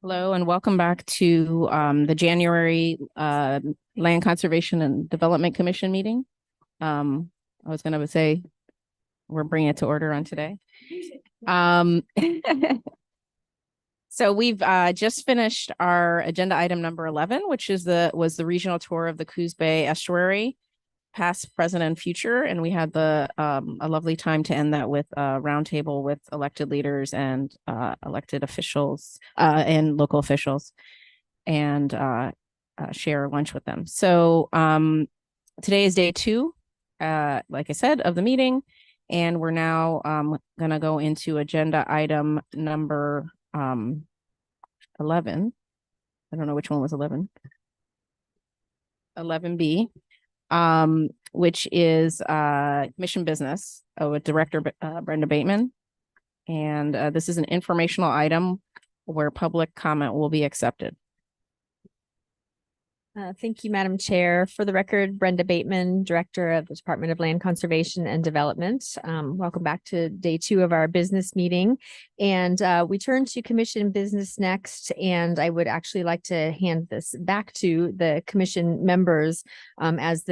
Hello and welcome back to the January Land Conservation and Development Commission meeting. I was going to say we're bringing it to order on today. So we've just finished our agenda item number 11, which is was the regional tour of the Coos Bay Estuary, past, present, and future. And we had a lovely time to end that with a roundtable with elected leaders and elected officials and local officials, and share lunch with them. So today is day 2, like I said, of the meeting, and we're now going to go into agenda item number 11. I don't know which one was 11. 11B. Which is commission business with Director Brenda Bateman. And this is an informational item where public comment will be accepted. Thank you, Madam Chair. For the record, Brenda Bateman, Director of the Department of Land Conservation and Development. Welcome back to day 2 of our business meeting. And we turn to commission business next. And I would actually like to hand this back to the commission members as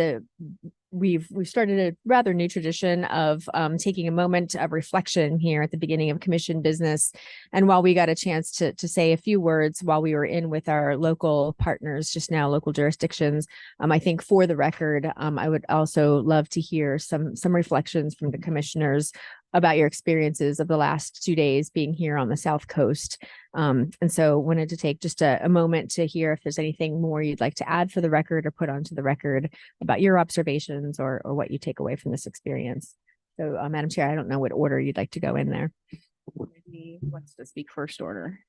we've started a rather new tradition of taking a moment of reflection here at the beginning of commission business. And while we got a chance to say a few words while we were in with our local partners just now, local jurisdictions, I think for the record, I would also love to hear some reflections from the commissioners about your experiences of the last 2 days being here on the South Coast. And so wanted to take just a moment to hear if there's anything more you'd like to add for the record or put onto the record about your observations or what you take away from this experience. So Madam Chair, I don't know what order you'd like to go in there. Maybe what's the speak first order?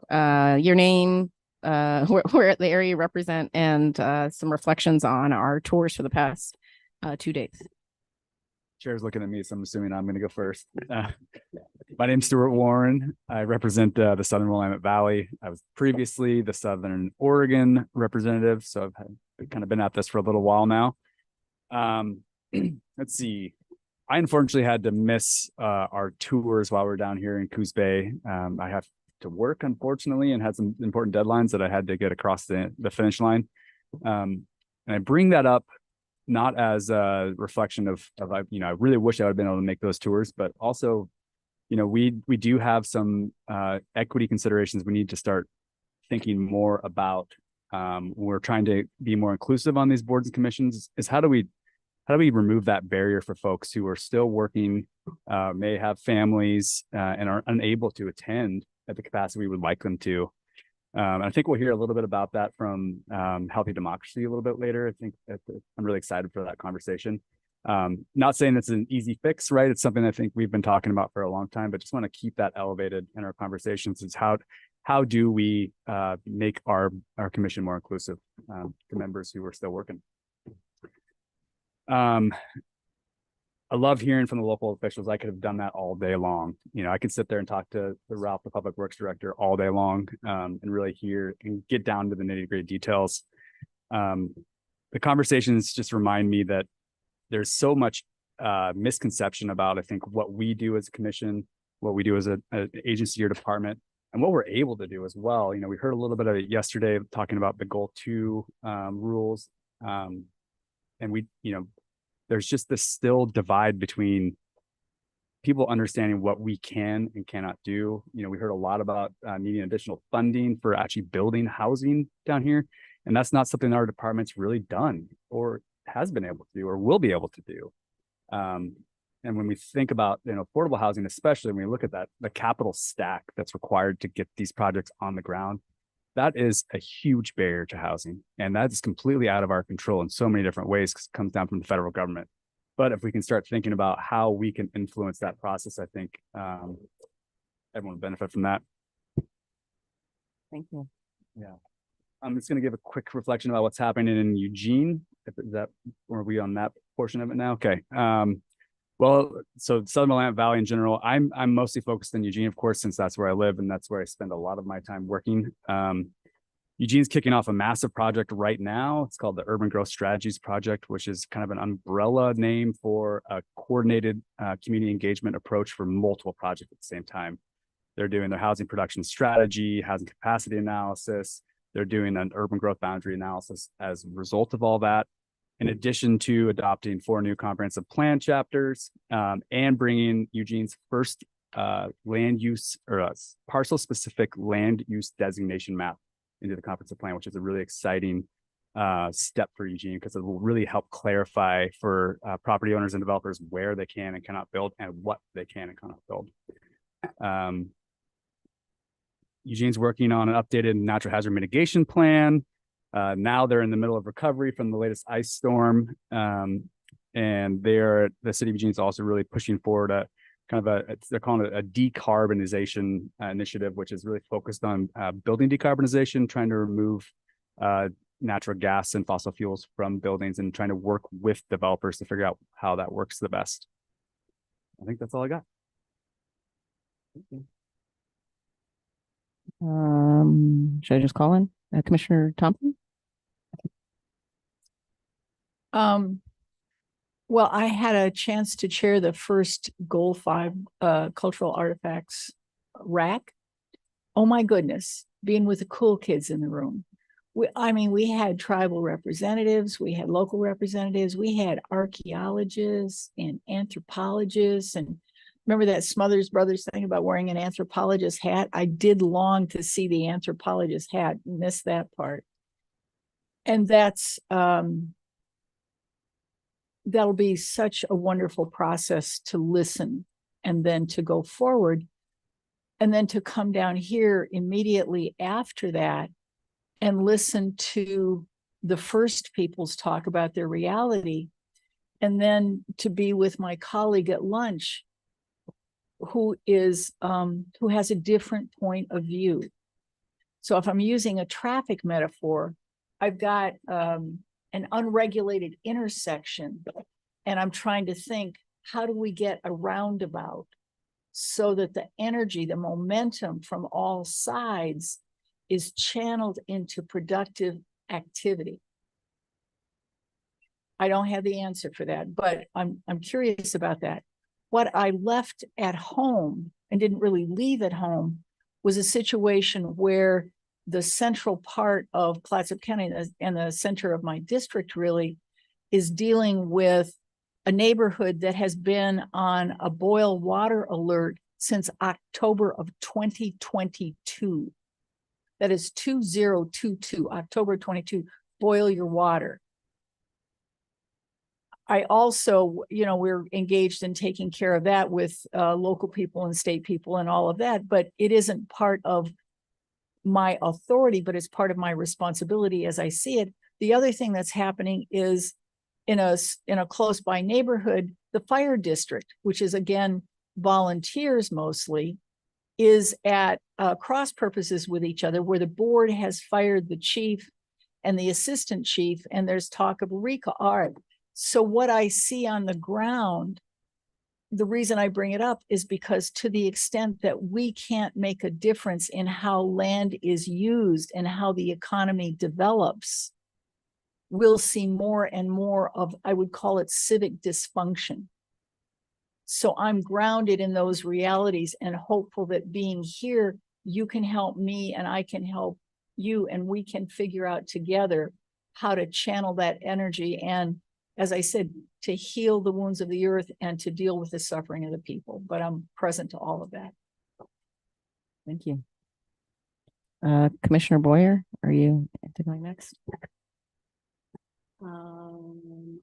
Your name, where the area you represent, and some reflections on our tours for the past 2 days. Chair's looking at me, so I'm assuming I'm going to go first. My name's Stuart Warren. I represent the Southern Willamette Valley. I was previously the Southern Oregon representative, so I've kind of been at this for a little while now. Let's see. I unfortunately had to miss our tours while we were down here in Coos Bay. I have to work, unfortunately, and had some important deadlines that I had to get across the finish line. And I bring that up not as a reflection of I really wish I would have been able to make those tours, but also, we do have some equity considerations we need to start thinking more about. We're trying to be more inclusive on these boards and commissions. Is how do we remove that barrier for folks who are still working, may have families, and are unable to attend at the capacity we would like them to. And I think we'll hear a little bit about that from Healthy Democracy a little bit later. I think I'm really excited for that conversation. Not saying it's an easy fix, right? It's something I think we've been talking about for a long time, but just want to keep that elevated in our conversations. Is how do we make our commission more inclusive to members who are still working? I love hearing from the local officials. I could have done that all day long. I could sit there and talk to Ralph, the Public Works Director, all day long, and really hear and get down to the nitty-gritty details. The conversations just remind me that there's so much misconception about, I think, what we do as a commission, what we do as an agency or department, and what we're able to do as well. We heard a little bit of it yesterday talking about the Goal 2 rules, and there's just this still divide between people understanding what we can and cannot do. We heard a lot about needing additional funding for actually building housing down here. And that's not something our department's really done or has been able to do or will be able to do. And when we think about affordable housing, especially when we look at the capital stack that's required to get these projects on the ground, that is a huge barrier to housing. And that's completely out of our control in so many different ways because it comes down from the federal government. But if we can start thinking about how we can influence that process, I think everyone will benefit from that. Thank you. Yeah. I'm just going to give a quick reflection about what's happening in Eugene. Are we on that portion of it now? Okay. Well, so Southern Willamette Valley in general, I'm mostly focused in Eugene, of course, since that's where I live and that's where I spend a lot of my time working. Eugene's kicking off a massive project right now. It's called the Urban Growth Strategies Project, which is kind of an umbrella name for a coordinated community engagement approach for multiple projects at the same time. They're doing their housing production strategy, housing capacity analysis. They're doing an urban growth boundary analysis as a result of all that, in addition to adopting 4 new comprehensive plan chapters and bringing Eugene's first land use or parcel specific land use designation map into the comprehensive plan, which is a really exciting step for Eugene, because it will really help clarify for property owners and developers where they can and cannot build and what they can and cannot build. Eugene's working on an updated natural hazard mitigation plan. Now they're in the middle of recovery from the latest ice storm. And the city of Eugene is also really pushing forward they're calling it a decarbonization initiative, which is really focused on building decarbonization, trying to remove natural gas and fossil fuels from buildings and trying to work with developers to figure out how that works the best. I think that's all I got. Should I just call in Commissioner Thompson? Well, I had a chance to chair the first Goal 5 cultural artifacts rack. Oh my goodness, being with the cool kids in the room. We had tribal representatives, we had local representatives, we had archaeologists and anthropologists. And remember that Smothers Brothers thing about wearing an anthropologist hat? I did long to see the anthropologist hat, missed that part. And that's that'll be such a wonderful process to listen and then to go forward and then to come down here immediately after that and listen to the First Peoples talk about their reality, and then to be with my colleague at lunch who has a different point of view. So if I'm using a traffic metaphor, I've got an unregulated intersection, and I'm trying to think, how do we get a roundabout so that the energy, the momentum from all sides is channeled into productive activity? I don't have the answer for that, but I'm curious about that. What I left at home and didn't really leave at home was a situation where the central part of Clatsop County and the center of my district really is dealing with a neighborhood that has been on a boil water alert since October of 2022. That is 2022, October 22, boil your water. I also, we're engaged in taking care of that with local people and state people and all of that, but it isn't part of my authority, but it's part of my responsibility as I see it. The other thing that's happening is in a close by neighborhood, the fire district, which is again volunteers mostly, is at cross purposes with each other, where the board has fired the chief and the assistant chief, and there's talk of recall. So what I see on the ground, the reason I bring it up is because to the extent that we can't make a difference in how land is used and how the economy develops, we'll see more and more of, I would call it, civic dysfunction. So I'm grounded in those realities and hopeful that being here, you can help me and I can help you, and we can figure out together how to channel that energy and, as I said, to heal the wounds of the earth and to deal with the suffering of the people. But I'm present to all of that. Thank you. Commissioner Boyer, are you going next?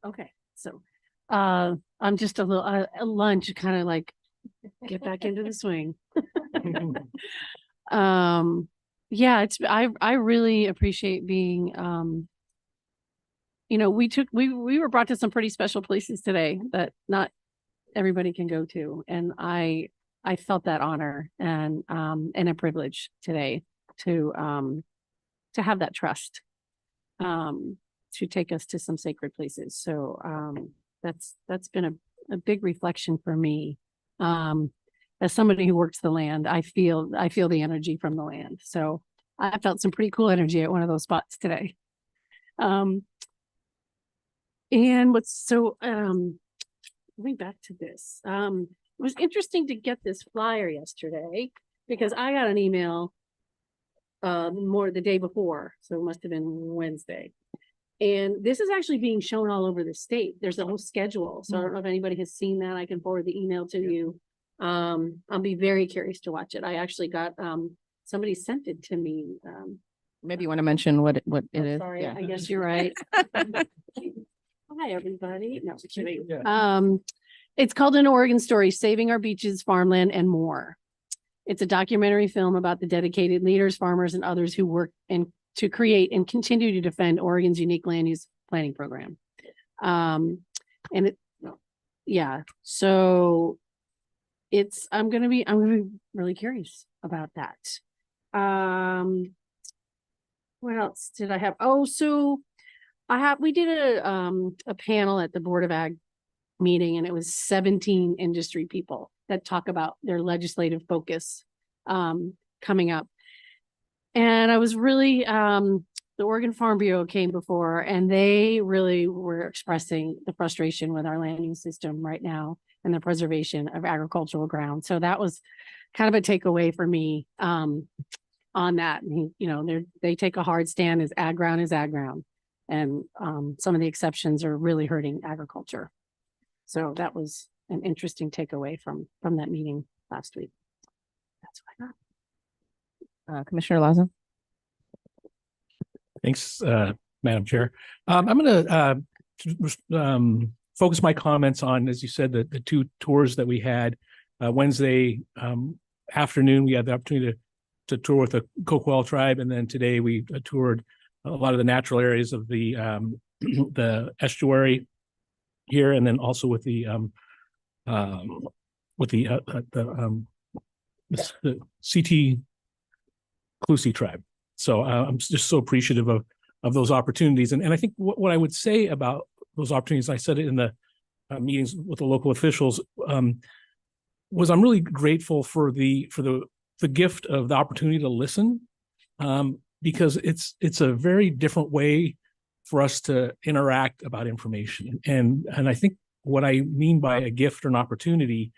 Okay, so I'm just a little a lunch, kind of like get back into the swing. Yeah, I really appreciate being we were brought to some pretty special places today that not everybody can go to, and I felt that honor and a privilege today to have that trust to take us to some sacred places. So that's been a big reflection for me. As somebody who works the land, I feel the energy from the land. So I felt some pretty cool energy at one of those spots today. And what's so, going back to this, it was interesting to get this flyer yesterday because I got an email more the day before, so it must have been Wednesday. And this is actually being shown all over the state. There's a whole schedule. So I don't know if anybody has seen that. I can forward the email to you. I'll be very curious to watch it. I actually got somebody sent it to me. Maybe you want to mention what it Oh, is. sorry, Yeah. I guess you're right. Hi, everybody. No, just kidding. It's called An Oregon Story, Saving Our Beaches, Farmland, and More. It's a documentary film about the dedicated leaders, farmers, and others who work to create and continue to defend Oregon's unique land use planning program. So I'm gonna be really curious about that. What else did I have? Oh, so we did a panel at the Board of Ag meeting, and it was 17 industry people that talk about their legislative focus coming up. And I was really, the Oregon Farm Bureau came before, and they really were expressing the frustration with our land use system right now and the preservation of agricultural ground. So that was kind of a takeaway for me on that. And, they take a hard stand as ag ground is ag ground. And some of the exceptions are really hurting agriculture. So that was an interesting takeaway from that meeting last week. That's what I got. Commissioner Lazo. Thanks, Madam Chair. I'm going to focus my comments on, as you said, the two tours that we had. Wednesday afternoon, we had the opportunity to tour with the Coquille tribe, and then today we toured a lot of the natural areas of the estuary here, and then also with the CT Clusie tribe. So I'm just so appreciative of those opportunities. And I think what I would say about those opportunities, I said it in the meetings with the local officials, was I'm really grateful for the gift of the opportunity to listen, because it's a very different way for us to interact about information. And I think what I mean by a gift or an opportunity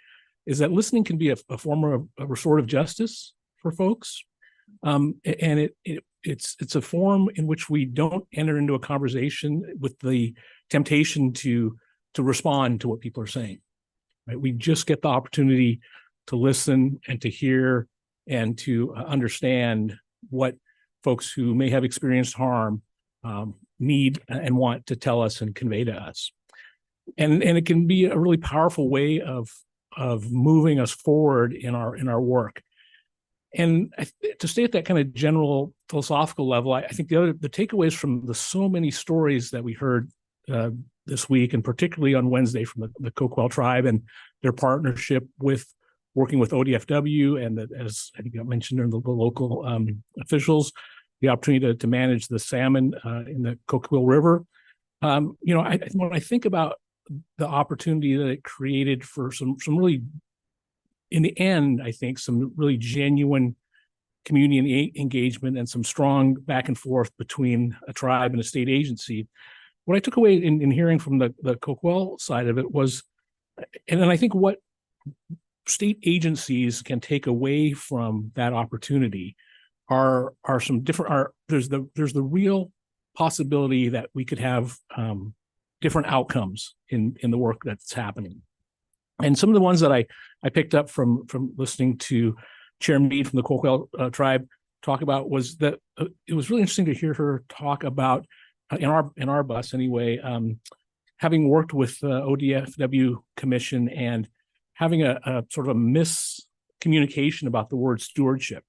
is that listening can be a form of a restorative justice for folks. And it's a form in which we don't enter into a conversation with the temptation to respond to what people are saying. Right? We just get the opportunity to listen and to hear and to understand what folks who may have experienced harm need and want to tell us and convey to us. And it can be a really powerful way of moving us forward in our work. And to stay at that kind of general philosophical level, I think the takeaways from the so many stories that we heard this week, and particularly on Wednesday from the Coquille tribe and their partnership with working with ODFW, and as I think I mentioned, the local officials, the opportunity to manage the salmon in the Coquille River. When I think about the opportunity that it created for some really, in the end, I think some really genuine community engagement and some strong back and forth between a tribe and a state agency. What I took away in hearing from the Coquille side of it was, and then I think what state agencies can take away from that opportunity are some different. There's the real possibility that we could have different outcomes in the work that's happening. And some of the ones that I picked up from listening to Chair Mead from the Coquille tribe talk about was that it was really interesting to hear her talk about in our bus anyway, having worked with the ODFW Commission and having a sort of a miscommunication about the word stewardship.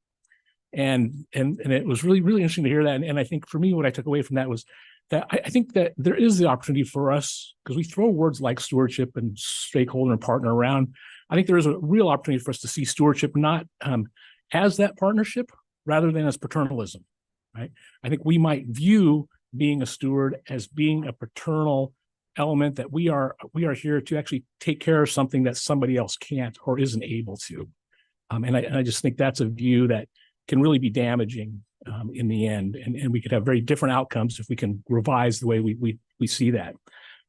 And it was really, really interesting to hear that. And I think for me, what I took away from that was that I think that there is the opportunity for us, because we throw words like stewardship and stakeholder and partner around. I think there is a real opportunity for us to see stewardship not as that partnership rather than as paternalism, right? I think we might view being a steward as being a paternal element, that we are here to actually take care of something that somebody else can't or isn't able to. And I just think that's a view that can really be damaging in the end, and we could have very different outcomes if we can revise the way we see that.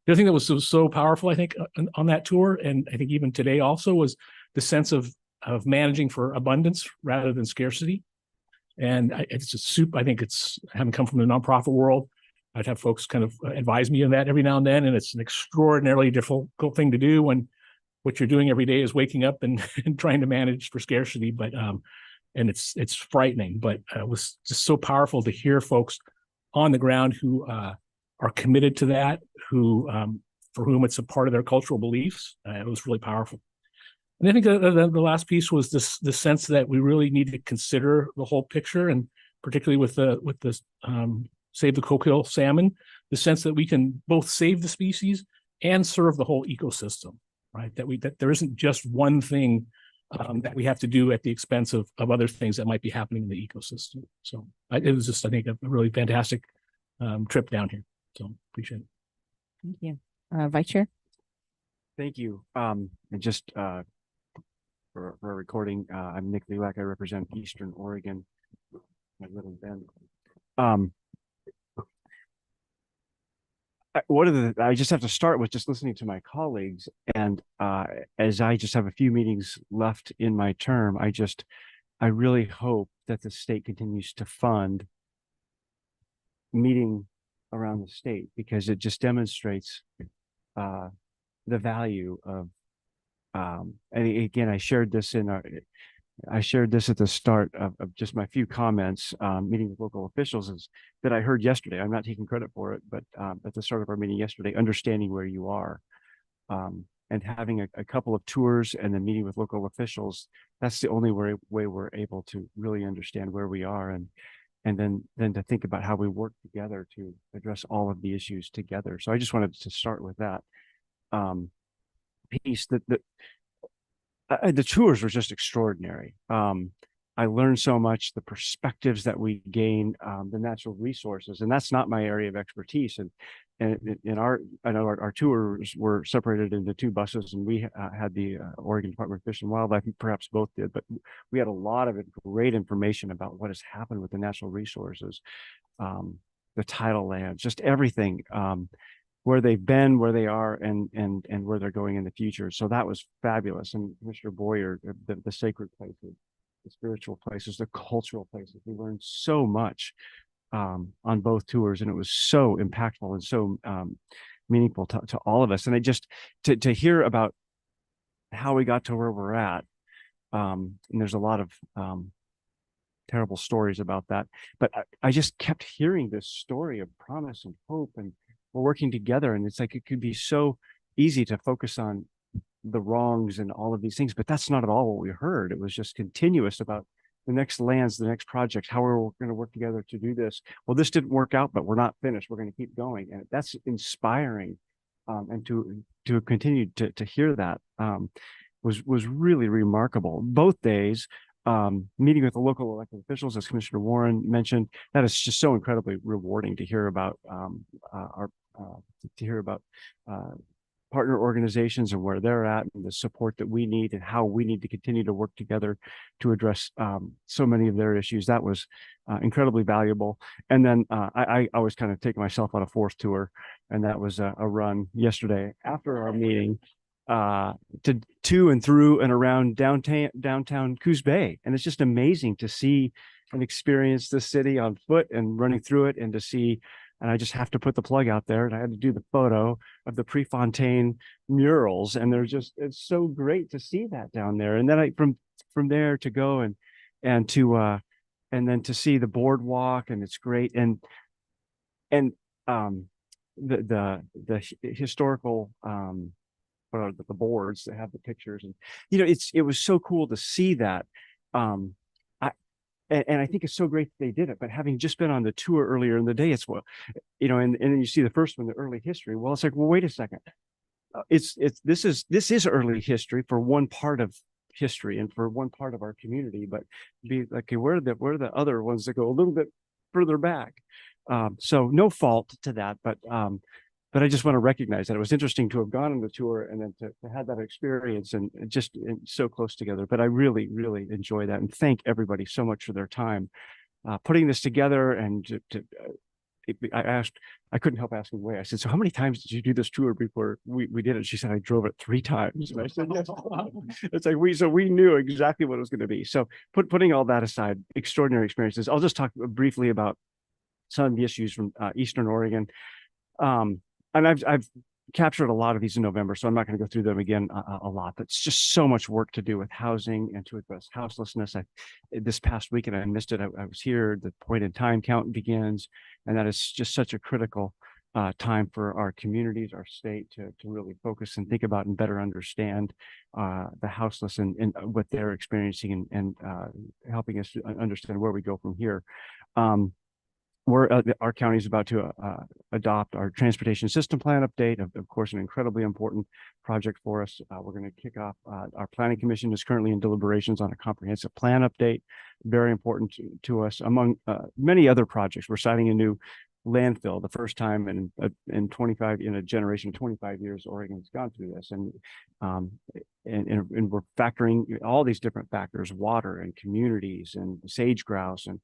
The other thing that was so powerful, I think, on that tour, and I think even today also, was the sense of managing for abundance rather than scarcity. And it's a soup. I think it's having come from the nonprofit world. I'd have folks kind of advise me on that every now and then, and it's an extraordinarily difficult thing to do when what you're doing every day is waking up and trying to manage for scarcity. But and it's frightening, but it was just so powerful to hear folks on the ground who are committed to that, who for whom it's a part of their cultural beliefs. It was really powerful. And I think the last piece was the sense that we really need to consider the whole picture, and particularly with the Save the Coquille salmon, the sense that we can both save the species and serve the whole ecosystem, right? That there isn't just one thing that we have to do at the expense of other things that might be happening in the ecosystem. So it was just, I think, a really fantastic trip down here. So appreciate it. Thank you. Vice Chair? Thank you. And just for a recording, I'm Nick Lewak. I represent Eastern Oregon, my little bend. I just have to start with just listening to my colleagues, and as I just have a few meetings left in my term, I really hope that the state continues to fund meeting around the state, because it just demonstrates the value of and again, I shared this at the start of just my few comments, meeting with local officials, is that I heard yesterday. I'm not taking credit for it, but at the start of our meeting yesterday, understanding where you are, and having a couple of tours and then meeting with local officials, that's the only way we're able to really understand where we are, and then to think about how we work together to address all of the issues together. So I just wanted to start with that piece. The tours were just extraordinary. I learned so much, the perspectives that we gain, the natural resources, and that's not my area of expertise. And I know our tours were separated into two buses, and we had the Oregon Department of Fish and Wildlife, perhaps both did, but we had a lot of great information about what has happened with the natural resources, the tidal lands, just everything. Where they've been, where they are, and where they're going in the future. So that was fabulous. And Mr. Boyer, the sacred places, the spiritual places, the cultural places, we learned so much on both tours, and it was so impactful and so meaningful to all of us. And I just to hear about how we got to where we're at, and there's a lot of terrible stories about that, but I just kept hearing this story of promise and hope, and we're working together, and it's like it could be so easy to focus on the wrongs and all of these things, but that's not at all what we heard. It was just continuous about the next lands, the next project, how we're going to work together to do this. Well, this didn't work out, but we're not finished. We're going to keep going, and that's inspiring. And to continue to hear that was really remarkable. Both days, meeting with the local elected officials, as Commissioner Warren mentioned, that is just so incredibly rewarding to hear about partner organizations and where they're at, and the support that we need, and how we need to continue to work together to address so many of their issues. That was incredibly valuable. And then I always kind of take myself on a fourth tour, and that was a run yesterday after our meeting to and through and around downtown Coos Bay. And it's just amazing to see and experience the city on foot and running through it, and to see, and I just have to put the plug out there, and I had to do the photo of the Prefontaine murals, and it's so great to see that down there. And then from there to go and then to see the boardwalk, and it's great. And the historical or the boards that have the pictures, and it was so cool to see that. And I think it's so great that they did it. But having just been on the tour earlier in the day, it's and then you see the first one, the early history. Well, it's like, well, wait a second. This is early history for one part of history and for one part of our community. But be like, okay, where are the other ones that go a little bit further back? So no fault to that, but I just want to recognize that it was interesting to have gone on the tour and then to have that experience and just so close together. But I really, really enjoy that, and thank everybody so much for their time. putting this together and I couldn't help asking Way. I said, so how many times did you do this tour before we did it? She said, I drove it 3 times. And I said, yes. It's like we knew exactly what it was going to be. So putting all that aside, extraordinary experiences. I'll just talk briefly about some of the issues from Eastern Oregon. And I've captured a lot of these in November, so I'm not going to go through them again a lot. But it's just so much work to do with housing and to address houselessness. This past weekend, I missed it. I was here. The point in time count begins, and that is just such a critical time for our communities, our state to really focus and think about and better understand the houseless and what they're experiencing and helping us to understand where we go from here. Our county is about to adopt our transportation system plan update, of course, an incredibly important project for us. We're going to kick off, our planning commission is currently in deliberations on a comprehensive plan update, very important to us, among many other projects. We're citing a new landfill, the first time in a generation of 25 years, Oregon's gone through this, and we're factoring all these different factors, water and communities and sage grouse and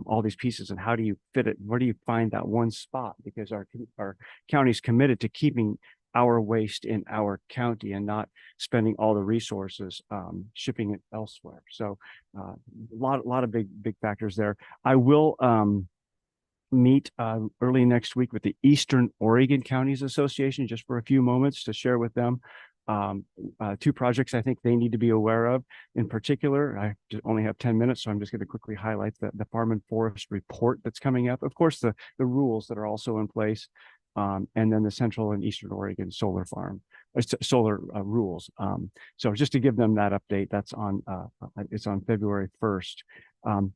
all these pieces, and how do you fit it? Where do you find that one spot? Because our county's committed to keeping our waste in our county and not spending all the resources shipping it elsewhere. So a lot of big factors there. I will meet early next week with the Eastern Oregon Counties Association just for a few moments to share with them 2 projects I think they need to be aware of. In particular, I only have 10 minutes, so I'm just going to quickly highlight the Farm and Forest report that's coming up. Of course, the rules that are also in place, and then the Central and Eastern Oregon solar farm, solar rules. So just to give them that update, that's on it's on February 1st.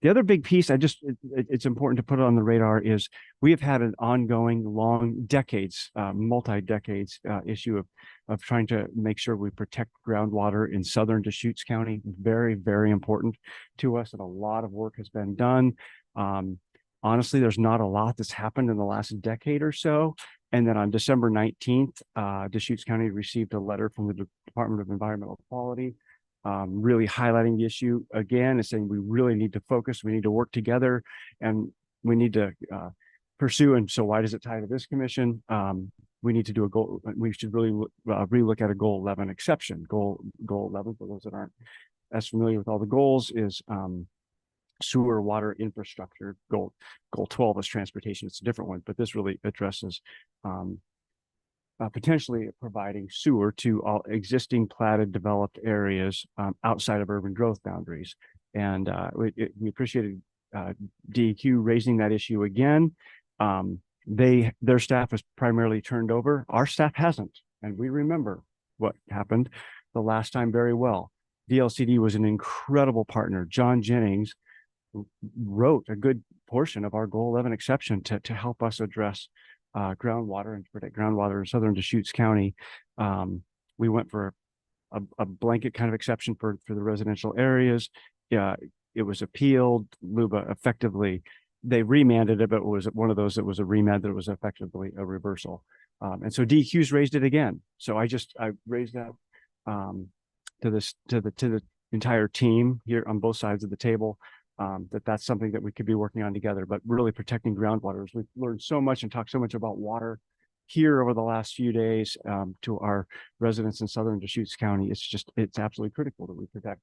The other big piece, it's important to put it on the radar, is we have had an ongoing long decades, multi-decades issue of trying to make sure we protect groundwater in southern Deschutes County. Very, very important to us, and a lot of work has been done. Honestly, there's not a lot that's happened in the last decade or so. And then on December 19th, Deschutes County received a letter from the Department of Environmental Quality, really highlighting the issue again and saying we really need to focus, we need to work together, and we need to pursue. And so why does it tie to this commission? We need to do a goal. We should really relook at a goal 11 exception. Goal 11, for those that aren't as familiar with all the goals, is sewer water infrastructure. Goal 12 is transportation. It's a different one, but this really addresses potentially providing sewer to all existing platted developed areas outside of urban growth boundaries. And we appreciated DEQ raising that issue again. Their staff was primarily turned over. Our staff hasn't, and we remember what happened the last time very well. DLCD was an incredible partner. John Jennings wrote a good portion of our Goal 11 exception to help us address groundwater and to protect groundwater in southern Deschutes County. We went for a blanket kind of exception for the residential areas. It was appealed. LUBA effectively, they remanded it, but it was one of those that was a remand that was effectively a reversal. And so DEQ's raised it again. So I raised that to the entire team here on both sides of the table. That's something that we could be working on together, but really protecting groundwaters. We've learned so much and talked so much about water here over the last few days to our residents in southern Deschutes County. It's absolutely critical that we protect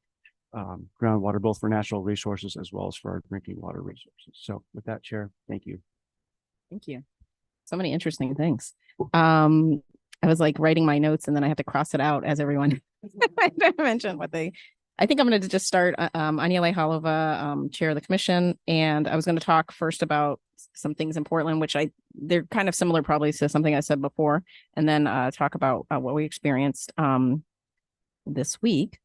groundwater, both for natural resources as well as for our drinking water resources. So with that, Chair, thank you. Thank you. So many interesting things. I was like writing my notes and then I had to cross it out as everyone mentioned what they. I think I'm going to just start. Aniela Halova, chair of the commission, and I was going to talk first about some things in Portland, which they're kind of similar probably to something I said before, and then talk about what we experienced this week.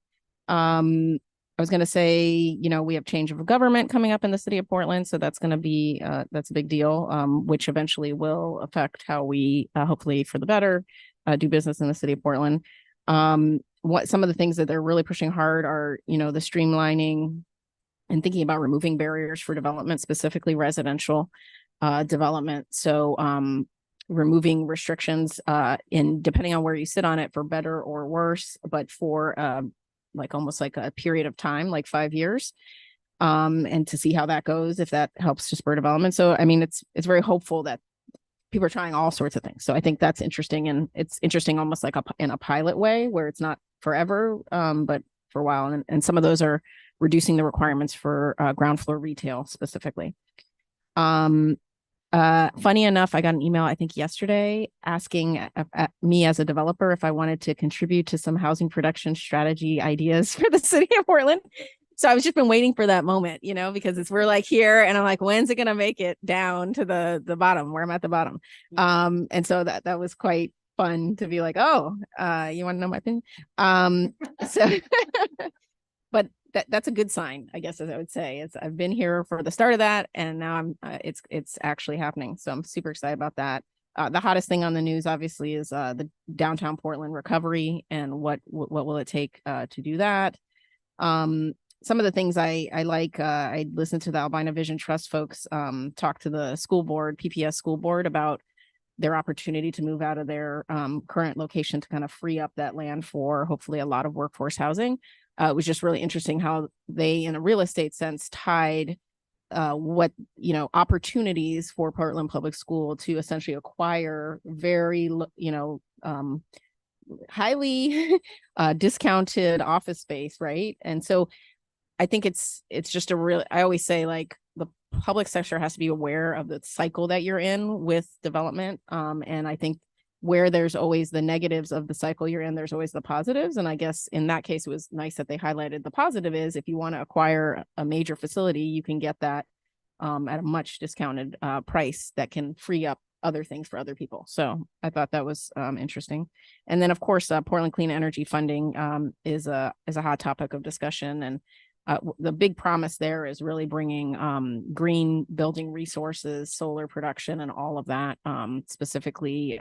I was going to say, we have change of government coming up in the city of Portland, so that's going to be that's a big deal, which eventually will affect how we hopefully for the better do business in the city of Portland. What some of the things that they're really pushing hard are, the streamlining and thinking about removing barriers for development, specifically residential development. So removing restrictions in depending on where you sit on it for better or worse, but for almost like a period of time, like 5 years. and to see how that goes, if that helps to spur development. So, I mean, it's very hopeful that people are trying all sorts of things. So I think that's interesting, and it's interesting almost like in a pilot way where it's not forever, but for a while. And some of those are reducing the requirements for ground floor retail specifically. Funny enough, I got an email, I think yesterday, asking me as a developer if I wanted to contribute to some housing production strategy ideas for the city of Portland. So I've just been waiting for that moment, because we're like here, and I'm like, when's it going to make it down to the bottom where I'm at the bottom? And so that was quite fun to be like, oh, you want to know my opinion? So, but that's a good sign, I guess, as I would say. I've been here for the start of that, and now it's actually happening. So I'm super excited about that. The hottest thing on the news, obviously, is the downtown Portland recovery, and what will it take to do that. Some of the things I like, I listened to the Albina Vision Trust folks talk to the school board, PPS school board, about their opportunity to move out of their current location to kind of free up that land for hopefully a lot of workforce housing. It was just really interesting how they, in a real estate sense, tied opportunities for Portland Public School to essentially acquire very, highly discounted office space, right? And so I think it's just I always say, like, the public sector has to be aware of the cycle that you're in with development. And I think where there's always the negatives of the cycle you're in, there's always the positives. And I guess in that case, it was nice that they highlighted the positive is, if you want to acquire a major facility, you can get that at a much discounted price that can free up other things for other people. So I thought that was interesting. And then, of course, Portland Clean Energy funding is a hot topic of discussion. And the big promise there is really bringing green building resources, solar production, and all of that, specifically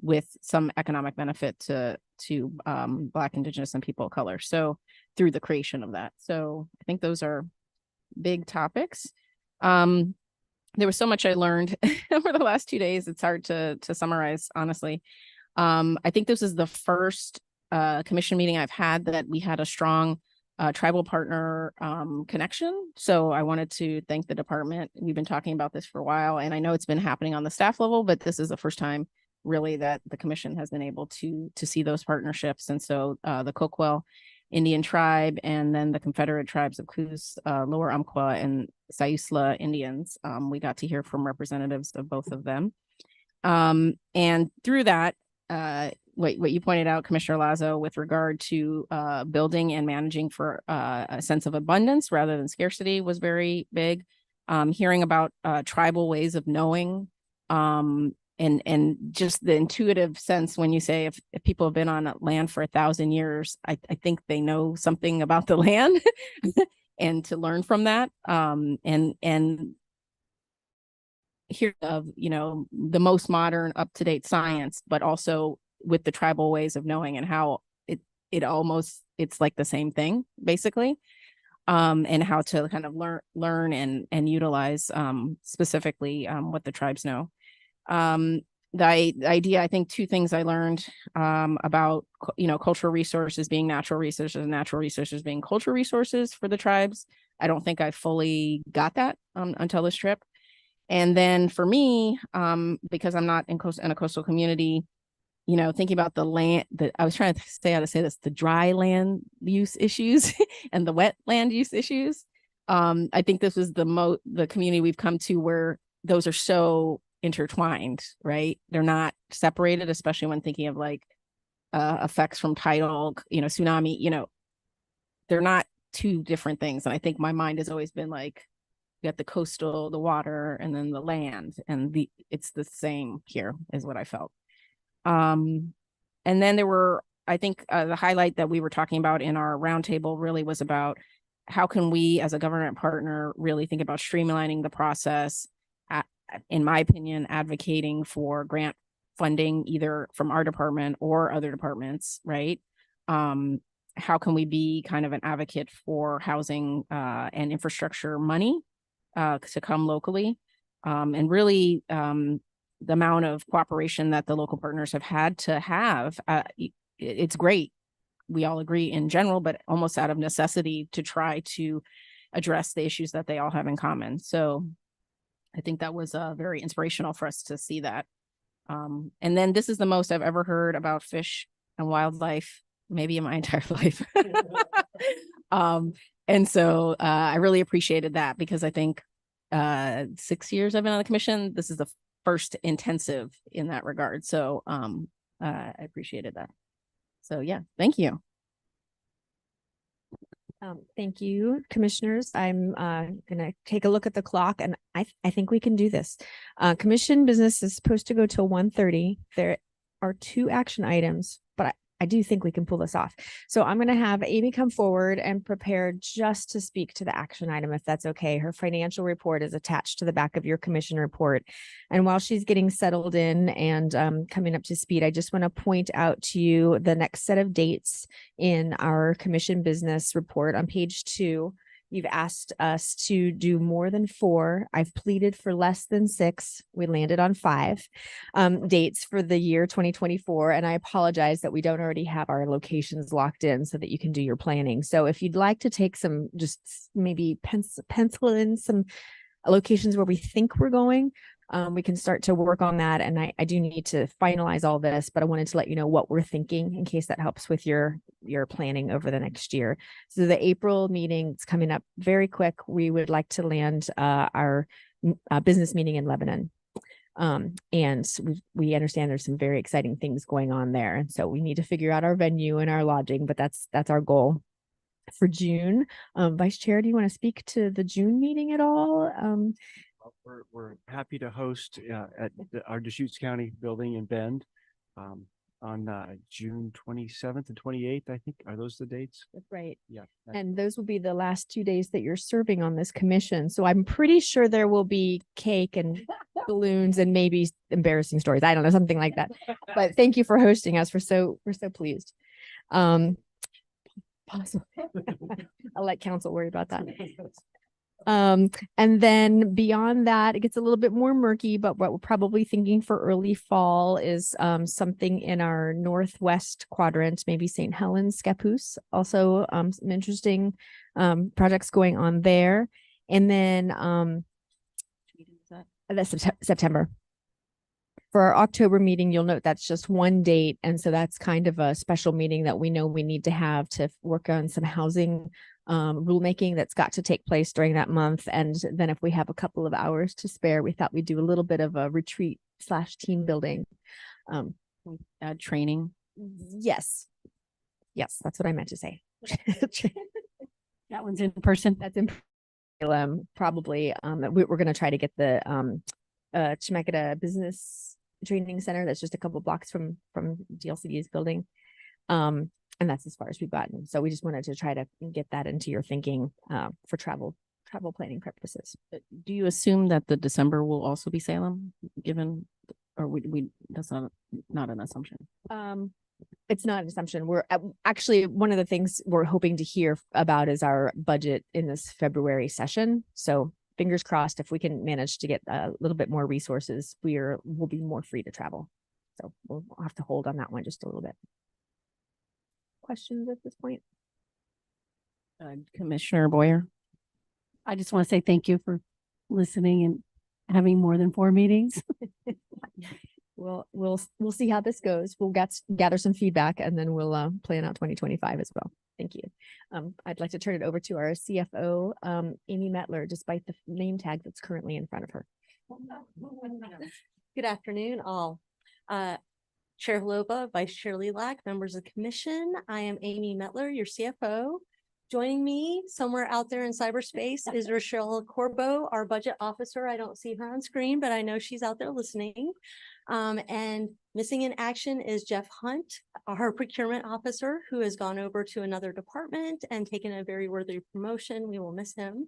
with some economic benefit to Black, Indigenous, and people of color. So through the creation of that. So I think those are big topics. There was so much I learned over the last 2 days. It's hard to summarize, honestly. I think this is the first commission meeting I've had that we had a strong tribal partner connection. So I wanted to thank the department. We've been talking about this for a while, and I know it's been happening on the staff level, but this is the first time really that the commission has been able to see those partnerships. And so the Coquel Indian tribe, and then the Confederate tribes of Coos, Lower Umpqua, and Siuslaw Indians. We got to hear from representatives of both of them. And through that, what you pointed out, Commissioner Lazo, with regard to building and managing for a sense of abundance rather than scarcity was very big. Hearing about tribal ways of knowing, and just the intuitive sense when you say if people have been on land for 1,000 years, I think they know something about the land, and to learn from that, and hear of the most modern, up-to-date science, but also with the tribal ways of knowing, and how it's like the same thing basically, and how to kind of learn and utilize specifically what the tribes know. The idea, I think, two things I learned about cultural resources being natural resources, and natural resources being cultural resources for the tribes. I don't think I fully got that until this trip. And then for me, because I'm not in a coastal community, thinking about the land, I was trying to say how to say this, the dry land use issues and the wet land use issues. I think this was the community we've come to where those are so intertwined, right? They're not separated, especially when thinking of like effects from tidal, tsunami, they're not two different things. And I think my mind has always been like, you got the coastal, the water, and then the land, and it's the same here is what I felt. And then there were, I think the highlight that we were talking about in our roundtable really was about how can we as a government partner really think about streamlining the process, in my opinion, advocating for grant funding either from our department or other departments, right? How can we be kind of an advocate for housing and infrastructure money to come locally, and really the amount of cooperation that the local partners have had to have, it's great. We all agree in general, but almost out of necessity to try to address the issues that they all have in common. So I think that was very inspirational for us to see that. And then this is the most I've ever heard about fish and wildlife, maybe in my entire life. And so I really appreciated that because I think 6 years I've been on the commission, this is the first intensive in that regard. So I appreciated that. So yeah, thank you. Thank you, commissioners. I'm gonna take a look at the clock and I think we can do this. Commission business is supposed to go till 1:30. There are 2 action items, but I do think we can pull this off. So I'm gonna have Amy come forward and prepare just to speak to the action item, if that's okay. Her financial report is attached to the back of your commission report. And while she's getting settled in and coming up to speed, I just want to point out to you the next set of dates in our commission business report on page 2. You've asked us to do more than 4. I've pleaded for less than 6. We landed on 5 dates for the year 2024. And I apologize that we don't already have our locations locked in so that you can do your planning. So if you'd like to take some, just maybe pencil in some locations where we think we're going, we can start to work on that. And I do need to finalize all this, but I wanted to let you know what we're thinking in case that helps with your planning over the next year. So the April meeting is coming up very quick. We would like to land our business meeting in Lebanon. And we understand there's some very exciting things going on there. And so we need to figure out our venue and our lodging, but that's our goal. For June, Vice Chair, do you want to speak to the June meeting at all? We're happy to host at our Deschutes County building in Bend on June 27th and 28th, I think. Are those the dates? That's right. Yeah. And those will be the last 2 days that you're serving on this commission. So I'm pretty sure there will be cake and balloons and maybe embarrassing stories. I don't know, something like that. But thank you for hosting us. We're so pleased. Possible. I'll let council worry about that. And then beyond that, it gets a little bit more murky, but what we're probably thinking for early fall is something in our northwest quadrant, maybe St. Helens, Scappoose. Also some interesting projects going on there. And then that's September. For our October meeting, you'll note that's just one date. And so that's kind of a special meeting that we know we need to have to work on some housing rulemaking that's got to take place during that month. And then if we have a couple of hours to spare, we thought we'd do a little bit of a retreat / team building. Training. Yes. Yes, that's what I meant to say. That one's in person. That's in probably we're going to try to get the Chemeketa Business Training Center that's just a couple blocks from DLCD's building. And that's as far as we've gotten. So we just wanted to try to get that into your thinking for travel planning purposes. Do you assume that the December will also be Salem, given, or we that's not an assumption? It's not an assumption. We're actually, one of the things we're hoping to hear about is our budget in this February session. So fingers crossed, if we can manage to get a little bit more resources, we'll be more free to travel. So we'll have to hold on that one just a little bit. Questions at this point? Commissioner Boyer. I just want to say thank you for listening and having more than 4 meetings. We'll see how this goes. We'll gather some feedback and then we'll plan out 2025 as well. Thank you. I'd like to turn it over to our CFO, Amy Metler, despite the name tag that's currently in front of her. Good afternoon, all. Chair Vlova, Vice Chair Lilac, members of the commission. I am Amy Metler, your CFO. Joining me somewhere out there in cyberspace is Rochelle Corbo, our budget officer. I don't see her on screen, but I know she's out there listening. And missing in action is Jeff Hunt, our procurement officer, who has gone over to another department and taken a very worthy promotion. We will miss him.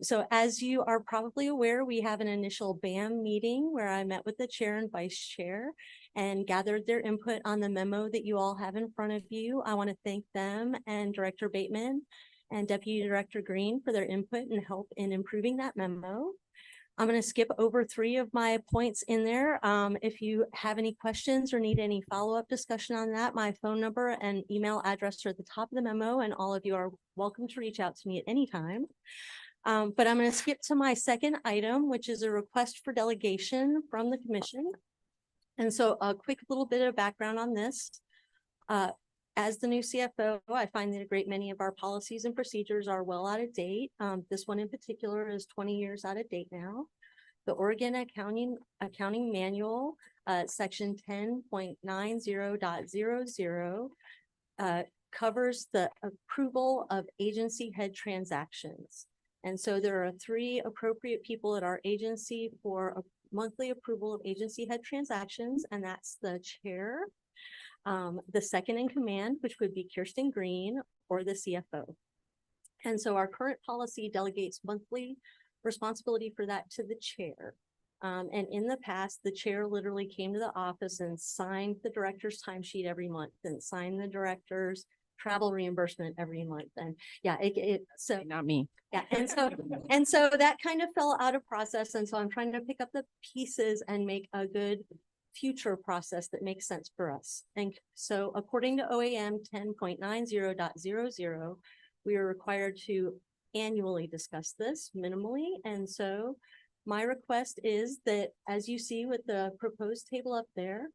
So as you are probably aware, we have an initial BAM meeting where I met with the chair and vice chair and gathered their input on the memo that you all have in front of you. I want to thank them and Director Bateman and Deputy Director Green for their input and help in improving that memo. I'm going to skip over 3 of my points in there. If you have any questions or need any follow-up discussion on that, my phone number and email address are at the top of the memo, and all of you are welcome to reach out to me at any time. But I'm going to skip to my second item, which is a request for delegation from the commission. And so a quick little bit of background on this. As the new CFO, I find that a great many of our policies and procedures are well out of date. This one in particular is 20 years out of date now. The Oregon Accounting Manual, section 10.90.00, covers the approval of agency head transactions. And so there are 3 appropriate people at our agency for a monthly approval of agency head transactions, and that's the chair, the second in command, which would be Kirsten Green, or the CFO. And so our current policy delegates monthly responsibility for that to the chair. And in the past, the chair literally came to the office and signed the director's timesheet every month and signed the director's travel reimbursement every month. And yeah, so Not me. yeah, and so that kind of fell out of process. And so I'm trying to pick up the pieces and make a good future process that makes sense for us. And so according to OAM 10.90.00, we are required to annually discuss this minimally. And so my request is that, as you see with the proposed table up there,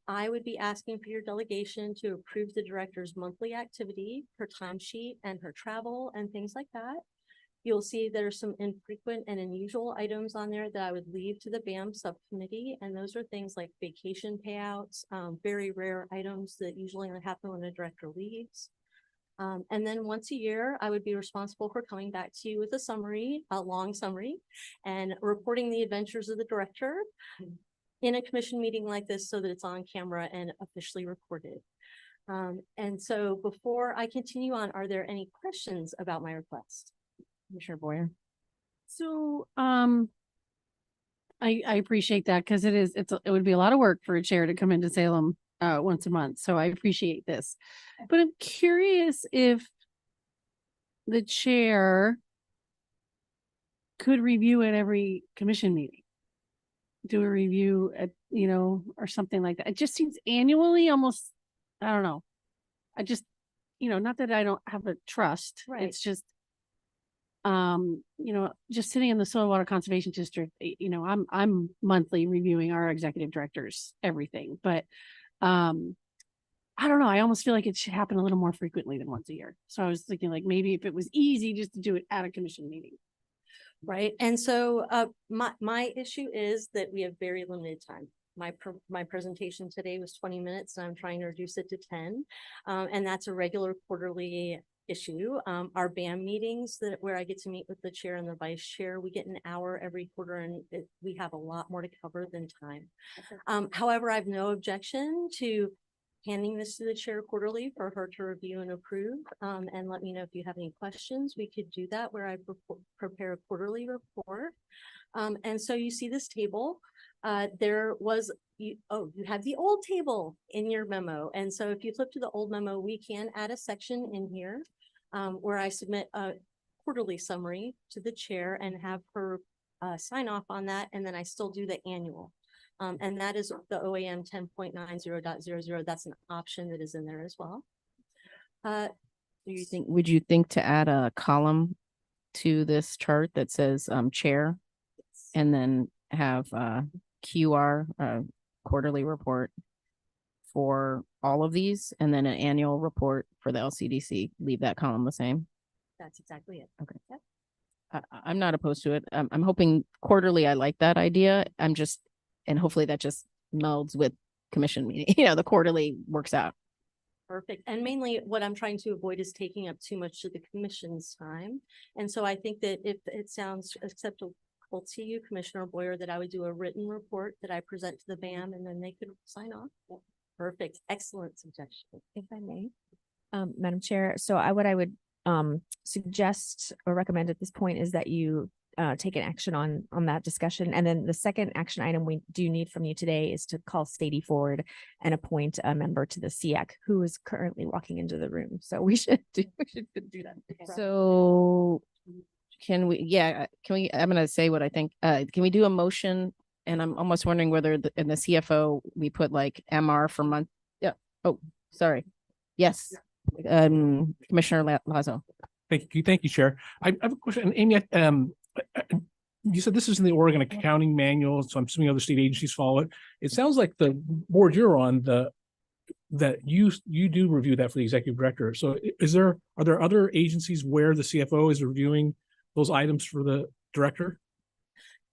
I would be asking for your delegation to approve the director's monthly activity, her timesheet, and her travel and things like that. You'll see there's some infrequent and unusual items on there that I would leave to the BAM subcommittee. And those are things like vacation payouts, very rare items that usually only happen when a director leaves. And then once a year, I would be responsible for coming back to you with a summary, a long summary, and reporting the adventures of the director in a commission meeting like this so that it's on camera and officially recorded. And so before I continue on, are there any questions about my request? Commissioner Boyer. So, I appreciate that because it would be a lot of work for a chair to come into Salem once a month. So I appreciate this, but I'm curious if the chair could review at every commission meeting, do a review at, or something like that. It just seems annually almost, I don't know. I just, not that I don't have a trust. Right. It's just, just sitting in the Soil Water Conservation District, I'm monthly reviewing our executive directors, everything, but, I don't know. I almost feel like it should happen a little more frequently than once a year. So I was thinking like, maybe if it was easy just to do it at a commission meeting. Right. And so my issue is that we have very limited time. My presentation today was 20 minutes and I'm trying to reduce it to 10. And that's a regular quarterly issue. Our BAM meetings where I get to meet with the chair and the vice chair, we get an hour every quarter and we have a lot more to cover than time. However, I have no objection to handing this to the chair quarterly for her to review and approve, and let me know if you have any questions. We could do that where I prepare a quarterly report. And so you see this table. You have the old table in your memo. And so if you flip to the old memo, we can add a section in here where I submit a quarterly summary to the chair and have her sign off on that. And then I still do the annual. And that is the OAM 10.90.00. That's an option that is in there as well. Would you think to add a column to this chart that says chair and then have QR quarterly report for all of these and then an annual report for the LCDC? Leave that column the same. That's exactly it. Okay. Yep. I'm not opposed to it. I'm hoping quarterly. I like that idea. And hopefully that just melds with commission meeting. The quarterly works out. Perfect. And mainly what I'm trying to avoid is taking up too much of the commission's time. And so I think that if it sounds acceptable to you, Commissioner Boyer, that I would do a written report that I present to the BAM and then they could sign off. Perfect. Excellent suggestion. If I may, Madam Chair. So what I would suggest or recommend at this point is that you take an action on that discussion. And then the second action item we do need from you today is to call Sadie forward and appoint a member to the SEAC who is currently walking into the room. So we should do that. So can we, I'm gonna say what I think, can we do a motion? And I'm almost wondering whether in the CFO, we put like MR for month, yeah, oh, sorry. Yes, Commissioner Lazo. Thank you, Chair. I have a question, Amy. You said this is in the Oregon Accounting Manual, so I'm assuming other state agencies follow it. It sounds like the board you're on, that you do review that for the executive director. So are there other agencies where the CFO is reviewing those items for the director?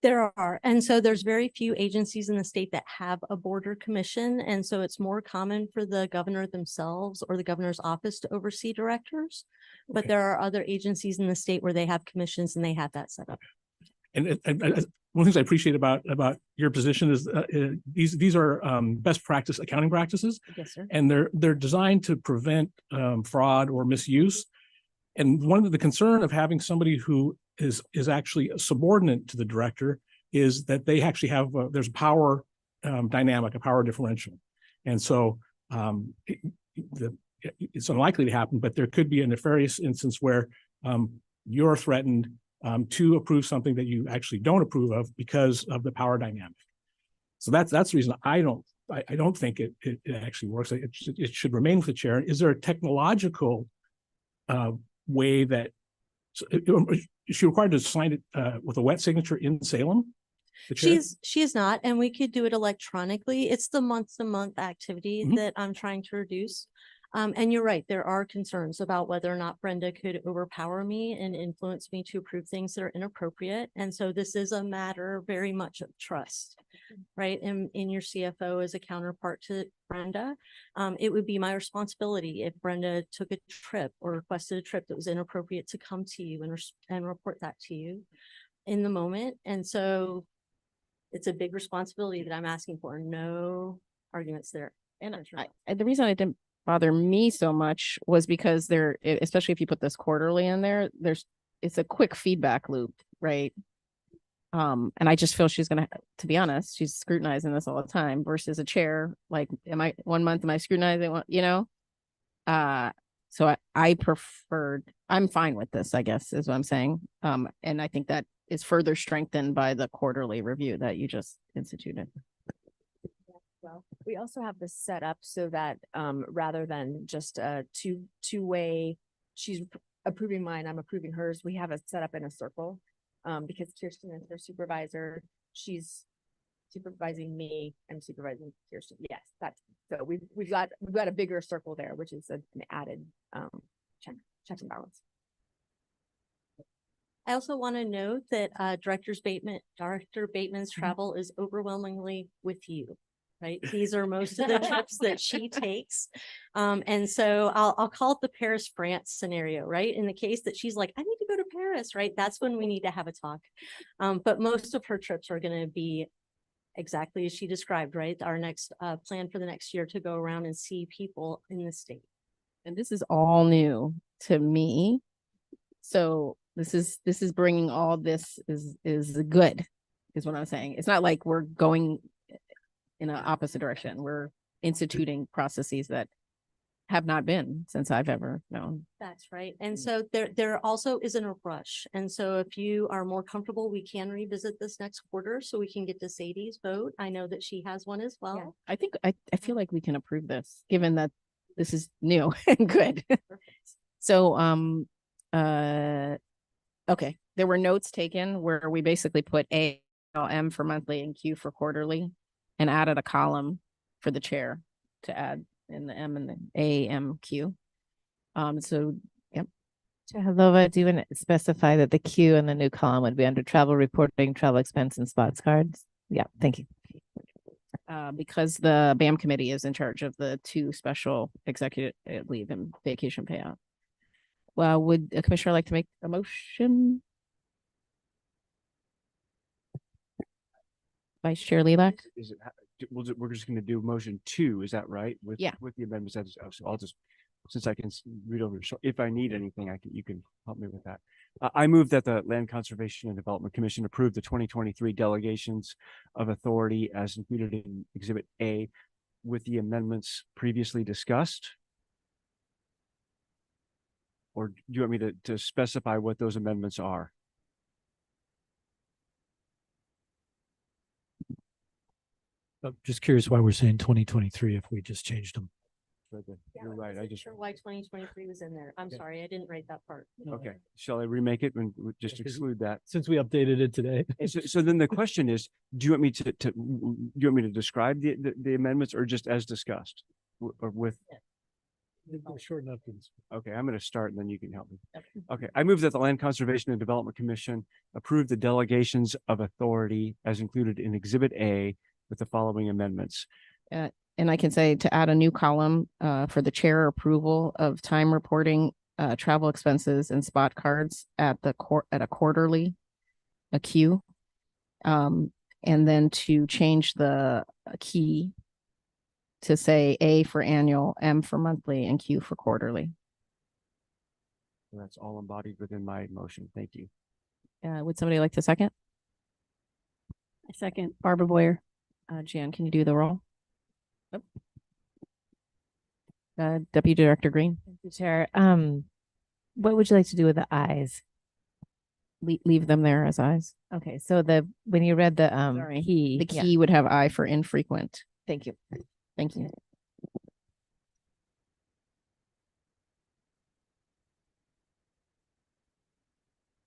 There are, and so there's very few agencies in the state that have a border commission. And so it's more common for the governor themselves or the governor's office to oversee directors. But Okay. there are other agencies in the state where they have commissions and they have that set up. And one of the things I appreciate about your position is these are best practice accounting practices, Yes, sir. and they're designed to prevent fraud or misuse. And one of the concern of having somebody who is actually a subordinate to the director is that they actually have there's a power dynamic, a power differential, and so it's unlikely to happen. But there could be a nefarious instance where you're threatened to approve something that you actually don't approve of because of the power dynamic. So that's the reason I don't think it actually works. It should remain with the chair. Is there a technological way that is she required to sign it with a wet signature in Salem? the chair? She is not, and we could do it electronically. It's the month-to-month activity Mhm. that I'm trying to reduce. And you're right, there are concerns about whether or not Brenda could overpower me and influence me to approve things that are inappropriate. And so this is a matter very much of trust, right? And in your CFO as a counterpart to Brenda, it would be my responsibility if Brenda took a trip or requested a trip that was inappropriate to come to you and report that to you in the moment. And so it's a big responsibility that I'm asking for. No arguments there. And the reason it didn't bother me so much was because especially if you put this quarterly in there, it's a quick feedback loop, right? And I just feel she's gonna, to be honest, she's scrutinizing this all the time versus a chair. Like, one month am I scrutinizing one, so I'm fine with this, I guess, is what I'm saying. And I think that is further strengthened by the quarterly review that you just instituted. Well, we also have this set up so that rather than just a two-way, she's approving mine, I'm approving hers, we have it set up in a circle. Because Kirsten is her supervisor, she's supervising me, I'm supervising Kirsten. Yes, so we've got a bigger circle there, which is an added check and balance. I also want to note that Director Bateman's travel is overwhelmingly with you, right? These are most of the trips that she takes. And so I'll call it the Paris, France scenario, right? In the case that she's like, I need to go to Paris, right? That's when we need to have a talk. But most of her trips are going to be exactly as she described, right? Our next plan for the next year to go around and see people in the state. And this is all new to me. So this is bringing all this is good, is what I'm saying. It's not like we're going in an opposite direction. We're instituting processes that have not been since I've ever known. That's right. And so there also isn't a rush. And so if you are more comfortable, we can revisit this next quarter so we can get to Sadie's vote. I know that she has one as well. Yeah. I think I feel like we can approve this, given that this is new and good. So okay, there were notes taken where we basically put M for monthly and Q for quarterly, and added a column for the chair to add in the M and the AMQ. So yep. Chair, do you want to specify that the Q in the new column would be under travel reporting, travel expense, and spots cards? Yeah, thank you. Because the BAM committee is in charge of the 2 special executive leave and vacation payout. Well, would a commissioner like to make a motion? Vice Chair Lilac? Is it, we're just going to do motion 2, is that right? Yeah. With the amendments, so I'll just, since I can read over, so if I need anything, you can help me with that. I move that the Land Conservation and Development Commission approve the 2023 delegations of authority as included in Exhibit A with the amendments previously discussed. Or do you want me to specify what those amendments are? Just curious why we're saying 2023 if we just changed them. You're right. I just, Sure why 2023 was in there. I'm Okay. sorry, I didn't write that part. okay. Shall I remake it and just Yeah, 'cause- exclude that? Since we updated it today. So then the question is, do you want me do you want me to describe the amendments or just as discussed? Or with, Short enough. okay, I'm going to start and then you can help me. Okay, I move that the Land Conservation and Development Commission approve the delegations of authority as included in Exhibit A with the following amendments. And I can say to add a new column for the chair approval of time reporting, travel expenses and spot cards at a quarterly, a Q. And then to change the key to say A for annual, M for monthly, and Q for quarterly. That's all embodied within my motion. Thank you. Would somebody like to second? I second Barbara Boyer. Jan, can you do the roll? Deputy Director Green, Thank you, Chair. What would you like to do with the eyes? leave them there as eyes. Okay, so when you read the Sorry. key. The yeah, key would have I for infrequent. Thank you. Thank you.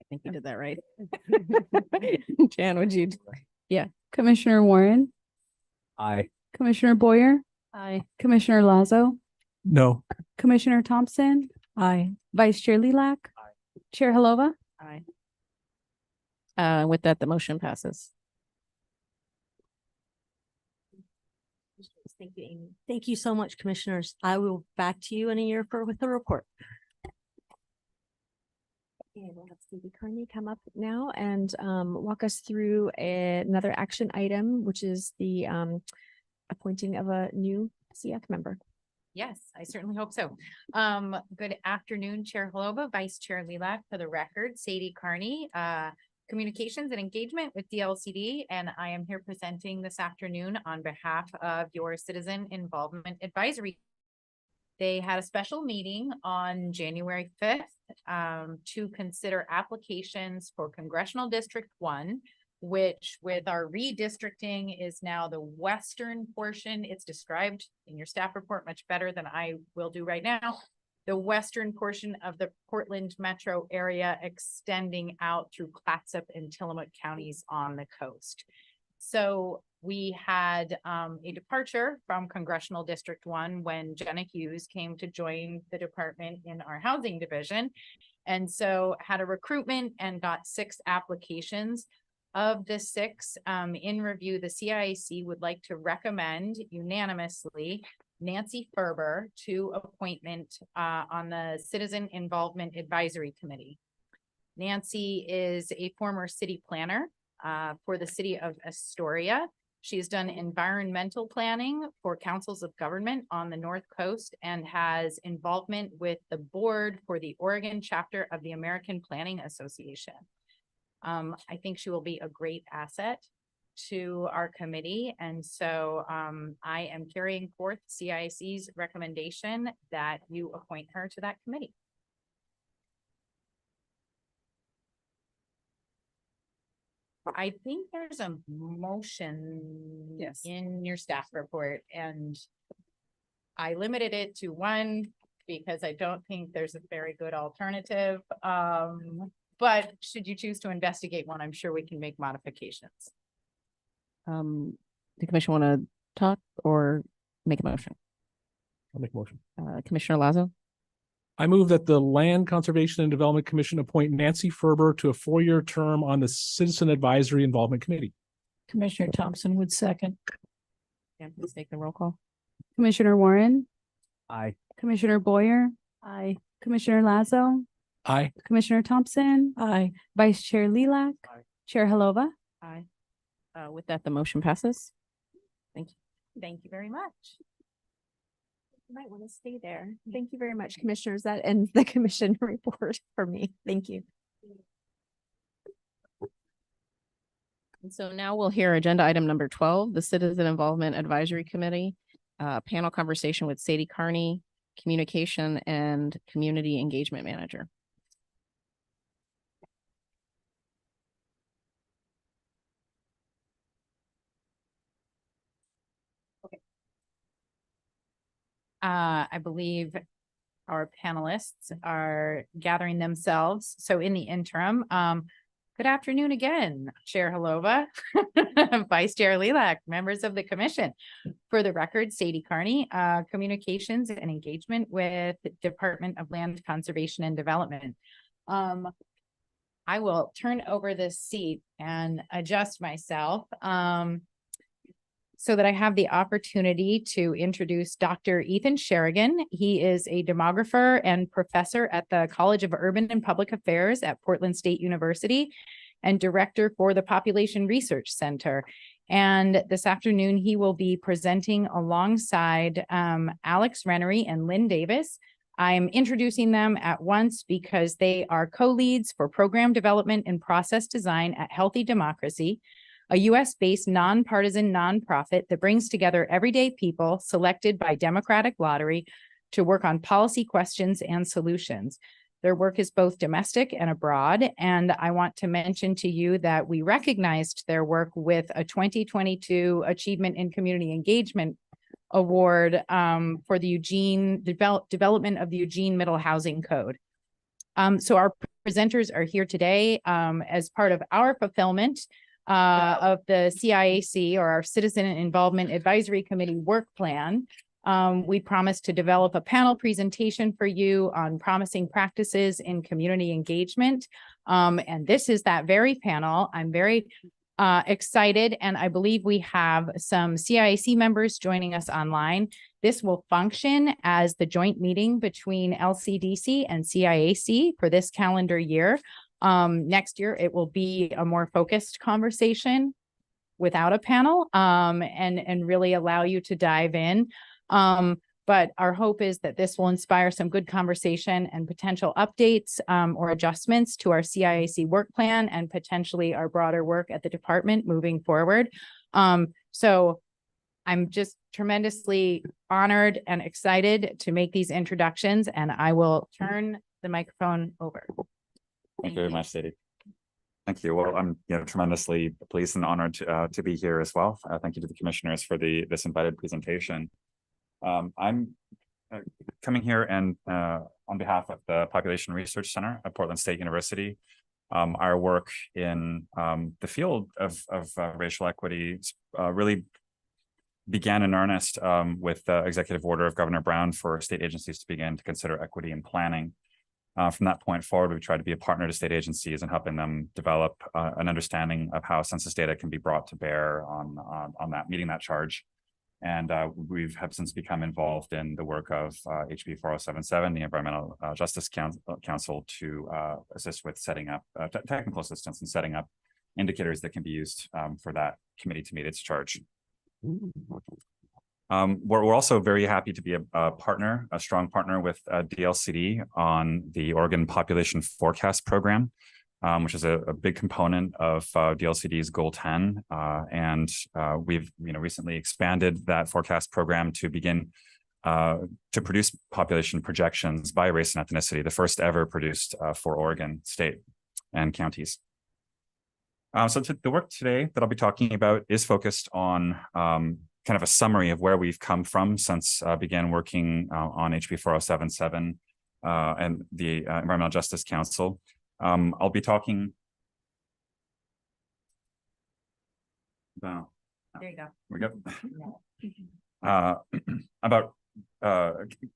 I think you did that right. Jan, would you? Commissioner Warren, Aye. Commissioner Boyer, Aye. Commissioner Lazo, No, Commissioner Thompson. Aye. Vice Chair Lilac. Chair Halova. Aye. With that, the motion passes. Thank you, Amy. Thank you so much, commissioners. I will back to you in a year with a report. And we'll have Stevie Carney come up now and walk us through another action item, which is the appointing of a new CF member. Yes, I certainly hope so. Good afternoon, Chair Holova, Vice Chair Lilac. For the record, Sadie Carney, Communications and Engagement with DLCD, and I am here presenting this afternoon on behalf of your Citizen Involvement Advisory. They had a special meeting on January 5th to consider applications for Congressional District 1, which with our redistricting is now the western portion. It's described in your staff report much better than I will do right now. The western portion of the Portland metro area extending out through Clatsop and Tillamook counties on the coast. So we had a departure from Congressional District 1 when Jenna Hughes came to join the department in our housing division. And so had a recruitment and got 6 applications. Of the 6 in review, the CIAC would like to recommend unanimously Nancy Ferber to appointment on the Citizen Involvement Advisory Committee. Nancy is a former city planner for the city of Astoria. She's done environmental planning for councils of government on the North Coast and has involvement with the board for the Oregon chapter of the American Planning Association. I think she will be a great asset to our committee. And so I am carrying forth CIAC's recommendation that you appoint her to that committee. I think there's a motion in your staff report, and I limited it to 1 because I don't think there's a very good alternative. But should you choose to investigate one, I'm sure we can make modifications. The commission want to talk or make a motion? I'll make a motion. Commissioner Lazo? I move that the Land Conservation and Development Commission appoint Nancy Ferber to a 4-year term on the Citizen Advisory Involvement Committee. Commissioner Thompson would second. Yeah, please take the roll call. Commissioner Warren, Aye. Commissioner Boyer. Aye. Commissioner Lazo, Aye. Commissioner Thompson. Aye. Vice Chair Lilac. Aye. Chair Halova. Aye. With that, the motion passes. Thank you. Thank you very much. You might want to stay there. Thank you very much, commissioners. That ends the commission report for me. Thank you. And so now we'll hear agenda item number 12, the Citizen Involvement Advisory Committee, panel conversation with Sadie Carney, Communication and Community Engagement Manager. I believe our panelists are gathering themselves. So in the interim, good afternoon again, Chair Halova, Vice Chair Lilac, members of the commission. For the record, Sadie Carney, Communications and Engagement with Department of Land Conservation and Development. I will turn over this seat and adjust myself so that I have the opportunity to introduce Dr. Ethan Sherrigan. He is a demographer and professor at the College of Urban and Public Affairs at Portland State University and director for the Population Research Center. And this afternoon, he will be presenting alongside Alex Rennery and Lynn Davis. I'm introducing them at once because they are co-leads for program development and process design at Healthy Democracy, a US-based nonpartisan nonprofit that brings together everyday people selected by democratic lottery to work on policy questions and solutions. Their work is both domestic and abroad, and I want to mention to you that we recognized their work with a 2022 Achievement in Community Engagement Award for the development of the Eugene Middle Housing Code. So our presenters are here today as part of our fulfillment of the CIAC, or our Citizen Involvement Advisory Committee work plan. We promised to develop a panel presentation for you on promising practices in community engagement. And this is that very panel. I'm very excited, and I believe we have some CIAC members joining us online. This will function as the joint meeting between LCDC and CIAC for this calendar year. Next year, it will be a more focused conversation without a panel, and really allow you to dive in. But our hope is that this will inspire some good conversation and potential updates or adjustments to our CIAC work plan and potentially our broader work at the department moving forward. So I'm just tremendously honored and excited to make these introductions, and I will turn the microphone over. Thank you very much, Sadie. Thank you. Well, I'm tremendously pleased and honored to be here as well. Thank you to the commissioners for this invited presentation. I'm coming here and on behalf of the Population Research Center at Portland State University. Our work in the field of racial equity really began in earnest with the executive order of Governor Brown for state agencies to begin to consider equity in planning. From that point forward, we tried to be a partner to state agencies and helping them develop an understanding of how census data can be brought to bear on that, meeting that charge. And we have since become involved in the work of HB 4077, the Environmental Justice Council, to assist with setting up technical assistance and setting up indicators that can be used for that committee to meet its charge. We're also very happy to be a partner, a strong partner with DLCD on the Oregon Population Forecast Program, which is a big component of DLCD's Goal 10. And we've recently expanded that forecast program to begin to produce population projections by race and ethnicity, the first ever produced for Oregon State and counties. So the work today that I'll be talking about is focused on kind of a summary of where we've come from since began working on HB 4077 and the Environmental Justice Council. I'll be talking about, There you go. we go. About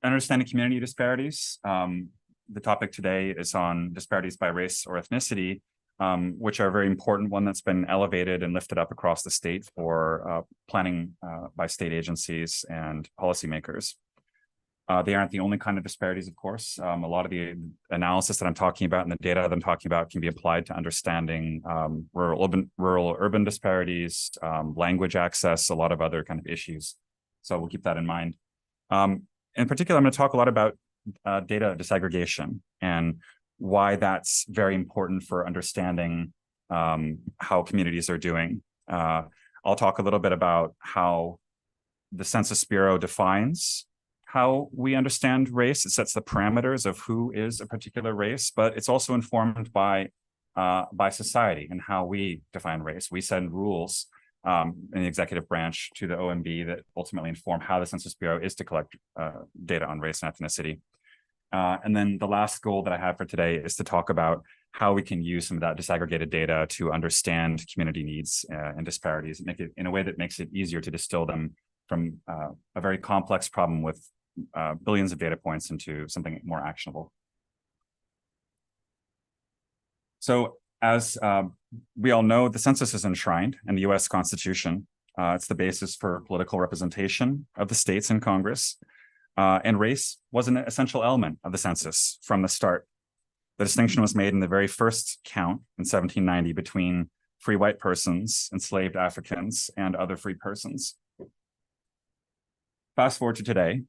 understanding community disparities. The topic today is on disparities by race or ethnicity, which are a very important one that's been elevated and lifted up across the state for planning by state agencies and policymakers. They aren't the only kind of disparities, of course. A lot of the analysis that I'm talking about and the data that I'm talking about can be applied to understanding rural-urban disparities, language access, a lot of other kind of issues. So we'll keep that in mind. In particular, I'm going to talk a lot about data disaggregation and why that's very important for understanding how communities are doing. I'll talk a little bit about how the Census Bureau defines how we understand race. It sets the parameters of who is a particular race, but it's also informed by society and how we define race. We send rules in the executive branch to the OMB that ultimately inform how the Census Bureau is to collect data on race and ethnicity. And then the last goal that I have for today is to talk about how we can use some of that disaggregated data to understand community needs and disparities, and make it in a way that makes it easier to distill them from a very complex problem with billions of data points into something more actionable. So as we all know, the census is enshrined in the US Constitution. It's the basis for political representation of the states in Congress. And race was an essential element of the census from the start. The distinction was made in the very first count in 1790 between free white persons, enslaved Africans, and other free persons. Fast forward to today,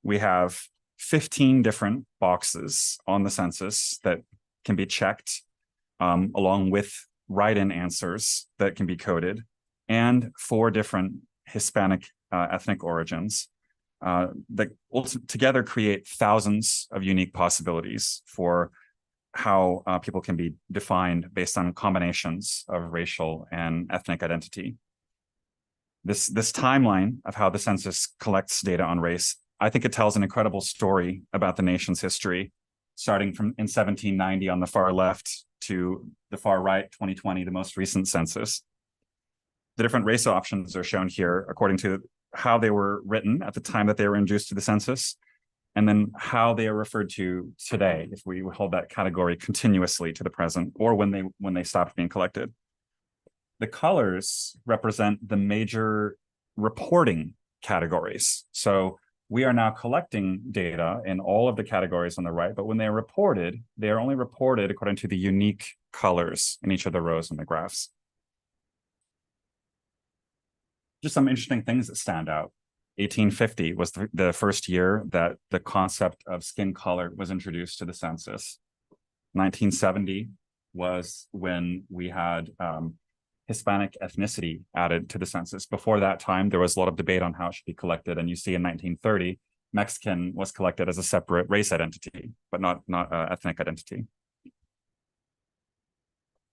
we have 15 different boxes on the census that can be checked, along with write-in answers that can be coded, and 4 different Hispanic ethnic origins that together create thousands of unique possibilities for how people can be defined based on combinations of racial and ethnic identity. This timeline of how the census collects data on race, I think it tells an incredible story about the nation's history, starting from in 1790 on the far left to the far right, 2020, the most recent census. The different race options are shown here according to how they were written at the time that they were introduced to the census, and then how they are referred to today, if we hold that category continuously to the present, or when they stopped being collected. The colors represent the major reporting categories. So we are now collecting data in all of the categories on the right, but when they are reported, they are only reported according to the unique colors in each of the rows in the graphs. Just some interesting things that stand out. 1850 was the first year that the concept of skin color was introduced to the census. 1970 was when we had Hispanic ethnicity added to the census. Before that time, there was a lot of debate on how it should be collected. And you see in 1930, Mexican was collected as a separate race identity, but not ethnic identity.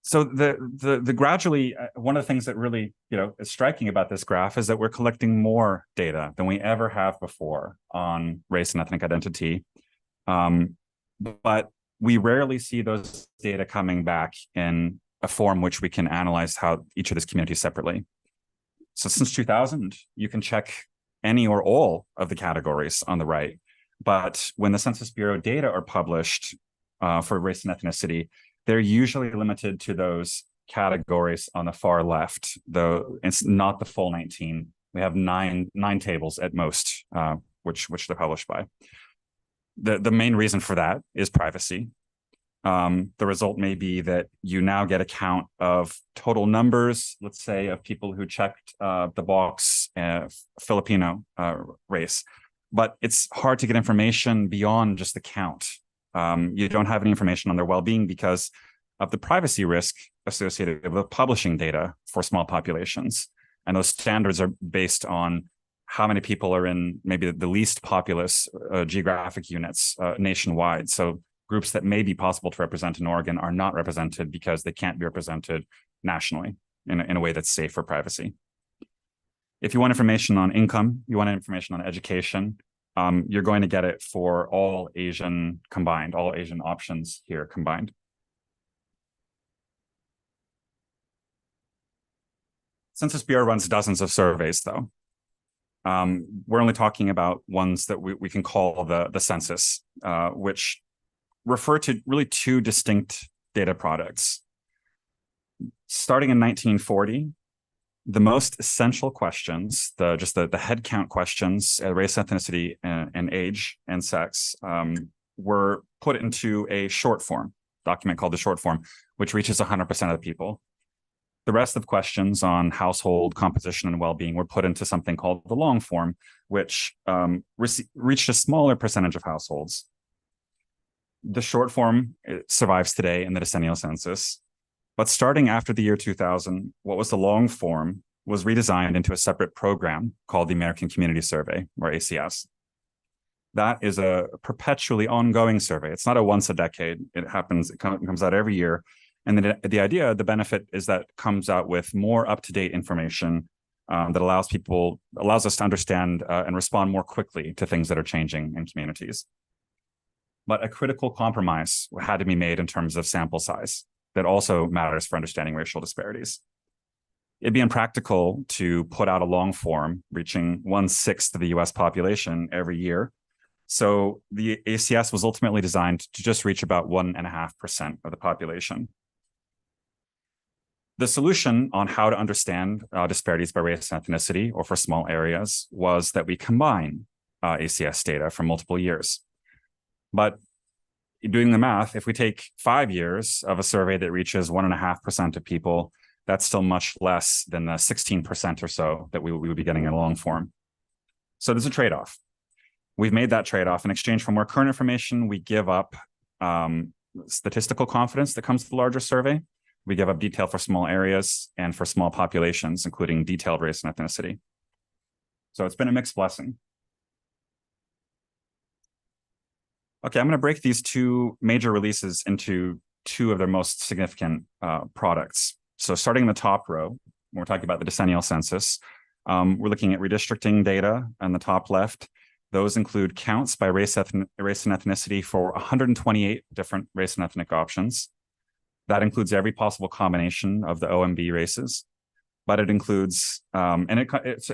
So the gradually, one of the things that really is striking about this graph is that we're collecting more data than we ever have before on race and ethnic identity. But we rarely see those data coming back in a form which we can analyze how each of these communities separately. So since 2000, you can check any or all of the categories on the right. But when the Census Bureau data are published for race and ethnicity, they're usually limited to those categories on the far left, though it's not the full 19. We have nine tables at most, which they're published by. The main reason for that is privacy. The result may be that you now get a count of total numbers, let's say, of people who checked the box Filipino race, but it's hard to get information beyond just the count. You don't have any information on their well-being because of the privacy risk associated with publishing data for small populations. And those standards are based on how many people are in maybe the least populous geographic units nationwide. So groups that may be possible to represent in Oregon are not represented because they can't be represented nationally in a way that's safe for privacy. If you want information on income, you want information on education, you're going to get it for all Asian combined, all Asian options here combined. Census Bureau runs dozens of surveys, though. We're only talking about ones that we can call the census, which refer to really 2 distinct data products. Starting in 1940, the most essential questions, just the head count questions, race, ethnicity, and age and sex, were put into a short form document called the short form, which reaches 100% of the people. The rest of questions on household composition and well-being were put into something called the long form, which reached a smaller percentage of households. The short form survives today in the decennial census. But starting after the year 2000, what was the long form was redesigned into a separate program called the American Community Survey, or ACS. That is a perpetually ongoing survey. It's not a once a decade. It comes out every year. And the idea, the benefit is that comes out with more up-to-date information that allows us to understand and respond more quickly to things that are changing in communities. But a critical compromise had to be made in terms of sample size that also matters for understanding racial disparities. It'd be impractical to put out a long form reaching 1/6 of the US population every year. So the ACS was ultimately designed to just reach about 1.5% of the population. The solution on how to understand disparities by race and ethnicity, or for small areas, was that we combine ACS data from multiple years. But doing the math, if we take 5 years of a survey that reaches 1.5% of people, that's still much less than the 16% or so that we would be getting in long form. So there's a trade-off. We've made that trade-off. In exchange for more current information, we give up statistical confidence that comes with the larger survey. We give up detail for small areas and for small populations, including detailed race and ethnicity. So it's been a mixed blessing. Okay, I'm going to break these two major releases into two of their most significant products. So starting in the top row, when we're talking about the decennial census, we're looking at redistricting data on the top left. Those include counts by race and ethnicity for 128 different race and ethnic options. That includes every possible combination of the OMB races, but it includes, and it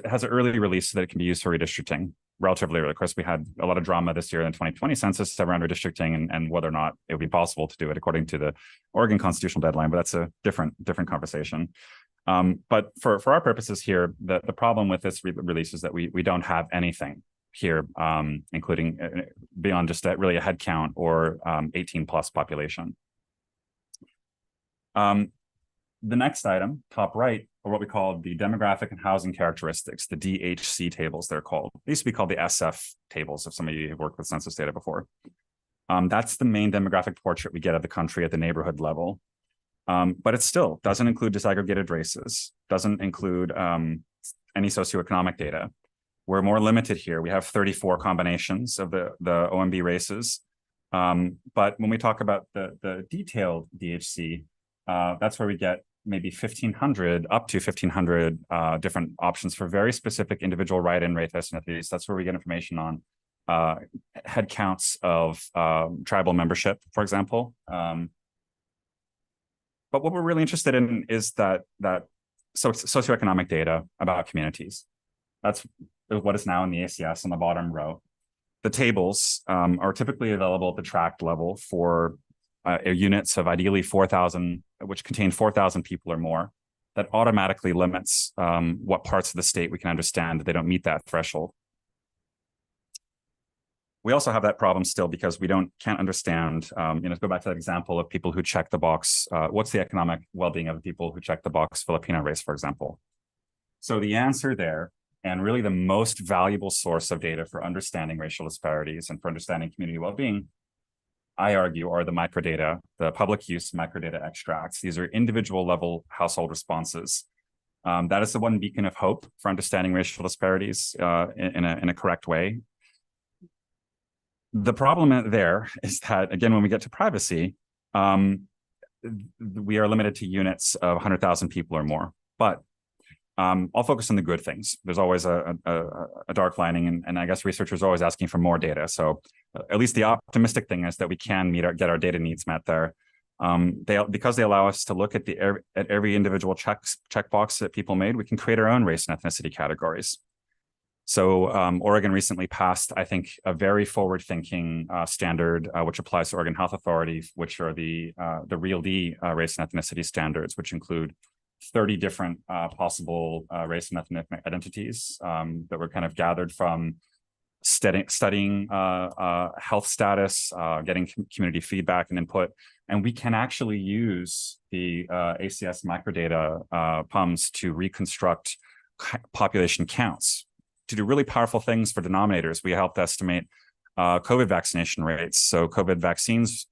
has an early release so that it can be used for redistricting relatively early. Of course, we had a lot of drama this year in the 2020 census around redistricting and whether or not it would be possible to do it according to the Oregon constitutional deadline, but that's a different conversation. But for our purposes here, the problem with this release is that we don't have anything here, including beyond just really a head count or 18 plus population. The next item, top right, are what we call the demographic and housing characteristics, the DHC tables, they're called. They used to be called the SF tables, if some of you have worked with census data before. That's the main demographic portrait we get of the country at the neighborhood level. But it still doesn't include disaggregated races, doesn't include any socioeconomic data. We're more limited here. We have 34 combinations of the OMB races. But when we talk about the detailed DHC, that's where we get maybe 1,500 up to 1,500 different options for very specific individual write-in race ethnicities. That's where we get information on head counts of tribal membership, for example. But what we're really interested in is that socioeconomic data about communities. That's what is now in the ACS on the bottom row. The tables are typically available at the tract level for units of ideally 4,000, which contain 4,000 people or more. That automatically limits what parts of the state we can understand that they don't meet that threshold. We also have that problem still because we can't understand, go back to that example of people who check the box, what's the economic well-being of the people who check the box Filipino race, for example. So the answer there, and really the most valuable source of data for understanding racial disparities and for understanding community well-being, I argue, are the microdata, the public use microdata extracts. These are individual level household responses. That is the one beacon of hope for understanding racial disparities in a correct way. The problem there is that, again, when we get to privacy, we are limited to units of 100,000 people or more. But I'll focus on the good things. There's always a dark lining, and I guess researchers are always asking for more data. So at least the optimistic thing is that we can get our data needs met there. Because they allow us to look at every individual checkbox that people made, we can create our own race and ethnicity categories. So Oregon recently passed, I think, a very forward-thinking standard, which applies to Oregon Health Authority, which are the REAL-D race and ethnicity standards, which include 30 different possible race and ethnic identities that were kind of gathered from studying health status, getting community feedback and input. And we can actually use the ACS microdata PUMs to reconstruct population counts, to do really powerful things for denominators. We helped estimate COVID vaccination rates. So COVID vaccines,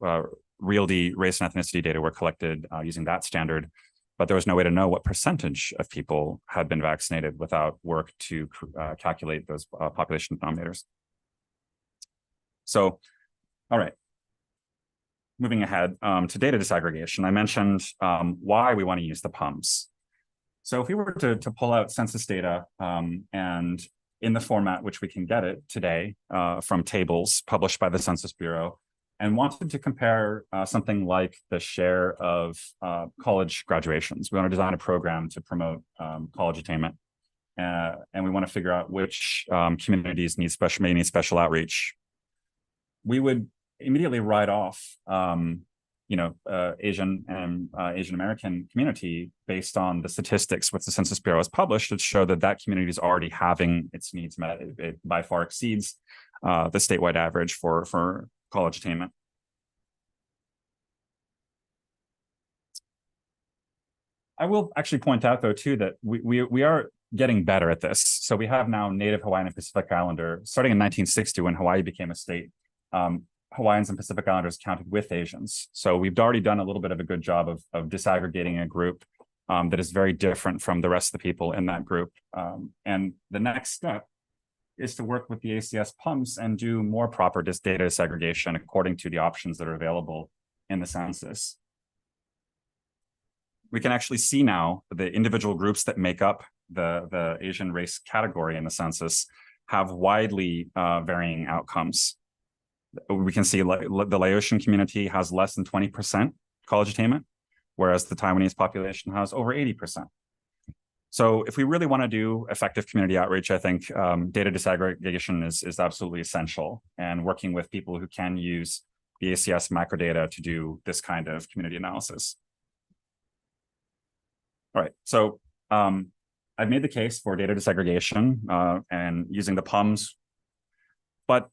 REAL-D race and ethnicity data were collected using that standard, but there was no way to know what percentage of people had been vaccinated without work to calculate those population denominators. So, all right. moving ahead to data disaggregation, I mentioned why we want to use the PUMs. So if we were to pull out census data and in the format which we can get it today from tables published by the Census Bureau, and wanted to compare something like the share of college graduations. We want to design a program to promote college attainment. And we want to figure out which communities may need special outreach. We would immediately write off, Asian and Asian American community based on the statistics which the Census Bureau has published that show that that community is already having its needs met. It by far exceeds the statewide average for college attainment. I will actually point out, though, too, that we are getting better at this. So we have now Native Hawaiian and Pacific Islander, starting in 1960 when Hawaii became a state. Hawaiians and Pacific Islanders counted with Asians. So we've already done a little bit of a good job of disaggregating a group that is very different from the rest of the people in that group. And the next step is to work with the ACS PUMs and do more proper data disaggregation according to the options that are available in the census. We can actually see now the individual groups that make up the Asian race category in the census have widely varying outcomes. We can see the Laotian community has less than 20% college attainment, whereas the Taiwanese population has over 80%. So if we really want to do effective community outreach, I think data disaggregation is absolutely essential, and working with people who can use the ACS microdata to do this kind of community analysis. All right, so I've made the case for data disaggregation and using the PUMs, but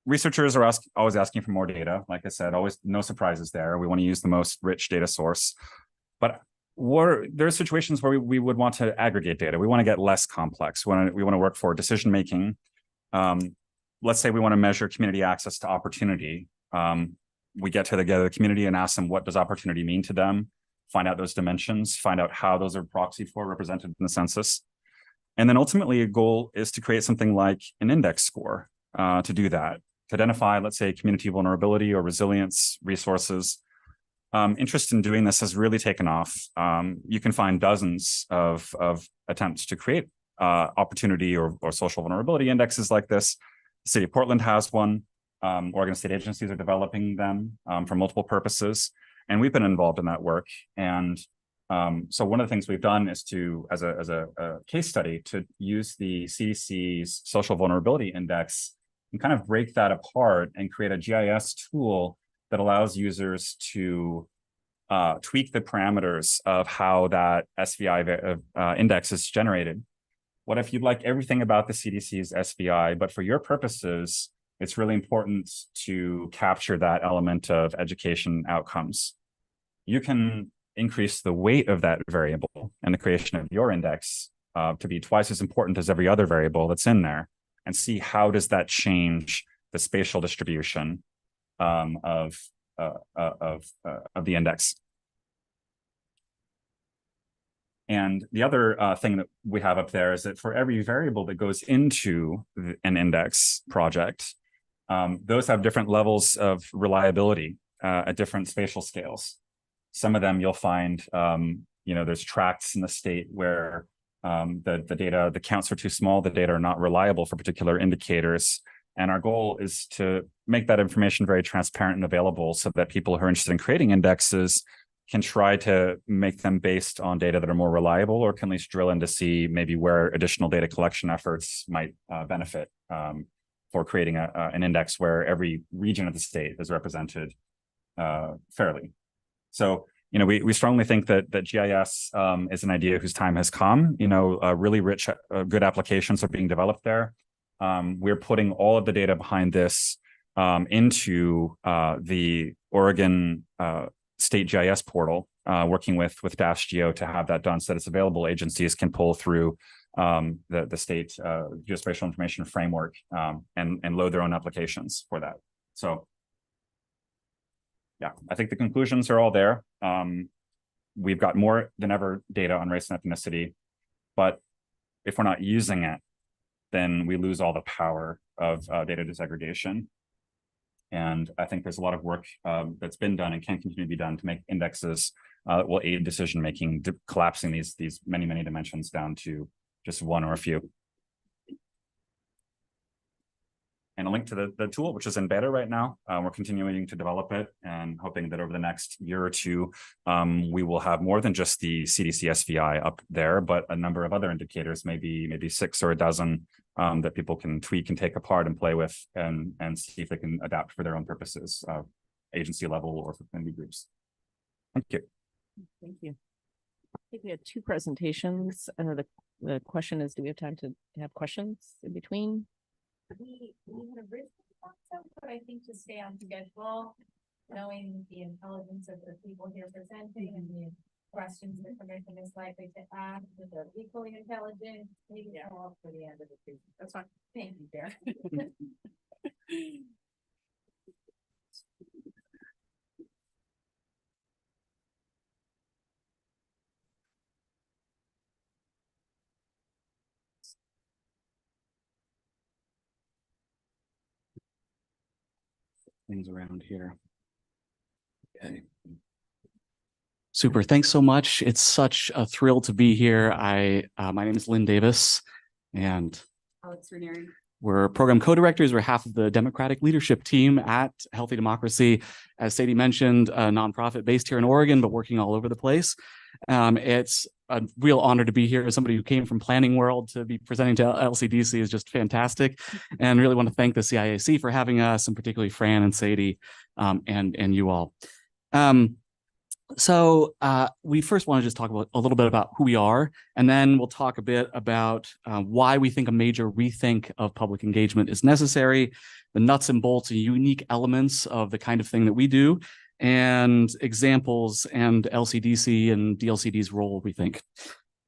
researchers are always asking for more data. Like I said, always no surprises there. We want to use the most rich data source, but there are situations where we would want to aggregate data. We want to get less complex. We want to work for decision making. Let's say we want to measure community access to opportunity. We get together the community and ask them, what does opportunity mean to them? Find out those dimensions, find out how those are proxied for, represented in the census. And then ultimately a goal is to create something like an index score to do that, to identify, let's say, community vulnerability or resilience resources. Interest in doing this has really taken off. You can find dozens of attempts to create opportunity or social vulnerability indexes like this. The City of Portland has one. Oregon state agencies are developing them for multiple purposes. And we've been involved in that work. And so one of the things we've done is to, as a case study, to use the CDC's Social Vulnerability Index and kind of break that apart and create a GIS tool that allows users to tweak the parameters of how that SVI index is generated. What if you'd like everything about the CDC's SVI, but for your purposes, it's really important to capture that element of education outcomes. You can increase the weight of that variable and the creation of your index to be twice as important as every other variable that's in there, and see how does that change the spatial distribution of the index. And the other thing that we have up there is that for every variable that goes into an index project, those have different levels of reliability at different spatial scales. Some of them you'll find, there's tracts in the state where the data, the counts are too small, the data are not reliable for particular indicators. And our goal is to make that information very transparent and available so that people who are interested in creating indexes can try to make them based on data that are more reliable, or can at least drill in to see maybe where additional data collection efforts might benefit for creating an index where every region of the state is represented fairly. So, we strongly think that GIS is an idea whose time has come. Really rich, good applications are being developed there. We're putting all of the data behind this into the Oregon State GIS portal, working with DashGeo to have that done so that it's available. Agencies can pull through the state geospatial information framework and load their own applications for that. So, yeah, I think the conclusions are all there. We've got more than ever data on race and ethnicity, but if we're not using it, then we lose all the power of data disaggregation. And I think there's a lot of work that's been done and can continue to be done to make indexes that will aid decision making, collapsing these many dimensions down to just one or a few. And a link to the tool, which is in beta right now. We're continuing to develop it and hoping that over the next year or two, we will have more than just the CDC SVI up there, but a number of other indicators, maybe 6 or a dozen that people can tweak and take apart and play with and see if they can adapt for their own purposes, agency level or for community groups. Thank you. Thank you. I think we had 2 presentations. The question is, do we have time to have questions in between? We had originally thought so, but I think to stay on schedule, knowing the intelligence of the people here presenting and the questions the commission is likely to ask, that they're equally intelligent, maybe all for the end of the presentation. That's fine. Thank you, Bear. Things around here. Okay. Super. Thanks so much. It's such a thrill to be here. My name is Lynn Davis, and Alex Ranieri. we're program co-directors. We're half of the Democratic leadership team at Healthy Democracy. As Sadie mentioned, a nonprofit based here in Oregon, but working all over the place. It's a real honor to be here. As somebody who came from planning world to be presenting to LCDC is just fantastic. And really want to thank the CIAC for having us, and particularly Fran and Sadie, and you all. So we first want to just talk about a little bit about who we are, and then we'll talk a bit about why we think a major rethink of public engagement is necessary, the nuts and bolts and unique elements of the kind of thing that we do, and examples and LCDC and DLCD's role, we think.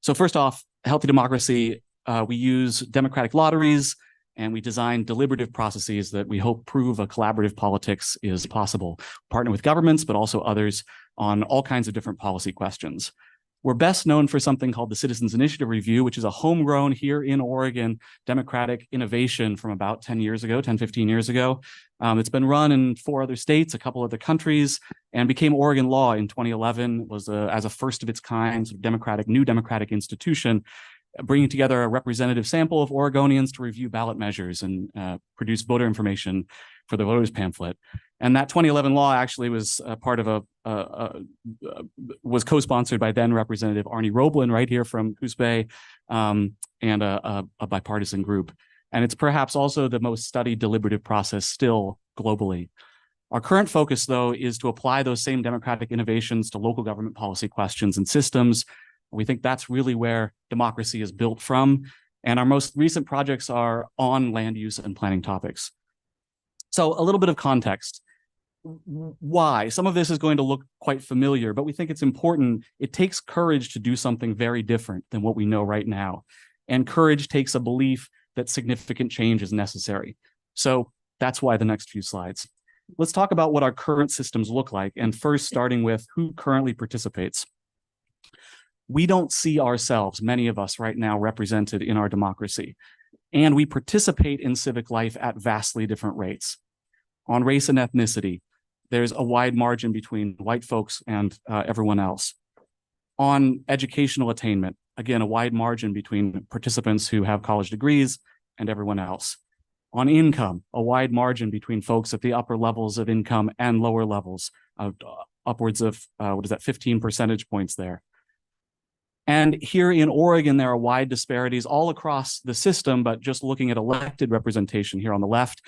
So first off, Healthy Democracy, we use democratic lotteries, and we design deliberative processes that we hope prove a collaborative politics is possible. Partner with governments, but also others on all kinds of different policy questions. We're best known for something called the Citizens Initiative Review, which is a homegrown here in Oregon democratic innovation from about 15 years ago. It's been run in 4 other states, a couple other countries, and became Oregon law in 2011. It was as a first of its kind, sort of new democratic institution, bringing together a representative sample of Oregonians to review ballot measures and produce voter information for the voters pamphlet. And that 2011 law actually was part of was co-sponsored by then Representative Arnie Roblin right here from Coos Bay, and a bipartisan group. And it's perhaps also the most studied deliberative process still globally. Our current focus, though, is to apply those same democratic innovations to local government policy questions and systems. We think that's really where democracy is built from. And our most recent projects are on land use and planning topics. So a little bit of context. Why? Some of this is going to look quite familiar, but we think it's important. It takes courage to do something very different than what we know right now. And courage takes a belief that significant change is necessary. So that's why the next few slides. Let's talk about what our current systems look like. And first, starting with who currently participates. We don't see ourselves, many of us right now, represented in our democracy. And we participate in civic life at vastly different rates. On race and ethnicity, there's a wide margin between white folks and everyone else. On educational attainment, again, a wide margin between participants who have college degrees and everyone else. On income, a wide margin between folks at the upper levels of income and lower levels, upwards of, 15 percentage points there. And here in Oregon, there are wide disparities all across the system, but just looking at elected representation here on the left,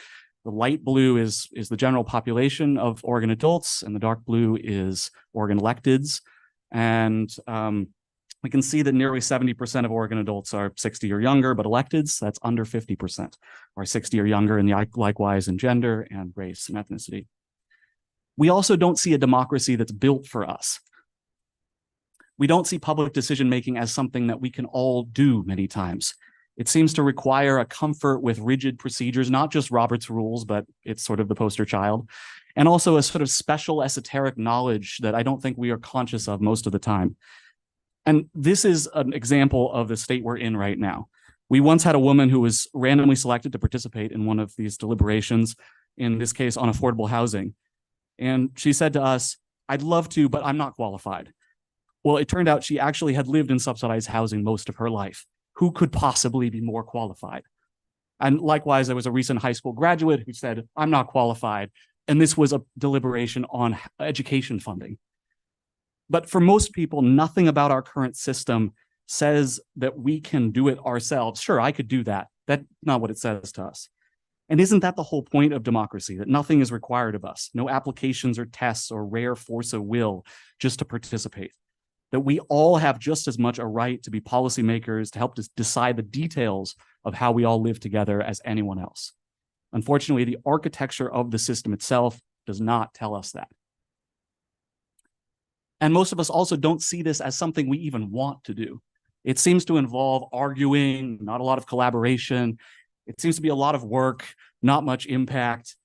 the light blue is the general population of Oregon adults, and the dark blue is Oregon electeds. And we can see that nearly 70% of Oregon adults are 60 or younger, but electeds, that's under 50%, are 60 or younger, and likewise in gender and race and ethnicity. We also don't see a democracy that's built for us. We don't see public decision-making as something that we can all do many times. It seems to require a comfort with rigid procedures, not just Robert's rules, but it's sort of the poster child, and also a sort of special esoteric knowledge that I don't think we are conscious of most of the time. And this is an example of the state we're in right now. We once had a woman who was randomly selected to participate in one of these deliberations, in this case on affordable housing. And she said to us, "I'd love to, but I'm not qualified." Well, it turned out she actually had lived in subsidized housing most of her life. Who could possibly be more qualified? And likewise, there was a recent high school graduate who said, "I'm not qualified." And this was a deliberation on education funding. But for most people, nothing about our current system says that we can do it ourselves. Sure, I could do that. That's not what it says to us. And isn't that the whole point of democracy, that nothing is required of us? No applications or tests or rare force of will just to participate. That we all have just as much a right to be policymakers, to help us decide the details of how we all live together as anyone else. Unfortunately, the architecture of the system itself does not tell us that. And most of us also don't see this as something we even want to do. It seems to involve arguing, not a lot of collaboration. It seems to be a lot of work, not much impact.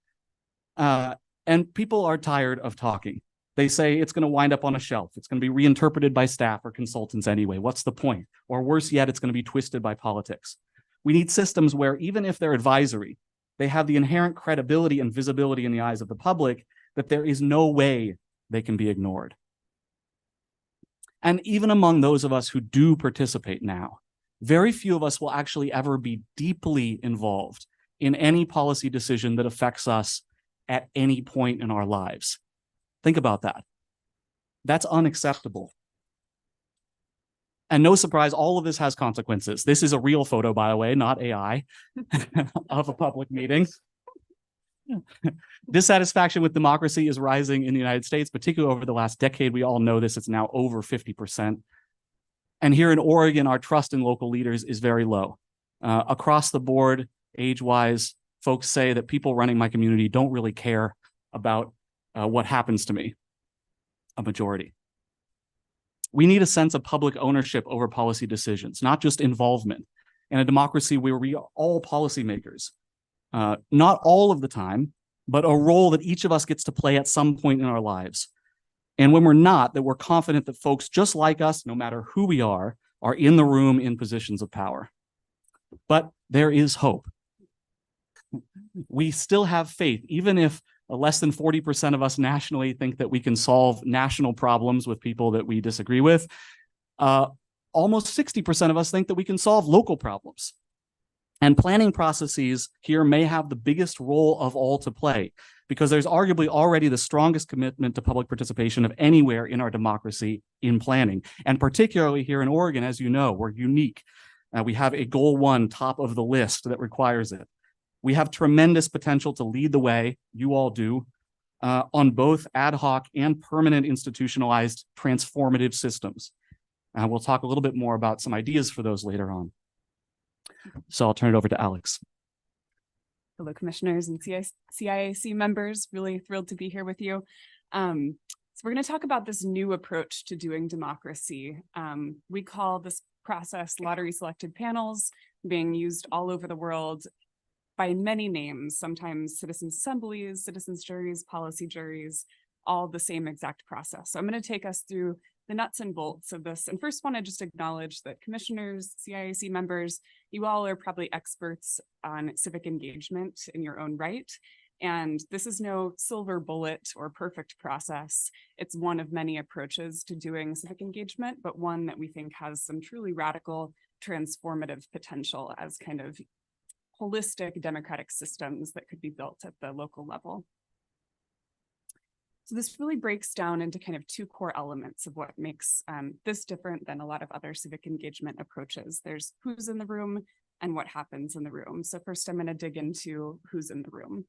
And people are tired of talking. They say it's going to wind up on a shelf. It's going to be reinterpreted by staff or consultants anyway. What's the point? Or worse yet, it's going to be twisted by politics. We need systems where even if they're advisory, they have the inherent credibility and visibility in the eyes of the public that there is no way they can be ignored. And even among those of us who do participate now, very few of us will actually ever be deeply involved in any policy decision that affects us at any point in our lives. Think about that. That's unacceptable. And no surprise, all of this has consequences. This is a real photo, by the way, not AI, of a public meeting. Dissatisfaction with democracy is rising in the United States, particularly over the last decade. We all know this. It's now over 50%. And here in Oregon, our trust in local leaders is very low. Across the board, age-wise, folks say that people running my community don't really care about what happens to me, a majority. We need a sense of public ownership over policy decisions, not just involvement. In a democracy where we are all policymakers, not all of the time, but a role that each of us gets to play at some point in our lives. And when we're not, that we're confident that folks just like us, no matter who we are in the room in positions of power. But there is hope. We still have faith, even if less than 40% of us nationally think that we can solve national problems with people that we disagree with. Almost 60% of us think that we can solve local problems. And planning processes here may have the biggest role of all to play, because there's arguably already the strongest commitment to public participation of anywhere in our democracy in planning. And particularly here in Oregon, as you know, we're unique. We have a goal 1 top of the list that requires it. We have tremendous potential to lead the way, you all do, on both ad hoc and permanent institutionalized transformative systems. We'll talk a little bit more about some ideas for those later on. So I'll turn it over to Alex. Hello, commissioners and CIAC members. Really thrilled to be here with you. So we're going to talk about this new approach to doing democracy. We call this process lottery selected panels, being used all over the world by many names, sometimes citizens assemblies, citizens juries, policy juries, all the same exact process. So I'm going to take us through the nuts and bolts of this. And first want to just acknowledge that commissioners, CIAC members, you all are probably experts on civic engagement in your own right. And this is no silver bullet or perfect process. It's one of many approaches to doing civic engagement, but one that we think has some truly radical transformative potential as kind of holistic democratic systems that could be built at the local level. So this really breaks down into kind of 2 core elements of what makes this different than a lot of other civic engagement approaches. There's who's in the room and what happens in the room. So first I'm going to dig into who's in the room,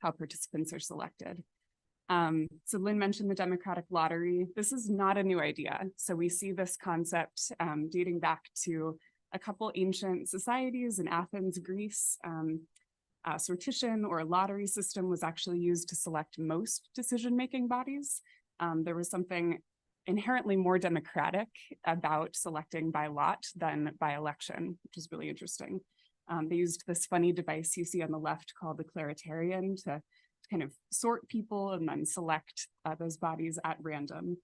how participants are selected. So Lynn mentioned the democratic lottery. This is not a new idea. So we see this concept dating back to a couple ancient societies in Athens, Greece. Sortition or a lottery system was actually used to select most decision-making bodies. There was something inherently more democratic about selecting by lot than by election, which is really interesting. They used this funny device you see on the left called the claritarian to kind of sort people and then select those bodies at random.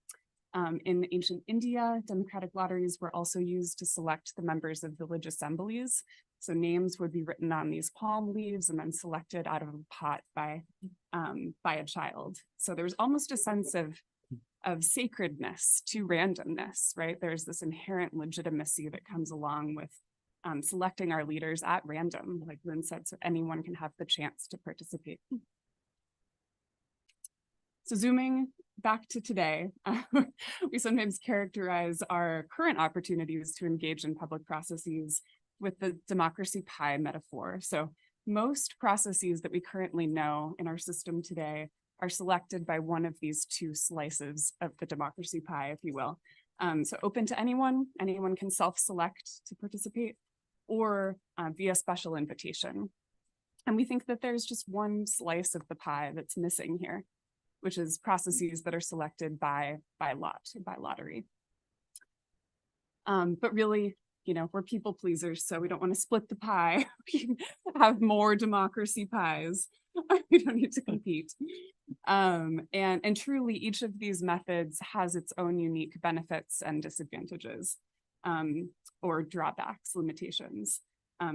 In ancient India, democratic lotteries were also used to select the members of village assemblies. So names would be written on these palm leaves and then selected out of a pot by a child. So there's almost a sense of sacredness to randomness, right? There's this inherent legitimacy that comes along with selecting our leaders at random, like Lynn said, so anyone can have the chance to participate. So zooming back to today, we sometimes characterize our current opportunities to engage in public processes with the democracy pie metaphor. So most processes that we currently know in our system today are selected by one of these two slices of the democracy pie, if you will. So open to anyone can self-select to participate, or via special invitation. And we think that there's just one slice of the pie that's missing here, which is processes that are selected by lottery. But really, you know, we're people pleasers, so we don't want to split the pie. We have more democracy pies. We don't need to compete. And truly, each of these methods has its own unique benefits and disadvantages, or drawbacks, limitations.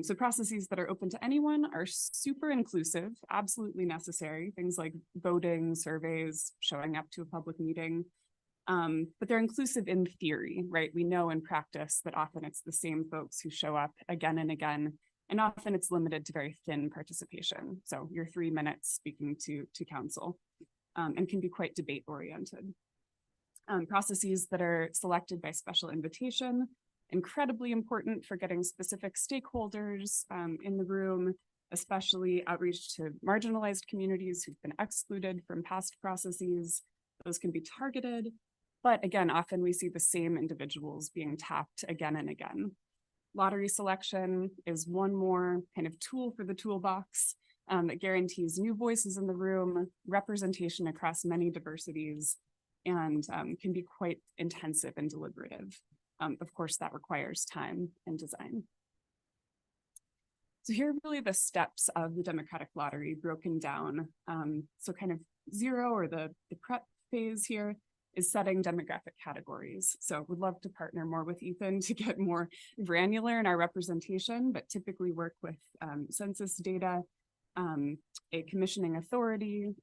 So processes that are open to anyone are super inclusive, absolutely necessary. Things like voting, surveys, showing up to a public meeting. But they're inclusive in theory, right? We know in practice that often it's the same folks who show up again and again, and often it's limited to very thin participation. So your 3 minutes speaking to council, and can be quite debate oriented. Processes that are selected by special invitation, incredibly important for getting specific stakeholders in the room, especially outreach to marginalized communities who've been excluded from past processes. Those can be targeted, but again, often we see the same individuals being tapped again and again. Lottery selection is one more kind of tool for the toolbox that guarantees new voices in the room, representation across many diversities, and can be quite intensive and deliberative. Of course, that requires time and design. So here are really the steps of the democratic lottery broken down. So kind of 0, or the prep phase here, is setting demographic categories. So would love to partner more with Ethan to get more granular in our representation, but typically work with census data. A commissioning authority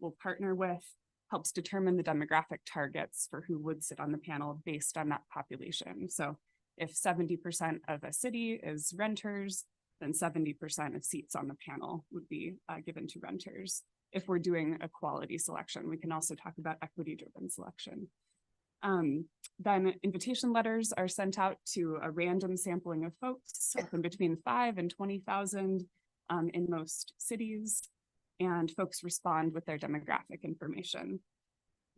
will partner with, helps determine the demographic targets for who would sit on the panel based on that population. So if 70% of a city is renters, then 70% of seats on the panel would be given to renters. If we're doing a quality selection, we can also talk about equity-driven selection. Then invitation letters are sent out to a random sampling of folks, often between 5 and 20,000 in most cities, and folks respond with their demographic information.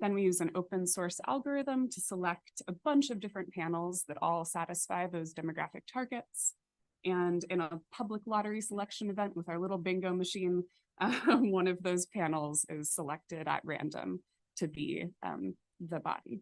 Then we use an open source algorithm to select a bunch of different panels that all satisfy those demographic targets. And in a public lottery selection event with our little bingo machine, one of those panels is selected at random to be the body.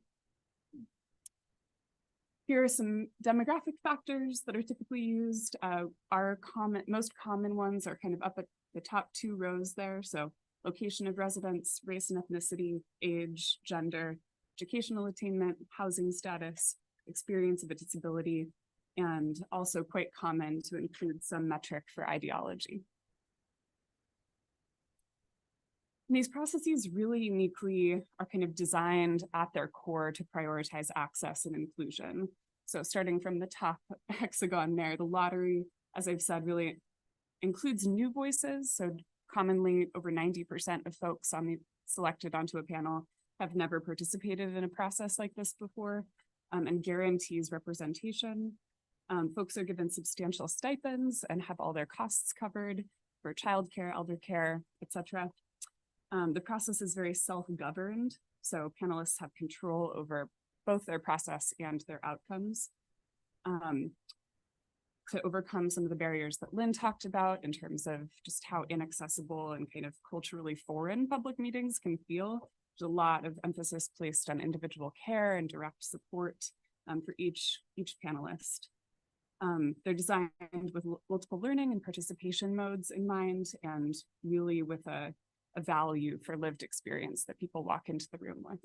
Here are some demographic factors that are typically used. Most common ones are kind of up at the top 2 rows there. So location of residence, race and ethnicity, age, gender, educational attainment, housing status, experience of a disability, and also quite common to include some metric for ideology. And these processes really uniquely are kind of designed at their core to prioritize access and inclusion. So starting from the top hexagon there, the lottery, as I've said, really includes new voices. So commonly over 90% of folks selected onto a panel have never participated in a process like this before, and guarantees representation. Folks are given substantial stipends and have all their costs covered for childcare, elder care, etc. The process is very self-governed, so panelists have control over both their process and their outcomes. To overcome some of the barriers that Lynn talked about in terms of just how inaccessible and kind of culturally foreign public meetings can feel, there's a lot of emphasis placed on individual care and direct support for each panelist. They're designed with multiple learning and participation modes in mind, and really with a value for lived experience that people walk into the room with.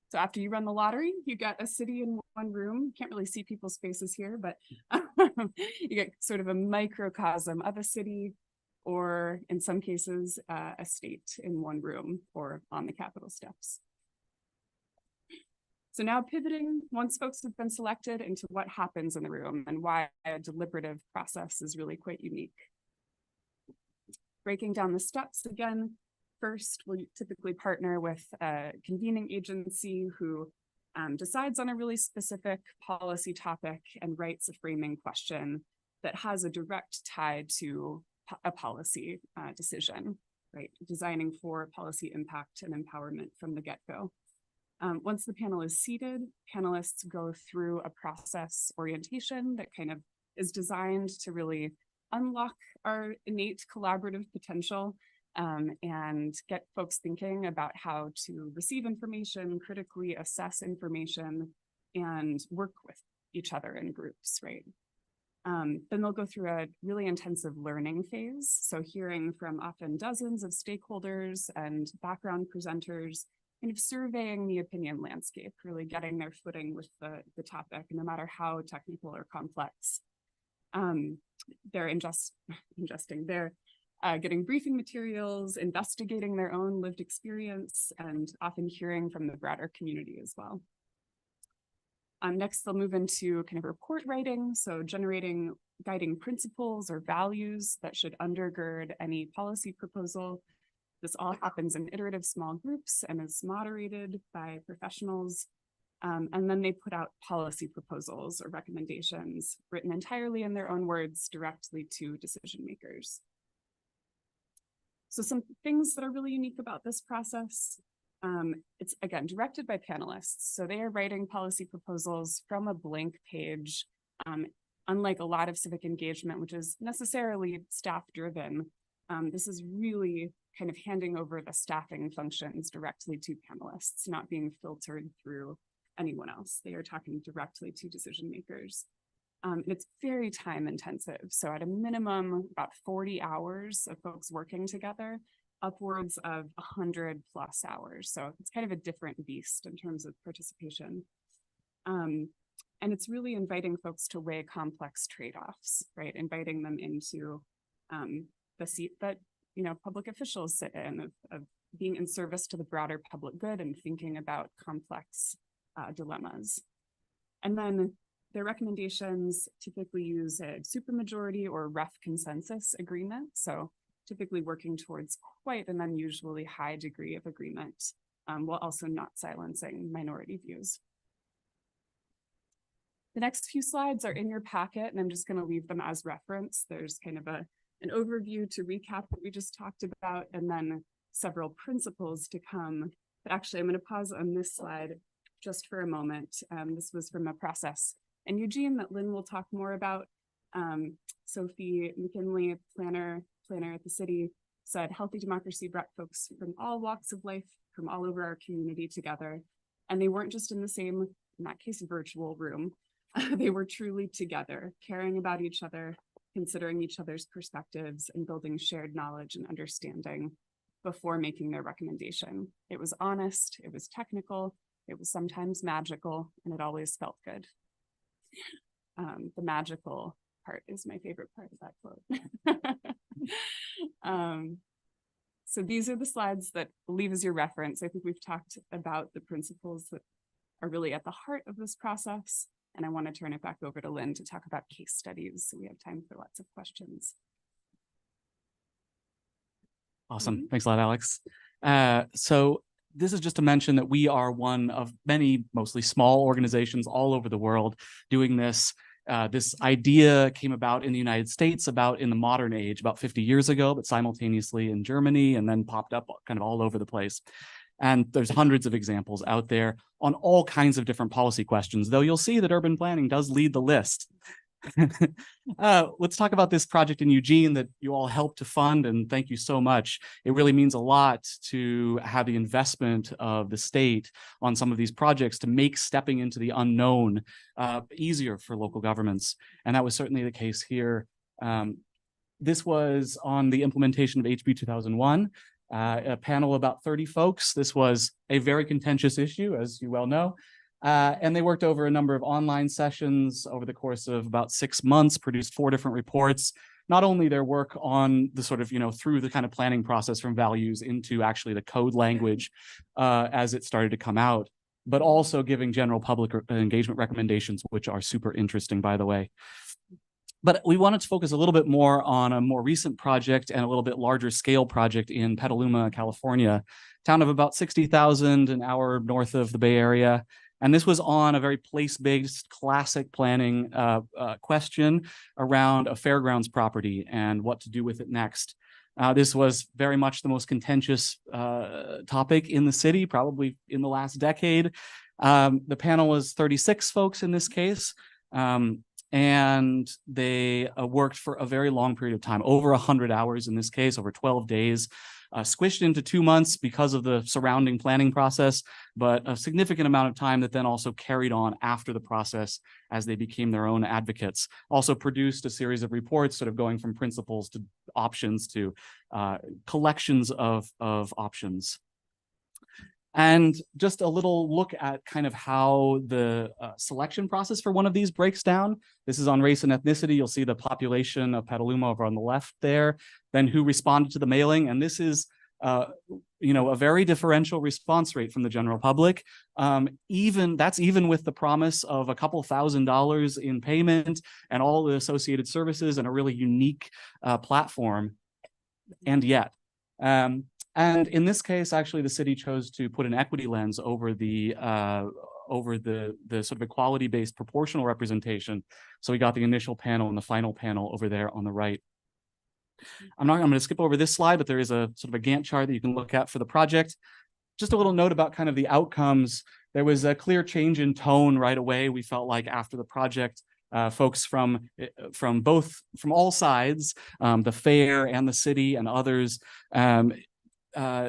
So after you run the lottery, you get a city in one room. You can't really see people's faces here, but you get sort of a microcosm of a city, or in some cases, a state in one room or on the Capitol steps. So now pivoting, once folks have been selected, into what happens in the room and why a deliberative process is really quite unique. Breaking down the steps again, first, we'll typically partner with a convening agency who decides on a really specific policy topic and writes a framing question that has a direct tie to a policy decision, right? Designing for policy impact and empowerment from the get-go. Once the panel is seated, panelists go through a process orientation that kind of is designed to really unlock our innate collaborative potential and get folks thinking about how to receive information, critically assess information, and work with each other in groups, right? Then they'll go through a really intensive learning phase. So hearing from often dozens of stakeholders and background presenters, kind of surveying the opinion landscape, really getting their footing with the topic, no matter how technical or complex. They're getting briefing materials, investigating their own lived experience, and often hearing from the broader community as well. Next, they'll move into kind of report writing, so generating guiding principles or values that should undergird any policy proposal. This all happens in iterative small groups and is moderated by professionals. And then they put out policy proposals or recommendations written entirely in their own words directly to decision makers. So some things that are really unique about this process, it's again directed by panelists. So they are writing policy proposals from a blank page, unlike a lot of civic engagement, which is necessarily staff driven. This is really kind of handing over the staffing functions directly to panelists, not being filtered through anyone else. They are talking directly to decision makers. And it's very time intensive. So at a minimum, about 40 hours of folks working together, upwards of 100+ hours. So it's kind of a different beast in terms of participation. And it's really inviting folks to weigh complex trade-offs, right? Inviting them into the seat that, you know, public officials sit in, of being in service to the broader public good and thinking about complex dilemmas. And then their recommendations typically use a supermajority or rough consensus agreement. So typically working towards quite an unusually high degree of agreement, while also not silencing minority views. The next few slides are in your packet, and I'm just going to leave them as reference. There's kind of an overview to recap what we just talked about, and then several principles to come. But actually, I'm going to pause on this slide just for a moment. This was from a process in Eugene that Lynn will talk more about. Sophie McKinley, planner at the city, said healthy democracy brought folks from all walks of life, from all over our community together. And they weren't just in the same, in that case, virtual room. They were truly together, caring about each other, considering each other's perspectives, and building shared knowledge and understanding before making their recommendation. It was honest, it was technical, it was sometimes magical, and it always felt good. The magical part is my favorite part of that quote. So these are the slides that I'll leave as your reference. I think we've talked about the principles that are really at the heart of this process. And I want to turn it back over to Lynn to talk about case studies, so we have time for lots of questions. Awesome. Thanks a lot, Alex. So this is just to mention that we are one of many, mostly small organizations all over the world doing this. This idea came about in the United States about in the modern age, about 50 years ago, but simultaneously in Germany, and then popped up kind of all over the place. And there's hundreds of examples out there on all kinds of different policy questions, though you'll see that urban planning does lead the list. Let's talk about this project in Eugene that you all helped to fund, and thank you so much. It really means a lot to have the investment of the state on some of these projects to make stepping into the unknown easier for local governments. And that was certainly the case here. This was on the implementation of HB 2001. a panel of about 30 folks. This was a very contentious issue, as you well know. And they worked over a number of online sessions over the course of about 6 months, produced 4 different reports. Not only their work on the sort of, through the kind of planning process from values into actually the code language as it started to come out, but also giving general public engagement recommendations, which are super interesting, by the way. But we wanted to focus a little bit more on a more recent project and a little bit larger scale project in Petaluma, California, town of about 60,000, an hour north of the Bay Area. And this was on a very place-based classic planning question around a fairgrounds property and what to do with it next. This was very much the most contentious topic in the city, probably in the last decade. The panel was 36 folks in this case. And they worked for a very long period of time, over 100 hours in this case, over 12 days, squished into 2 months because of the surrounding planning process, but a significant amount of time that then also carried on after the process as they became their own advocates. Also produced a series of reports sort of going from principles to options to collections of options. And just a little look at kind of how the selection process for one of these breaks down. This is on race and ethnicity. You'll see the population of Petaluma over on the left there, then who responded to the mailing. And this is, a very differential response rate from the general public. Even with the promise of a couple $1,000s in payment and all the associated services and a really unique platform. And yet, and in this case, actually, the city chose to put an equity lens over the sort of equality-based proportional representation. So we got the initial panel and the final panel over there on the right. I'm going to skip over this slide, but there is a sort of a Gantt chart that you can look at for the project. Just a little note about kind of the outcomes. There was a clear change in tone right away. We felt like after the project, folks from all sides, the fair and the city and others,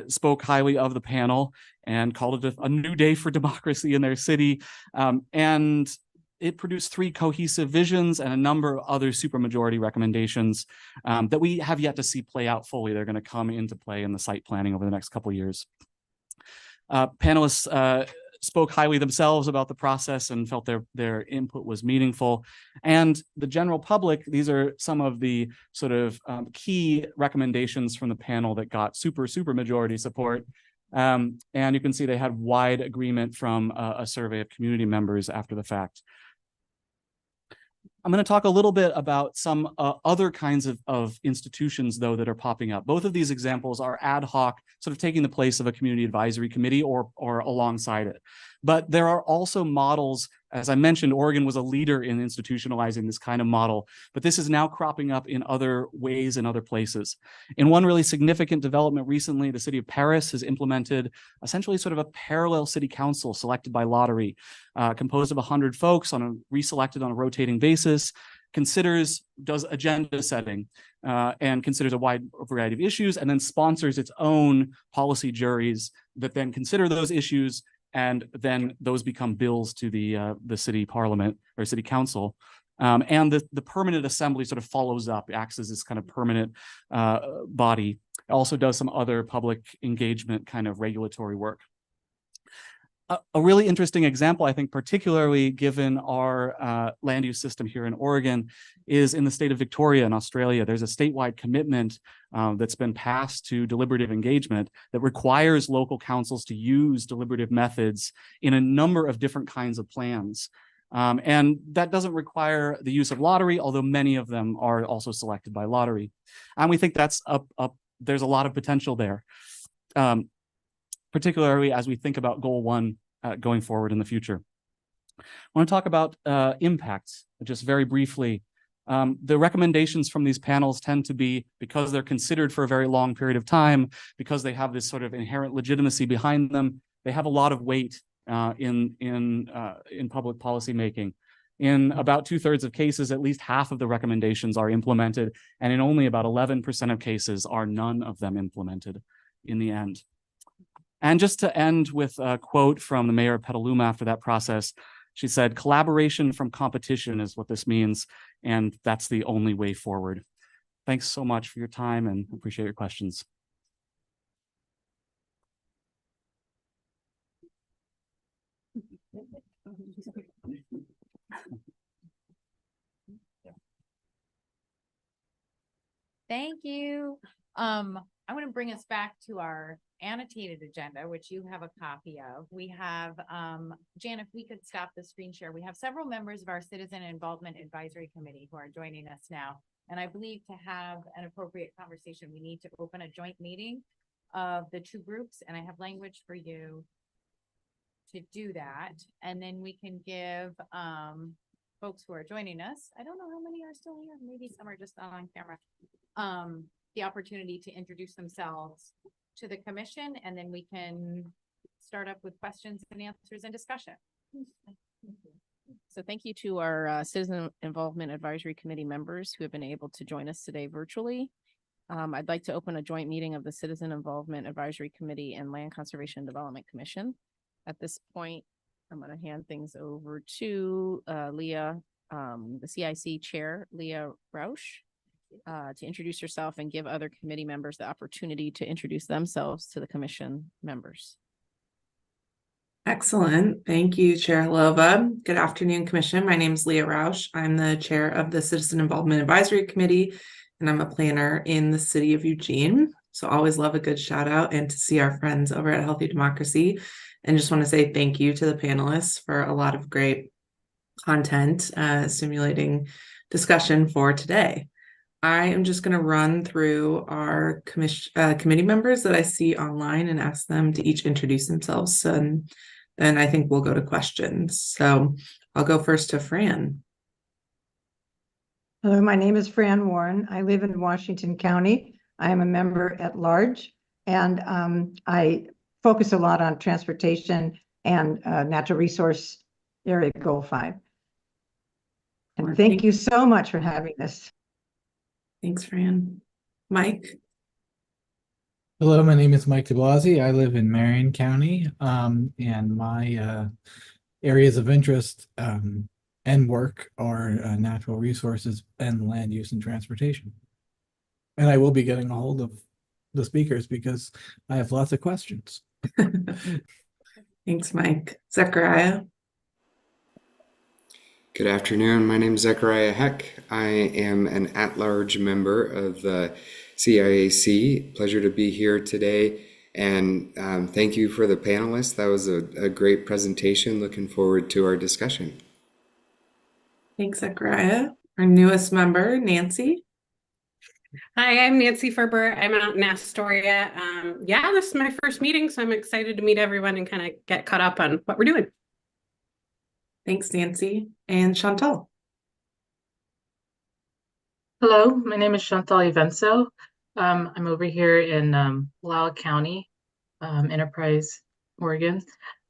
spoke highly of the panel and called it a new day for democracy in their city. And it produced 3 cohesive visions and a number of other supermajority recommendations that we have yet to see play out fully. They're going to come into play in the site planning over the next couple of years. Panelists spoke highly themselves about the process and felt their input was meaningful. And the general public, these are some of the sort of key recommendations from the panel that got super majority support. And you can see they had wide agreement from a survey of community members after the fact. I'm going to talk a little bit about some other kinds of institutions, though, that are popping up. Both of these examples are ad hoc, sort of taking the place of a community advisory committee or alongside it. But there are also models. As I mentioned, Oregon was a leader in institutionalizing this kind of model, but this is now cropping up in other ways in other places. In one really significant development recently, the city of Paris has implemented essentially sort of a parallel city council selected by lottery, composed of 100 folks reselected on a rotating basis, does agenda setting and considers a wide variety of issues, and then sponsors its own policy juries that then consider those issues, and then those become bills to the city parliament or city council. And the permanent assembly sort of follows up, acts as this kind of permanent body. It also does some other public engagement kind of regulatory work. A really interesting example, I think, particularly given our land use system here in Oregon, is in the state of Victoria in Australia. There's a statewide commitment that's been passed to deliberative engagement that requires local councils to use deliberative methods in a number of different kinds of plans. And that doesn't require the use of lottery, although many of them are also selected by lottery. And we think that's there's a lot of potential there. Particularly as we think about goal 1 going forward in the future. I want to talk about impacts just very briefly. The recommendations from these panels tend to be, because they're considered for a very long period of time, because they have this sort of inherent legitimacy behind them, they have a lot of weight in public policy making. In about 2/3 of cases, at least half of the recommendations are implemented, and in only about 11% of cases are none of them implemented in the end. And just to end with a quote from the mayor of Petaluma after that process, she said, "Collaboration from competition is what this means, and that's the only way forward." Thanks so much for your time and appreciate your questions. Thank you. I want to bring us back to our annotated agenda, which you have a copy of. We have, Jan, if we could stop the screen share, we have several members of our Citizen Involvement Advisory Committee who are joining us now. And I believe to have an appropriate conversation, we need to open a joint meeting of the two groups, and I have language for you to do that. And then we can give, folks who are joining us, I don't know how many are still here, maybe some are just not on camera, the opportunity to introduce themselves to the commission, and then we can start up with questions and answers and discussion. So thank you to our Citizen Involvement Advisory Committee members who have been able to join us today virtually. I'd like to open a joint meeting of the Citizen Involvement Advisory Committee and Land Conservation and Development Commission. At this point, I'm going to hand things over to Leah, the CIC Chair, Leah Roush, to introduce yourself and give other committee members the opportunity to introduce themselves to the commission members. Excellent. Thank you, Chair Halova. Good afternoon, Commission. My name is Leah Roush. I'm the chair of the Citizen Involvement Advisory Committee, and I'm a planner in the city of Eugene. So always love a good shout out and to see our friends over at Healthy Democracy. And just want to say thank you to the panelists for a lot of great content, stimulating discussion for today. I am just going to run through our committee members that I see online and ask them to each introduce themselves. And then I think we'll go to questions. So I'll go first to Fran. Hello, my name is Fran Warren. I live in Washington County. I am a member at large, and I focus a lot on transportation and natural resource area goal 5. And thank you so much for having this. Thanks, Fran. Mike. Hello, my name is Mike DeBlasi. I live in Marion County, and my areas of interest and work are natural resources and land use and transportation. And I will be getting a hold of the speakers because I have lots of questions. Thanks, Mike. Zechariah. Good afternoon. My name is Zechariah Heck. I am an at-large member of the CIAC. Pleasure to be here today. And thank you for the panelists. That was a great presentation. Looking forward to our discussion. Thanks, Zechariah. Our newest member, Nancy. Hi, I'm Nancy Ferber. I'm out in Astoria. Yeah, this is my first meeting, so I'm excited to meet everyone and kind of get caught up on what we're doing. Thanks, Nancy. And Chantal. Hello, my name is Chantal Ivenso. I'm over here in Wallowa County, Enterprise, Oregon.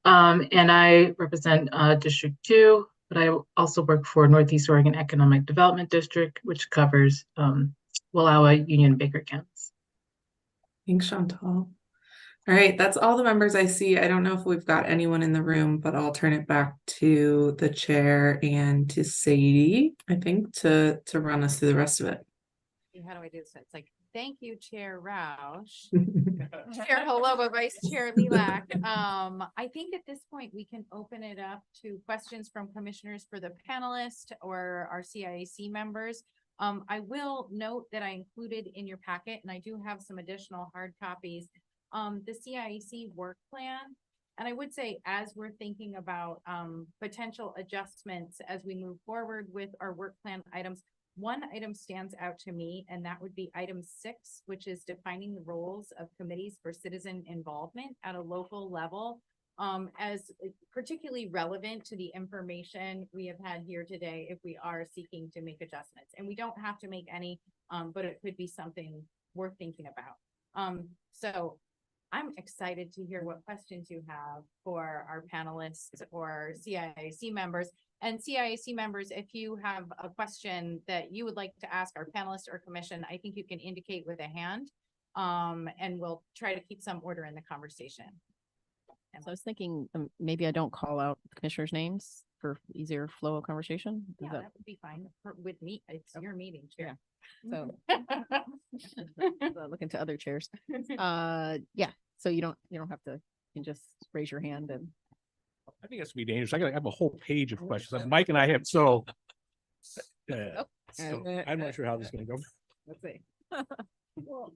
And I represent District 2, but I also work for Northeast Oregon Economic Development District, which covers Wallowa, Union, Baker counties. Thanks, Chantal. All right, that's all the members I see. I don't know if we've got anyone in the room, but I'll turn it back to the chair and to Sadie, I think, to run us through the rest of it. How do I do this? It's like, thank you, Chair Roush. Chair Holova, Vice Chair Lilac. I think at this point we can open it up to questions from commissioners for the panelists or our CIAC members. I will note that I included in your packet, and I do have some additional hard copies, the CIAC work plan. And I would say, as we're thinking about potential adjustments as we move forward with our work plan items, one item stands out to me, and that would be item 6, which is defining the roles of committees for citizen involvement at a local level, as particularly relevant to the information we have had here today if we are seeking to make adjustments. And we don't have to make any, but it could be something worth thinking about. So I'm excited to hear what questions you have for our panelists or CIAC members. And CIAC members, if you have a question that you would like to ask our panelists or commission, I think you can indicate with a hand, and we'll try to keep some order in the conversation. So I was thinking maybe I don't call out commissioners' names for easier flow of conversation. Yeah, that would be fine with me. It's your meeting, Chair. Yeah. So look into other chairs. Yeah. So you don't have to, you can just raise your hand and I think it's gonna be dangerous. I have a whole page of questions. Mike and I have, so. I'm not sure how this is gonna go. Let's see. Well,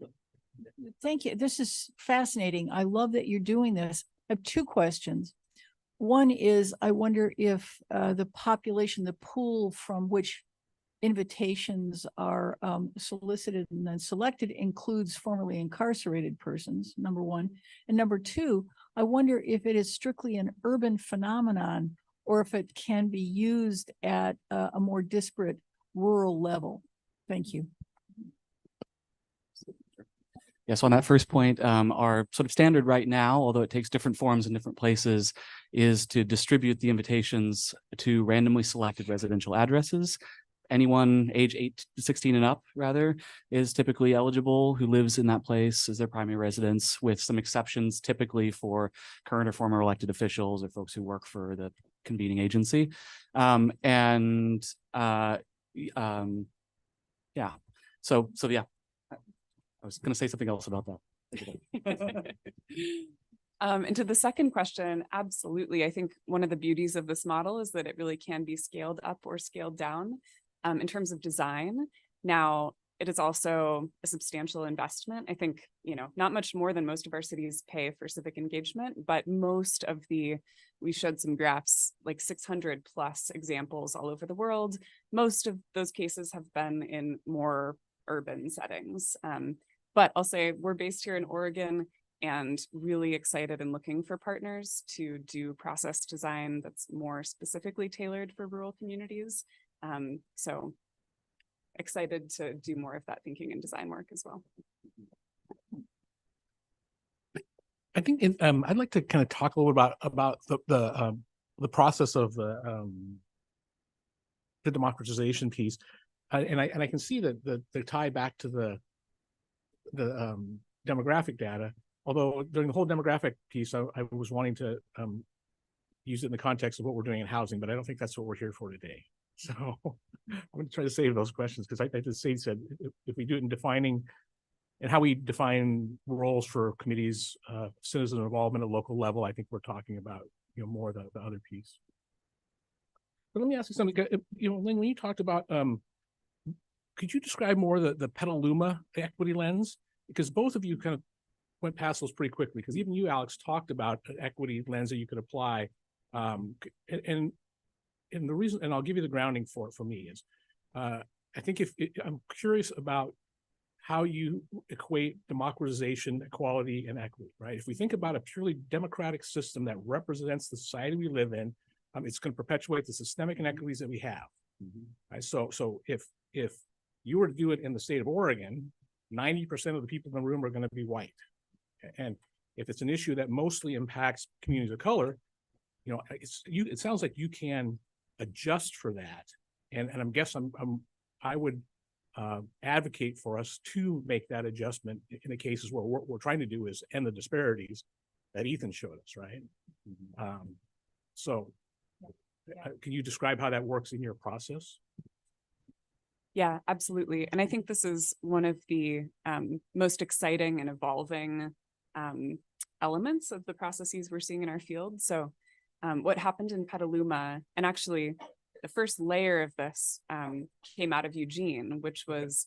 thank you. This is fascinating. I love that you're doing this. I have two questions. One is, I wonder if the population, the pool from which invitations are solicited and then selected includes formerly incarcerated persons, number one. And number two, I wonder if it is strictly an urban phenomenon or if it can be used at a more disparate rural level. Thank you. Yes, on that first point, our sort of standard right now, although it takes different forms in different places, is to distribute the invitations to randomly selected residential addresses. Anyone age 16 and up, rather, is typically eligible who lives in that place as their primary residence, with some exceptions typically for current or former elected officials or folks who work for the convening agency. Yeah, so yeah. I was going to say something else about that. And to the second question, absolutely. I think one of the beauties of this model is that it really can be scaled up or scaled down in terms of design. Now, it is also a substantial investment. I think, not much more than most of our cities pay for civic engagement, but we showed some graphs, like 600 plus examples all over the world. Most of those cases have been in more urban settings. But I'll say we're based here in Oregon and really excited and looking for partners to do process design that's more specifically tailored for rural communities. So excited to do more of that thinking and design work as well. I think I'd like to kind of talk a little about the process of the democratization piece, and I can see that the tie back to the demographic data. Although during the whole demographic piece, I was wanting to use it in the context of what we're doing in housing, but I don't think that's what we're here for today. So I'm going to try to save those questions because I just said if we do it in defining and how we define roles for committees, citizen involvement at local level, I think we're talking about more the other piece. But let me ask you something. Lynn, when you talked about could you describe more the Petaluma equity lens? Because both of you kind of went past those pretty quickly, because even you, Alex, talked about an equity lens that you could apply. And the reason, and I'll give you the grounding for me, is I think I'm curious about how you equate democratization, equality, and equity, right? If we think about a purely democratic system that represents the society we live in, it's going to perpetuate the systemic inequities that we have. Right? So if you were to do it in the state of Oregon, 90% of the people in the room are going to be white. And if it's an issue that mostly impacts communities of color, it sounds like you can adjust for that. And I would advocate for us to make that adjustment in the cases where what we're trying to do is end the disparities that Ethan showed us, right? Can you describe how that works in your process? Yeah, absolutely. And I think this is one of the most exciting and evolving elements of the processes we're seeing in our field. So what happened in Petaluma, and actually the first layer of this came out of Eugene, which was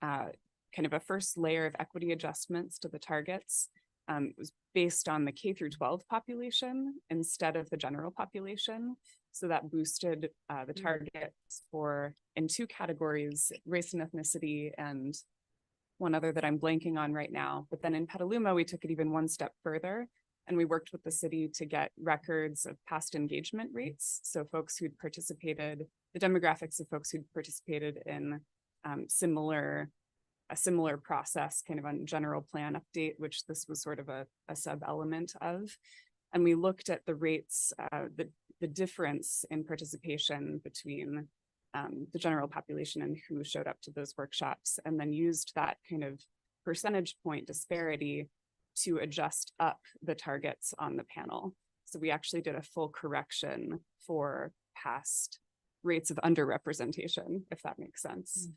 kind of a first layer of equity adjustments to the targets. It was based on the K through 12 population instead of the general population. So that boosted the targets in two categories, race and ethnicity, and one other that I'm blanking on right now. But then in Petaluma, we took it even one step further, and we worked with the city to get records of past engagement rates. So folks who'd participated, the demographics of folks who'd participated in a similar process, kind of on general plan update, which this was sort of a sub-element of. And we looked at the rates, the difference in participation between the general population and who showed up to those workshops, and then used that kind of percentage point disparity to adjust up the targets on the panel. So we actually did a full correction for past rates of underrepresentation, if that makes sense.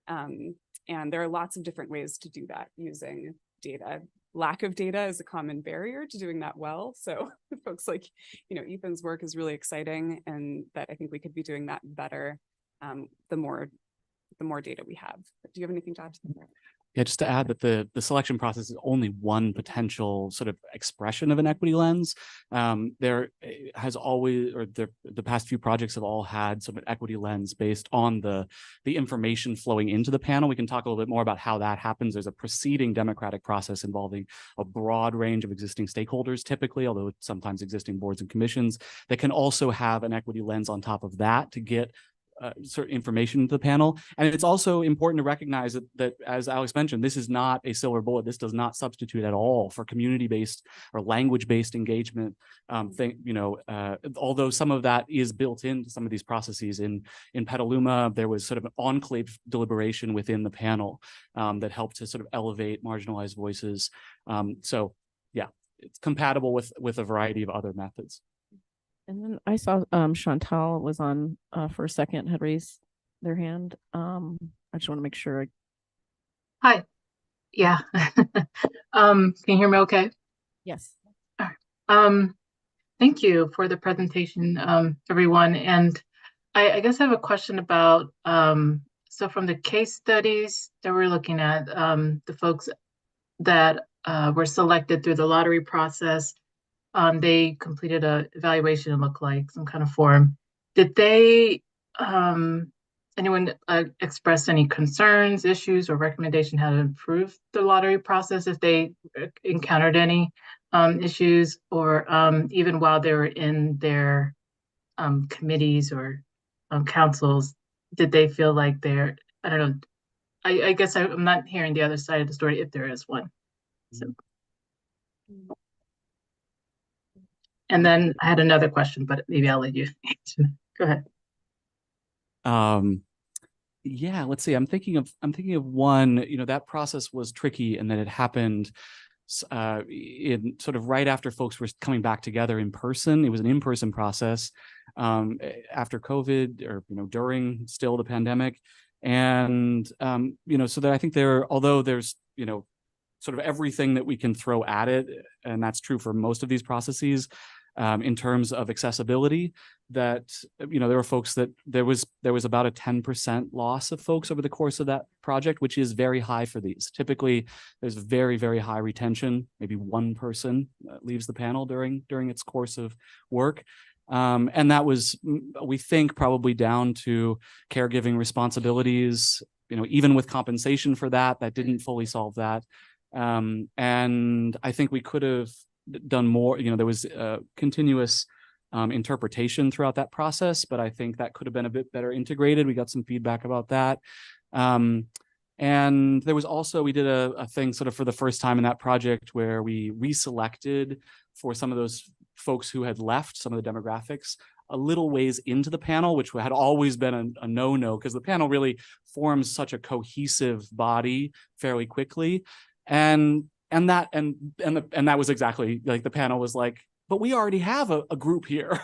And there are lots of different ways to do that using data. lack of data is a common barrier to doing that well. So folks like, Ethan's work is really exciting, and that I think we could be doing that better the more data we have. Do you have anything to add to that? Yeah, just to add that the selection process is only one potential sort of expression of an equity lens. There has always, or the past few projects have all had sort of an equity lens based on the information flowing into the panel. We can talk a little bit more about how that happens. There's a preceding democratic process involving a broad range of existing stakeholders, typically, although sometimes existing boards and commissions, that can also have an equity lens on top of that to get certain information to the panel. And it's also important to recognize that, as Alex mentioned, this is not a silver bullet. This does not substitute at all for community-based or language-based engagement. Although some of that is built into some of these processes. In Petaluma, there was sort of an enclave deliberation within the panel that helped to sort of elevate marginalized voices. So yeah, it's compatible with a variety of other methods. And then I saw Chantal was on for a second, had raised their hand. I just want to make sure. Hi. Yeah. Can you hear me okay? Yes. All right. Thank you for the presentation, everyone. And I guess I have a question about, so from the case studies that we're looking at, the folks that were selected through the lottery process, they completed a evaluation and looked like some kind of form. Did they, anyone express any concerns, issues, or recommendation how to improve the lottery process if they encountered any issues, or even while they were in their committees or councils, did they feel like they're, I don't know, I guess I'm not hearing the other side of the story if there is one. So. And then I had another question, but maybe I'll let you answer. Go ahead. Yeah, let's see. I'm thinking of one, that process was tricky, and that it happened in sort of right after folks were coming back together in person. It was an in-person process after COVID, or during still the pandemic. And so that I think although there's sort of everything that we can throw at it, and that's true for most of these processes, in terms of accessibility, that there were folks that there was about a 10% loss of folks over the course of that project, which is very high for these. Typically, there's very, very high retention. Maybe one person leaves the panel during its course of work. And that was, we think, probably down to caregiving responsibilities, even with compensation for that didn't fully solve that. And I think we could have done more. There was continuous interpretation throughout that process, but I think that could have been a bit better integrated. We got some feedback about that. And there was also, we did a thing sort of for the first time in that project where we reselected for some of those folks who had left, some of the demographics, a little ways into the panel, which had always been a no-no, because the panel really forms such a cohesive body fairly quickly. And that was exactly like, the panel was like, but we already have a group here,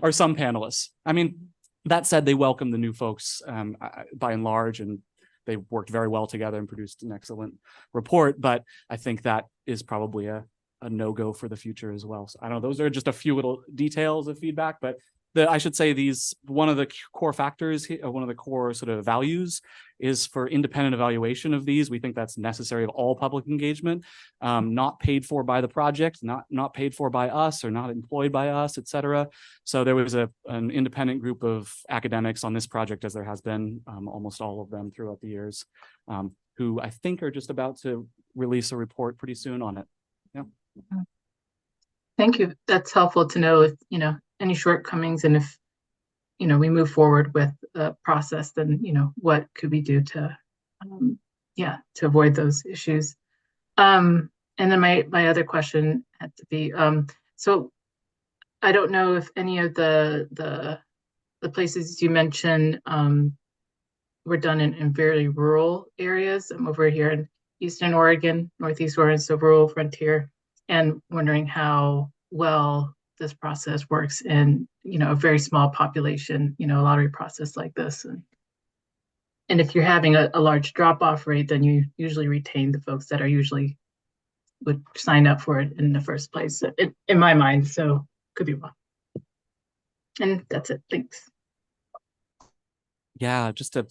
or some panelists. I mean, that said, they welcomed the new folks by and large, and they worked very well together and produced an excellent report. But I think that is probably a no-go for the future as well. So I don't know, those are just a few little details of feedback, but I should say one of the core factors, one of the core sort of values is for independent evaluation of these. We think that's necessary of all public engagement, not paid for by the project, not paid for by us, or not employed by us, et cetera. So there was an independent group of academics on this project, as there has been almost all of them throughout the years, who I think are just about to release a report pretty soon on it. Yeah. Thank you. That's helpful to know if, any shortcomings, and if, we move forward with the process, then, what could we do to, to avoid those issues. And then my other question had to be, so I don't know if any of the places you mentioned were done in very rural areas. I'm over here in Eastern Oregon, Northeast Oregon, so rural frontier, and wondering how well this process works in, a very small population, a lottery process like this. And if you're having a large drop-off rate, then you usually retain the folks that are usually, would sign up for it in the first place, in my mind. So could be wrong. And that's it. Thanks. Yeah, just to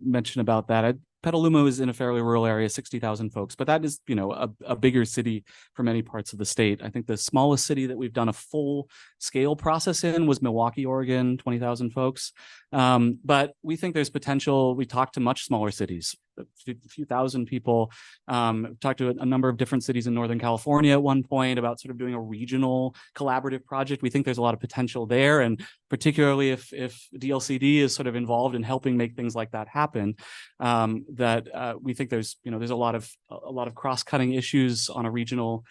mention about that, Petaluma is in a fairly rural area, 60,000 folks, but that is, you know, a bigger city for many parts of the state. I think the smallest city that we've done a full scale process in was Milwaukee, Oregon, 20,000 folks. But we think there's potential. We talked to much smaller cities, a few thousand people. Talked to a number of different cities in Northern California at one point about sort of doing a regional collaborative project. We think there's a lot of potential there. And particularly if DLCD is sort of involved in helping make things like that happen, we think there's a lot of cross-cutting issues on a regional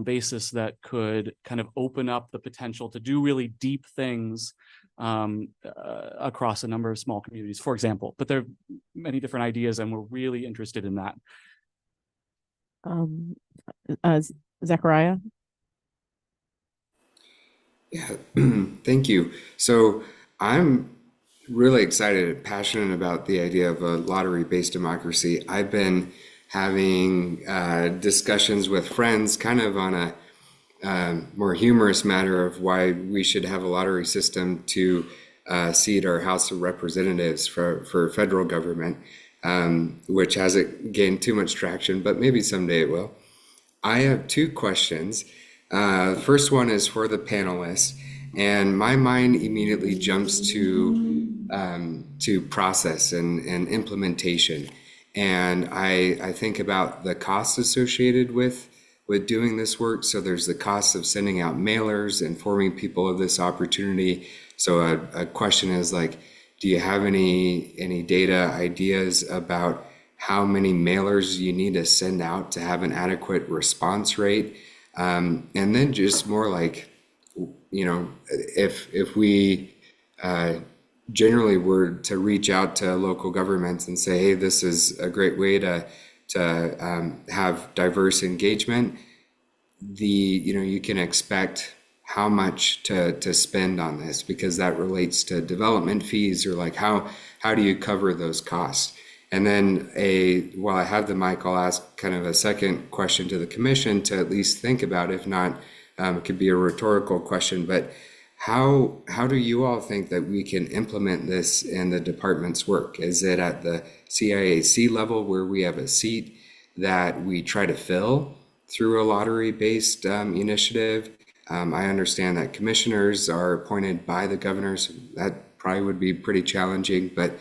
basis that could kind of open up the potential to do really deep things across a number of small communities, for example. But there are many different ideas, and we're really interested in that. Zechariah? Yeah, thank you. So I'm really excited and passionate about the idea of a lottery-based democracy. I've been having discussions with friends kind of on a more humorous matter of why we should have a lottery system to seat our House of Representatives for federal government, which hasn't gained too much traction, but maybe someday it will. I have two questions. First one is for the panelists, and my mind immediately jumps to process and implementation. And I think about the costs associated with doing this work. So there's the cost of sending out mailers, informing people of this opportunity. So a question is like, do you have any data ideas about how many mailers you need to send out to have an adequate response rate? And then just more like, if we generally were to reach out to local governments and say, hey, this is a great way to have diverse engagement, you can expect how much to spend on this, because that relates to development fees, or like how do you cover those costs? And then while I have the mic, I'll ask kind of a second question to the commission to at least think about. If not, it could be a rhetorical question, but how do you all think that we can implement this in the department's work? Is it at the CIAC level where we have a seat that we try to fill through a lottery-based initiative? I understand that commissioners are appointed by the governors. That probably would be pretty challenging, but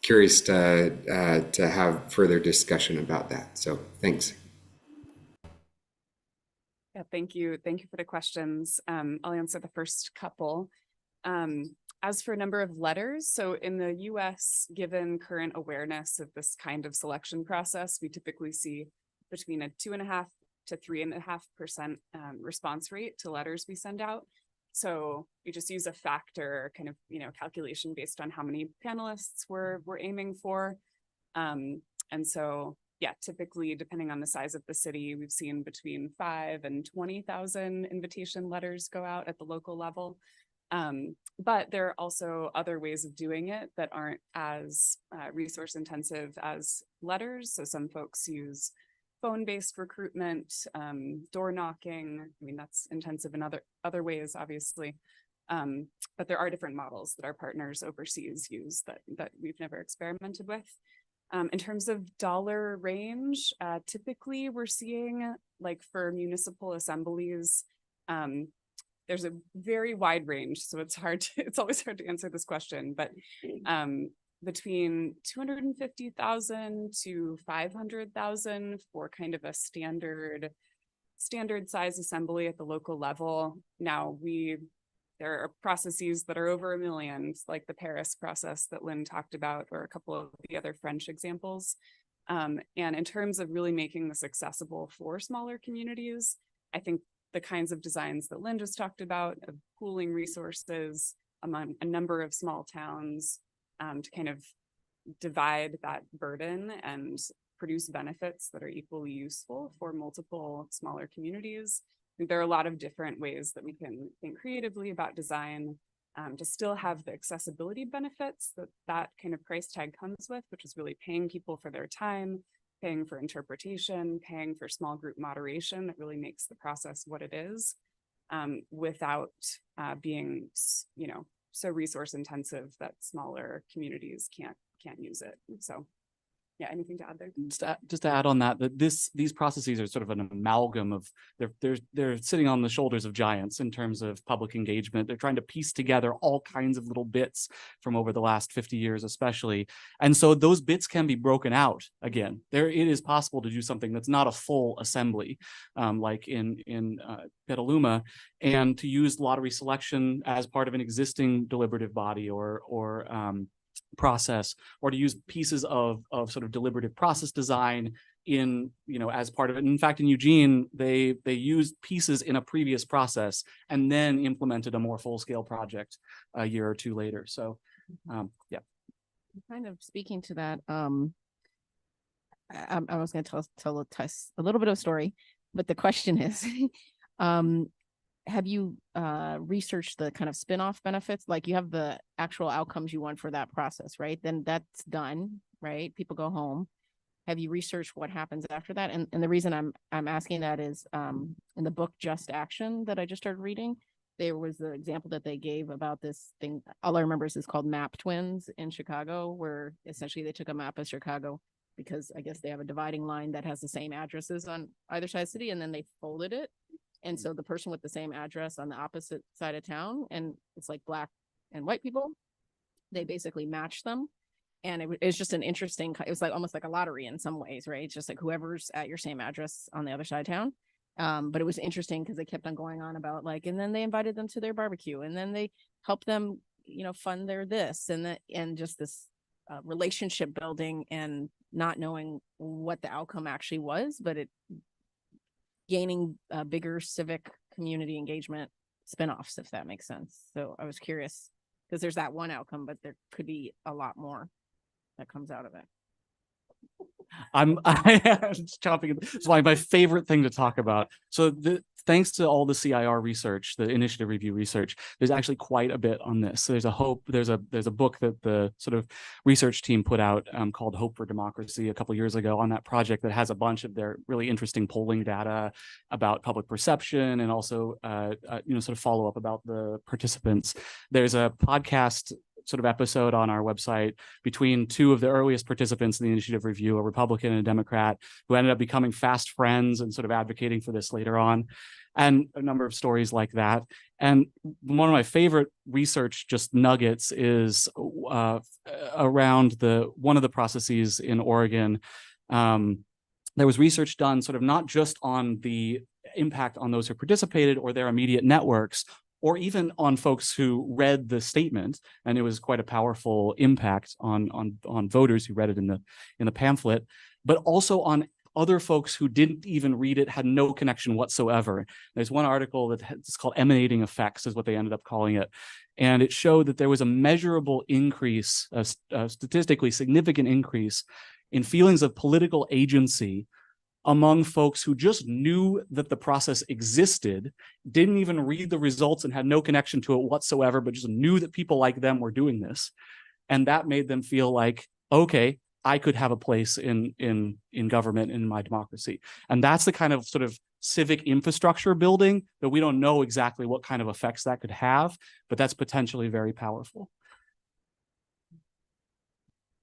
curious to have further discussion about that. So thanks. Yeah, thank you. Thank you for the questions. I'll answer the first couple. As for number of letters, so in the US, given current awareness of this kind of selection process, we typically see between a 2.5% to 3.5% response rate to letters we send out. So we just use a factor kind of, calculation based on how many panelists we're aiming for. And so, yeah, typically, depending on the size of the city, we've seen between 5,000 and 20,000 invitation letters go out at the local level. But there are also other ways of doing it that aren't as resource intensive as letters. So some folks use phone-based recruitment, door knocking. I mean, that's intensive in other ways, obviously. But there are different models that our partners overseas use that we've never experimented with. In terms of dollar range, typically we're seeing, like for municipal assemblies, there's a very wide range, so it's always hard to answer this question, but between 250,000 to 500,000 for kind of a standard size assembly at the local level. Now there are processes that are over 1 million, like the Paris process that Lynn talked about, or a couple of the other French examples. And in terms of really making this accessible for smaller communities, I think the kinds of designs that Lynn just talked about, of pooling resources among a number of small towns to kind of divide that burden and produce benefits that are equally useful for multiple smaller communities. There are a lot of different ways that we can think creatively about design to still have the accessibility benefits that kind of price tag comes with, which is really paying people for their time, paying for interpretation, paying for small group moderation that really makes the process what it is, without being, so resource intensive that smaller communities can't use it. So yeah, anything to add there? Just to add on that these processes are sort of an amalgam of they're sitting on the shoulders of giants in terms of public engagement. They're trying to piece together all kinds of little bits from over the last 50 years, especially. And so those bits can be broken out again. It is possible to do something that's not a full assembly, like in Petaluma, and to use lottery selection as part of an existing deliberative body or process, or to use pieces of sort of deliberative process design in, as part of it. And in fact, in Eugene, they used pieces in a previous process and then implemented a more full-scale project a year or two later. So yeah. Kind of speaking to that, I was going to tell a little bit of a story, but the question is, have you researched the kind of spin-off benefits? Like you have the actual outcomes you want for that process, right? Then that's done, right? People go home. Have you researched what happens after that? And the reason I'm asking that is in the book Just Action that I just started reading, there was the example that they gave about this thing. All I remember is called Map Twins in Chicago, where essentially they took a map of Chicago because I guess they have a dividing line that has the same addresses on either side of the city, and then they folded it. And so the person with the same address on the opposite side of town, and it's like Black and white people, they basically match them. And it was just an interesting, it was like almost like a lottery in some ways, right? It's just like whoever's at your same address on the other side of town. But it was interesting because they kept on going on about like, and then they invited them to their barbecue, and then they helped them, fund their this and that, and just this relationship building and not knowing what the outcome actually was, but it gaining bigger civic community engagement spinoffs, if that makes sense. So I was curious because there's that one outcome, but there could be a lot more that comes out of it. I'm just chopping. It's my favorite thing to talk about. So thanks to all the CIR research, the initiative review research, there's actually quite a bit on this. So there's a book that the sort of research team put out called Hope for Democracy a couple years ago on that project that has a bunch of their really interesting polling data about public perception and also sort of follow up about the participants. There's a podcast sort of episode on our website between two of the earliest participants in the initiative review, a Republican and a Democrat, who ended up becoming fast friends and sort of advocating for this later on, and a number of stories like that. And one of my favorite research just nuggets is around one of the processes in Oregon. There was research done sort of not just on the impact on those who participated or their immediate networks, or even on folks who read the statement, and it was quite a powerful impact on voters who read it in the pamphlet, but also on other folks who didn't even read it, had no connection whatsoever. There's one article that's called Emanating Effects, is what they ended up calling it, and it showed that there was a measurable increase, a statistically significant increase in feelings of political agency among folks who just knew that the process existed, didn't even read the results and had no connection to it whatsoever, but just knew that people like them were doing this. And that made them feel like, okay, I could have a place in government, in my democracy. And that's the kind of sort of civic infrastructure building that we don't know exactly what kind of effects that could have, but that's potentially very powerful.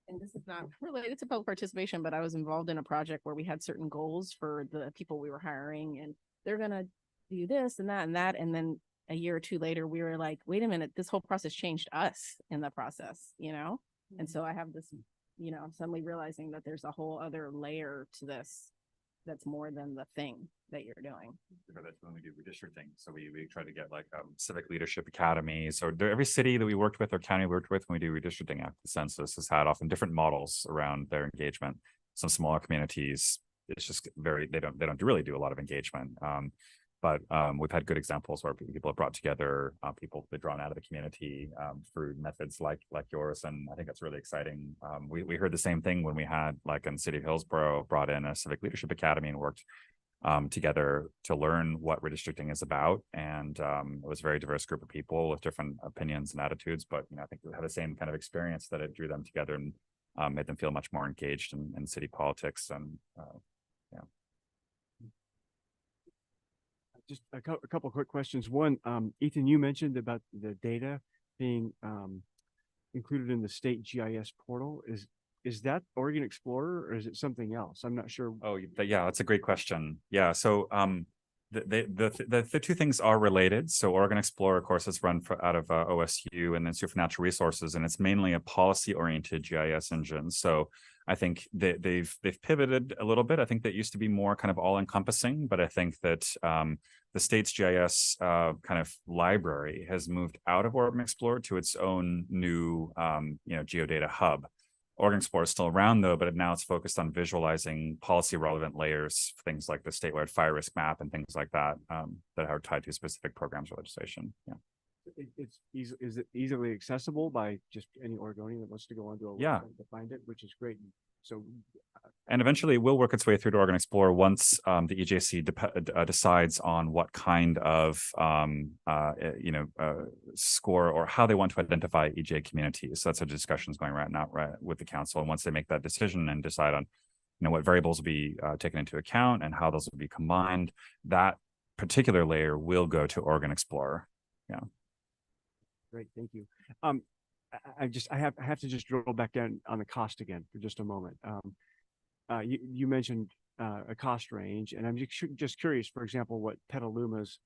And this is not related to public participation, but I was involved in a project where we had certain goals for the people we were hiring, and they're going to do this and that and that. And then a year or two later, we were like, wait a minute, this whole process changed us in the process, And so I have this, I'm suddenly realizing that there's a whole other layer to this that's more than the thing that you're doing. That's when we do redistricting. So we try to get like civic leadership academies, or every city that we worked with or county we worked with when we do redistricting after the census has had often different models around their engagement. Some smaller communities, it's just they don't really do a lot of engagement. But we've had good examples where people have brought together people that drawn out of the community through methods like yours, and I think that's really exciting. We heard the same thing when we had, like in City of Hillsborough, brought in a Civic Leadership Academy and worked together to learn what redistricting is about, and it was a very diverse group of people with different opinions and attitudes, but I think we had the same kind of experience that it drew them together and made them feel much more engaged in city politics. And yeah. Just a couple quick questions. One, Ethan, you mentioned about the data being included in the state GIS portal. Is that Oregon Explorer or is it something else? I'm not sure. Oh, yeah, that's a great question. Yeah, so the two things are related. So Oregon Explorer, of course, is run out of OSU and then Institute for Natural Resources, and it's mainly a policy-oriented GIS engine. So I think that they've pivoted a little bit. I think that used to be more kind of all-encompassing, but I think that the state's GIS kind of library has moved out of Oregon Explorer to its own new geodata hub. Oregon Explorer is still around though, but now it's focused on visualizing policy relevant layers, things like the statewide fire risk map and things like that, that are tied to specific programs or legislation. Yeah. Is it easily accessible by just any Oregonian that wants to go onto a Yeah. website to find it, which is great. So and eventually it will work its way through to Oregon Explorer once the EJC decides on what kind of score or how they want to identify EJ communities. So that's a discussion is going right now with the council. And once they make that decision and decide on what variables will be taken into account and how those will be combined, that particular layer will go to Oregon Explorer. Yeah. Great, thank you. I have to just drill back down on the cost again for just a moment. You mentioned a cost range, and I'm just curious, for example, what Petaluma's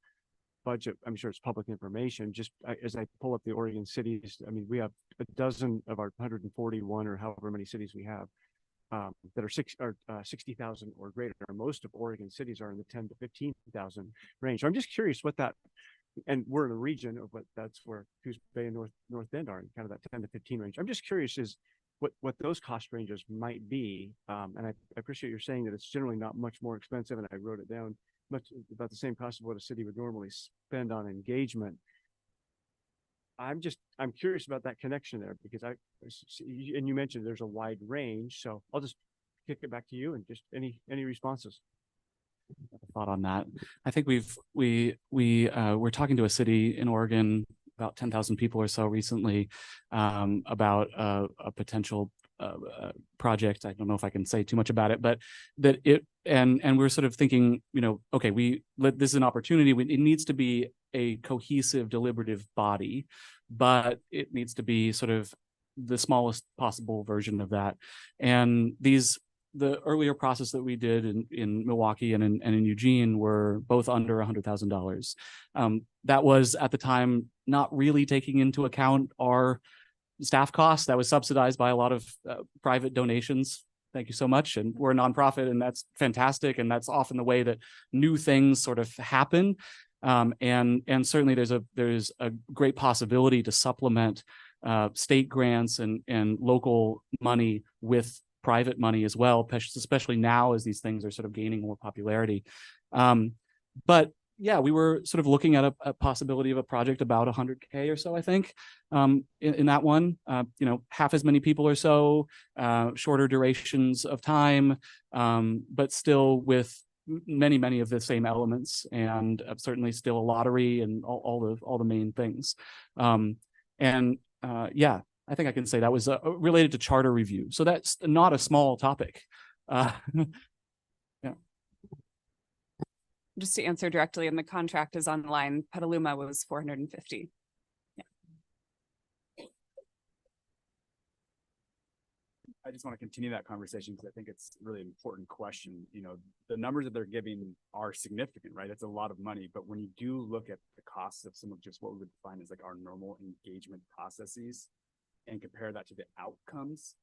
budget, I'm sure it's public information, just as I pull up the Oregon cities, I mean, we have a dozen of our 141 or however many cities we have that are 60,000 or greater. Most of Oregon cities are in the 10 to 15,000 range. So I'm just curious what that, and we're in a region of that's where Coos Bay and North Bend are in kind of that 10 to 15 range. I'm just curious is what those cost ranges might be. And I appreciate you're saying that it's generally not much more expensive, and I wrote it down, much about the same cost of what a city would normally spend on engagement. I'm curious about that connection there, because and you mentioned there's a wide range, so I'll just kick it back to you and just any responses. Thought on that. I think we're talking to a city in Oregon, about 10,000 people or so recently, about a potential project. I don't know if I can say too much about it, but and we're sort of thinking, okay, this is an opportunity. It needs to be a cohesive, deliberative body, but it needs to be sort of the smallest possible version of that. And the earlier process that we did in Milwaukee and in Eugene were both under $100,000. That was at the time not really taking into account our staff costs. That was subsidized by a lot of private donations. Thank you so much. And we're a nonprofit, and that's fantastic. And that's often the way that new things sort of happen. And certainly there's a great possibility to supplement state grants and local money with private money as well, especially now as these things are sort of gaining more popularity. But yeah, we were sort of looking at a possibility of a project about 100K or so, I think, in that one, half as many people or so, shorter durations of time, but still with many of the same elements, and certainly still a lottery and all the main things. Yeah, I think I can say that was related to charter review. So that's not a small topic. Yeah. Just to answer directly, and the contract is online, Petaluma was 450. Yeah. I just want to continue that conversation because I think it's a really important question. The numbers that they're giving are significant, right? It's a lot of money, but when you do look at the costs of some of just what we would define as like our normal engagement processes and compare that to the outcomes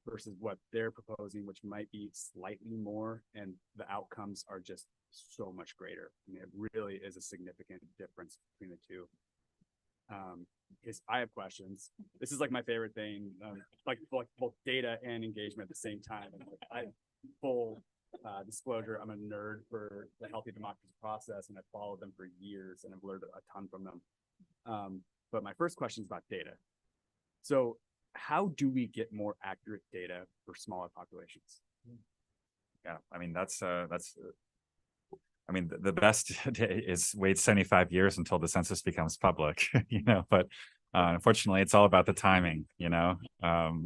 versus what they're proposing, which might be slightly more, and the outcomes are just so much greater. I mean, it really is a significant difference between the two. Because I have questions. This is like my favorite thing, like both data and engagement at the same time. And full disclosure, I'm a nerd for the Healthy Democracy Process, and I've followed them for years, and I've learned a ton from them. But my first question is about data. So how do we get more accurate data for smaller populations? Yeah, I mean, the best is wait 75 years until the census becomes public, but Unfortunately, it's all about the timing, you know.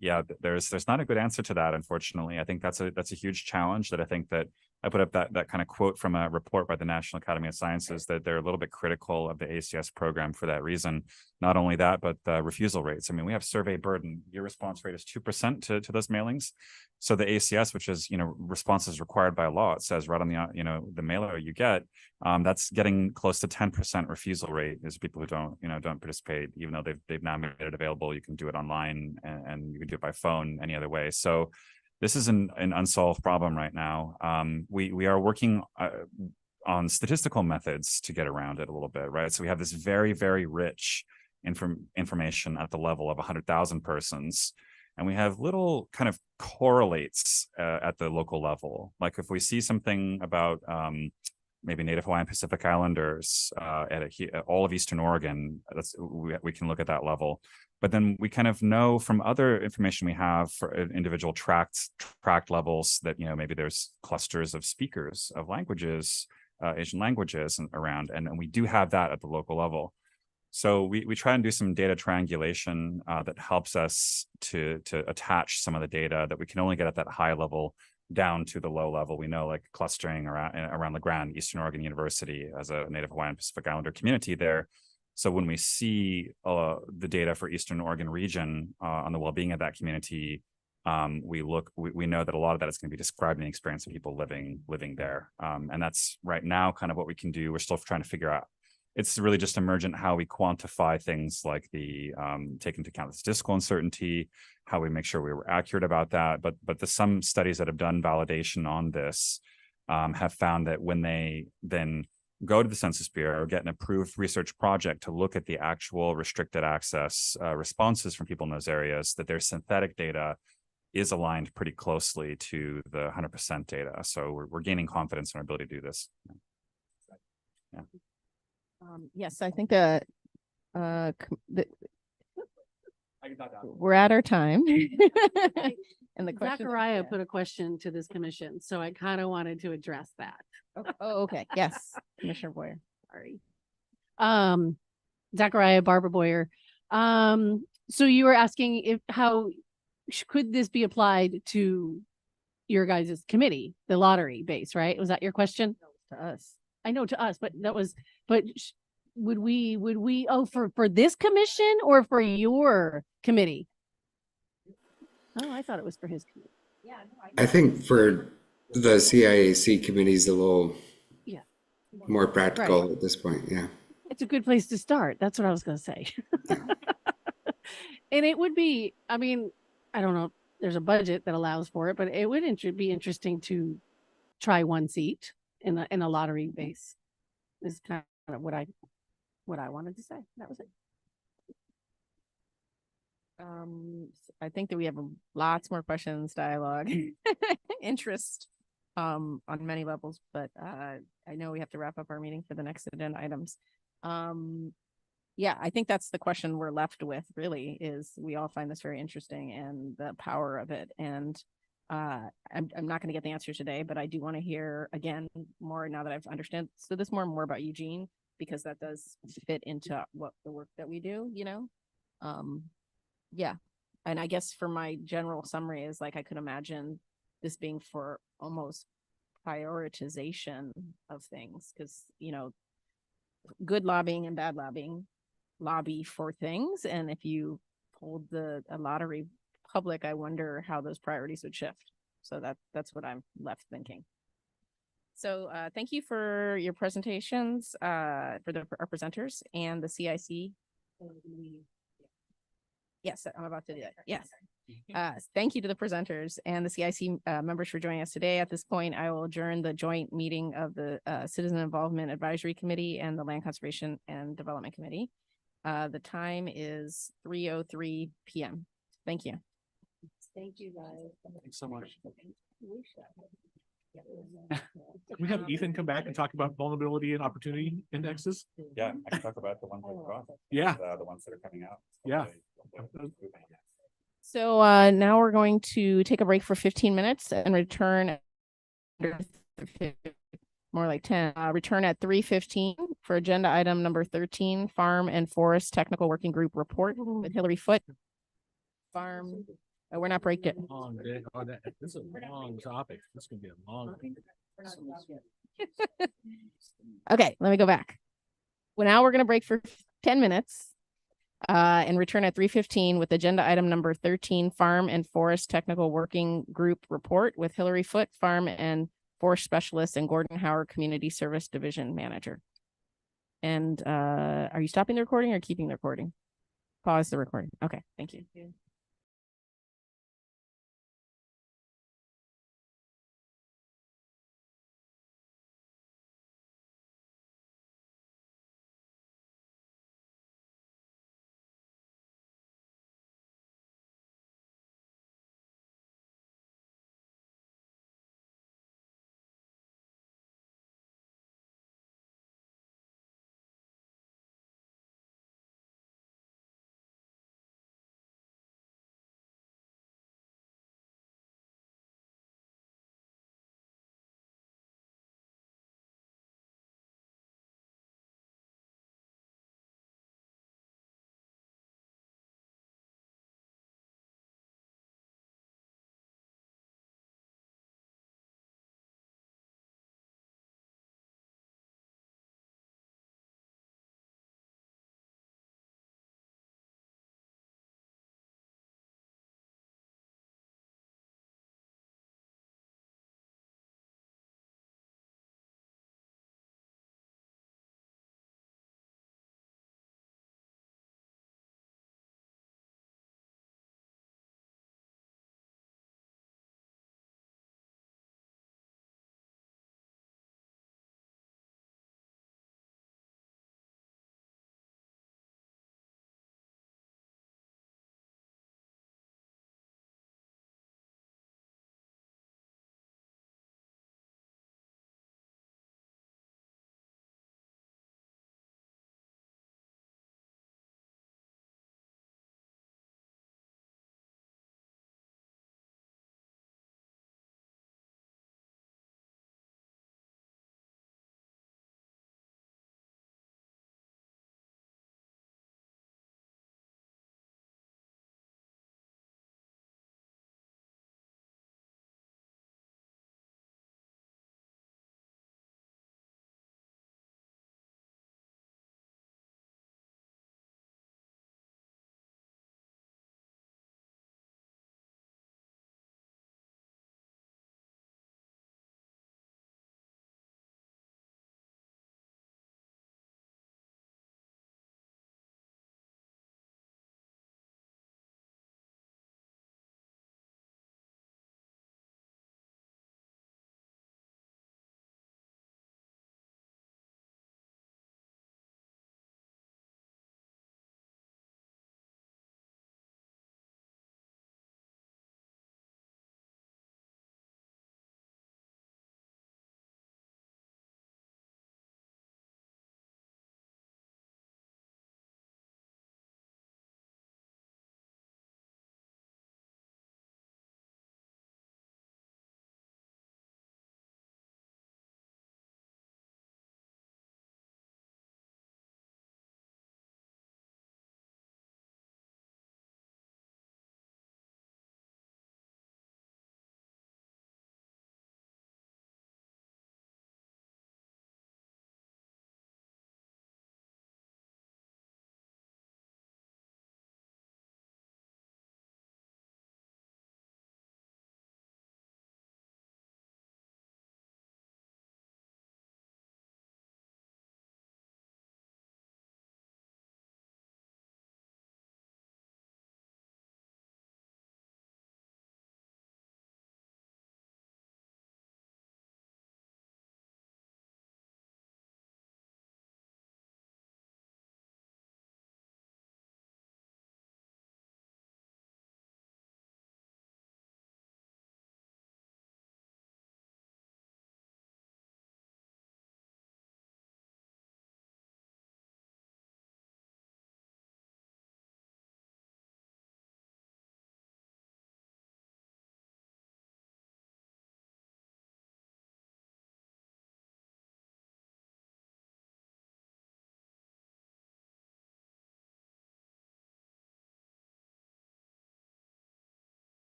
Yeah, there's not a good answer to that, unfortunately. I think that's a huge challenge that I think that I put up that kind of quote from a report by the National Academy of Sciences that they're a little bit critical of the ACS program for that reason. Not only that, but the refusal rates. I mean, we have survey burden. Your response rate is 2% to those mailings. So the ACS, which is, you know, responses required by law, it says right on the, you know, the mailer you get, that's getting close to 10% refusal rate is people who don't participate, even though they've now made it available. You can do it online and you can do it by phone any other way. So this is an unsolved problem right now. We are working on statistical methods to get around it a little bit, right? So we have this very, very rich information at the level of 100,000 persons. And we have little kind of correlates at the local level. Like if we see something about maybe Native Hawaiian Pacific Islanders at all of Eastern Oregon, we can look at that level. But then we kind of know from other information we have for individual tract levels that, you know, maybe there's clusters of speakers of languages, Asian languages around, and we do have that at the local level. So we try and do some data triangulation that helps us to attach some of the data that we can only get at that high level down to the low level. We know, like clustering around La Grande, Eastern Oregon University as a Native Hawaiian Pacific Islander community there. So when we see the data for Eastern Oregon region on the well-being of that community, we know that a lot of that is going to be describing the experience of people living there. And that's right now kind of what we can do. We're still trying to figure out. It's really just emergent how we quantify things like the take into account the statistical uncertainty, how we make sure we were accurate about that. But some studies that have done validation on this have found that when they then go to the Census Bureau or get an approved research project to look at the actual restricted access responses from people in those areas, that their synthetic data is aligned pretty closely to the 100% data. So we're gaining confidence in our ability to do this. Yeah. Yes, I think we're at our time. And the question. Zachariah put a question to this commission, so I kind of wanted to address that. Oh, okay. Yes, Commissioner Boyer. Sorry. Zachariah, Barbara Boyer. So you were asking how could this be applied to your guys' committee, the lottery base, right? Was that your question? To us. I know to us, but would we, for this commission or for your committee? Oh, I thought it was for his committee. Yeah. I think for the CIAC committee's a little more practical at this point. Yeah. It's a good place to start. That's what I was going to say. And it would be, I mean, I don't know, there's a budget that allows for it, but it would be interesting to try one seat in a lottery base. Is kind of what I wanted to say. That was it. I think that we have lots more questions, dialogue, interest on many levels, but I know we have to wrap up our meeting for the next agenda items. Yeah, I think that's the question we're left with, really, is we all find this very interesting and the power of it. And I'm not going to get the answer today, but I do want to hear again more now that I've understood this more about Eugene, because that does fit into what the work that we do, you know? Yeah. And I guess for my general summary is like, I could imagine this being for almost prioritization of things, because, you know, good lobbying and bad lobbying lobby for things. And if you pulled a lottery public, I wonder how those priorities would shift. So that's what I'm left thinking. So thank you for your presentations, for our presenters and the CIC. Yes, I'm about to do that. Yes. Thank you to the presenters and the CIC members for joining us today. At this point, I will adjourn the joint meeting of the Citizen Involvement Advisory Committee and the Land Conservation and Development Committee. The time is 3:03 p.m. Thank you. Thank you, guys. Thanks so much. Can we have Ethan come back and talk about vulnerability and opportunity indexes? Yeah, I can talk about the ones that are Yeah. the ones that are coming out. Yeah. So now we're going to take a break for 15 minutes and return more like 10, return at 3:15 for agenda item number 13, Farm and Forest Technical Working Group Report with Hillary Foote. Farm, oh, we're not break it. Long day. Oh, this is a long topic. This is gonna be a long. Okay, let me go back. Well, now we're gonna break for 10 minutes. And return at 3:15 with agenda item number 13, Farm and Forest Technical Working Group Report with Hillary Foote, Farm and Forest Specialist, and Gordon Howard, Community Service Division Manager. And are you stopping the recording or keeping the recording? Pause the recording. Okay, thank you.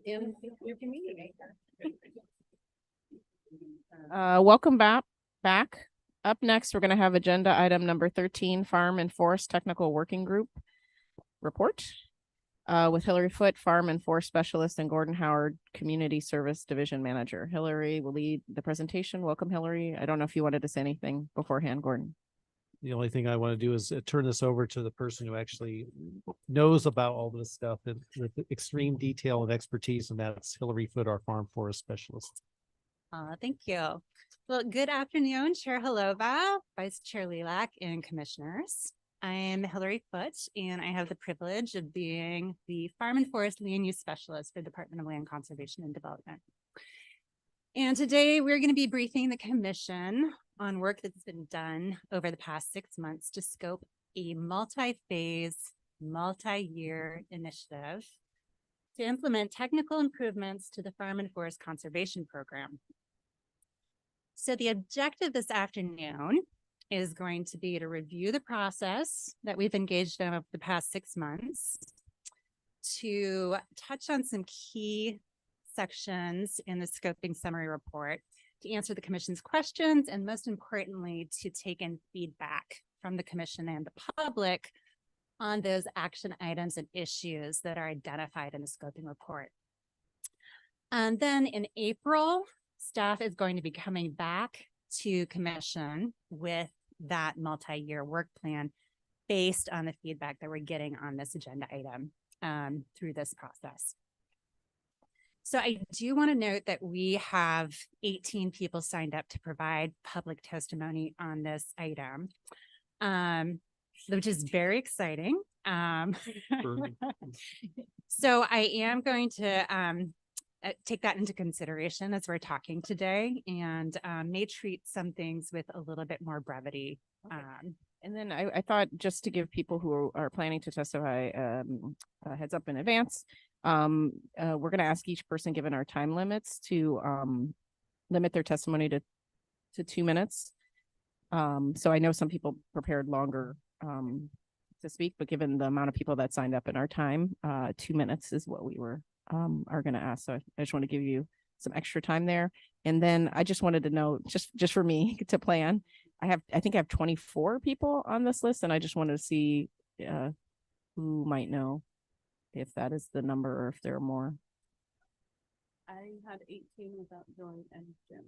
in your community. Welcome back. Up next, we're going to have agenda item number 13, Farm and Forest Technical Working Group report with Hillary Foote, Farm and Forest Specialist, and Gordon Howard, Community Service Division Manager. Hillary will lead the presentation. Welcome, Hillary. I don't know if you wanted to say anything beforehand, Gordon. The only thing I want to do is turn this over to the person who actually knows about all this stuff and with extreme detail and expertise, and that's Hillary Foote, our Farm Forest Specialist. Thank you. Well, good afternoon, Chair Halova, Vice Chair Lilac, and Commissioners. I'm Hillary Foote, and I have the privilege of being the Farm and Forest Land Use Specialist for the Department of Land Conservation and Development. And today we're going to be briefing the Commission on work that's been done over the past 6 months to scope a multi-phase, multi-year initiative to implement technical improvements to the Farm and Forest Conservation Program. So the objective this afternoon is going to be to review the process that we've engaged in over the past 6 months, to touch on some key sections in the scoping summary report, to answer the Commission's questions, and most importantly, to take in feedback from the Commission and the public on those action items and issues that are identified in the scoping report. And then in April, staff is going to be coming back to Commission with that multi-year work plan based on the feedback that we're getting on this agenda item through this process. So I do want to note that we have 18 people signed up to provide public testimony on this item, which is very exciting. So I am going to take that into consideration as we're talking today, and may treat some things with a little bit more brevity. And then I thought, just to give people who are planning to testify a heads up in advance, we're going to ask each person, given our time limits, to limit their testimony to 2 minutes. So I know some people prepared longer to speak, but given the amount of people that signed up in our time, 2 minutes is what we are going to ask. So I just want to give you some extra time there. And then I just wanted to know, just for me to plan, I think I have 24 people on this list, and I just wanted to see who might know if that is the number or if there are more. I had 18 without Joan and Jim.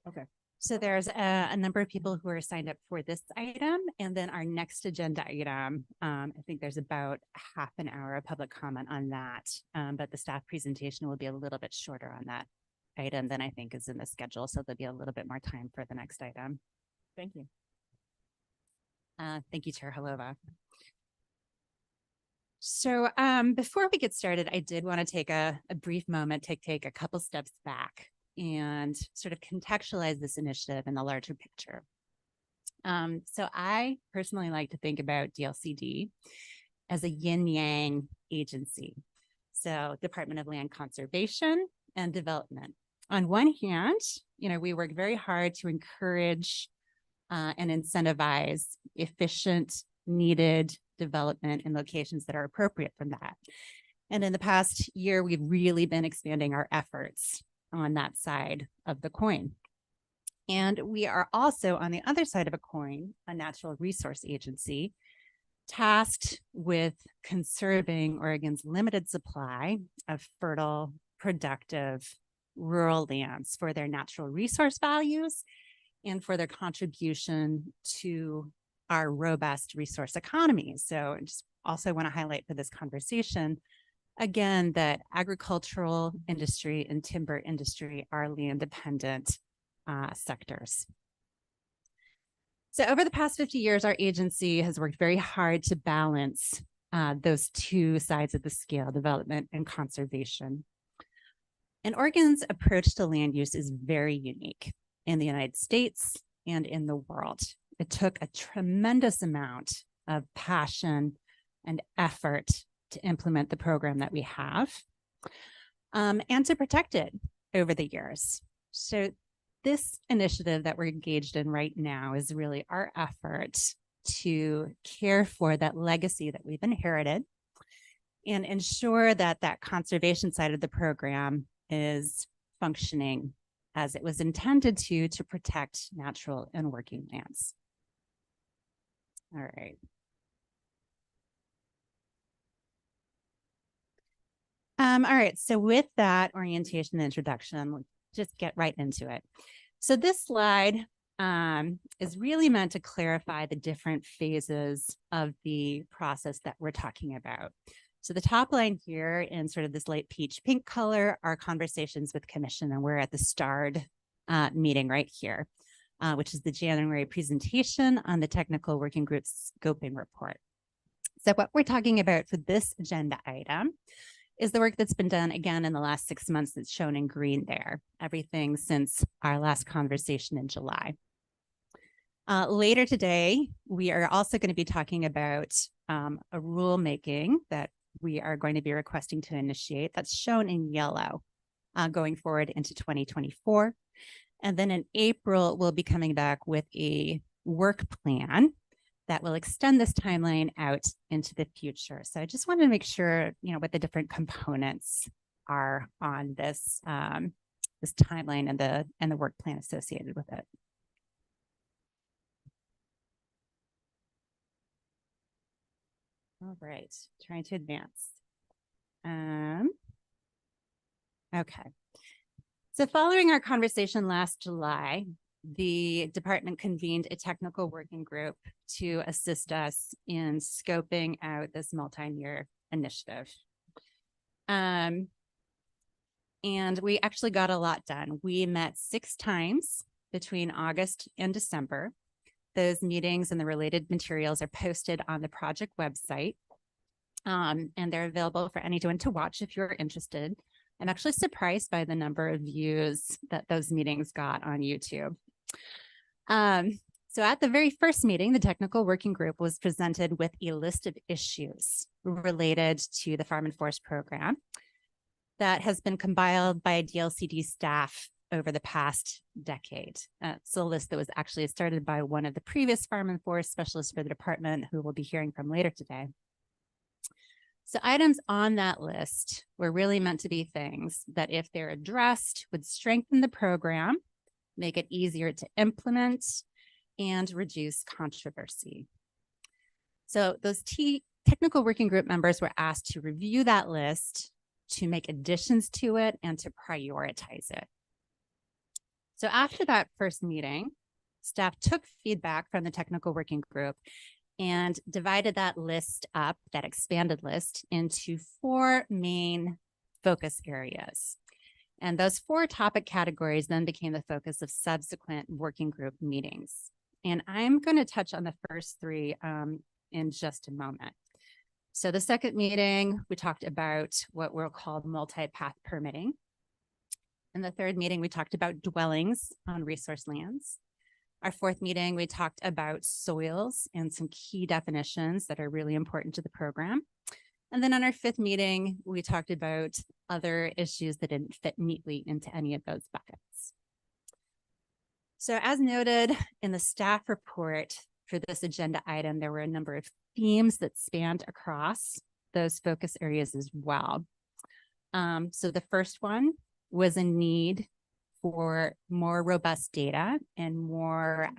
Okay. So there's a number of people who are signed up for this item, and then our next agenda item, I think there's about half an hour of public comment on that, but the staff presentation will be a little bit shorter on that item than I think is in the schedule, so there'll be a little bit more time for the next item. Thank you. Thank you, Chair Halova. So before we get started, I did want to take a brief moment to take a couple steps back and sort of contextualize this initiative in the larger picture. So I personally like to think about DLCD as a yin-yang agency. So Department of Land Conservation and Development. On one hand, we work very hard to encourage and incentivize efficient, needed development in locations that are appropriate from that. And in the past year, we've really been expanding our efforts on that side of the coin. And we are also, on the other side of a coin, a natural resource agency tasked with conserving Oregon's limited supply of fertile, productive, rural lands for their natural resource values and for their contribution to our robust resource economy. So I just also want to highlight for this conversation, again, that agricultural industry and timber industry are land dependent sectors. So over the past 50 years, our agency has worked very hard to balance those two sides of the scale, development and conservation. And Oregon's approach to land use is very unique in the United States and in the world. It took a tremendous amount of passion and effort to implement the program that we have and to protect it over the years. So this initiative that we're engaged in right now is really our effort to care for that legacy that we've inherited and ensure that that conservation side of the program is functioning as it was intended to protect natural and working lands. All right. All right, so with that orientation and introduction, we'll just get right into it. So this slide is really meant to clarify the different phases of the process that we're talking about. So the top line here in sort of this light peach pink color are conversations with commission, and we're at the starred meeting right here, which is the January presentation on the technical working group scoping report. So what we're talking about for this agenda item is the work that's been done again in the last 6 months that's shown in green there, everything since our last conversation in July. Later today, we are also going to be talking about a rulemaking that we are going to be requesting to initiate that's shown in yellow going forward into 2024. And then in April, we'll be coming back with a work plan that will extend this timeline out into the future. So I just wanted to make sure, you know, what the different components are on this this timeline and the work plan associated with it. All right, trying to advance. Okay. So following our conversation last July, the department convened a technical working group to assist us in scoping out this multi-year initiative. And we actually got a lot done. We met 6 times between August and December. Those meetings and the related materials are posted on the project website, and they're available for anyone to watch if you're interested. I'm actually surprised by the number of views that those meetings got on YouTube. So at the very first meeting, the technical working group was presented with a list of issues related to the Farm and Forest program that has been compiled by DLCD staff over the past decade. It's a list that was actually started by one of the previous Farm and Forest specialists for the department, who we'll be hearing from later today. So items on that list were really meant to be things that, if they're addressed, would strengthen the program, make it easier to implement, and reduce controversy. So those technical working group members were asked to review that list, to make additions to it, and to prioritize it. So after that first meeting, staff took feedback from the technical working group and divided that list up, that expanded list, into 4 main focus areas. And those 4 topic categories then became the focus of subsequent working group meetings. And I'm going to touch on the first 3 in just a moment. So the second meeting, we talked about what we'll call multi-path permitting. In the third meeting, we talked about dwellings on resource lands. Our fourth meeting, we talked about soils and some key definitions that are really important to the program. And then on our fifth meeting, we talked about other issues that didn't fit neatly into any of those buckets. So as noted in the staff report for this agenda item, there were a number of themes that spanned across those focus areas as well. So the first one was a need for more robust data and more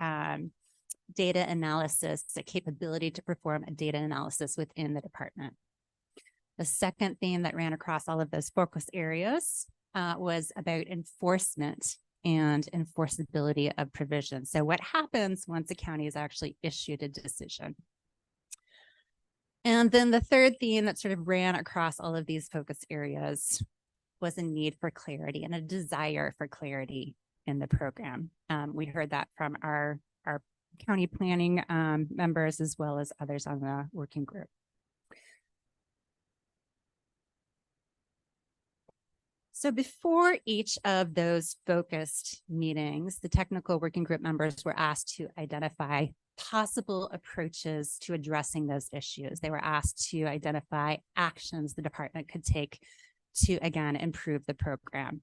data analysis, the capability to perform a data analysis within the department. The second theme that ran across all of those focus areas was about enforcement and enforceability of provisions. So what happens once a county has actually issued a decision? And then the third theme that sort of ran across all of these focus areas was a need for clarity and a desire for clarity in the program. We heard that from our county planning members as well as others on the working group. So before each of those focused meetings, the technical working group members were asked to identify possible approaches to addressing those issues. They were asked to identify actions the department could take to, again, improve the program.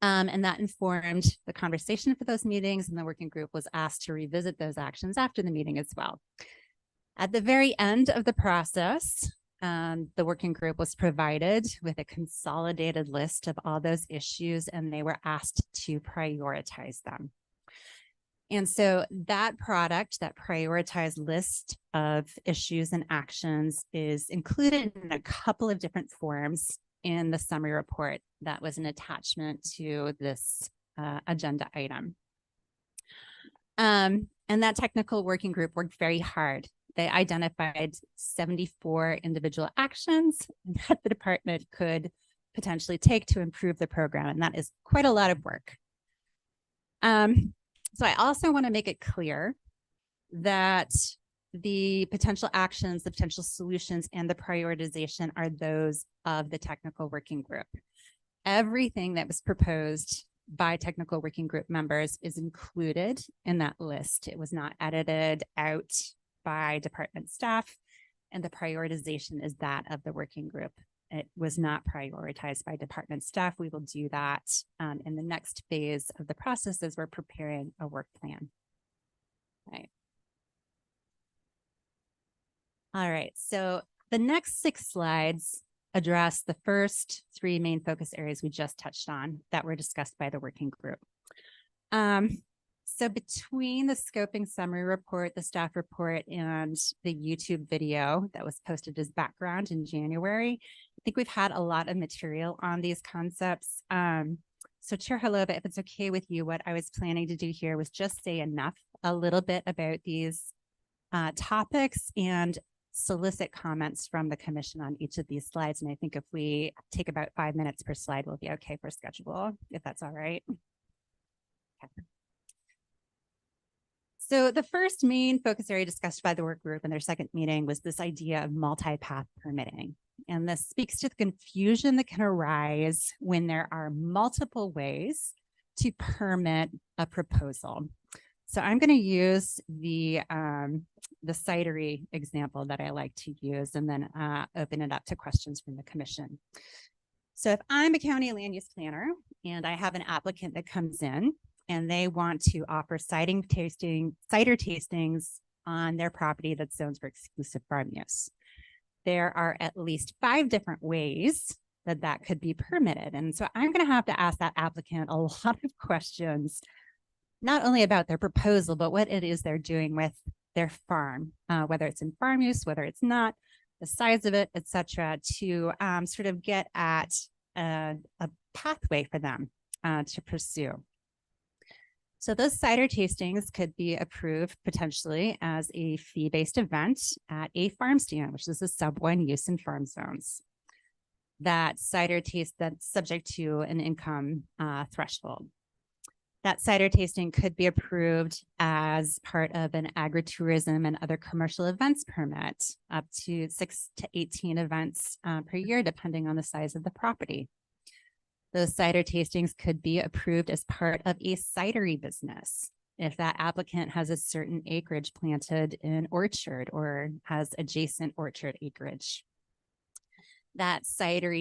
And that informed the conversation for those meetings, and the working group was asked to revisit those actions after the meeting as well. At the very end of the process, the working group was provided with a consolidated list of all those issues, and they were asked to prioritize them. And so that product, that prioritized list of issues and actions, is included in a couple of different forms in the summary report that was an attachment to this agenda item. And that technical working group worked very hard. They identified 74 individual actions that the department could potentially take to improve the program, and that is quite a lot of work. So I also want to make it clear that the potential actions, the potential solutions, and the prioritization are those of the technical working group. Everything that was proposed by technical working group members is included in that list. It was not edited out by department staff, and the prioritization is that of the working group. It was not prioritized by department staff. We will do that in the next phase of the process as we're preparing a work plan. Right. All right, so the next 6 slides address the first 3 main focus areas we just touched on that were discussed by the working group. So between the scoping summary report, the staff report, and the YouTube video that was posted as background in January, I think we've had a lot of material on these concepts. So Chair Hloba, if it's okay with you, what I was planning to do here was just say a little bit about these topics and solicit comments from the commission on each of these slides. And I think if we take about 5 minutes per slide, we'll be okay for schedule, if that's all right. Okay. So the first main focus area discussed by the work group in their second meeting was this idea of multi-path permitting. And this speaks to the confusion that can arise when there are multiple ways to permit a proposal. So I'm going to use the cidery example that I like to use, and then open it up to questions from the commission. So if I'm a county land use planner and I have an applicant that comes in and they want to offer cider tastings on their property that's zoned for exclusive farm use, there are at least 5 different ways that that could be permitted. And so I'm going to have to ask that applicant a lot of questions, not only about their proposal, but what it is they're doing with their farm, whether it's in farm use, whether it's not, the size of it, etc., to sort of get at a pathway for them to pursue. So those cider tastings could be approved potentially as a fee-based event at a farm stand, which is a sub 1 use in farm zones. That cider taste that's subject to an income threshold. That cider tasting could be approved as part of an agritourism and other commercial events permit, up to 6 to 18 events per year, depending on the size of the property. Those cider tastings could be approved as part of a cidery business if that applicant has a certain acreage planted in orchard or has adjacent orchard acreage. That cider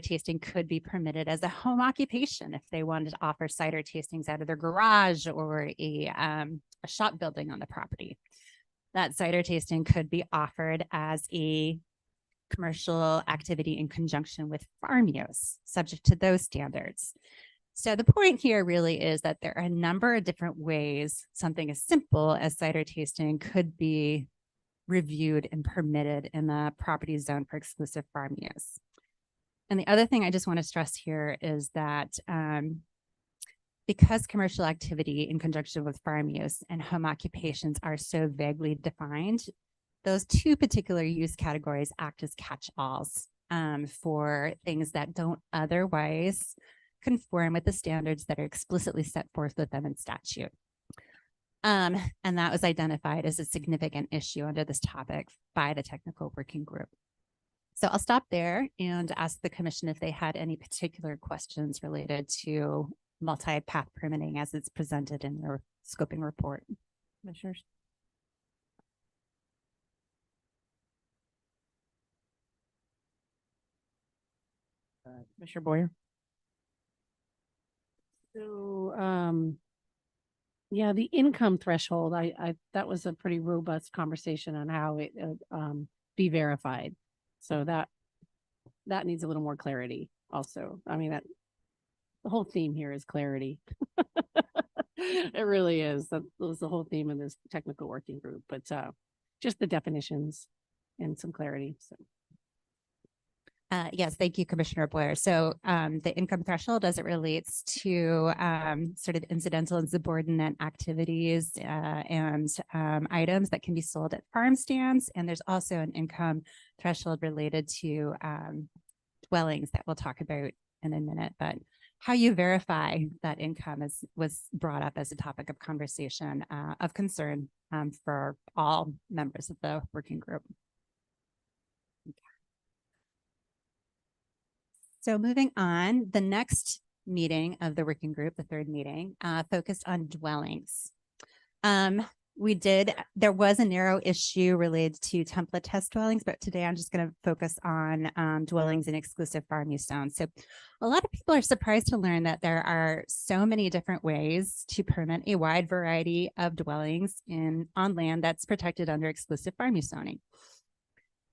tasting could be permitted as a home occupation if they wanted to offer cider tastings out of their garage or a shop building on the property. That cider tasting could be offered as a commercial activity in conjunction with farm use, subject to those standards. So the point here really is that there are a number of different ways something as simple as cider tasting could be reviewed and permitted in the property zone for exclusive farm use. And the other thing I just want to stress here is that because commercial activity in conjunction with farm use and home occupations are so vaguely defined, those 2 particular use categories act as catch-alls for things that don't otherwise conform with the standards that are explicitly set forth with them in statute. And that was identified as a significant issue under this topic by the technical working group. So I'll stop there and ask the commission if they had any particular questions related to multi-path permitting as it's presented in their scoping report. Commissioners? Commissioner Boyer? So, yeah, the income threshold, that was a pretty robust conversation on how it be verified. So that needs a little more clarity also. I mean, that the whole theme here is clarity. It really is. That was the whole theme of this technical working group, but just the definitions and some clarity. So. Yes, thank you, Commissioner Boyer. So the income threshold as it relates to sort of incidental and subordinate activities and items that can be sold at farm stands. And there's also an income threshold related to dwellings that we'll talk about in a minute. But how you verify that income was brought up as a topic of conversation of concern for all members of the working group. So moving on, the next meeting of the working group, the third meeting, focused on dwellings. There was a narrow issue related to template test dwellings, but today I'm just going to focus on dwellings in exclusive farm use zones. So a lot of people are surprised to learn that there are so many different ways to permit a wide variety of dwellings on land that's protected under exclusive farm use zoning.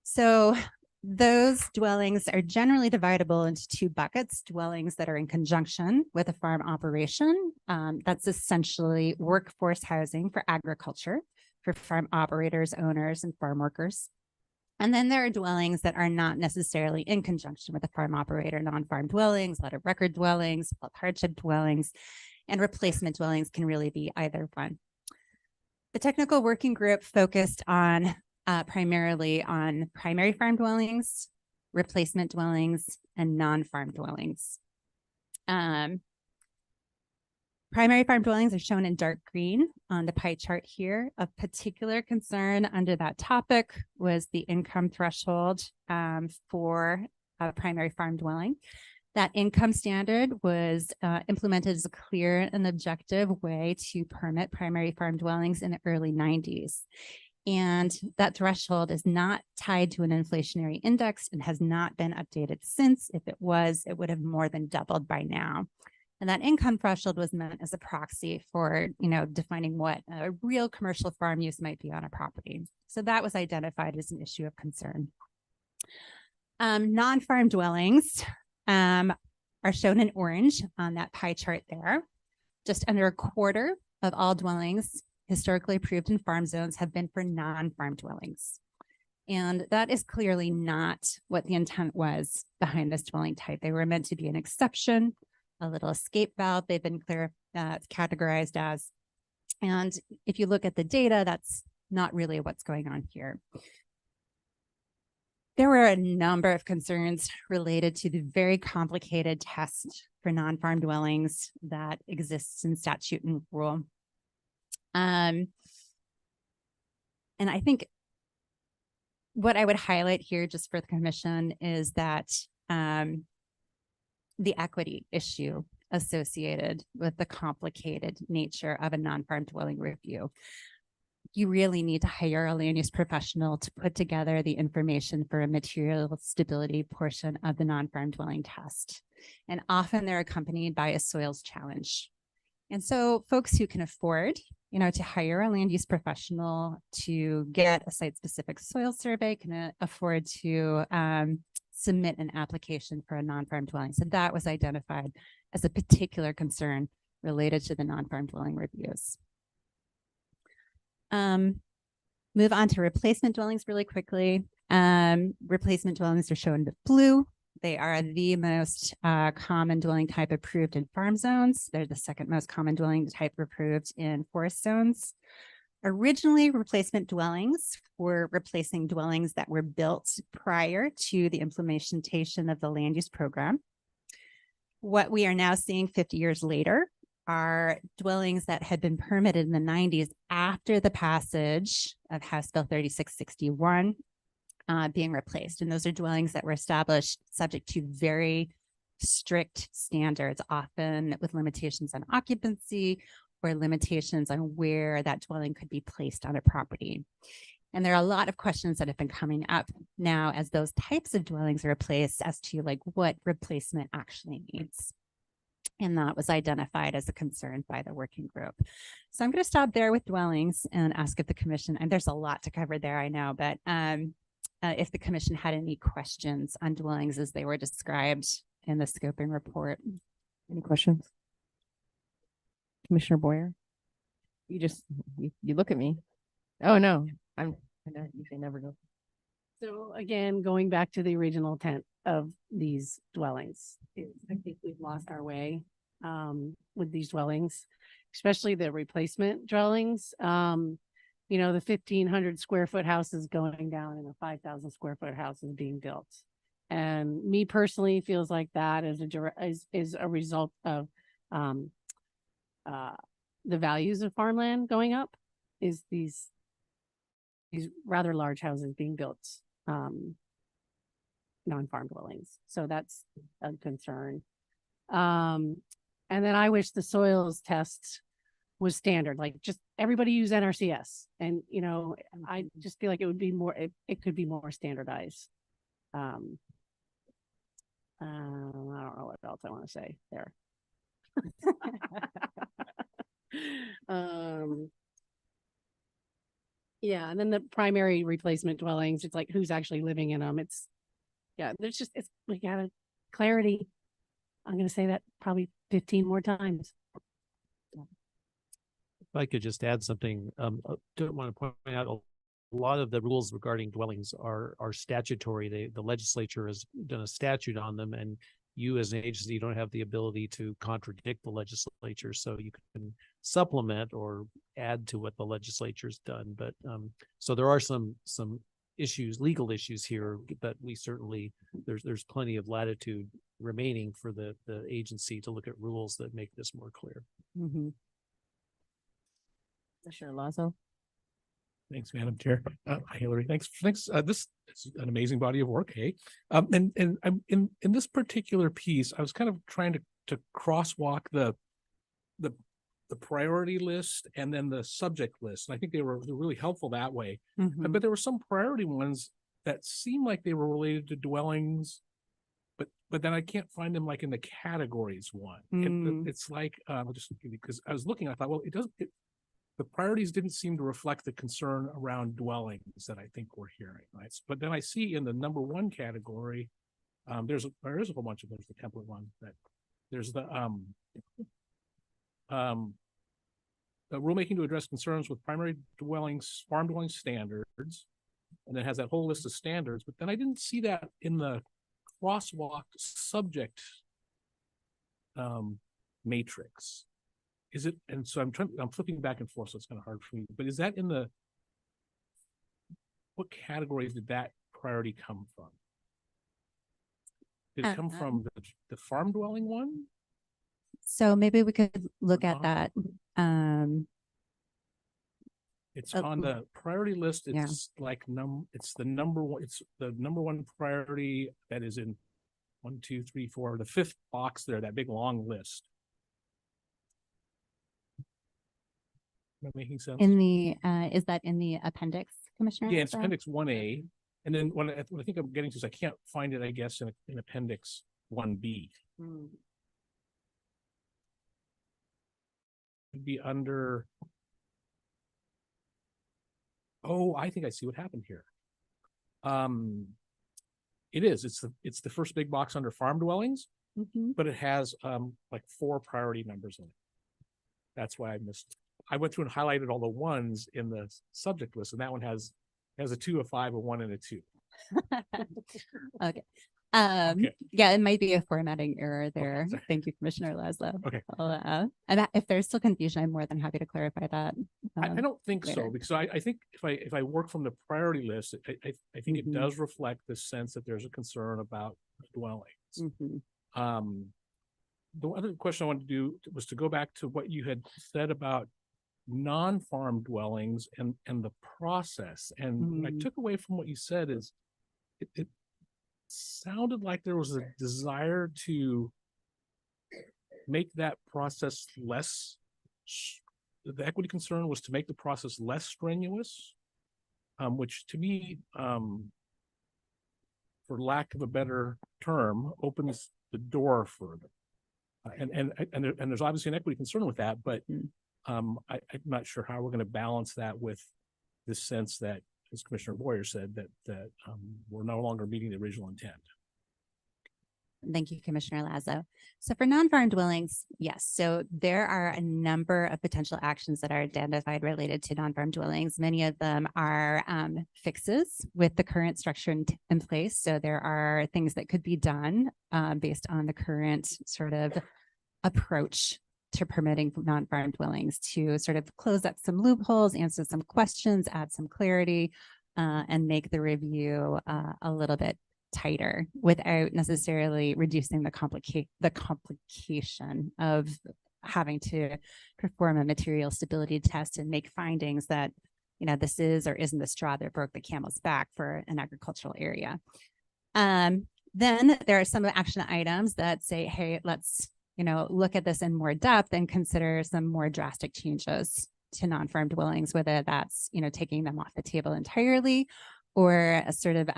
So those dwellings are generally dividable into two buckets: dwellings that are in conjunction with a farm operation. That's essentially workforce housing for agriculture, for farm operators, owners, and farm workers. And then there are dwellings that are not necessarily in conjunction with a farm operator, non-farm dwellings, a lot of record dwellings, hardship dwellings, and replacement dwellings can really be either one. The technical working group focused on primarily on primary farm dwellings, replacement dwellings, and non-farm dwellings. Primary farm dwellings are shown in dark green on the pie chart here. Of particular concern under that topic was the income threshold for a primary farm dwelling. That income standard was implemented as a clear and objective way to permit primary farm dwellings in the early 90s. And that threshold is not tied to an inflationary index and has not been updated since. If it was, it would have more than doubled by now. And that income threshold was meant as a proxy for, defining what a real commercial farm use might be on a property. So that was identified as an issue of concern. Non-farm dwellings are shown in orange on that pie chart there. Just under a quarter of all dwellings historically approved in farm zones have been for non-farm dwellings. And that is clearly not what the intent was behind this dwelling type. They were meant to be an exception, a little escape valve they've been categorized as. And if you look at the data, that's not really what's going on here. There were a number of concerns related to the very complicated test for non-farm dwellings that exists in statute and rule. And I think what I would highlight here just for the commission is that the equity issue associated with the complicated nature of a non-farm dwelling review. You really need to hire a land use professional to put together the information for a material stability portion of the non-farm dwelling test. And often they're accompanied by a soils challenge. And so folks who can afford, to hire a land use professional to get a site-specific soil survey can afford to submit an application for a non-farm dwelling. So that was identified as a particular concern related to the non-farm dwelling reviews. Move on to replacement dwellings really quickly. Replacement dwellings are shown with blue. They are the most common dwelling type approved in farm zones. They're the second most common dwelling type approved in forest zones. Originally, replacement dwellings were replacing dwellings that were built prior to the implementation of the land use program. What we are now seeing 50 years later are dwellings that had been permitted in the 90s after the passage of House Bill 3661 being replaced. And those are dwellings that were established subject to very strict standards, often with limitations on occupancy or limitations on where that dwelling could be placed on a property. And there are a lot of questions that have been coming up now as those types of dwellings are replaced as to what replacement actually means. And that was identified as a concern by the working group. So I'm going to stop there with dwellings and ask if the commission, and there's a lot to cover there, I know, but if the commission had any questions on dwellings as they were described in the scoping report. Any questions? Commissioner Boyer? You look at me. Oh, no, I know you say never go. So again, going back to the original intent of these dwellings, I think we've lost our way with these dwellings, especially the replacement dwellings. You know, the 1,500 square foot house is going down and a 5,000 square foot house is being built. And me personally feels like that is a result of the values of farmland going up, is these rather large houses being built, non-farm dwellings. So that's a concern. And then I wish the soils test was standard, like just everybody use NRCS. And, you know, I just feel like it would be more, it could be more standardized. I don't know what else I want to say there. Yeah, and then the primary replacement dwellings, it's like who's actually living in them. We got a clarity. I'm going to say that probably 15 more times. If I could just add something, don't want to point out a lot of the rules regarding dwellings are statutory. The legislature has done a statute on them, and you as an agency don't have the ability to contradict the legislature, so you can supplement or add to what the legislature's done. But so there are some issues, legal issues here, but we certainly there's plenty of latitude remaining for the agency to look at rules that make this more clear. Mm-hmm. Commissioner Lazo. Thanks, Madam Chair. Hi, Hillary. Thanks. This is an amazing body of work. Hey, and I'm in this particular piece, I was kind of trying to crosswalk the priority list and then the subject list. And I think they're really helpful that way. Mm-hmm. But there were some priority ones that seemed like they were related to dwellings, but then I can't find them like in the categories one. It's like just because I was looking, I thought, well, the priorities didn't seem to reflect the concern around dwellings that I think we're hearing, right? But then I see in the number one category, there is a whole bunch of those, the template one, that there's the rulemaking to address concerns with primary dwellings, farm dwelling standards, and it has that whole list of standards. But then I didn't see that in the crosswalk subject matrix. Is it? And so I'm flipping back and forth, so it's kind of hard for me. But is that in what categories did that priority come from? Did it come from the farm dwelling one? So maybe we could look at that. It's on the priority list. It's like it's the number one. It's the number one priority that is in 1, 2, 3, 4, the fifth box there, that big long list. Am I making sense? In the is that in the appendix, Commissioner? Yeah, it's appendix 1A. And then what I think I'm getting to is I can't find it, I guess, in appendix 1B. It'd be under. Oh, I think I see what happened here. It is. It's the first big box under farm dwellings, but it has like 4 priority numbers in it. That's why I missed it. I went through and highlighted all the ones in the subject list, and that one has a 2, a 5, a 1, and a 2. Okay. Yeah, it might be a formatting error there. Okay, thank you, Commissioner Laszlo. Okay. If there's still confusion, I'm more than happy to clarify that. I don't think later. so, because I think if I work from the priority list, I think it does reflect the sense that there's a concern about dwellings. The other question I wanted to do was to go back to what you had said about non-farm dwellings and the process. And what I took away from what you said is it sounded like there was a desire to make that process less, the equity concern was to make the process less strenuous, which to me, for lack of a better term, opens the door further. And there's obviously an equity concern with that, but I'm not sure how we're going to balance that with the sense that as Commissioner Boyer said, that we're no longer meeting the original intent. Thank you, Commissioner Lazo. So for non-farm dwellings, yes. So there are a number of potential actions that are identified related to non-farm dwellings. Many of them are fixes with the current structure in place. So there are things that could be done based on the current sort of approach to permitting non-farm dwellings to sort of close up some loopholes, answer some questions, add some clarity, and make the review a little bit tighter without necessarily reducing the complication of having to perform a material stability test and make findings that, you know, this is or isn't the straw that broke the camel's back for an agricultural area. Then there are some action items that say, hey, let's, you know, look at this in more depth and consider some more drastic changes to non-farm dwellings, whether that's, you know, taking them off the table entirely or a sort of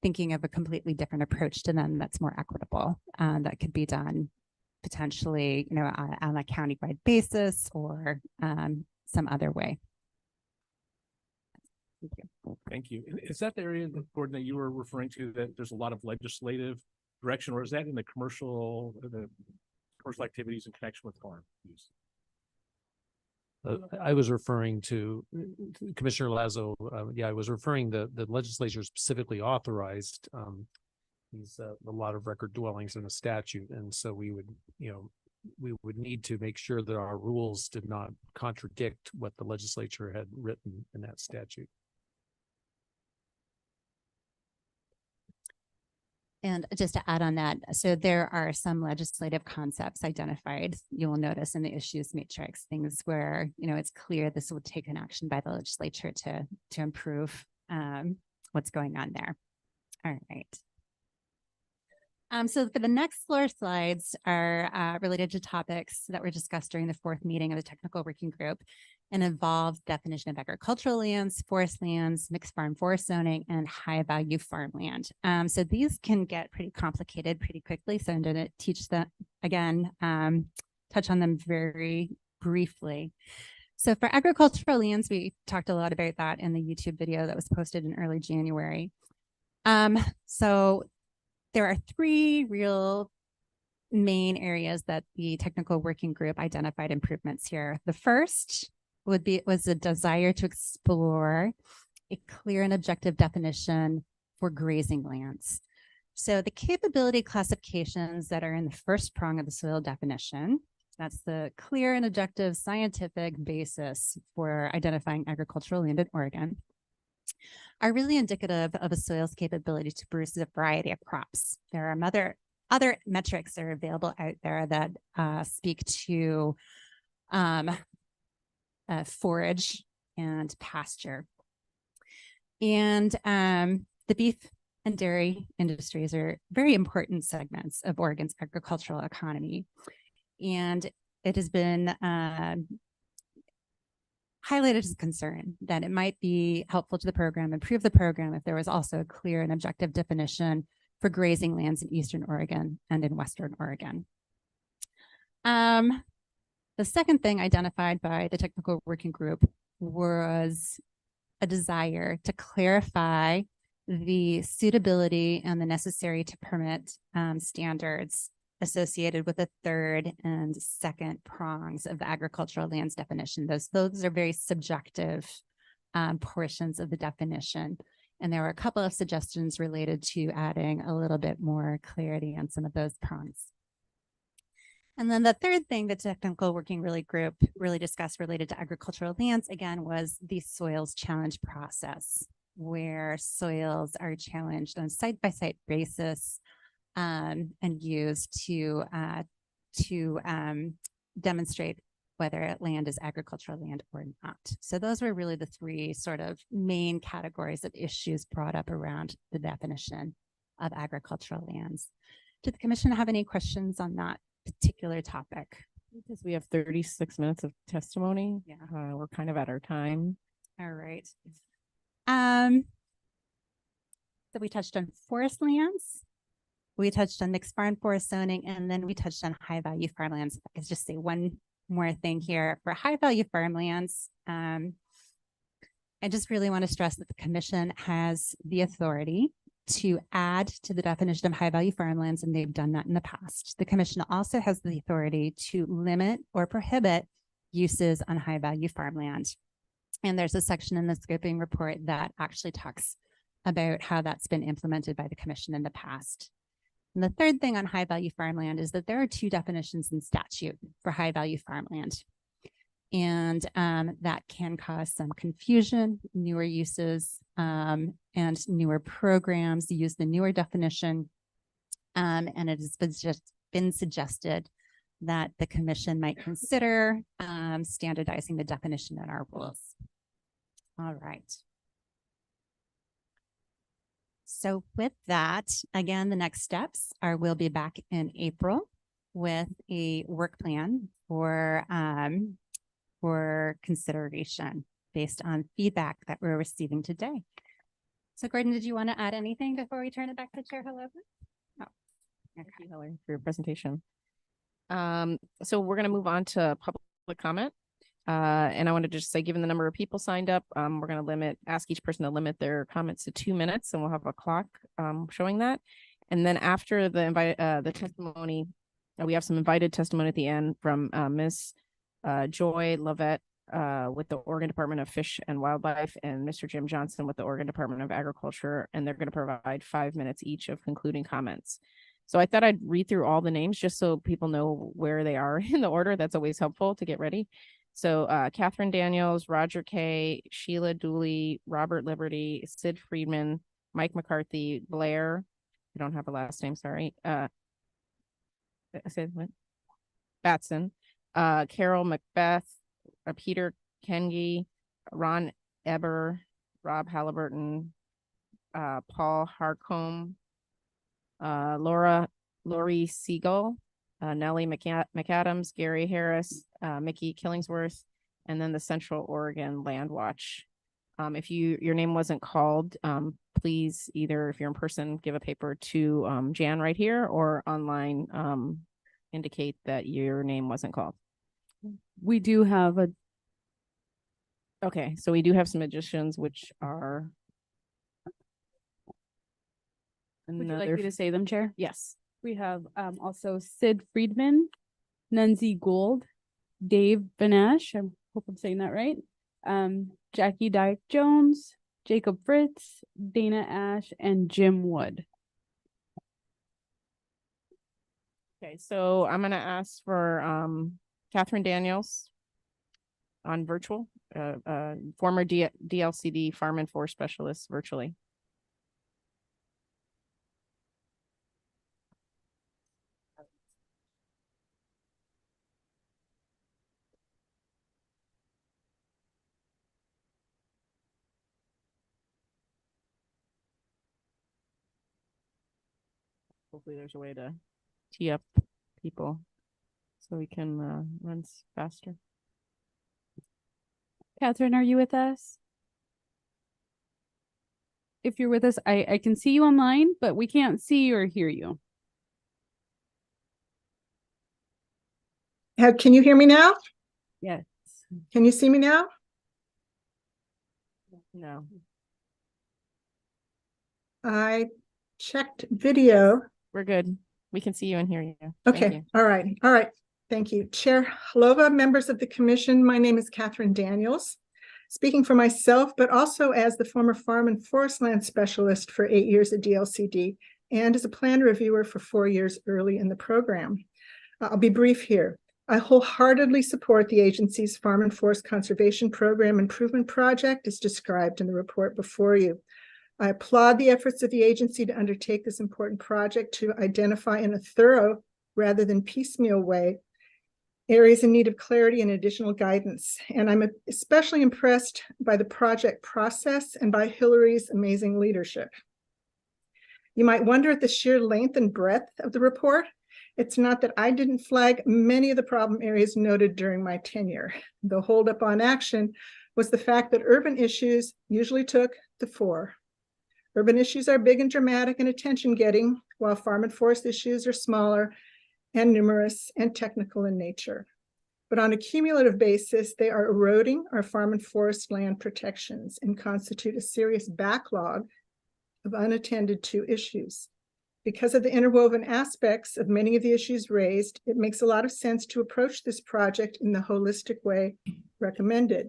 thinking of a completely different approach to them that's more equitable, that could be done potentially, you know, on a county-wide basis or some other way. Thank you. Thank you. Is that the area, Gordon, that you were referring to, that there's a lot of legislative direction, or is that in the commercial activities in connection with farm use? I was referring to Commissioner Lazo. Yeah, I was referring the legislature specifically authorized a lot of record dwellings in the statute, and so we would, you know, we would need to make sure that our rules did not contradict what the legislature had written in that statute. And just to add on that, so there are some legislative concepts identified, you will notice in the issues matrix, things where, you know, it's clear this would take an action by the legislature to improve what's going on there. All right. So for the next 4 slides are related to topics that were discussed during the 4th meeting of the technical working group and involve definition of agricultural lands, forest lands, mixed farm forest zoning, and high value farmland. So these can get pretty complicated pretty quickly. So I'm going to teach that again, touch on them very briefly. So for agricultural lands, we talked a lot about that in the YouTube video that was posted in early January. So there are 3 real main areas that the technical working group identified improvements here. The first was a desire to explore a clear and objective definition for grazing lands. So the capability classifications that are in the first prong of the soil definition, that's the clear and objective scientific basis for identifying agricultural land in Oregon, are really indicative of a soil's capability to produce a variety of crops. There are other metrics that are available out there that speak to forage and pasture. And the beef and dairy industries are very important segments of Oregon's agricultural economy. And it has been highlighted as a concern that it might be helpful to the program, improve the program, if there was also a clear and objective definition for grazing lands in Eastern Oregon and in Western Oregon. The second thing identified by the technical working group was a desire to clarify the suitability and the necessary to permit standards associated with the 3rd and 2nd prongs of the agricultural lands definition. Those are very subjective portions of the definition. And there were a couple of suggestions related to adding a little bit more clarity on some of those prongs. And then the third thing the technical working group really discussed related to agricultural lands, again, was the soils challenge process, where soils are challenged on a site-by-site basis and used to demonstrate whether land is agricultural land or not. So those were really the 3 sort of main categories of issues brought up around the definition of agricultural lands. Did the commission have any questions on that particular topic? Because we have 36 minutes of testimony. Yeah. We're kind of at our time. All right. So we touched on forest lands. We touched on mixed farm forest zoning, and then we touched on high value farmlands. If I could just say one more thing here for high value farmlands. I just really want to stress that the commission has the authority to add to the definition of high value farmlands, and they've done that in the past. The commission also has the authority to limit or prohibit uses on high value farmland. And there's a section in the scoping report that actually talks about how that's been implemented by the commission in the past. And the third thing on high value farmland is that there are two definitions in statute for high value farmland. And that can cause some confusion. Newer uses and newer programs use the newer definition. And it has been suggested that the commission might consider standardizing the definition in our rules. All right. So with that, again, the next steps are we'll be back in April with a work plan for consideration based on feedback that we're receiving today. So Gordon, did you want to add anything before we turn it back to Chair Halova? Oh, Thank you, Hillary, for your presentation. So we're going to move on to public comment. And I want to just say, given the number of people signed up, we're going to ask each person to limit their comments to 2 minutes, and we'll have a clock showing that. And then after the testimony, we have some invited testimony at the end from Ms. Joy Lovett with the Oregon Department of Fish and Wildlife, and Mr. Jim Johnson with the Oregon Department of Agriculture, and they're going to provide 5 minutes each of concluding comments. So I thought I'd read through all the names just so people know where they are in the order. That's always helpful to get ready. So Catherine Daniels, Roger Kay, Sheila Dooley, Robert Liberty, Sid Friedman, Mike McCarthy, Blair, I don't have a last name, sorry. I said what? Batson, Carol Macbeth, Peter Kengi, Ron Eber, Rob Halliburton, Paul Harcombe, Lori Siegel, Nellie McAdams, Gary Harris, Mickey Killingsworth, and then the Central Oregon Land Watch. If your name wasn't called, please either, if you're in person, give a paper to Jan right here, or online indicate that your name wasn't called. We do have a. Okay, so we do have some additions, which are. Would you like me to say them, Chair? Yes. We have also Sid Friedman, Nunzi Gould, Dave Benesh, I hope I'm saying that right, Jackie Dyke Jones, Jacob Fritz, Dana Ash, and Jim Wood. Okay, so I'm going to ask for Catherine Daniels on virtual, former DLCD Farm and Forest Specialist virtually. Hopefully there's a way to tee up people so we can run faster. Catherine, are you with us? If you're with us, I can see you online, but we can't see or hear you. Can you hear me now? Yes. Can you see me now? No. I checked video. We're good. We can see you and hear you. Okay. All right. All right. Thank you. Chair Halova, members of the commission, my name is Catherine Daniels. Speaking for myself, but also as the former farm and forest land specialist for 8 years at DLCD and as a plan reviewer for 4 years early in the program. I'll be brief here. I wholeheartedly support the agency's Farm and Forest Conservation Program Improvement Project as described in the report before you. I applaud the efforts of the agency to undertake this important project to identify in a thorough rather than piecemeal way areas in need of clarity and additional guidance. And I'm especially impressed by the project process and by Hillary's amazing leadership. You might wonder at the sheer length and breadth of the report. It's not that I didn't flag many of the problem areas noted during my tenure. The holdup on action was the fact that urban issues usually took the fore. Urban issues are big and dramatic and attention-getting, while farm and forest issues are smaller and numerous and technical in nature. but on a cumulative basis, they are eroding our farm and forest land protections and constitute a serious backlog of unattended to issues. Because of the interwoven aspects of many of the issues raised, it makes a lot of sense to approach this project in the holistic way recommended.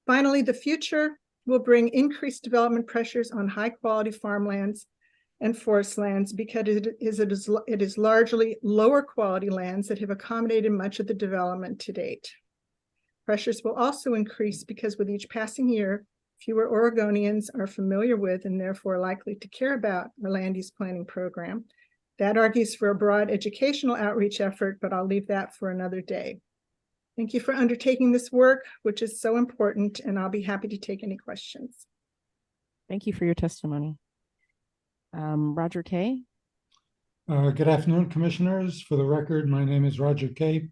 Finally, the future will bring increased development pressures on high-quality farmlands and forest lands because it is largely lower quality lands that have accommodated much of the development to date. Pressures will also increase because with each passing year, fewer Oregonians are familiar with and therefore likely to care about our land use planning program. That argues for a broad educational outreach effort, but I'll leave that for another day. Thank you for undertaking this work, which is so important, and I'll be happy to take any questions. Thank you for your testimony. Roger Kay. Good afternoon, commissioners. For the record, my name is Roger Kay,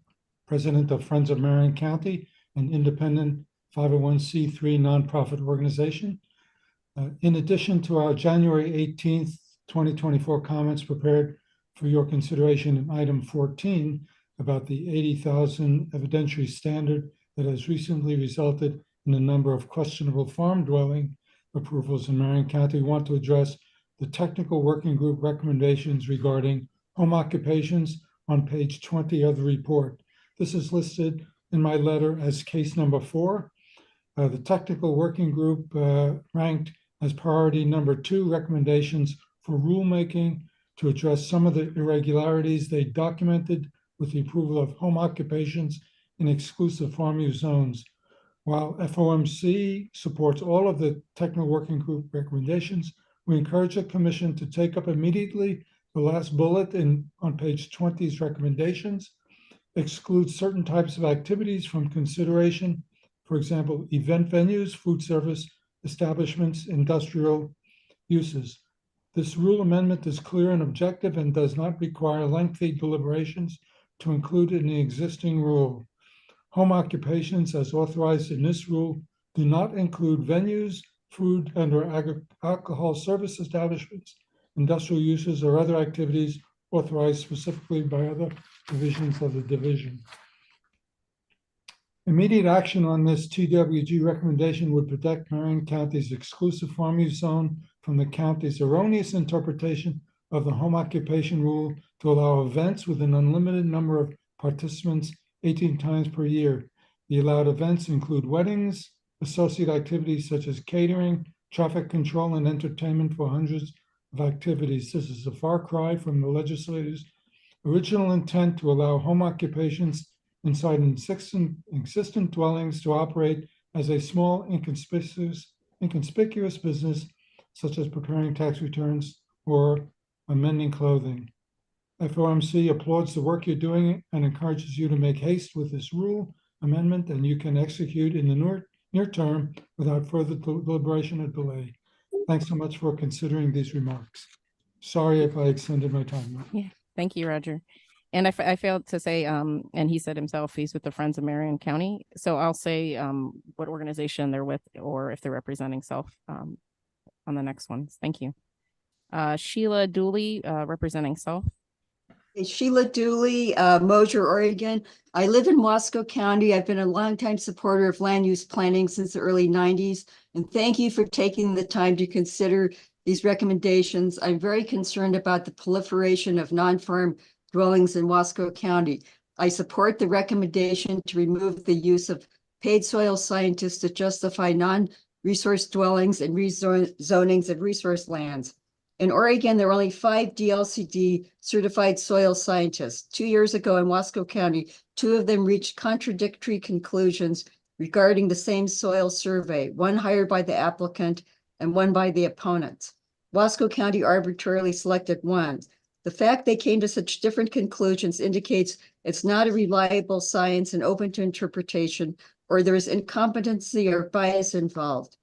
president of Friends of Marion County, an independent 501c3 nonprofit organization. In addition to our January 18th, 2024 comments prepared for your consideration in item 14 about the 80,000 evidentiary standard that has recently resulted in a number of questionable farm dwelling approvals in Marion County, we want to address the technical working group recommendations regarding home occupations on page 20 of the report. This is listed in my letter as case number 4. The technical working group ranked as priority number 2 recommendations for rulemaking to address some of the irregularities they documented with the approval of home occupations in exclusive farm use zones. While FOMC supports all of the technical working group recommendations, we encourage the commission to take up immediately the last bullet on page 20's recommendations, exclude certain types of activities from consideration, for example, event venues, food service establishments, industrial uses. This rule amendment is clear and objective and does not require lengthy deliberations to include in the existing rule. Home occupations as authorized in this rule do not include venues, food and/or alcohol service establishments, industrial uses, or other activities authorized specifically by other divisions of the division. Immediate action on this TWG recommendation would protect Marion County's exclusive farm use zone from the county's erroneous interpretation of the home occupation rule to allow events with an unlimited number of participants 18 times per year. The allowed events include weddings, associate activities such as catering, traffic control, and entertainment for hundreds of activities. This is a far cry from the legislators' original intent to allow home occupations inside existing dwellings to operate as a small, inconspicuous business, such as preparing tax returns or amending clothing. FOMC applauds the work you're doing and encourages you to make haste with this rule amendment, and you can execute in the near term without further deliberation or delay. Thanks so much for considering these remarks. Sorry if I extended my time. Yeah, thank you, Roger. And I failed to say, and he said himself, he's with the Friends of Marion County. So I'll say what organization they're with or if they're representing self on the next ones. Thank you. Sheila Dooley, representing self. Sheila Dooley, Mosier, Oregon. I live in Wasco County. I've been a longtime supporter of land use planning since the early 90s. And thank you for taking the time to consider these recommendations. I'm very concerned about the proliferation of non-farm dwellings in Wasco County. I support the recommendation to remove the use of paid soil scientists to justify non-resource dwellings and rezonings of resource lands. In Oregon, there are only 5 DLCD certified soil scientists. 2 years ago in Wasco County, 2 of them reached contradictory conclusions regarding the same soil survey, one hired by the applicant and one by the opponents. Wasco County arbitrarily selected one. The fact they came to such different conclusions indicates it's not a reliable science and open to interpretation, or there is incompetency or bias involved.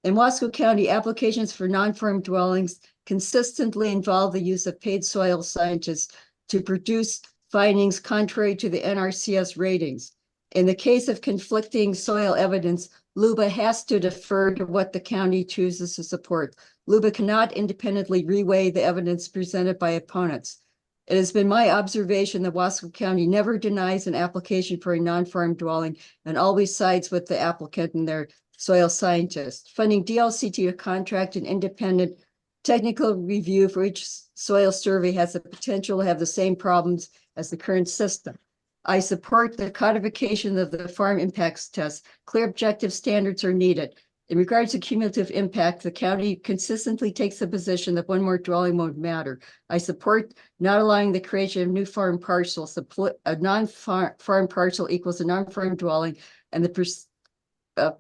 In Wasco County, applications for non-farm dwellings consistently involve the use of paid soil scientists to produce findings contrary to the NRCS ratings. In the case of conflicting soil evidence, LUBA has to defer to what the county chooses to support. LUBA cannot independently reweigh the evidence presented by opponents. It has been my observation that Wasco County never denies an application for a non-farm dwelling and always sides with the applicant and their soil scientist. Funding DLCT to contract an independent technical review for each soil survey has the potential to have the same problems as the current system. I support the codification of the farm impacts test. Clear objective standards are needed. In regards to cumulative impact, the county consistently takes the position that one more dwelling won't matter. I support not allowing the creation of new farm parcels. A non-farm parcel equals a non-farm dwelling, and the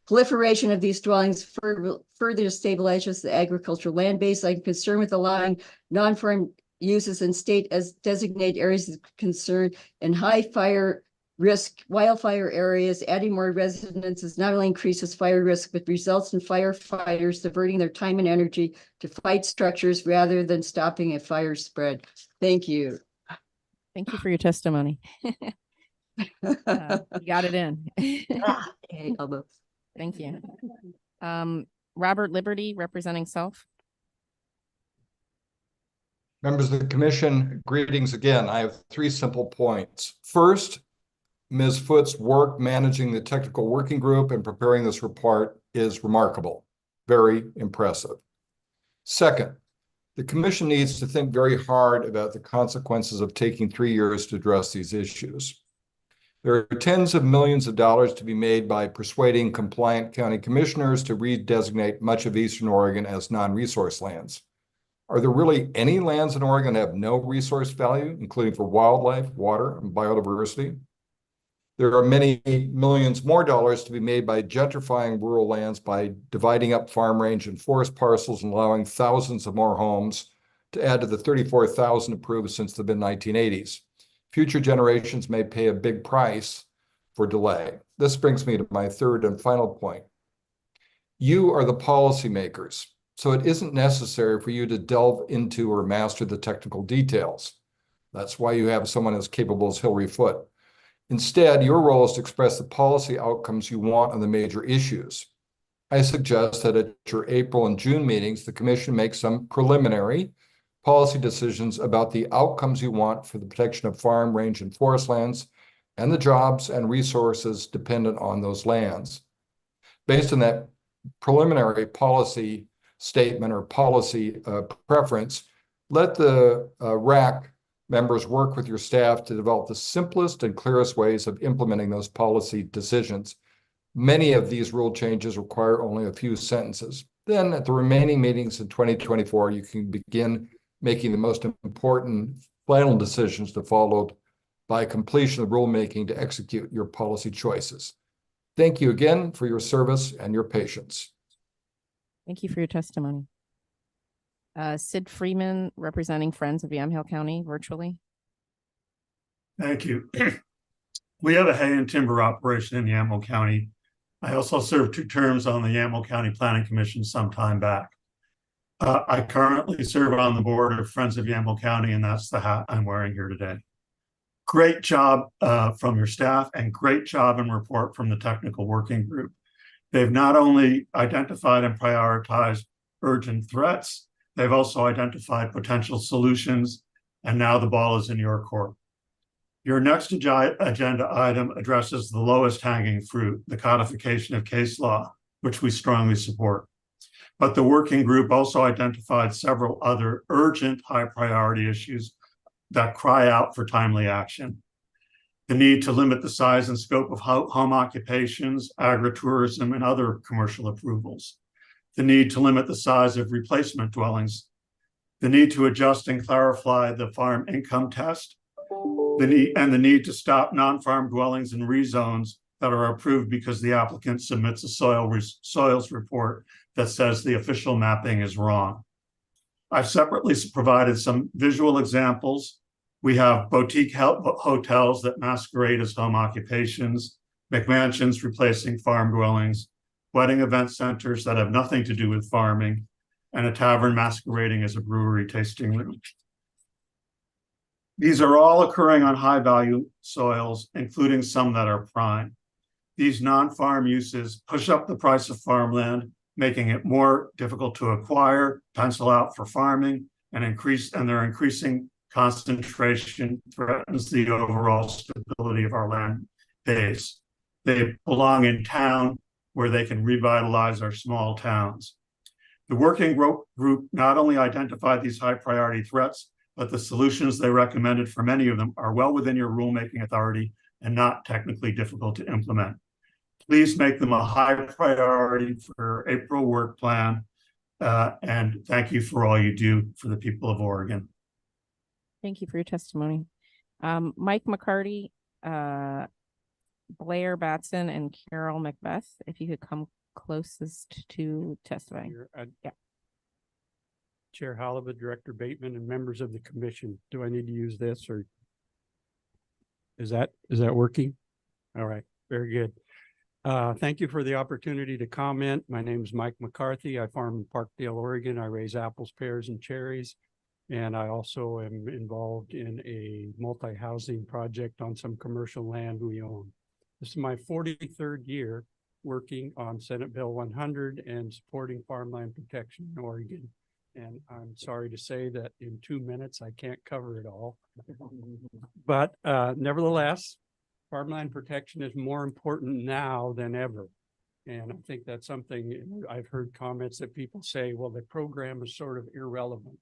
proliferation of these dwellings further destabilizes the agricultural land base. I'm concerned with allowing non-farm uses in state as designated areas of concern and high fire risk wildfire areas. Adding more residences not only increases fire risk, but results in firefighters diverting their time and energy to fight structures rather than stopping a fire spread. Thank you. Thank you for your testimony. You got it in. Thank you. Robert Liberty, representing Self. Members of the commission, greetings again. I have 3 simple points. First, Ms. Foot's work managing the technical working group and preparing this report is remarkable, very impressive. Second, the commission needs to think very hard about the consequences of taking 3 years to address these issues. There are tens of millions of dollars to be made by persuading compliant county commissioners to redesignate much of Eastern Oregon as non-resource lands. Are there really any lands in Oregon that have no resource value, including for wildlife, water, and biodiversity? There are many millions more dollars to be made by gentrifying rural lands by dividing up farm range and forest parcels and allowing thousands of more homes to add to the 34,000 approved since the mid-1980s. Future generations may pay a big price for delay. This brings me to my third and final point. You are the policymakers, so it isn't necessary for you to delve into or master the technical details. That's why you have someone as capable as Hillary Foote. Instead, your role is to express the policy outcomes you want on the major issues. I suggest that at your April and June meetings, the commission make some preliminary policy decisions about the outcomes you want for the protection of farm, range, and forest lands, and the jobs and resources dependent on those lands. Based on that preliminary policy statement or policy preference, let the RAC members work with your staff to develop the simplest and clearest ways of implementing those policy decisions. Many of these rule changes require only a few sentences. Then at the remaining meetings in 2024, you can begin making the most important final decisions to follow by completion of rulemaking to execute your policy choices. Thank you again for your service and your patience. Thank you for your testimony. Sid Freeman, representing Friends of Yamhill County, virtually. Thank you. We have a hay and timber operation in Yamhill County. I also served 2 terms on the Yamhill County Planning Commission some time back. I currently serve on the board of Friends of Yamhill County, and that's the hat I'm wearing here today. Great job from your staff and great job and report from the technical working group. They've not only identified and prioritized urgent threats, they've also identified potential solutions, and now the ball is in your court. Your next agenda item addresses the lowest hanging fruit, the codification of case law, which we strongly support. But the working group also identified several other urgent high priority issues that cry out for timely action. The need to limit the size and scope of home occupations, agritourism, and other commercial approvals. The need to limit the size of replacement dwellings. The need to adjust and clarify the farm income test. The need to stop non-farm dwellings and rezones that are approved because the applicant submits a soils report that says the official mapping is wrong. I've separately provided some visual examples. We have boutique hotels that masquerade as home occupations, McMansions replacing farm dwellings, wedding event centers that have nothing to do with farming, and a tavern masquerading as a brewery tasting room. These are all occurring on high value soils, including some that are prime. These non-farm uses push up the price of farmland, making it more difficult to acquire, pencil out for farming, and they're increasing concentration threatens the overall stability of our land base. They belong in town where they can revitalize our small towns. The working group not only identified these high priority threats, but the solutions they recommended for many of them are well within your rulemaking authority and not technically difficult to implement. Please make them a high priority for April work plan. And thank you for all you do for the people of Oregon. Thank you for your testimony. Mike McCarty, Blair Batson, and Carol Macbeth, if you could come closest to testifying. Yeah. Chair Holliva, Director Bateman, and members of the commission. Do I need to use this, or is that working? All right, very good. Thank you for the opportunity to comment. My name is Mike McCarthy. I farm in Parkdale, Oregon. I raise apples, pears, and cherries. And I also am involved in a multi-housing project on some commercial land we own. This is my 43rd year working on Senate Bill 100 and supporting farmland protection in Oregon. And I'm sorry to say that in 2 minutes, I can't cover it all. But nevertheless, farmland protection is more important now than ever. And I think that's something I've heard comments that people say, well, the program is sort of irrelevant.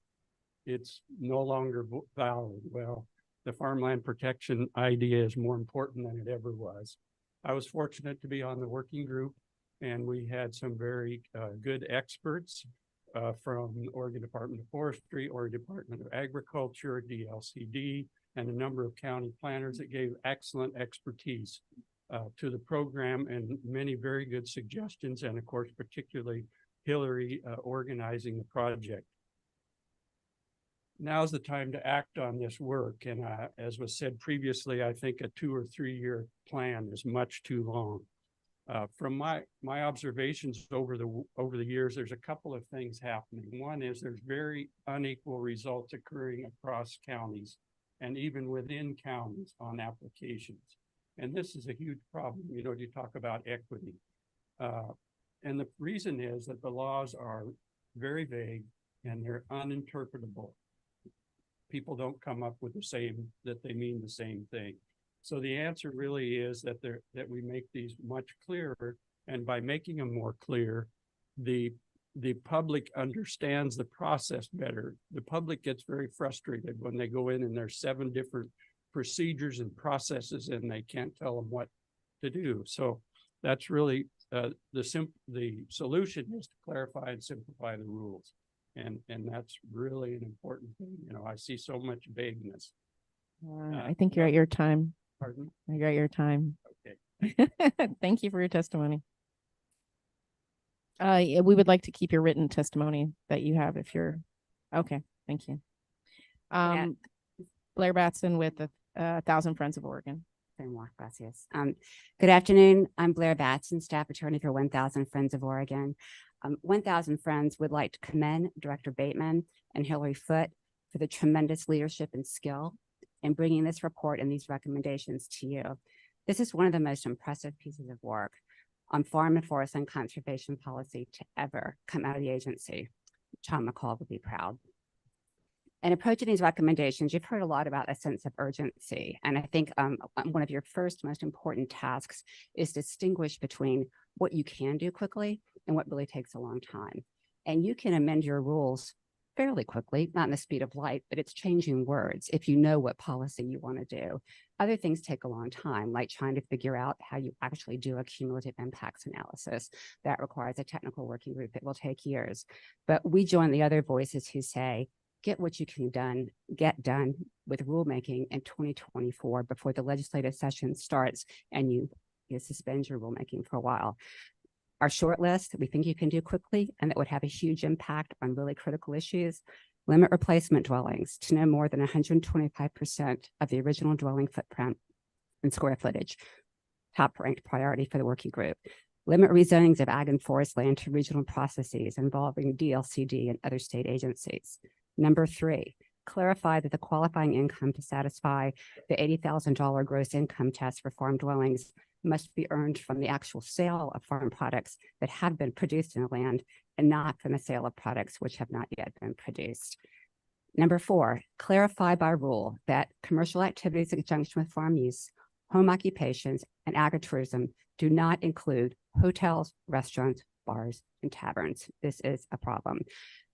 It's no longer valid. Well, the farmland protection idea is more important than it ever was. I was fortunate to be on the working group, and we had some very good experts from Oregon Department of Forestry, Oregon Department of Agriculture, DLCD, and a number of county planners that gave excellent expertise to the program and many very good suggestions, and of course, particularly Hillary organizing the project. Now's the time to act on this work. And as was said previously, I think a 2 or 3 year plan is much too long. From my observations over the years, there's a couple of things happening. One is there's very unequal results occurring across counties and even within counties on applications. And this is a huge problem. You talk about equity. And the reason is that the laws are very vague and they're uninterpretable. People don't come up with that they mean the same thing. So the answer really is that we make these much clearer, and by making them more clear, the public understands the process better. The public gets very frustrated when they go in and there's 7 different procedures and processes and they can't tell them what to do. So that's really the solution is to clarify and simplify the rules. And that's really an important thing. I see so much vagueness. I think you're at your time. Pardon? You're at your time. Okay. Thank you for your testimony. Yeah, we would like to keep your written testimony that you have if you're okay. Thank you. Blair Batson with 1,000 Friends of Oregon. Good afternoon. I'm Blair Batson, staff attorney for 1,000 Friends of Oregon. 1,000 Friends would like to commend Director Bateman and Hillary Foote for the tremendous leadership and skill in bringing this report and these recommendations to you. This is one of the most impressive pieces of work on farm and forest and conservation policy to ever come out of the agency. Tom McCall would be proud. In approaching these recommendations, you've heard a lot about a sense of urgency. And I think one of your first most important tasks is to distinguish between what you can do quickly and what really takes a long time. And you can amend your rules fairly quickly, not in the speed of light, but it's changing words if you know what policy you want to do. Other things take a long time, like trying to figure out how you actually do a cumulative impacts analysis. That requires a technical working group. It will take years. But we join the other voices who say, get what you can get done with rulemaking in 2024 before the legislative session starts and you suspend your rulemaking for a while. Our short list we think you can do quickly and that would have a huge impact on really critical issues. Limit replacement dwellings to no more than 125% of the original dwelling footprint and square footage. Top ranked priority for the working group. Limit rezonings of ag and forest land to regional processes involving DLCD and other state agencies. Number 3, clarify that the qualifying income to satisfy the $80,000 gross income test for farm dwellings must be earned from the actual sale of farm products that have been produced in the land and not from the sale of products which have not yet been produced. Number 4, clarify by rule that commercial activities in conjunction with farm use, home occupations, and agritourism do not include hotels, restaurants, bars, and taverns. This is a problem.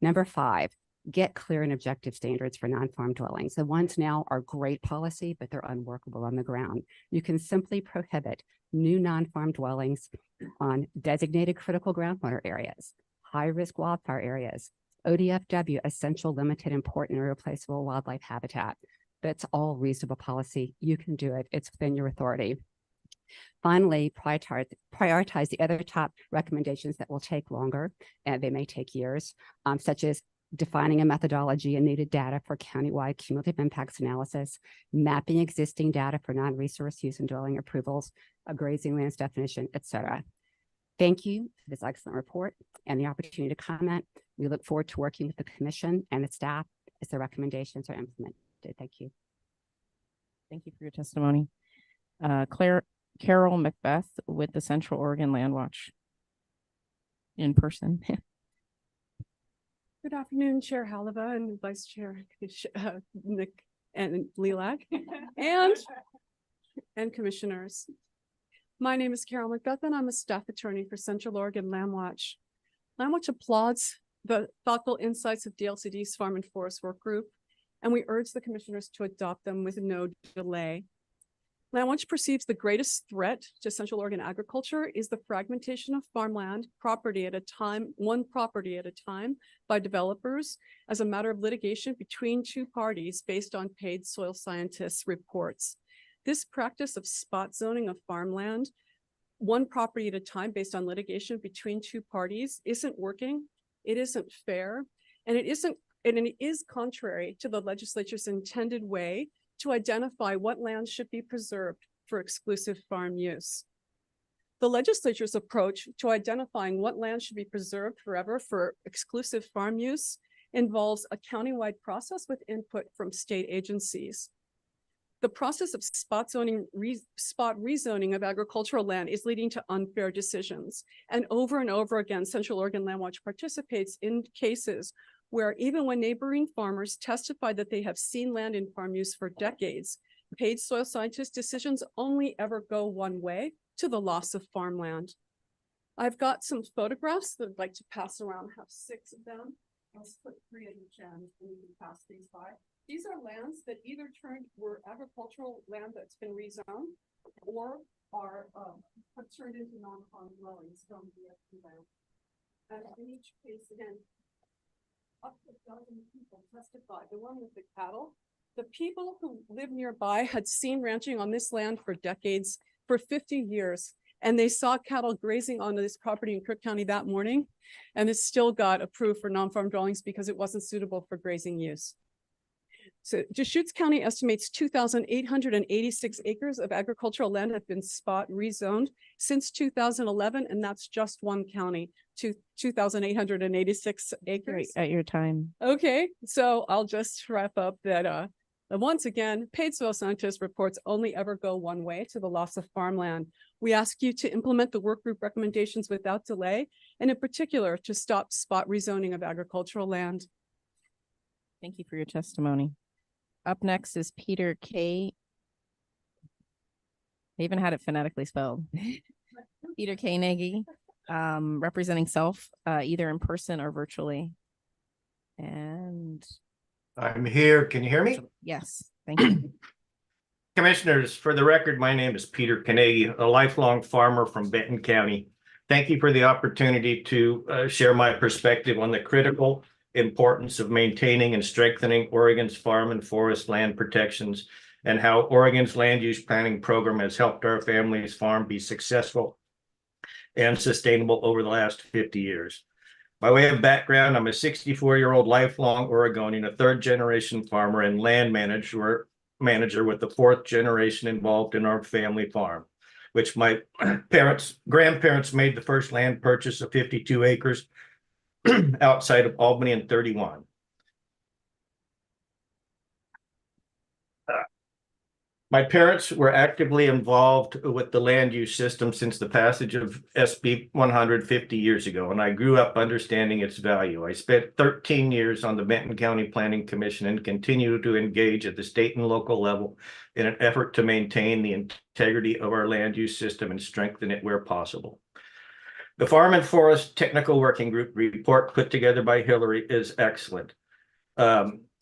Number 5, get clear and objective standards for non-farm dwellings. The ones now are great policy, but they're unworkable on the ground. You can simply prohibit new non-farm dwellings on designated critical groundwater areas, high-risk wildfire areas, ODFW, essential, limited, important, and irreplaceable wildlife habitat. That's all reasonable policy. You can do it. It's within your authority. Finally, prioritize the other top recommendations that will take longer, and they may take years, such as defining a methodology and needed data for countywide cumulative impacts analysis, mapping existing data for non-resource use and dwelling approvals, a grazing lands definition, etc. Thank you for this excellent report and the opportunity to comment. We look forward to working with the commission and its staff as the recommendations are implemented. Thank you. Thank you for your testimony. Carol Macbeth with the Central Oregon Land Watch in person. Good afternoon, Chair Halava and Vice Chair Nick and Lilac and commissioners. My name is Carol Macbeth and I'm a staff attorney for Central Oregon Land Watch. Land Watch applauds the thoughtful insights of DLCD's Farm and Forest Work Group, and we urge the commissioners to adopt them with no delay. Land Watch perceives the greatest threat to Central Oregon agriculture is the fragmentation of farmland, one property at a time, by developers as a matter of litigation between two parties based on paid soil scientists' reports. This practice of spot zoning of farmland, one property at a time based on litigation between two parties, isn't working, it isn't fair, and it is contrary to the legislature's intended way to identify what land should be preserved for exclusive farm use. The legislature's approach to identifying what land should be preserved forever for exclusive farm use involves a countywide process with input from state agencies. The process of spot rezoning of agricultural land is leading to unfair decisions. And over again, Central Oregon Land Watch participates in cases where even when neighboring farmers testify that they have seen land in farm use for decades, paid soil scientist decisions only ever go one way, to the loss of farmland. I've got some photographs that I'd like to pass around. I have 6 of them. I'll put 3 at each end and you can pass these by. These are lands that either were agricultural land that's been rezoned or have turned into non-farm dwellings from the land. And in each case, again, up to 12 people testified. The one with the cattle, the people who live nearby had seen ranching on this land for decades, for 50 years, and they saw cattle grazing on this property in Cook County that morning, and it still got approved for non-farm dwellings because it wasn't suitable for grazing use. So Deschutes County estimates 2,886 acres of agricultural land have been spot rezoned since 2011, and that's just one county, 2,886 acres. At your time. Okay, so I'll just wrap up that once again, paid soil scientist reports only ever go one way, to the loss of farmland. We ask you to implement the work group recommendations without delay, and in particular, to stop spot rezoning of agricultural land. Thank you for your testimony. Up next is Peter K. I even had it phonetically spelled. Peter K. Nagy, representing self, either in person or virtually. And I'm here. Can you hear me? yes, thank you. Commissioners, for the record, my name is Peter Kanegi, a lifelong farmer from Benton County. Thank you for the opportunity to share my perspective on the critical importance of maintaining and strengthening Oregon's farm and forest land protections, and how Oregon's land use planning program has helped our family's farm be successful and sustainable over the last 50 years. By way of background, I'm a 64-year-old lifelong Oregonian, a 3rd-generation farmer and land manager with the 4th generation involved in our family farm, which my grandparents made the first land purchase of 52 acres outside of Albany in 31. My parents were actively involved with the land use system since the passage of SB 150 years ago, and I grew up understanding its value. I spent 13 years on the Benton County Planning Commission and continue to engage at the state and local level in an effort to maintain the integrity of our land use system and strengthen it where possible. The Farm and Forest Technical Working Group report put together by Hillary is excellent.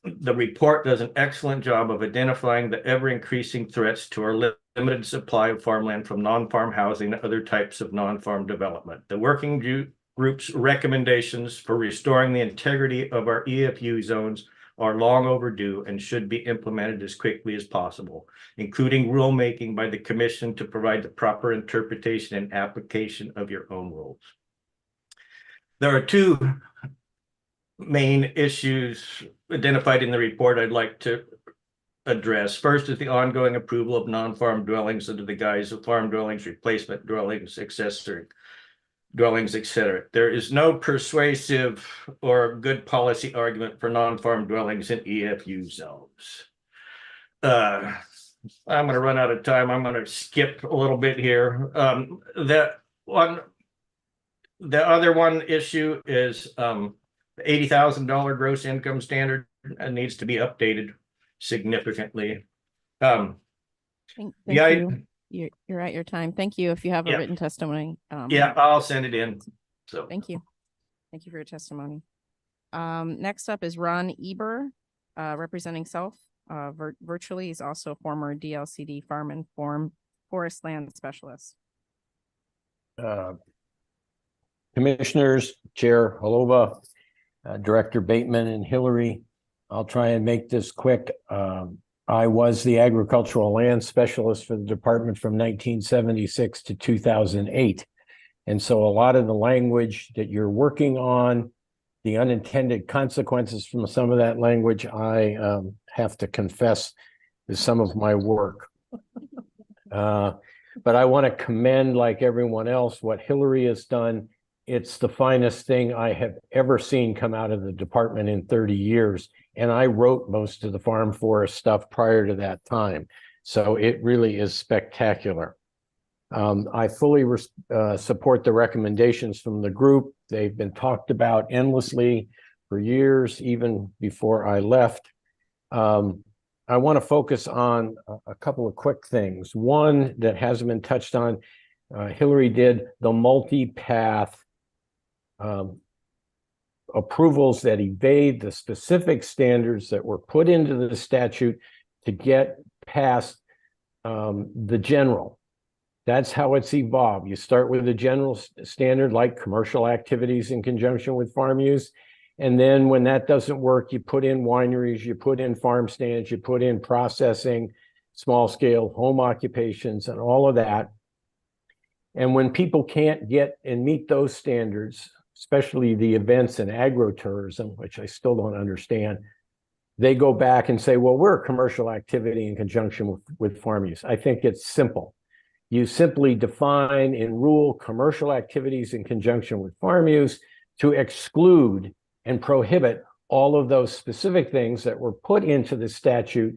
The report does an excellent job of identifying the ever-increasing threats to our limited supply of farmland from non-farm housing and other types of non-farm development. The working group's recommendations for restoring the integrity of our EFU zones are long overdue and should be implemented as quickly as possible, including rulemaking by the commission to provide the proper interpretation and application of your own rules. There are two main issues identified in the report I'd like to address. First is the ongoing approval of non-farm dwellings under the guise of farm dwellings, replacement dwellings, accessory dwellings, etc. There is no persuasive or good policy argument for non-farm dwellings in EFU zones. I'm going to run out of time. I'm going to skip a little bit here. The other one issue is $80,000 gross income standard needs to be updated significantly. Thank you. You're at your time. Thank you. If you have a written testimony. Yeah, I'll send it in. So thank you. Thank you for your testimony. Next up is Ron Eber, representing Self. Virtually, he's also a former DLCD farm and forest land specialist. Commissioners, Chair Holova, Director Bateman and Hillary. I'll try and make this quick. I was the agricultural land specialist for the department from 1976 to 2008. And so a lot of the language that you're working on, the unintended consequences from some of that language, I have to confess is some of my work. But I want to commend, like everyone else, what Hillary has done. It's the finest thing I have ever seen come out of the department in 30 years. And I wrote most of the farm forest stuff prior to that time. So it really is spectacular. I fully support the recommendations from the group. They've been talked about endlessly for years, even before I left. I want to focus on a couple of quick things. One that hasn't been touched on, Hillary did the multi-path approvals that evade the specific standards that were put into the statute to get past the general. That's how it's evolved. You start with a general standard like commercial activities in conjunction with farm use. And then when that doesn't work, you put in wineries, you put in farm stands, you put in processing, small scale home occupations and all of that. And when people can't get and meet those standards, especially the events in agritourism, which I still don't understand, they go back and say, well, we're a commercial activity in conjunction with farm use. I think it's simple. You simply define and rule commercial activities in conjunction with farm use to exclude and prohibit all of those specific things that were put into the statute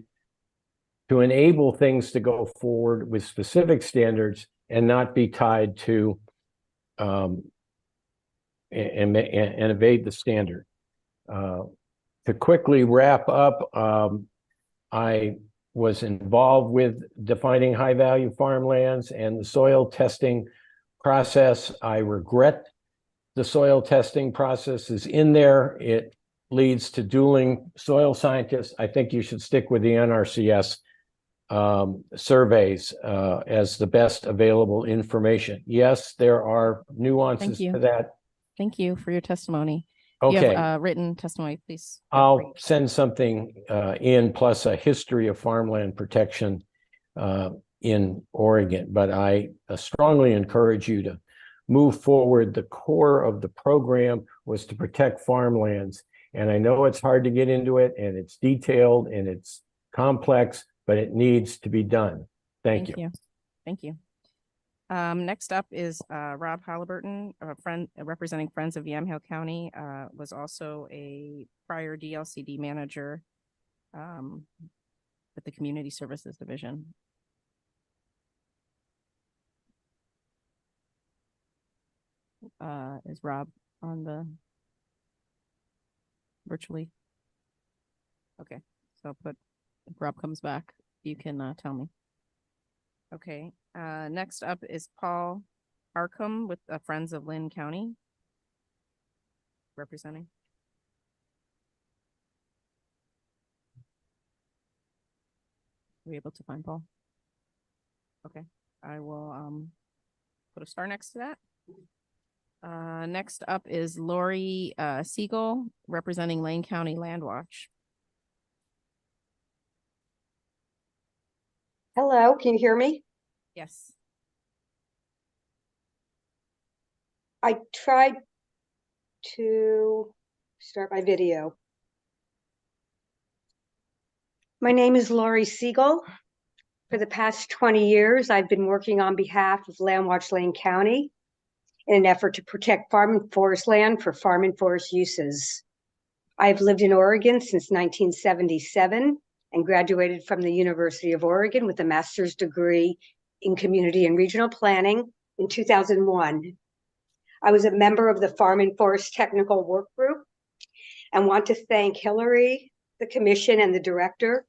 to enable things to go forward with specific standards and not be tied to and evade the standard. To quickly wrap up, I was involved with defining high value farmlands and the soil testing process. I regret the soil testing process is in there. It leads to dueling soil scientists. I think you should stick with the NRCS surveys as the best available information. Yes, there are nuances to that. Thank you for your testimony. Okay. You have written testimony, please. I'll send something in plus a history of farmland protection in Oregon, but I strongly encourage you to move forward. The core of the program was to protect farmlands. And I know it's hard to get into it and it's detailed and it's complex, but it needs to be done. Thank you. Thank you. Next up is Rob Halliburton, a friend representing Friends of Yamhill County, was also a prior DLCD manager. with the Community Services Division. Is Rob on the virtually? Okay, so if Rob comes back, you can tell me. Okay, next up is Paul Arkham with Friends of Lynn County representing. Are we able to find Paul? Okay, I will put a star next to that. Next up is Lori Siegel representing Lane County Land Watch. Hello, can you hear me? Yes. I tried to start my video. My name is Lori Siegel. For the past 20 years, I've been working on behalf of Land Watch Lane County in an effort to protect farm and forest land for farm and forest uses. I've lived in Oregon since 1977 and graduated from the University of Oregon with a master's degree in community and regional planning in 2001. I was a member of the Farm and Forest Technical Work Group and want to thank Hillary, the commission, and the director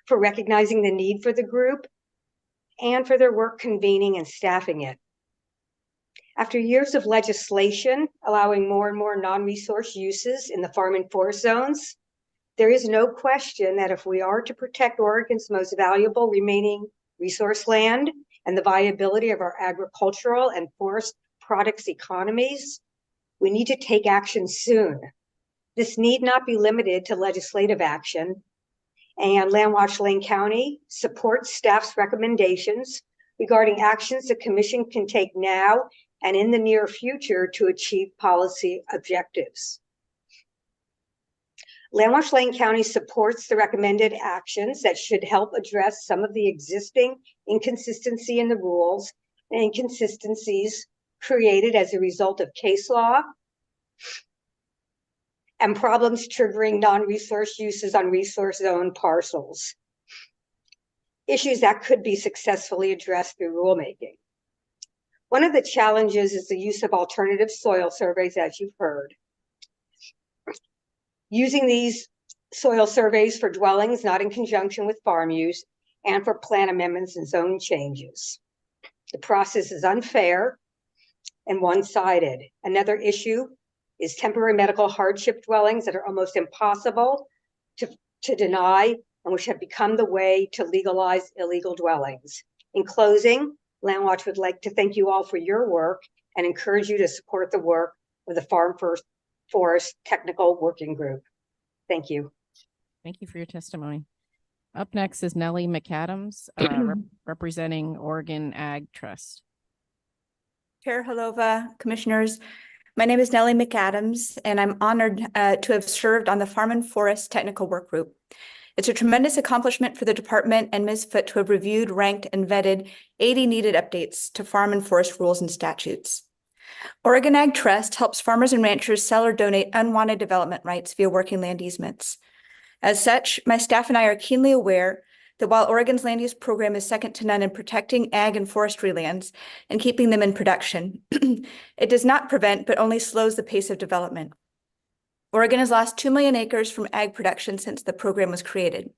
for recognizing the need for the group and for their work convening and staffing it. After years of legislation allowing more and more non-resource uses in the farm and forest zones, there is no question that if we are to protect Oregon's most valuable remaining resource land and the viability of our agricultural and forest products economies, we need to take action soon. This need not be limited to legislative action, and Land Watch Lane County supports staff's recommendations regarding actions the commission can take now and in the near future to achieve policy objectives. Land Watch Lane County supports the recommended actions that should help address some of the existing inconsistency in the rules and inconsistencies created as a result of case law and problems triggering non-resource uses on resource zone parcels. Issues that could be successfully addressed through rulemaking. One of the challenges is the use of alternative soil surveys, as you've heard. Using these soil surveys for dwellings not in conjunction with farm use and for plan amendments and zone changes. The process is unfair and one-sided. Another issue is temporary medical hardship dwellings that are almost impossible to deny and which have become the way to legalize illegal dwellings. In closing, Land Watch would like to thank you all for your work and encourage you to support the work of the Farm Forest Technical Working Group. Thank you. Thank you for your testimony. Up next is Nellie McAdams, representing Oregon Ag Trust. Chair Halova, commissioners, my name is Nellie McAdams, and I'm honored to have served on the Farm and Forest Technical Work Group. It's a tremendous accomplishment for the department and Ms. Foote to have reviewed, ranked, and vetted 80 needed updates to farm and forest rules and statutes. Oregon Ag Trust helps farmers and ranchers sell or donate unwanted development rights via working land easements. As such, my staff and I are keenly aware that while Oregon's land use program is second to none in protecting ag and forestry lands and keeping them in production, it does not prevent but only slows the pace of development. Oregon has lost 2 million acres from ag production since the program was created.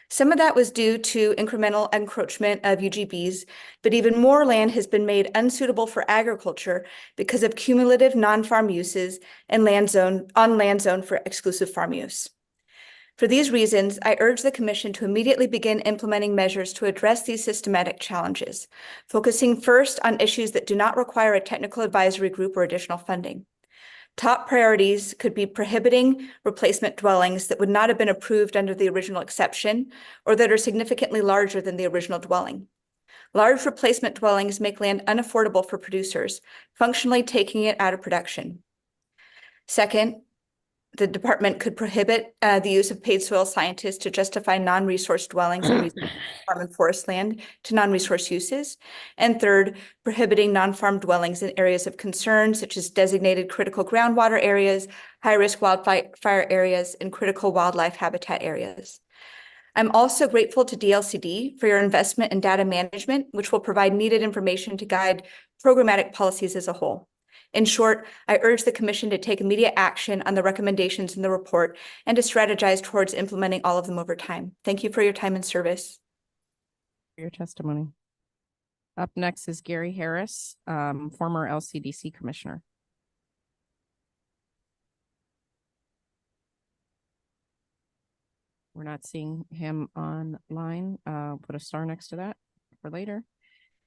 Some of that was due to incremental encroachment of UGBs, but even more land has been made unsuitable for agriculture because of cumulative non-farm uses and land zone for exclusive farm use. For these reasons, I urge the Commission to immediately begin implementing measures to address these systematic challenges, focusing first on issues that do not require a technical advisory group or additional funding. Top priorities could be prohibiting replacement dwellings that would not have been approved under the original exception or that are significantly larger than the original dwelling. Large replacement dwellings make land unaffordable for producers, functionally taking it out of production. Second, the department could prohibit the use of paid soil scientists to justify non-resource dwellings and farm and forest land to non-resource uses. And third, prohibiting non-farm dwellings in areas of concern, such as designated critical groundwater areas, high-risk wildfire areas, and critical wildlife habitat areas. I'm also grateful to DLCD for your investment in data management, which will provide needed information to guide programmatic policies as a whole. In short, I urge the Commission to take immediate action on the recommendations in the report and to strategize towards implementing all of them over time. Thank you for your time and service. For your testimony. Up next is Gary Harris, former LCDC Commissioner. We're not seeing him online. Put a star next to that for later.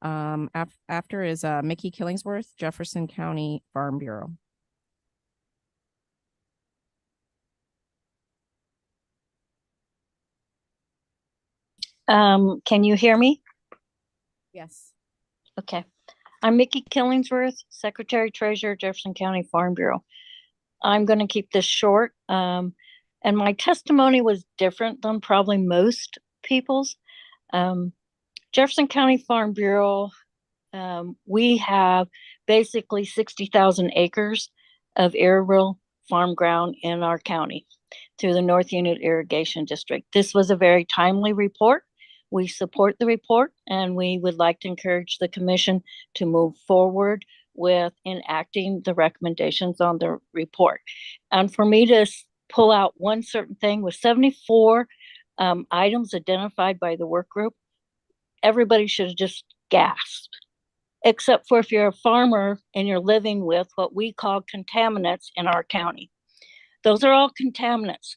After is Mickey Killingsworth, Jefferson County Farm Bureau. Can you hear me? Yes. Okay. I'm Mickey Killingsworth, Secretary Treasurer, Jefferson County Farm Bureau. I'm going to keep this short. And my testimony was different than probably most people's. Jefferson County Farm Bureau, we have basically 60,000 acres of arable farm ground in our county through the North Unit Irrigation District. This was a very timely report. We support the report, and we would like to encourage the Commission to move forward with enacting the recommendations on the report. And for me to pull out one certain thing with 74 items identified by the work group, everybody should have just gasped, except for if you're a farmer and you're living with what we call contaminants in our county. Those are all contaminants,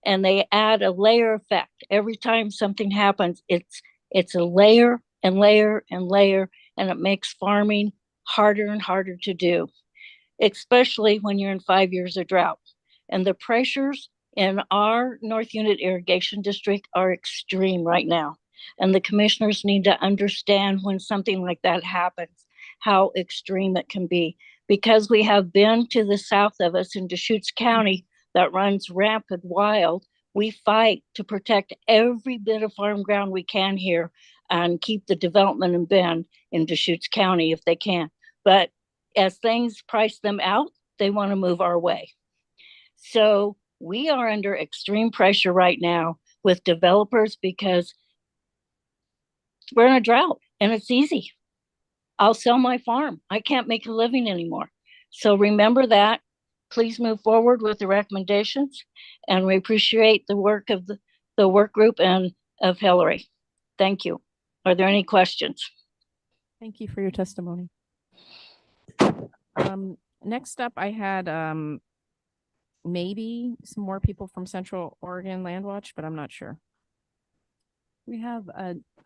and they add a layer effect. Every time something happens, it's a layer and layer and layer, and it makes farming harder and harder to do, especially when you're in 5 years of drought. And the pressures in our North Unit Irrigation District are extreme right now. And the commissioners need to understand when something like that happens, how extreme it can be. Because we have been to the south of us in Deschutes County that runs rampant wild, we fight to protect every bit of farm ground we can here and keep the development in Bend in Deschutes County if they can. But as things price them out, they want to move our way. So we are under extreme pressure right now with developers because we're in a drought and it's easy. I'll sell my farm. I can't make a living anymore. So remember that. Please move forward with the recommendations, and we appreciate the work of the work group and of Hillary. Thank you. Are there any questions? Thank you for your testimony. Next up, I had maybe some more people from Central Oregon Land Watch, but I'm not sure. We have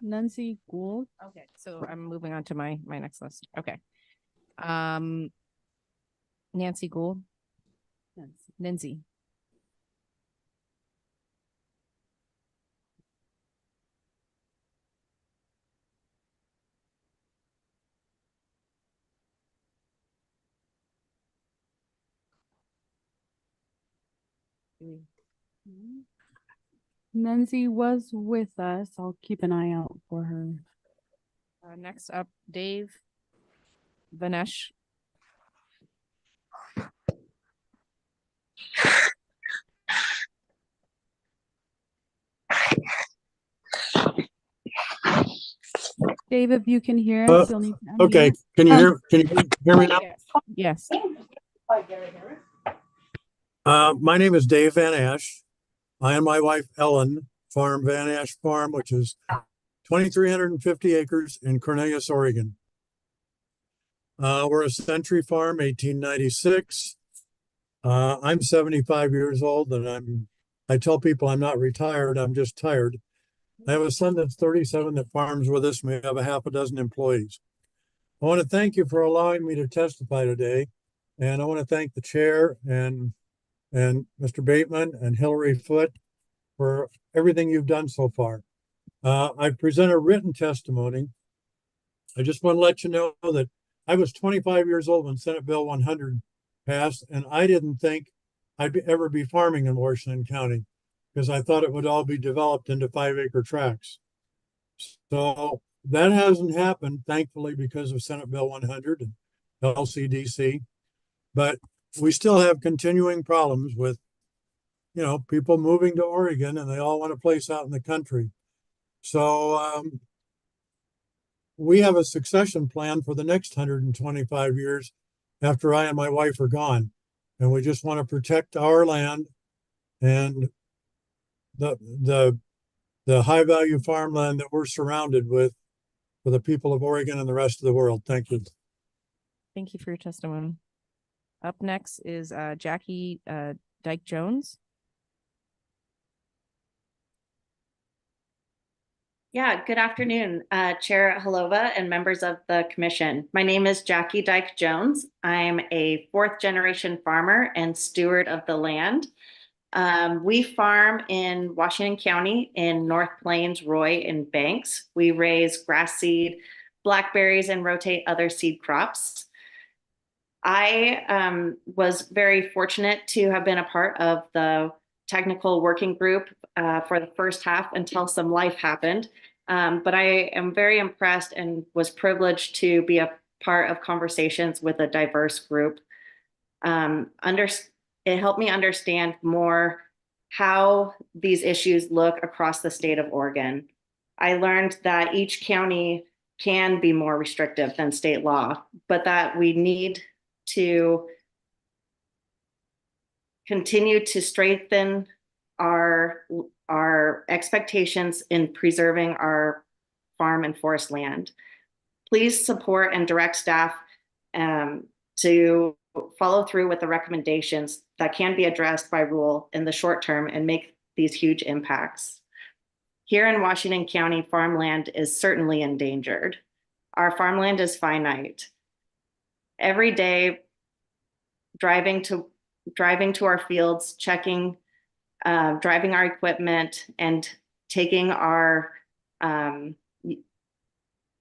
Nancy Gould. Okay, so I'm moving on to my next list. Okay. Nancy Gould. Nancy. Nancy was with us. I'll keep an eye out for her. Next up, Dave Vanesh. Dave, if you can hear us, you'll need to okay, unmute. can you hear me now? Yes. My name is Dave Van Ash. I and my wife Ellen farm Van Ash Farm, which is 2,350 acres in Cornelius, Oregon. We're a century farm, 1896. I'm 75 years old, and I tell people I'm not retired, I'm just tired. I have a son that's 37 that farms with us, and we have a half a dozen employees. I want to thank you for allowing me to testify today, and I want to thank the chair and Mr. Bateman and Hillary Foote for everything you've done so far. I present a written testimony. I just want to let you know that I was 25 years old when Senate Bill 100 passed, and I didn't think I'd ever be farming in Washington County because I thought it would all be developed into 5-acre tracts. So that hasn't happened, thankfully, because of Senate Bill 100 and LCDC. But we still have continuing problems with people moving to Oregon and they all want a place out in the country. So we have a succession plan for the next 125 years after I and my wife are gone. And we just want to protect our land and the high value farmland that we're surrounded with for the people of Oregon and the rest of the world. Thank you. Thank you for your testimony. Up next is Jackie Dyke Jones. Yeah, good afternoon, Chair Halova and members of the commission. My name is Jackie Dyke Jones. I'm a fourth generation farmer and steward of the land. We farm in Washington County in North Plains, Roy, and Banks. We raise grass seed, blackberries, and rotate other seed crops. I was very fortunate to have been a part of the technical working group for the first half until some life happened. But I am very impressed and was privileged to be a part of conversations with a diverse group. It helped me understand more how these issues look across the state of Oregon. I learned that each county can be more restrictive than state law, but that we need to continue to strengthen our expectations in preserving our farm and forest land. Please support and direct staff to follow through with the recommendations that can be addressed by rule in the short term and make these huge impacts. Here in Washington County, farmland is certainly endangered. Our farmland is finite. Every day, driving to our fields, checking, driving our equipment, and taking our,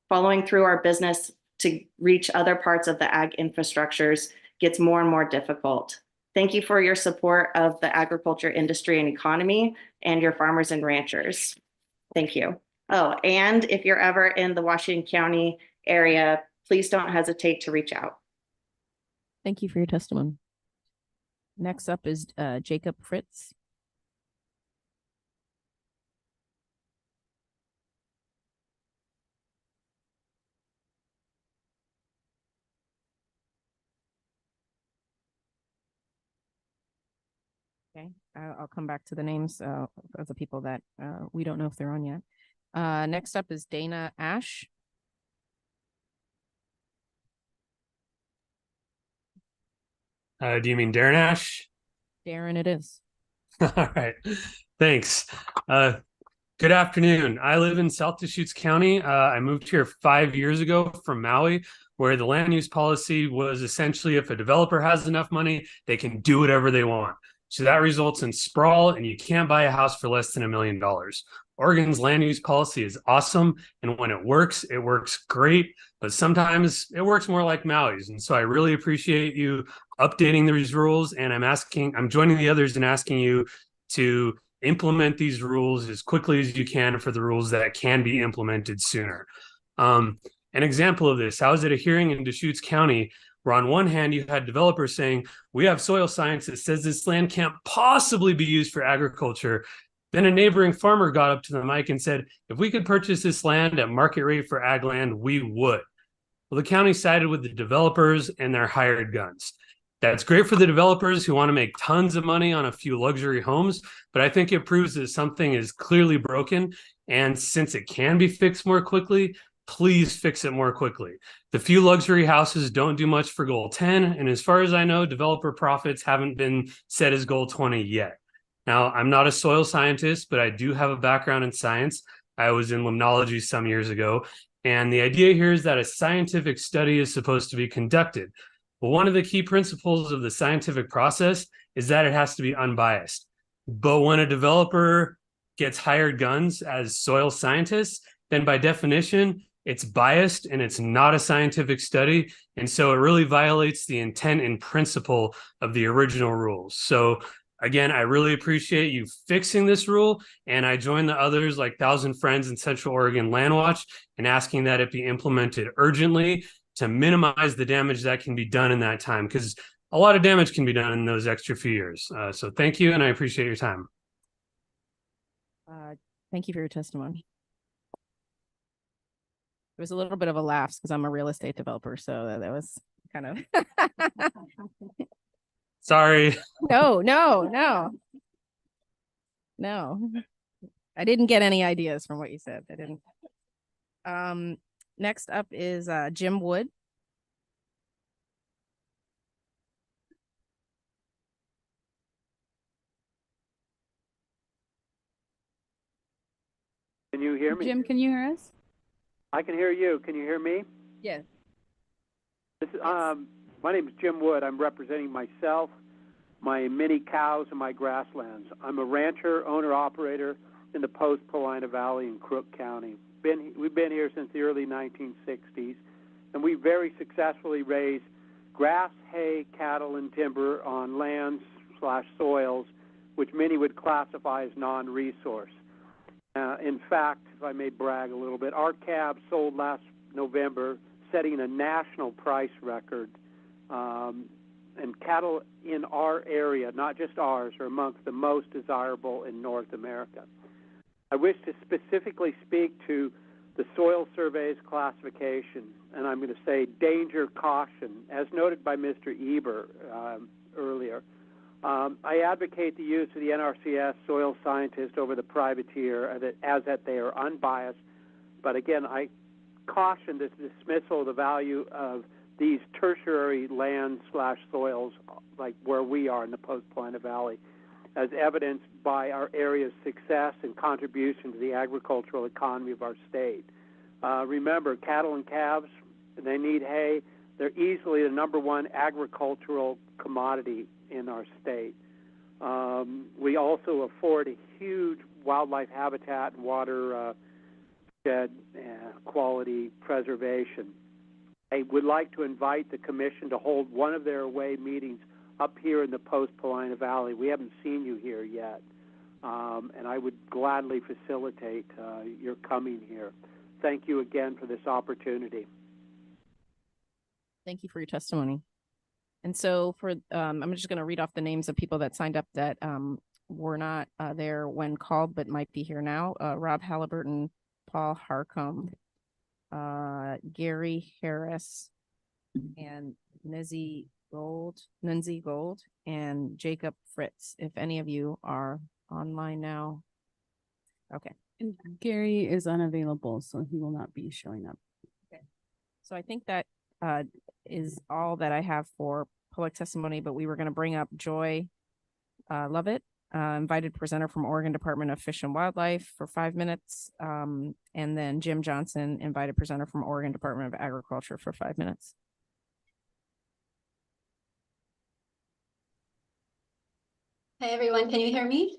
following through our business to reach other parts of the ag infrastructures gets more and more difficult. Thank you for your support of the agriculture industry and economy and your farmers and ranchers. Thank you. Oh, and if you're ever in the Washington County area, please don't hesitate to reach out. Thank you for your testimony. Next up is Jacob Fritz. Okay, I'll come back to the names of the people that we don't know if they're on yet. Next up is Dana Ash. Do you mean Darren Ash? Darren, it is. All right, thanks. Good afternoon. I live in South Deschutes County. I moved here 5 years ago from Maui, where the land use policy was essentially if a developer has enough money, they can do whatever they want. So that results in sprawl, and you can't buy a house for less than $1 million. Oregon's land use policy is awesome, and when it works great, but sometimes it works more like Maui's. And so I really appreciate you updating these rules, and I'm joining the others in asking you to implement these rules as quickly as you can for the rules that can be implemented sooner. An example of this, I was at a hearing in Deschutes County where on one hand you had developers saying, we have soil science that says this land can't possibly be used for agriculture. Then a neighboring farmer got up to the mic and said, if we could purchase this land at market rate for ag land, we would. Well, the county sided with the developers and their hired guns. That's great for the developers who want to make tons of money on a few luxury homes, but I think it proves that something is clearly broken. And since it can be fixed more quickly, please fix it more quickly. The few luxury houses don't do much for goal 10. And as far as I know, developer profits haven't been set as goal 20 yet. Now, I'm not a soil scientist, but I do have a background in science. I was in limnology some years ago. And the idea here is that a scientific study is supposed to be conducted. But one of the key principles of the scientific process is that it has to be unbiased. But when a developer gets hired guns as soil scientists, then by definition, it's biased and it's not a scientific study. And so it really violates the intent and principle of the original rules. So again, I really appreciate you fixing this rule. And I join the others like Thousand Friends and Central Oregon Land Watch in asking that it be implemented urgently to minimize the damage that can be done in that time. Because a lot of damage can be done in those extra few years. So thank you, and I appreciate your time. Thank you for your testimony. There was a little bit of a laugh because I'm a real estate developer, so that was kind of. Sorry. No. I didn't get any ideas from what you said. I didn't. Next up is Jim Wood. Can you hear me? Jim, can you hear us? I can hear you. Can you hear me? Yes. This is, my name is Jim Wood. I'm representing myself, my mini cows, and my grasslands. I'm a rancher, owner, operator in the post-Paulina Valley in Crook County. We've been here since the early 1960s, and we very successfully raise grass, hay, cattle, and timber on lands/soils, which many would classify as non-resource. In fact, if I may brag a little bit, our calves sold last November, setting a national price record. And cattle in our area, not just ours, are amongst the most desirable in North America. I wish to specifically speak to the soil survey's classification, and I'm going to say danger caution, as noted by Mr. Eber earlier. I advocate the use of the NRCS soil scientist over the privateer, as that they are unbiased. But again, I caution this dismissal of the value of these tertiary lands/soils, like where we are in the post-Paulina Valley, as evidenced by our area's success and contribution to the agricultural economy of our state. Remember, cattle and calves, they need hay. They're easily the #1 agricultural commodity in our state. We also afford a huge wildlife habitat and water shed quality preservation. I would like to invite the commission to hold one of their away meetings up here in the post-Paulina Valley. We haven't seen you here yet, and I would gladly facilitate your coming here. Thank you again for this opportunity. Thank you for your testimony. And so I'm just going to read off the names of people that signed up that were not there when called, but might be here now. Rob Halliburton, Paul Harcum, Gary Harris, and Ninzi Gold, and Jacob Fritz. If any of you are online now. Okay. And Gary is unavailable, so he will not be showing up. Okay. So I think that is all that I have for public testimony, but we were going to bring up Joy Lovett, invited presenter from Oregon Department of Fish and Wildlife for 5 minutes. And then Jim Johnson, invited presenter from Oregon Department of Agriculture for 5 minutes. Hi, everyone. Can you hear me?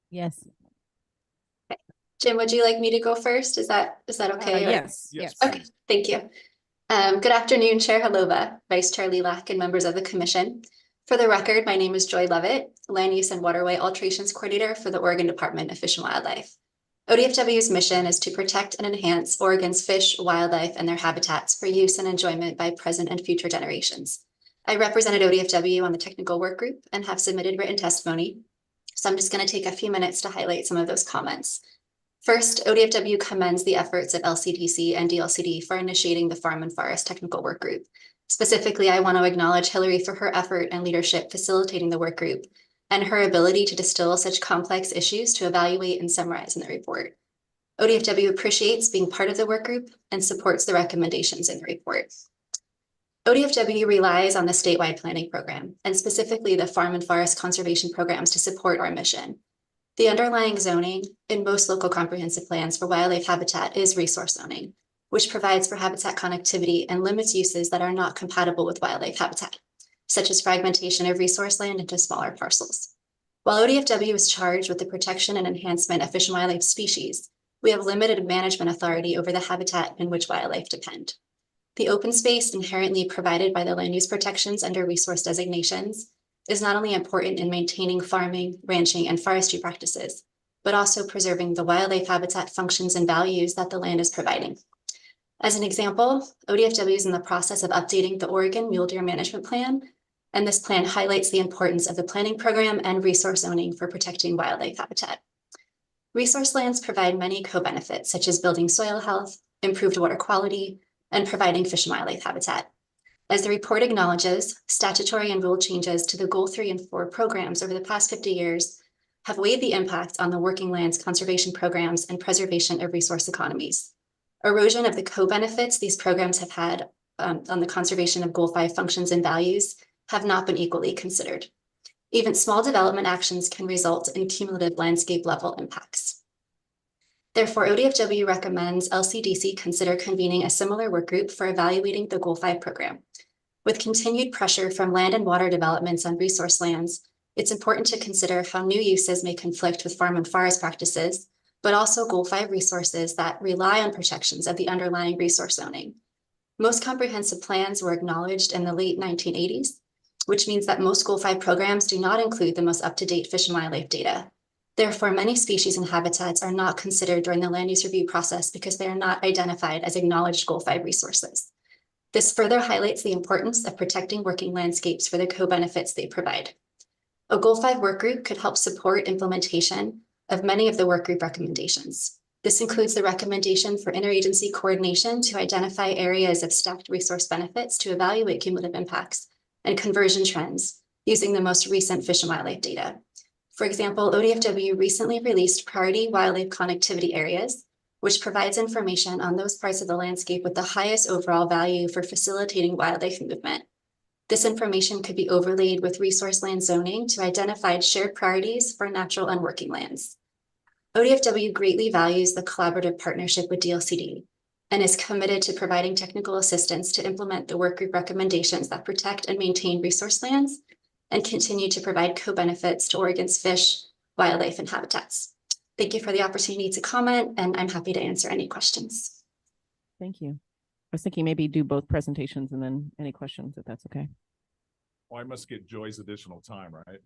Yes. Okay. Jim, would you like me to go first? Is that okay? Yes. Okay, thank you. Good afternoon, Chair Halova, Vice Chair Lilac, and members of the commission. For the record, my name is Joy Lovett, Land Use and Waterway Alterations Coordinator for the Oregon Department of Fish and Wildlife. ODFW's mission is to protect and enhance Oregon's fish, wildlife, and their habitats for use and enjoyment by present and future generations. I represented ODFW on the technical work group and have submitted written testimony. So I'm just going to take a few minutes to highlight some of those comments. First, ODFW commends the efforts of LCDC and DLCD for initiating the Farm and Forest Technical Work Group. Specifically, I want to acknowledge Hillary for her effort and leadership facilitating the work group and her ability to distill such complex issues to evaluate and summarize in the report. ODFW appreciates being part of the work group and supports the recommendations in the report. ODFW relies on the statewide planning program, and specifically the farm and forest conservation programs to support our mission. The underlying zoning in most local comprehensive plans for wildlife habitat is resource zoning, which provides for habitat connectivity and limits uses that are not compatible with wildlife habitat, such as fragmentation of resource land into smaller parcels. While ODFW is charged with the protection and enhancement of fish and wildlife species, we have limited management authority over the habitat in which wildlife depend. The open space inherently provided by the land use protections under resource designations is not only important in maintaining farming, ranching, and forestry practices, but also preserving the wildlife habitat functions and values that the land is providing. As an example, ODFW is in the process of updating the Oregon Mule Deer Management Plan, and this plan highlights the importance of the planning program and resource owning for protecting wildlife habitat. Resource lands provide many co-benefits, such as building soil health, improved water quality, and providing fish and wildlife habitat. As the report acknowledges, statutory and rule changes to the Goal 3 and 4 programs over the past 50 years have weighed the impact on the working lands conservation programs and preservation of resource economies. Erosion of the co-benefits these programs have had on the conservation of Goal 5 functions and values have not been equally considered. Even small development actions can result in cumulative landscape level impacts. Therefore, ODFW recommends LCDC consider convening a similar work group for evaluating the Goal 5 program. With continued pressure from land and water developments on resource lands, it's important to consider how new uses may conflict with farm and forest practices, but also Goal 5 resources that rely on protections of the underlying resource owning. Most comprehensive plans were acknowledged in the late 1980s, which means that most Goal 5 programs do not include the most up-to-date fish and wildlife data. Therefore, many species and habitats are not considered during the land use review process because they are not identified as acknowledged Goal 5 resources. This further highlights the importance of protecting working landscapes for the co-benefits they provide. A Goal 5 work group could help support implementation of many of the work group recommendations. This includes the recommendation for interagency coordination to identify areas of stacked resource benefits to evaluate cumulative impacts and conversion trends using the most recent fish and wildlife data. For example, ODFW recently released priority wildlife connectivity areas, which provides information on those parts of the landscape with the highest overall value for facilitating wildlife movement. This information could be overlaid with resource land zoning to identify shared priorities for natural and working lands. ODFW greatly values the collaborative partnership with DLCD and is committed to providing technical assistance to implement the workgroup recommendations that protect and maintain resource lands and continue to provide co-benefits to Oregon's fish, wildlife, and habitats. Thank you for the opportunity to comment, and I'm happy to answer any questions. Thank you. I was thinking maybe do both presentations and then any questions, if that's okay. Well, I must get Joy's additional time, right?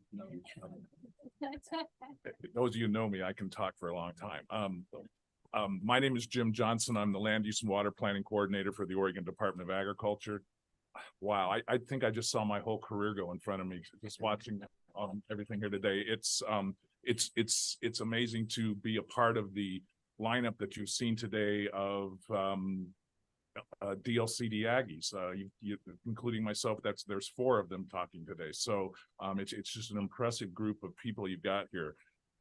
Those of you who know me, I can talk for a long time. My name is Jim Johnson. I'm the Land Use and Water Planning Coordinator for the Oregon Department of Agriculture. Wow, I think I just saw my whole career go in front of me just watching everything here today. It's amazing to be a part of the lineup that you've seen today of DLCD Aggies, including myself. There's 4 of them talking today. So it's just an impressive group of people you've got here.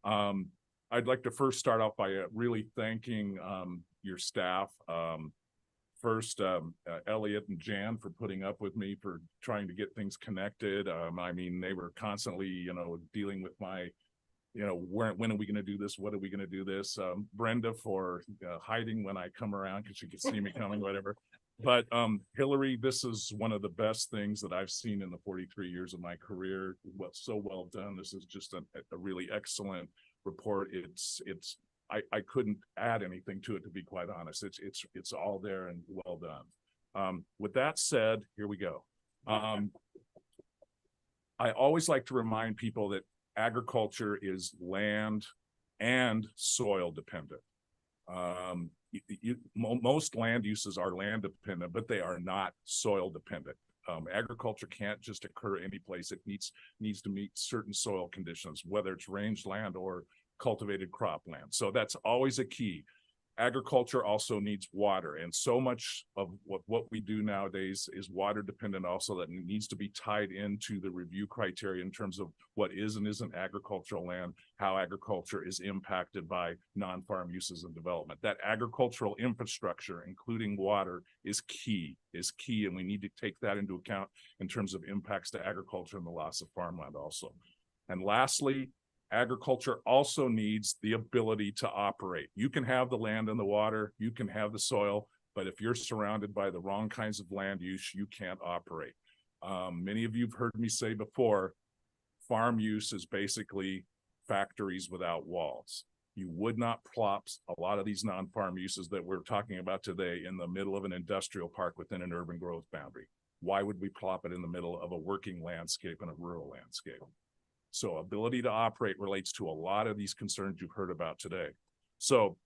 I'd like to first start off by really thanking your staff. First, Elliot and Jan for putting up with me for trying to get things connected. I mean, they were constantly, dealing with my, when are we going to do this? What are we going to do this? Brenda for hiding when I come around because she could see me coming, whatever. But Hillary, this is one of the best things that I've seen in the 43 years of my career. So well done. This is just a really excellent report. I couldn't add anything to it, to be quite honest. It's all there and well done. With that said, here we go. I always like to remind people that agriculture is land and soil dependent. Most land uses are land dependent, but they are not soil dependent. Agriculture can't just occur any place. It needs to meet certain soil conditions, whether it's range land or cultivated cropland. So that's always a key. Agriculture also needs water, and so much of what we do nowadays is water dependent also, that needs to be tied into the review criteria in terms of what is and isn't agricultural land, how agriculture is impacted by non-farm uses and development. That agricultural infrastructure, including water, is key, and we need to take that into account in terms of impacts to agriculture and the loss of farmland also. And lastly, agriculture also needs the ability to operate. You can have the land and the water, you can have the soil, but if you're surrounded by the wrong kinds of land use, you can't operate. Many of you have heard me say before, farm use is basically factories without walls. You would not plop a lot of these non-farm uses that we're talking about today in the middle of an industrial park within an urban growth boundary. Why would we plop it in the middle of a working landscape and a rural landscape? So ability to operate relates to a lot of these concerns you've heard about today. So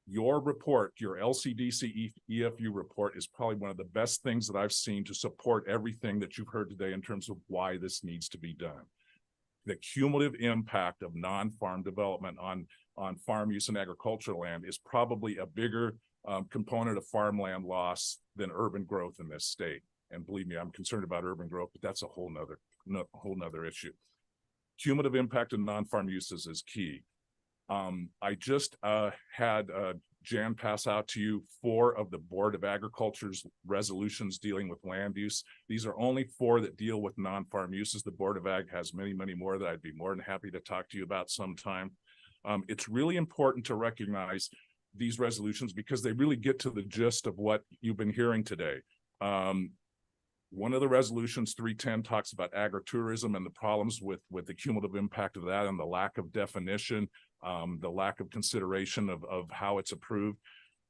your report, your LCDC EFU report, is probably one of the best things that I've seen to support everything that you've heard today in terms of why this needs to be done. The cumulative impact of non-farm development on farm use and agricultural land is probably a bigger component of farmland loss than urban growth in this state. And believe me, I'm concerned about urban growth, but that's a whole nother issue. Cumulative impact of non-farm uses is key. I just had Jan pass out to you 4 of the Board of Agriculture's resolutions dealing with land use. These are only 4 that deal with non-farm uses. The Board of Ag has many, many more that I'd be more than happy to talk to you about sometime. It's really important to recognize these resolutions because they really get to the gist of what you've been hearing today. One of the resolutions, 310, talks about agritourism and the problems with the cumulative impact of that and the lack of definition, the lack of consideration of how it's approved.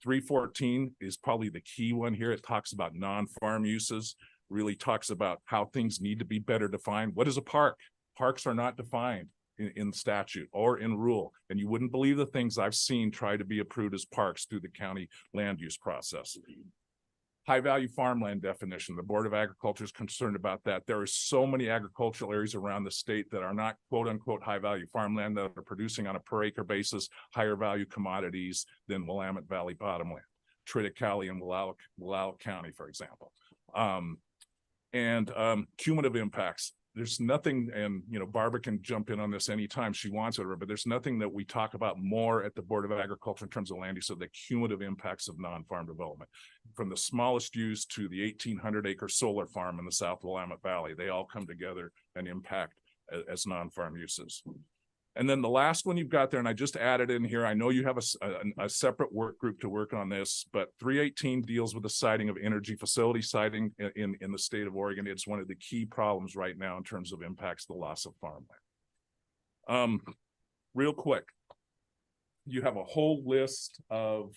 314 is probably the key one here. It talks about non-farm uses, really talks about how things need to be better defined. What is a park? Parks are not defined in statute or in rule, and you wouldn't believe the things I've seen try to be approved as parks through the county land use process. High-value farmland definition. The Board of Agriculture is concerned about that. There are so many agricultural areas around the state that are not quote-unquote high-value farmland that are producing on a per-acre basis higher value commodities than Willamette Valley bottomland, Triticale and Wallowa County, for example. Cumulative impacts. There's nothing, and Barbara can jump in on this anytime she wants it, but there's nothing that we talk about more at the Board of Agriculture in terms of land use of the cumulative impacts of non-farm development. From the smallest use to the 1,800-acre solar farm in the South Willamette Valley, they all come together and impact as non-farm uses. And then the last one you've got there, and I just added in here, I know you have a separate work group to work on this, but 318 deals with the siting of energy facility siting in the state of Oregon. It's one of the key problems right now in terms of impacts the loss of farmland. Real quick, you have a whole list of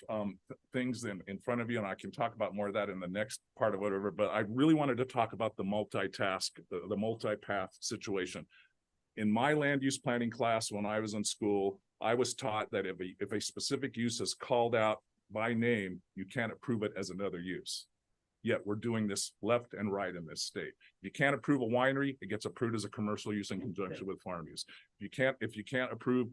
things in front of you, and I can talk about more of that in the next part of whatever, but I really wanted to talk about the multitask, the multi-path situation. In my land use planning class when I was in school, I was taught that if a specific use is called out by name, you can't approve it as another use. Yet we're doing this left and right in this state. If you can't approve a winery, it gets approved as a commercial use in conjunction with farm use. If you can't approve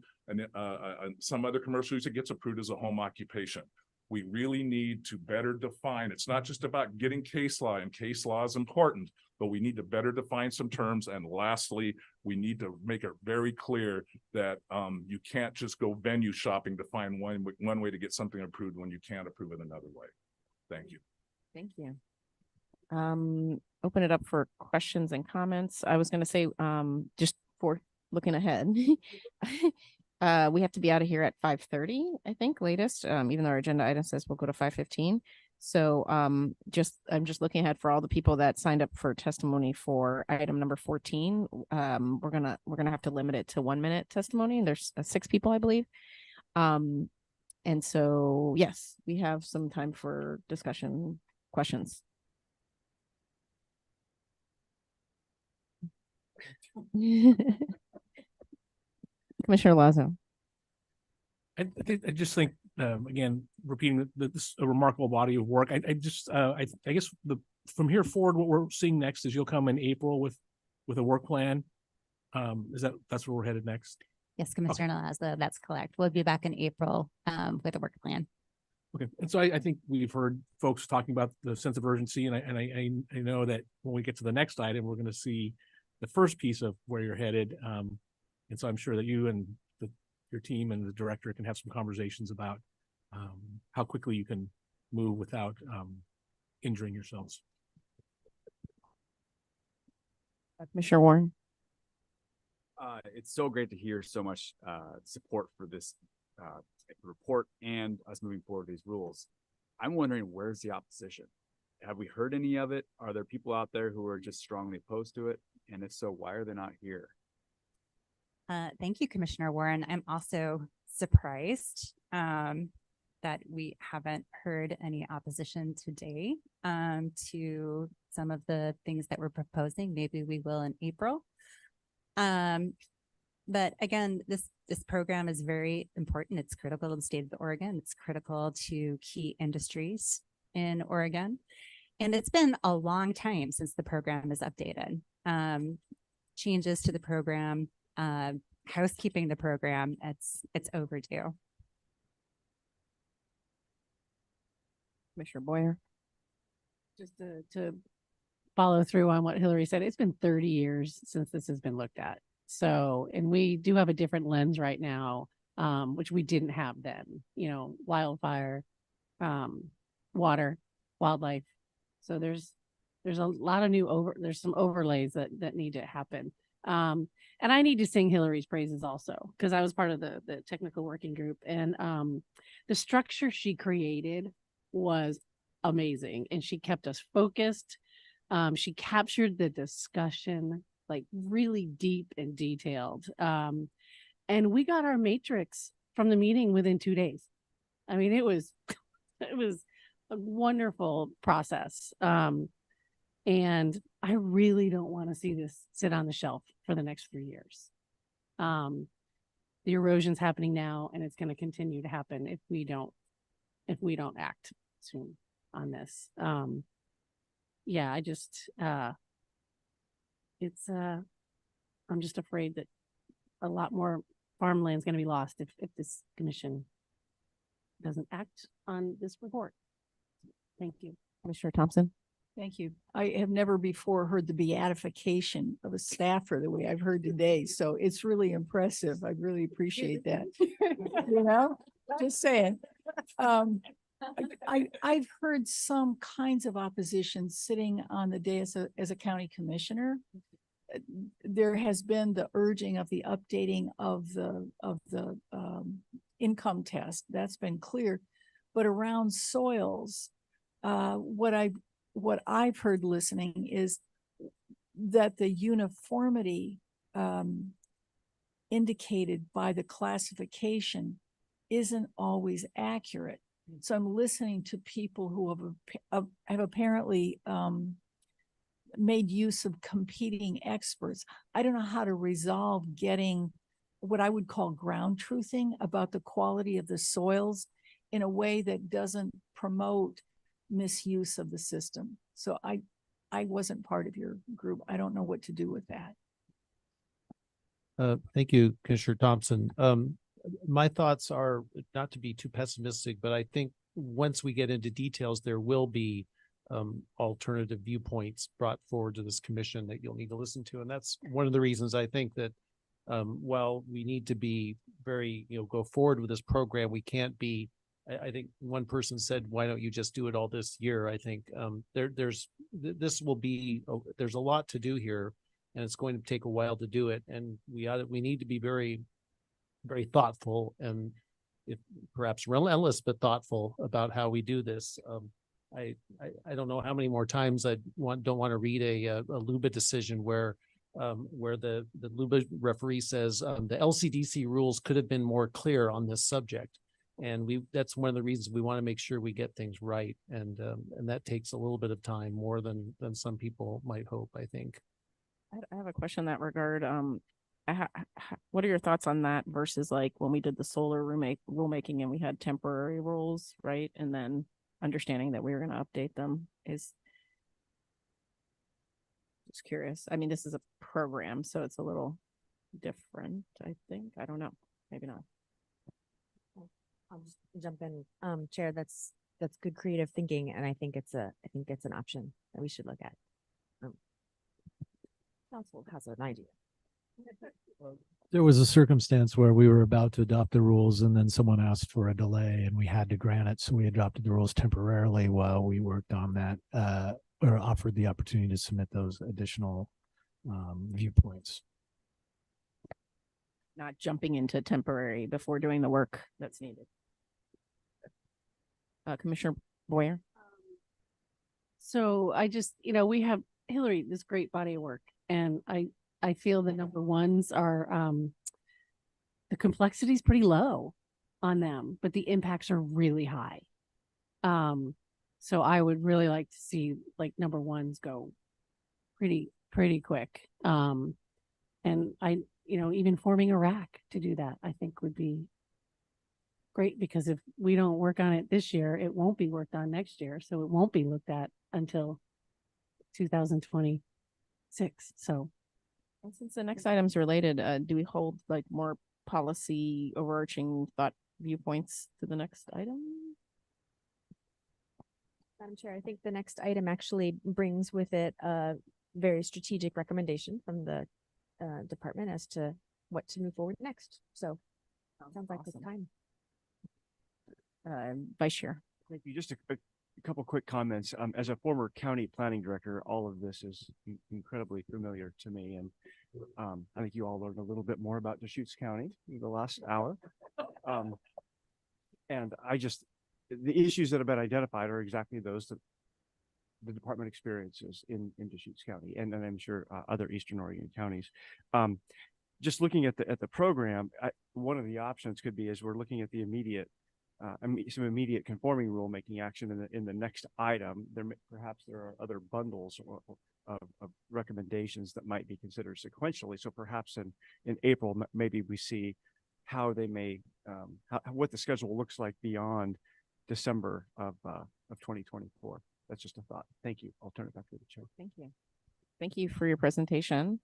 some other commercial use, it gets approved as a home occupation. We really need to better define. It's not just about getting case law, and case law is important, but we need to better define some terms. And lastly, we need to make it very clear that you can't just go venue shopping to find one way to get something approved when you can't approve it another way. Thank you. Thank you. Open it up for questions and comments. I was going to say, just for looking ahead, we have to be out of here at 5:30, I think, latest, even though our agenda item says we'll go to 5:15. So I'm just looking ahead for all the people that signed up for testimony for item number 14. We're gonna have to limit it to 1 minute testimony. There's 6 people, I believe. And so, yes, we have some time for discussion, questions. Commissioner Lazo. I just think, again, repeating this a remarkable body of work. I guess from here forward, what we're seeing next is you'll come in April with a work plan. That's where we're headed next? Yes, Commissioner Lazo, that's correct. We'll be back in April with a work plan. Okay, and so I think we've heard folks talking about the sense of urgency, and I know that when we get to the next item, we're going to see the first piece of where you're headed. And so I'm sure that you and your team and the director can have some conversations about how quickly you can move without injuring yourselves. Commissioner Warren. It's so great to hear so much support for this report and us moving forward with these rules. I'm wondering, where's the opposition? Have we heard any of it? Are there people out there who are just strongly opposed to it? And if so, why are they not here? Thank you, Commissioner Warren. I'm also surprised that we haven't heard any opposition today to some of the things that we're proposing. Maybe we will in April. But again, this program is very important. It's critical to the state of Oregon. It's critical to key industries in Oregon. And it's been a long time since the program is updated. Changes to the program, housekeeping the program, it's overdue. Commissioner Boyer. Just to follow through on what Hillary said, it's been 30 years since this has been looked at. So, and we do have a different lens right now, which we didn't have then, you know, wildfire, water, wildlife. So there's a lot of there's some overlays that need to happen. And I need to sing Hillary's praises also, because I was part of the technical working group, and the structure she created was amazing, and she kept us focused. She captured the discussion like really deep and detailed. And we got our matrix from the meeting within 2 days. I mean, it was a wonderful process. And I really don't want to see this sit on the shelf for the next 3 years. The erosion's happening now, and it's going to continue to happen if we don't act soon on this. Yeah, I just I'm just afraid that a lot more farmland is going to be lost if this commission doesn't act on this report. Thank you. Commissioner Thompson. Thank you. I have never before heard the beatification of a staffer the way I've heard today. So it's really impressive. I really appreciate that. You know, just saying. I've heard some kinds of opposition sitting on the dais as a county commissioner. There has been the urging of the updating of the income test. That's been clear. But around soils, what I've heard listening is that the uniformity indicated by the classification isn't always accurate. So I'm listening to people who have apparently made use of competing experts. I don't know how to resolve getting what I would call ground truthing about the quality of the soils in a way that doesn't promote misuse of the system. So I wasn't part of your group. I don't know what to do with that. Thank you, Commissioner Thompson. My thoughts are not to be too pessimistic, but I think once we get into details, there will be alternative viewpoints brought forward to this commission that you'll need to listen to. And that's one of the reasons I think that while we need to be very, go forward with this program, we can't be, I think one person said, why don't you just do it all this year? I think there's a lot to do here, and it's going to take a while to do it. And we need to be very, very thoughtful, and if perhaps relentless, but thoughtful about how we do this. I don't know how many more times don't want to read a LUBA decision where the LUBA referee says the LCDC rules could have been more clear on this subject. And that's one of the reasons we want to make sure we get things right. And that takes a little bit of time, more than some people might hope, I think. I have a question in that regard. What are your thoughts on that versus like when we did the solar rulemaking and we had temporary rules, right? And then understanding that we were going to update them is just curious. I mean, this is a program, so it's a little different, I think. I don't know. Maybe not. I'll just jump in, Chair. That's good creative thinking, and I think it's an option that we should look at. Council has an idea. There was a circumstance where we were about to adopt the rules, and then someone asked for a delay, and we had to grant it. So we adopted the rules temporarily while we worked on that, or offered the opportunity to submit those additional viewpoints. Not jumping into temporary before doing the work that's needed. Commissioner Boyer. So I just, we have Hillary, this great body of work, and I feel the number ones are the complexity is pretty low on them, but the impacts are really high. So I would really like to see like number ones go pretty quick. And And even forming a RAC to do that, I think would be great, because if we don't work on it this year, it won't be worked on next year. So it won't be looked at until 2026. So. And since the next item's related, do we hold like more policy overarching thought viewpoints to the next item? Madam Chair, I think the next item actually brings with it a very strategic recommendation from the department as to what to move forward next. So sounds like the time. Vice Chair. Thank you. Just a couple quick comments. As a former county planning director, all of this is incredibly familiar to me, and I think you all learned a little bit more about Deschutes County in the last hour. And the issues that have been identified are exactly those that the department experiences in Deschutes County, and I'm sure other Eastern Oregon counties. Just looking at the program, one of the options could be, as we're looking at the some immediate conforming rulemaking action in the next item, perhaps there are other bundles of recommendations that might be considered sequentially. So perhaps in April, maybe we see how they may what the schedule looks like beyond December of 2024. That's just a thought. Thank you. I'll turn it back to the chair. Thank you. Thank you for your presentation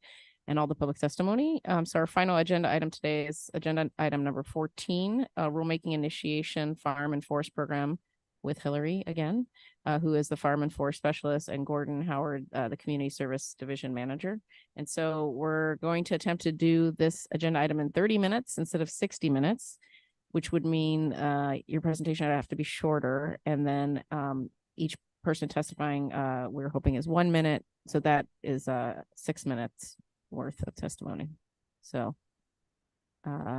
and all the public testimony. So our final agenda item today is agenda item number 14, rulemaking initiation farm and forest program with Hillary again, who is the farm and forest specialist, and Gordon Howard, the community service division manager. And so we're going to attempt to do this agenda item in 30 minutes instead of 60 minutes, which would mean your presentation would have to be shorter. And then each person testifying, we're hoping is 1 minute. So that is 6 minutes worth of testimony. So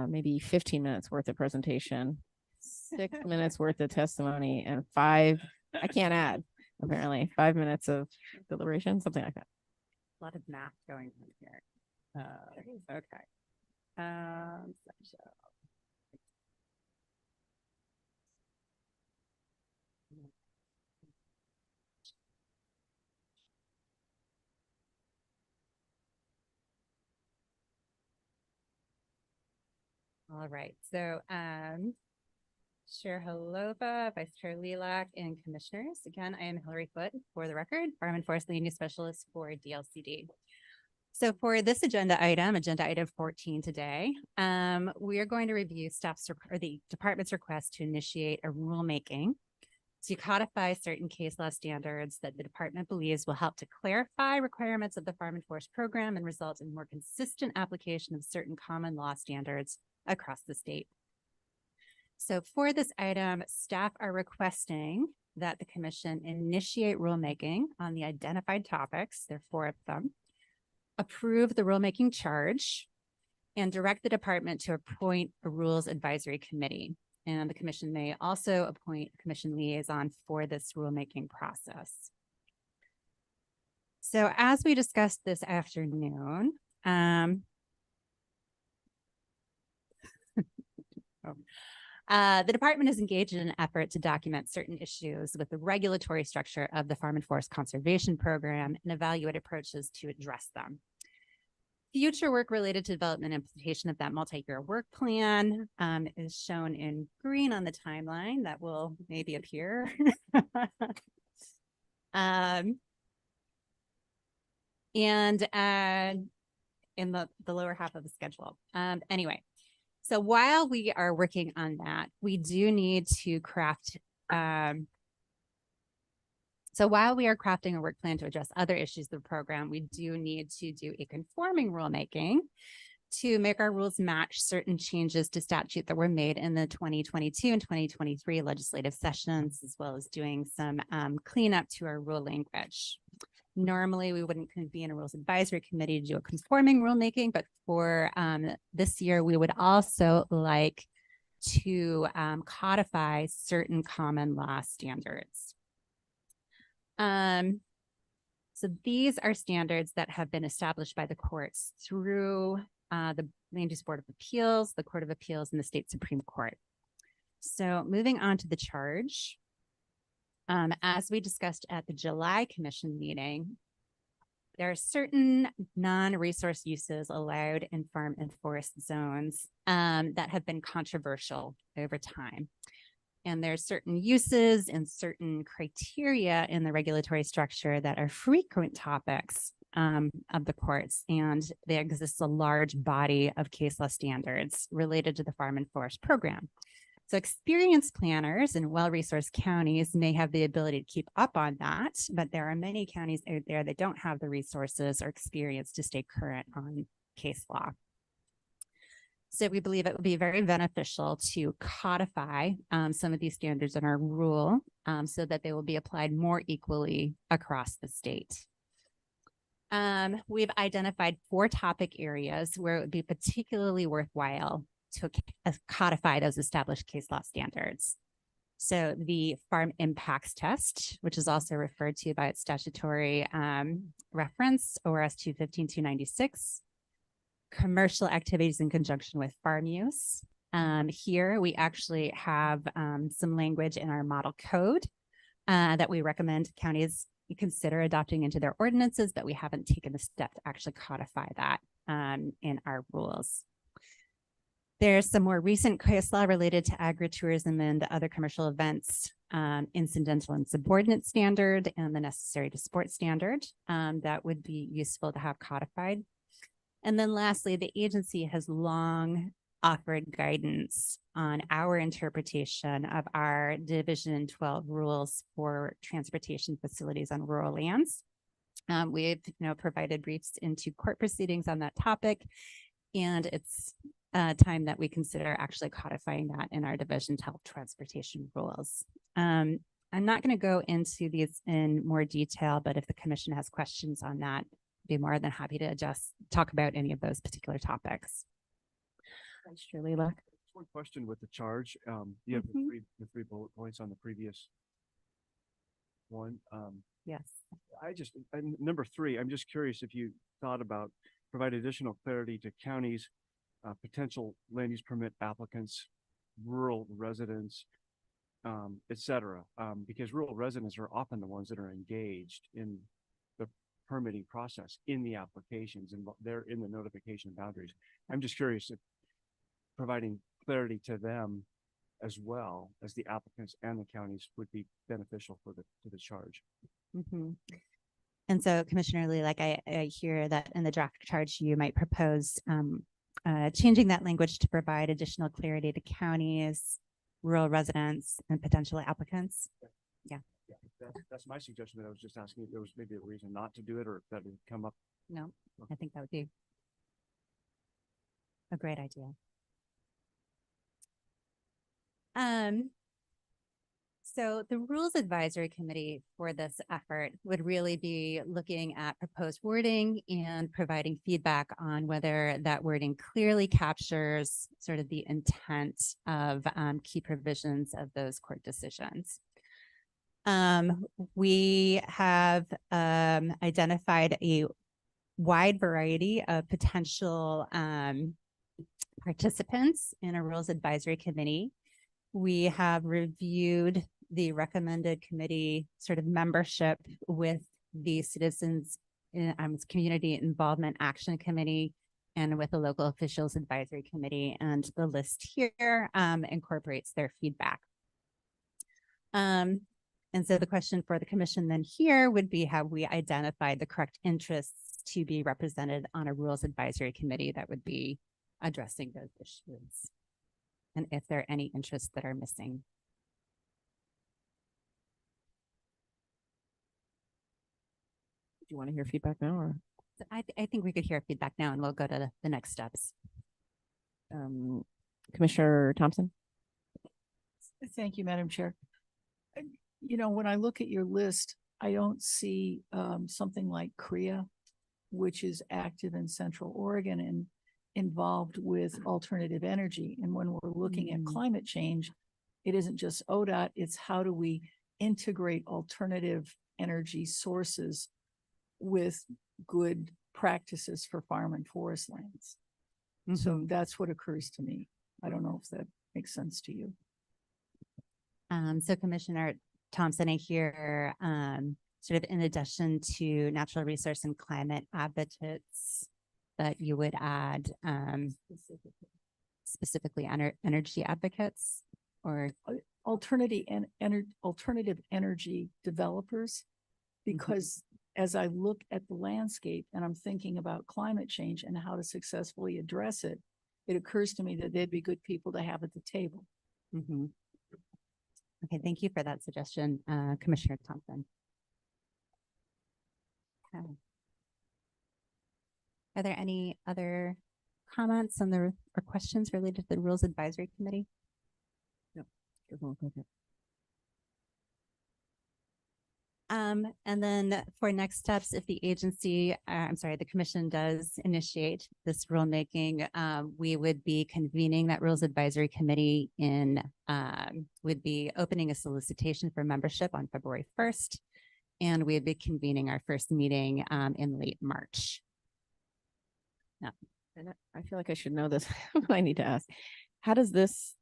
maybe 15 minutes worth of presentation, 6 minutes worth of testimony, and I can't add, apparently, 5 minutes of deliberation, something like that. A lot of math going on here. Okay. All right, so Chair Holova, Vice Chair Lilac, and Commissioners. Again, I am Hillary Foote, for the record, Farm and Forest Land Use Specialist for DLCD. So for this agenda item 14 today, we are going to review the department's request to initiate a rulemaking to codify certain case law standards that the department believes will help to clarify requirements of the Farm and Forest program and result in more consistent application of certain common law standards across the state. So for this item, staff are requesting that the commission initiate rulemaking on the identified topics, there are 4 of them, approve the rulemaking charge, and direct the department to appoint a rules advisory committee. And the commission may also appoint a commission liaison for this rulemaking process. So as we discussed this afternoon, the department is engaged in an effort to document certain issues with the regulatory structure of the Farm and Forest Conservation Program and evaluate approaches to address them. Future work related to development and implementation of that multi-year work plan is shown in green on the timeline that will maybe appear. And in the lower half of the schedule. Anyway. So while we are working on that, we do need to craft, so while we are crafting a work plan to address other issues of the program, we do need to do a conforming rulemaking to make our rules match certain changes to statute that were made in the 2022 and 2023 legislative sessions, as well as doing some cleanup to our rule language. Normally, we wouldn't convene a rules advisory committee to do a conforming rulemaking, but for this year, we would also like to codify certain common law standards. So these are standards that have been established by the courts through the Land Use Board of Appeals, the Court of Appeals, and the State Supreme Court. So moving on to the charge. As we discussed at the July Commission meeting, There are certain non-resource uses allowed in farm and forest zones that have been controversial over time. And there are certain uses and certain criteria in the regulatory structure that are frequent topics of the courts. And there exists a large body of case law standards related to the farm and forest program. So experienced planners in well-resourced counties may have the ability to keep up on that, but there are many counties out there that don't have the resources or experience to stay current on case law. So we believe it would be very beneficial to codify some of these standards in our rule so that they will be applied more equally across the state. We've identified 4 topic areas where it would be particularly worthwhile to codify those established case law standards. So the farm impacts test, which is also referred to by its statutory reference, ORS 215-296, commercial activities in conjunction with farm use. Here we actually have some language in our model code that we recommend counties consider adopting into their ordinances, but we haven't taken the step to actually codify that in our rules. There's some more recent case law related to agritourism and other commercial events, incidental and subordinate standard, and the necessary to support standard that would be useful to have codified. And then lastly, the agency has long offered guidance on our interpretation of our Division 12 rules for transportation facilities on rural lands. We've provided briefs into court proceedings on that topic, and it's time that we consider actually codifying that in our Division 12 transportation rules. I'm not going to go into these in more detail, but if the commission has questions on that, I'd be more than happy to talk about any of those particular topics. Thanks, Leila. One question with the charge. You have the three bullet points on the previous one. Yes. Number 3, I'm just curious if you thought about provide additional clarity to counties, potential land use permit applicants, rural residents, et cetera, because rural residents are often the ones that are engaged in the permitting process in the applications, and they're in the notification boundaries. I'm just curious if providing clarity to them as well as the applicants and the counties would be beneficial for the charge. And so, Commissioner Lee, like I hear that in the draft charge, you might propose changing that language to provide additional clarity to counties, rural residents, and potential applicants. Yeah. That's my suggestion. That I was just asking if there was maybe a reason not to do it, or if that would come up. No, I think that would be a great idea. So the Rules Advisory Committee for this effort would really be looking at proposed wording and providing feedback on whether that wording clearly captures sort of the intent of key provisions of those court decisions. We have identified a wide variety of potential participants in a Rules Advisory Committee. We have reviewed the recommended committee sort of membership with the Citizens Community Involvement Action Committee and with the Local Officials Advisory Committee, and the list here incorporates their feedback. And so the question for the commission then here would be, have we identified the correct interests to be represented on a Rules Advisory Committee that would be addressing those issues? And if there are any interests that are missing. Do you want to hear feedback now, or? So I think we could hear feedback now, and we'll go to the next steps. Commissioner Thompson. Thank you, Madam Chair. When I look at your list, I don't see something like CREA, which is active in Central Oregon and involved with alternative energy. And when we're looking at climate change, it isn't just ODOT, it's how do we integrate alternative energy sources with good practices for farm and forest lands. So that's what occurs to me. I don't know if that makes sense to you. So Commissioner Thompson, I hear sort of in addition to natural resource and climate advocates that you would add specifically energy advocates or alternative energy developers, because as I look at the landscape and I'm thinking about climate change and how to successfully address it, it occurs to me that they'd be good people to have at the table. Mm-hmm. Okay, thank you for that suggestion, Commissioner Thompson. Okay. Are there any other comments on the or questions related to the Rules Advisory Committee? No. And then for next steps, if the agency, the commission does initiate this rulemaking, we would be convening that Rules Advisory Committee would be opening a solicitation for membership on February 1st, and we'd be convening our first meeting in late March. Yeah. And I feel like I should know this. I need to ask, how does this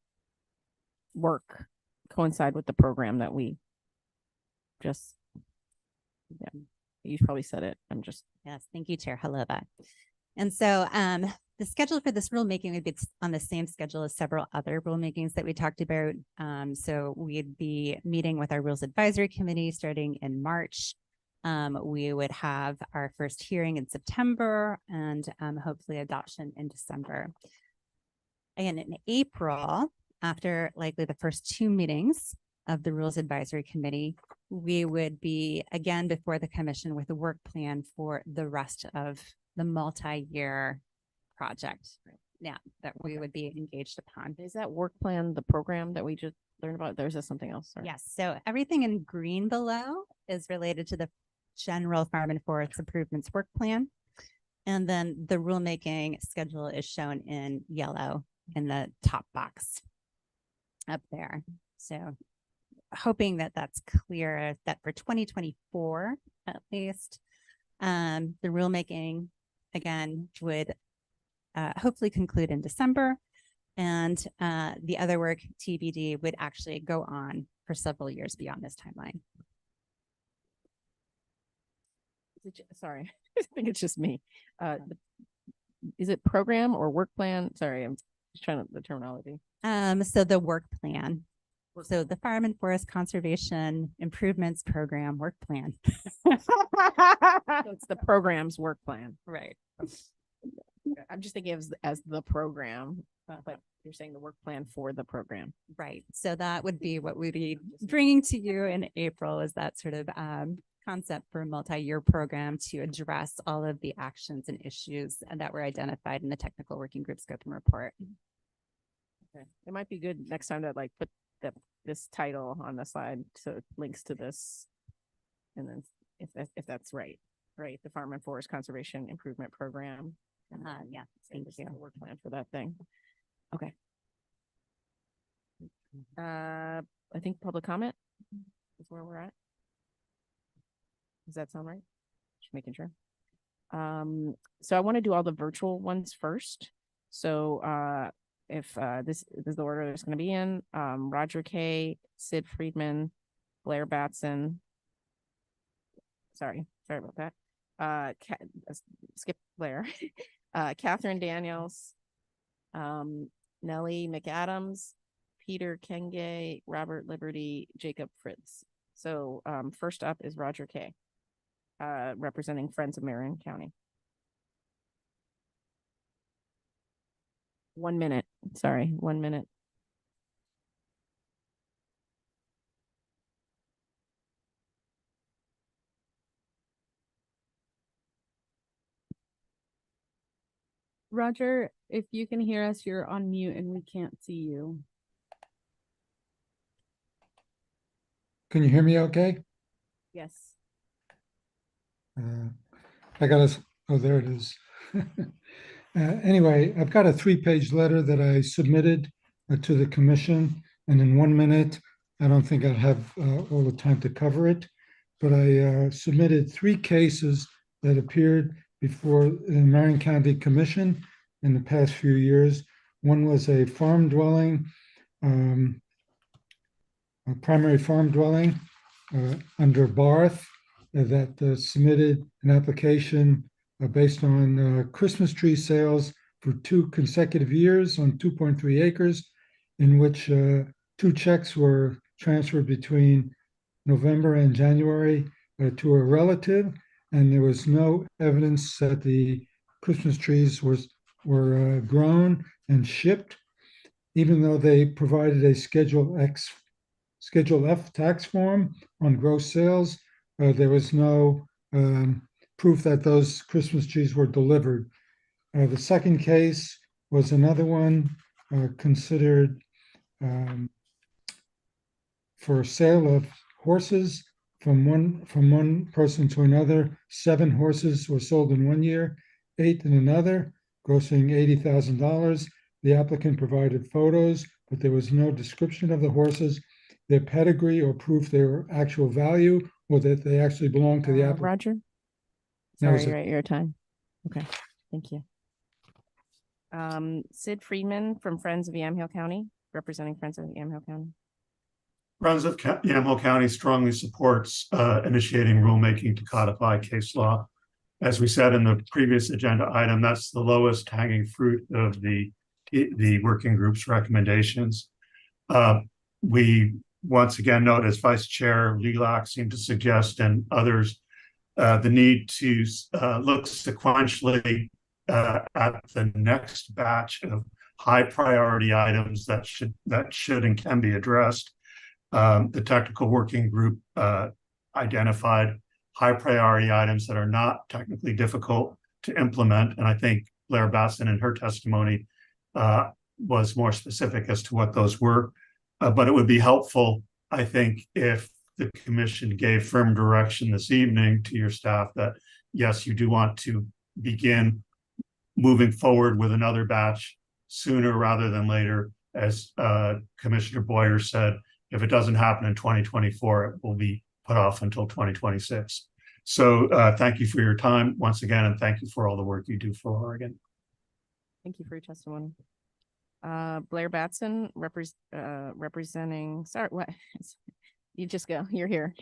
work coincide with the program that we just, yeah, you probably said it. I'm just. Yes, thank you, Chair Halova. And so the schedule for this rulemaking would be on the same schedule as several other rulemakings that we talked about. So we'd be meeting with our Rules Advisory Committee starting in March. We would have our first hearing in September and hopefully adoption in December. And in April, after likely the first 2 meetings of the Rules Advisory Committee, we would be again before the commission with a work plan for the rest of the multi-year project. Yeah, that we would be engaged upon. Is that work plan the program that we just learned about? There's something else? Sorry. Yes. So everything in green below is related to the general farm and forest improvements work plan. And then the rulemaking schedule is shown in yellow in the top box up there. So hoping that that's clear that for 2024, at least, the rulemaking again would hopefully conclude in December, and the other work TBD would actually go on for several years beyond this timeline. Sorry, I think it's just me. Is it program or work plan? Sorry, I'm just trying to the terminology. So the work plan. So the Farm and Forest Conservation Improvements Program work plan. So it's the program's work plan. Right. I'm just thinking of as the program, but you're saying the work plan for the program. Right. So that would be what we'd be bringing to you in April, is that sort of concept for a multi-year program to address all of the actions and issues that were identified in the technical working group scope and report. Okay. It might be good next time to like put this title on the slide so it links to this, and then if that's right, the Farm and Forest Conservation Improvement Program. Yeah, thank you. Work plan for that thing. Okay. I think public comment is where we're at. Does that sound right? Just making sure. So I want to do all the virtual ones first. So if this is the order that's going to be in, Roger K, Sid Friedman, Blair Batson. Sorry about that. Skip Blair. Catherine Daniels, Nellie McAdams, Peter Kenge, Robert Liberty, Jacob Fritz. So first up is Roger K, representing Friends of Marion County. 1 minute. Sorry, 1 minute. Roger, if you can hear us, you're on mute and we can't see you. Can you hear me okay? Yes. I got to, oh, there it is. Anyway, I've got a 3-page letter that I submitted to the commission, and in 1 minute, I don't think I'll have all the time to cover it, but I submitted 3 cases that appeared before the Marion County Commission in the past few years. One was a farm dwelling, a primary farm dwelling under Barth, that submitted an application based on Christmas tree sales for 2 consecutive years on 2.3 acres, in which 2 checks were transferred between November and January to a relative, and there was no evidence that the Christmas trees were grown and shipped, even though they provided a Schedule F tax form on gross sales. There was no proof that those Christmas trees were delivered. The second case was another one considered for sale of horses from one person to another. 7 horses were sold in 1 year, 8 in another, grossing $80,000. The applicant provided photos, but there was no description of the horses, their pedigree, or proof their actual value, or that they actually belonged to the applicant. Roger? That was Sorry, it. you're at your time. Okay, thank you. Sid Friedman from Friends of Yamhill County, representing Friends of Yamhill County. Friends of Yamhill County strongly supports initiating rulemaking to codify case law. As we said in the previous agenda item, that's the lowest hanging fruit of the working group's recommendations. We once again note, as Vice Chair Lilac seemed to suggest, and others, the need to look sequentially at the next batch of high priority items that should and can be addressed. The technical working group identified high priority items that are not technically difficult to implement, and I think Blair Batson in her testimony was more specific as to what those were. But it would be helpful, I think, if the commission gave firm direction this evening to your staff that, yes, you do want to begin moving forward with another batch sooner rather than later. As Commissioner Boyer said, if it doesn't happen in 2024, it will be put off until 2026. So thank you for your time once again, and thank you for all the work you do for Oregon. Thank you for your testimony. Blair Batson, representing, sorry, what? You just go, you're here.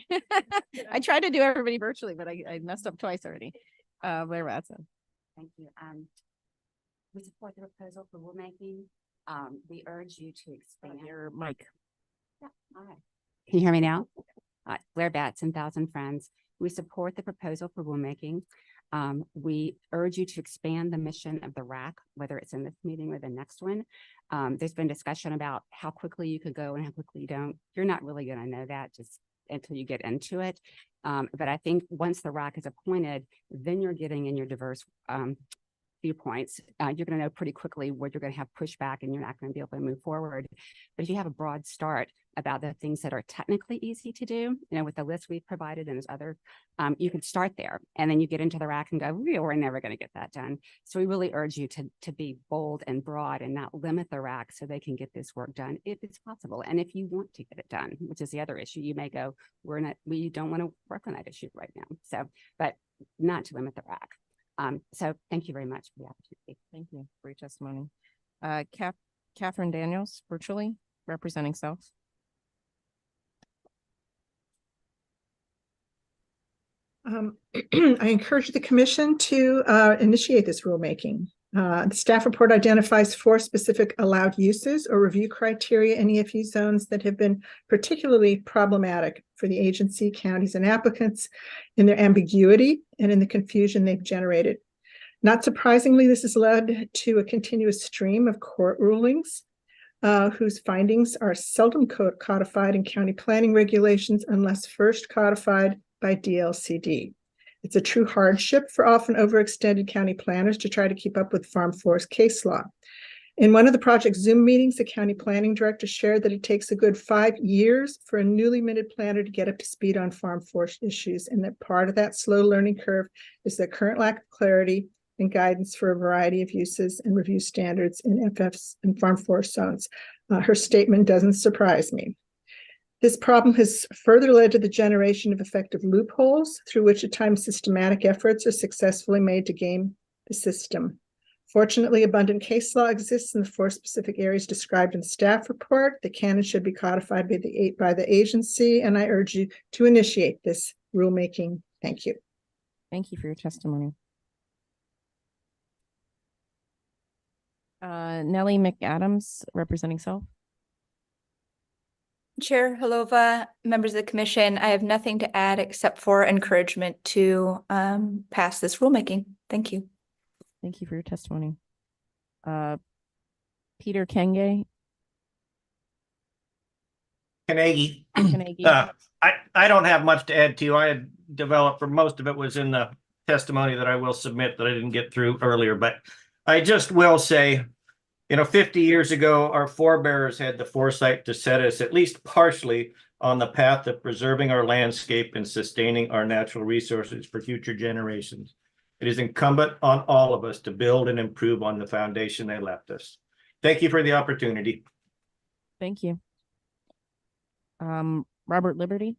I tried to do everybody virtually, but I messed up twice already. Blair Batson. Thank you. We support the proposal for rulemaking. We urge you to expand your mic. Yeah, all right. Can you hear me now? Blair Batson, Thousand Friends. We support the proposal for rulemaking. We urge you to expand the mission of the RAC, whether it's in this meeting or the next one. There's been discussion about how quickly you could go and how quickly you don't. You're not really going to know that just until you get into it. But I think once the RAC is appointed, then you're getting in your diverse viewpoints. You're going to know pretty quickly where you're going to have pushback and you're not going to be able to move forward. But if you have a broad start about the things that are technically easy to do, with the list we've provided and there's other, you can start there and then you get into the RAC and go, we're never going to get that done. So we really urge you to be bold and broad and not limit the RAC so they can get this work done if it's possible. And if you want to get it done, which is the other issue, you may go, we don't want to work on that issue right now. So, but not to limit the RAC. So thank you very much for the opportunity. Thank you for your testimony. Catherine Daniels, virtually representing South. I encourage the commission to initiate this rulemaking. The staff report identifies 4 specific allowed uses or review criteria in EFU zones that have been particularly problematic for the agency, counties, and applicants in their ambiguity and in the confusion they've generated. Not surprisingly, this has led to a continuous stream of court rulings whose findings are seldom codified in county planning regulations unless first codified by DLCD. It's a true hardship for often overextended county planners to try to keep up with farm forest case law. In one of the project Zoom meetings, the county planning director shared that it takes a good 5 years for a newly minted planner to get up to speed on farm forest issues, and that part of that slow learning curve is the current lack of clarity and guidance for a variety of uses and review standards in FFs and farm forest zones. Her statement doesn't surprise me. This problem has further led to the generation of effective loopholes through which at times systematic efforts are successfully made to game the system. Fortunately, abundant case law exists in the 4 specific areas described in the staff report. The canon should be codified by the agency, and I urge you to initiate this rulemaking Thank you. Thank you for your testimony. Nellie McAdams, representing Self. Chair Halova, members of the commission, I have nothing to add except for encouragement to pass this rulemaking. Thank you. Thank you for your testimony. Peter Kenge. Carnegie. Carnegie. I don't have much to add to you. I had developed, for most of it was in the testimony that I will submit that I didn't get through earlier, but I just will say, 50 years ago, our forebears had the foresight to set us at least partially on the path of preserving our landscape and sustaining our natural resources for future generations. It is incumbent on all of us to build and improve on the foundation they left us. Thank you for the opportunity. Thank you. Robert Liberty.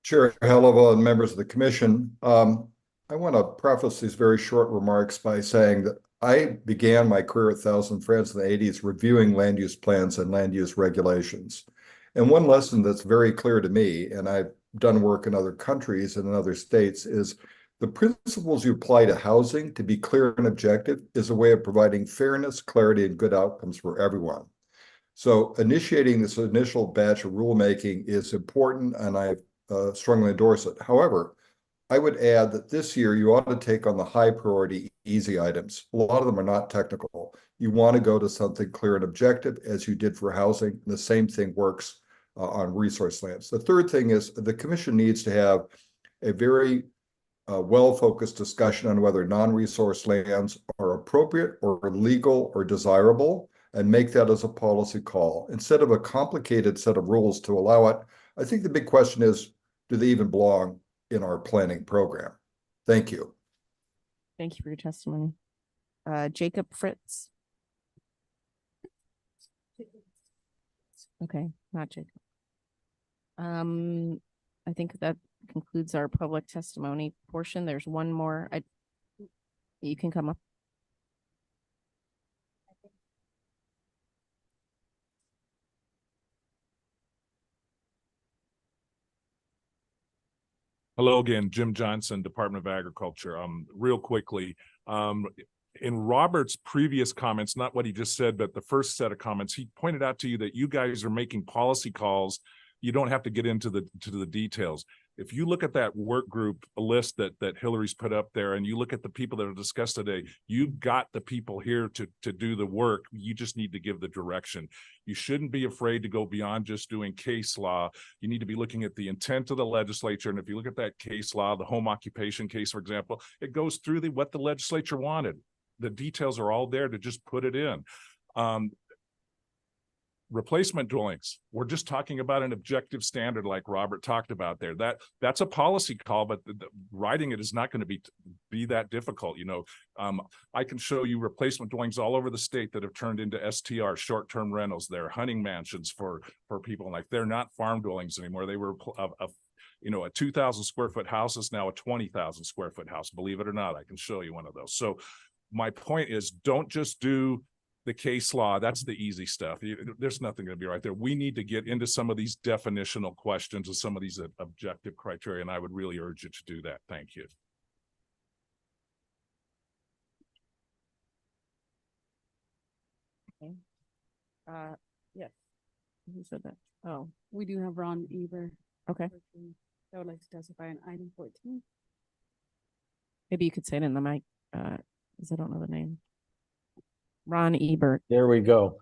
Chair Halova and members of the commission, I want to preface these very short remarks by saying that I began my career at Thousand Friends in the 80s reviewing land use plans and land use regulations. And one lesson that's very clear to me, and I've done work in other countries and in other states, is the principles you apply to housing, to be clear and objective, is a way of providing fairness, clarity, and good outcomes for everyone. So initiating this initial batch of rulemaking is important, and I strongly endorse it. However, I would add that this year you ought to take on the high priority easy items. A lot of them are not technical. You want to go to something clear and objective, as you did for housing. And the same thing works on resource lands. The third thing is the commission needs to have a very well-focused discussion on whether non-resource lands are appropriate or legal or desirable, and make that as a policy call instead of a complicated set of rules to allow it. I think the big question is, do they even belong in our planning program? Thank you. Thank you for your testimony. Jacob Fritz. Okay, not Jacob. I think that concludes our public testimony portion. There's one more. You can come up. Hello again, Jim Johnson, Department of Agriculture. Real quickly, in Robert's previous comments, not what he just said, but the first set of comments, he pointed out to you that you guys are making policy calls. You don't have to get into the details. If you look at that work group list that Hillary's put up there, and you look at the people that are discussed today, you've got the people here to do the work. You just need to give the direction. You shouldn't be afraid to go beyond just doing case law. You need to be looking at the intent of the legislature. And if you look at that case law, the home occupation case, for example, it goes through what the legislature wanted. The details are all there to just put it in. Replacement dwellings. We're just talking about an objective standard like Robert talked about there. That's a policy call, but writing it is not going to be that difficult. I can show you replacement dwellings all over the state that have turned into STR, short-term rentals. They're hunting mansions for people. Like, they're not farm dwellings anymore. They were a 2,000 square foot house is now a 20,000 square foot house. Believe it or not, I can show you one of those. So my point is, don't just do the case law. That's the easy stuff. There's nothing going to be right there. We need to get into some of these definitional questions and some of these objective criteria, and I would really urge you to do that. Thank you. Okay. Yes. Who said that? Oh, We do have Ron Eber. okay. That would like to testify on item 14. Maybe you could say it in the mic, because I don't know the name. Ron Ebert. There we go.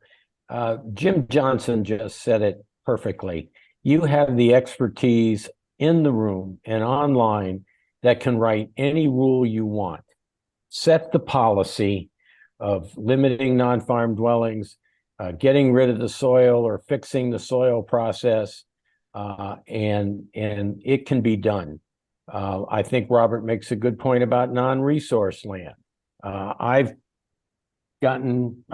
Jim Johnson just said it perfectly. You have the expertise in the room and online that can write any rule you want. Set the policy of limiting non-farm dwellings, getting rid of the soil or fixing the soil process, and it can be done. I think Robert makes a good point about non-resource land. I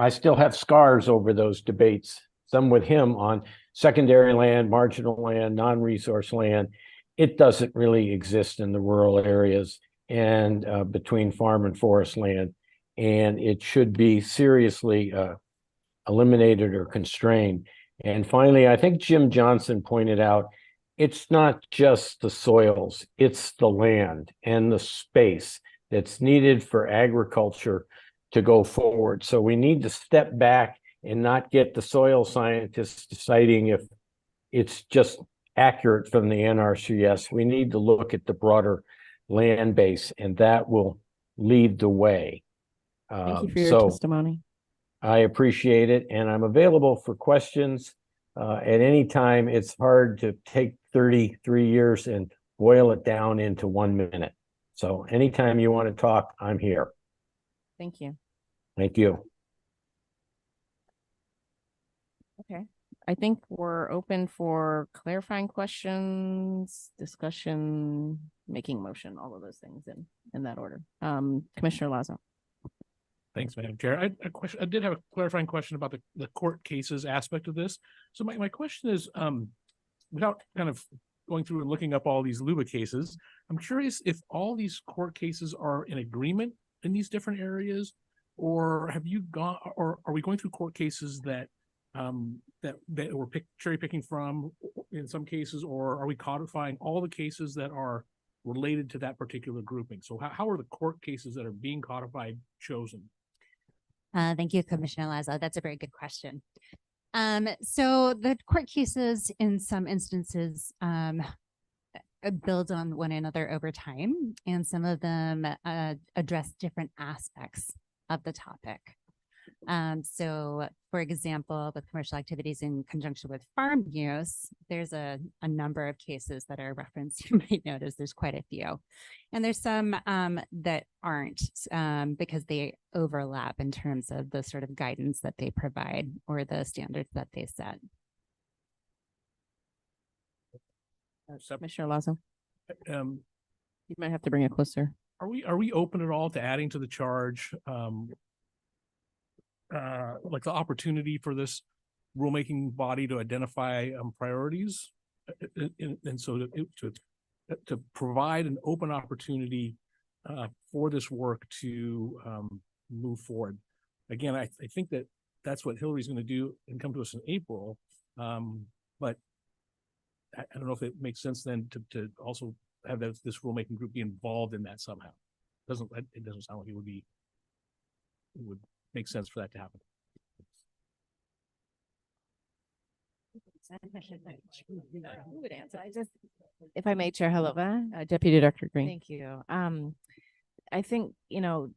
still have scars over those debates, some with him on secondary land, marginal land, non-resource land. It doesn't really exist in the rural areas and between farm and forest land, and it should be seriously eliminated or constrained. And finally, I think Jim Johnson pointed out it's not just the soils, it's the land and the space that's needed for agriculture to go forward. So we need to step back and not get the soil scientists deciding if it's just accurate from the NRCS. We need to look at the broader land base, and that will lead the way. Thank you for your So testimony. I appreciate it, and I'm available for questions at any time. It's hard to take 33 years and boil it down into 1 minute. So anytime you want to talk, I'm here. Thank you. Thank you. Okay. I think we're open for clarifying questions, discussion, making motion, all of those things in that order. Commissioner Lazo. Thanks, Madam Chair. I did have a clarifying question about the court cases aspect of this. So my question is, without kind of going through and looking up all these LUBA cases, I'm curious if all these court cases are in agreement in these different areas, or have you gone, or are we going through court cases that that we're cherry picking from in some cases, or are we codifying all the cases that are related to that particular grouping? So how are the court cases that are being codified chosen? Thank you, Commissioner Lazo. That's a very good question. So the court cases in some instances build on one another over time, and some of them address different aspects of the topic. So for example, with commercial activities in conjunction with farm use, there's a number of cases that are referenced. You might notice there's quite a few. And there's some that aren't because they overlap in terms of the sort of guidance that they provide or the standards that they set. Commissioner Lazo. You might have to bring it closer. Are we open at all to adding to the charge like the opportunity for this rulemaking body to identify priorities, and so to provide an open opportunity for this work to move forward? Again, I think that that's what Hillary's going to do and come to us in April, but I don't know if it makes sense then to also have this rulemaking group be involved in that somehow. It doesn't sound like it would make sense for that to happen. Who would answer? If I may, Chair Halova, Deputy Director Green. Thank you. I think,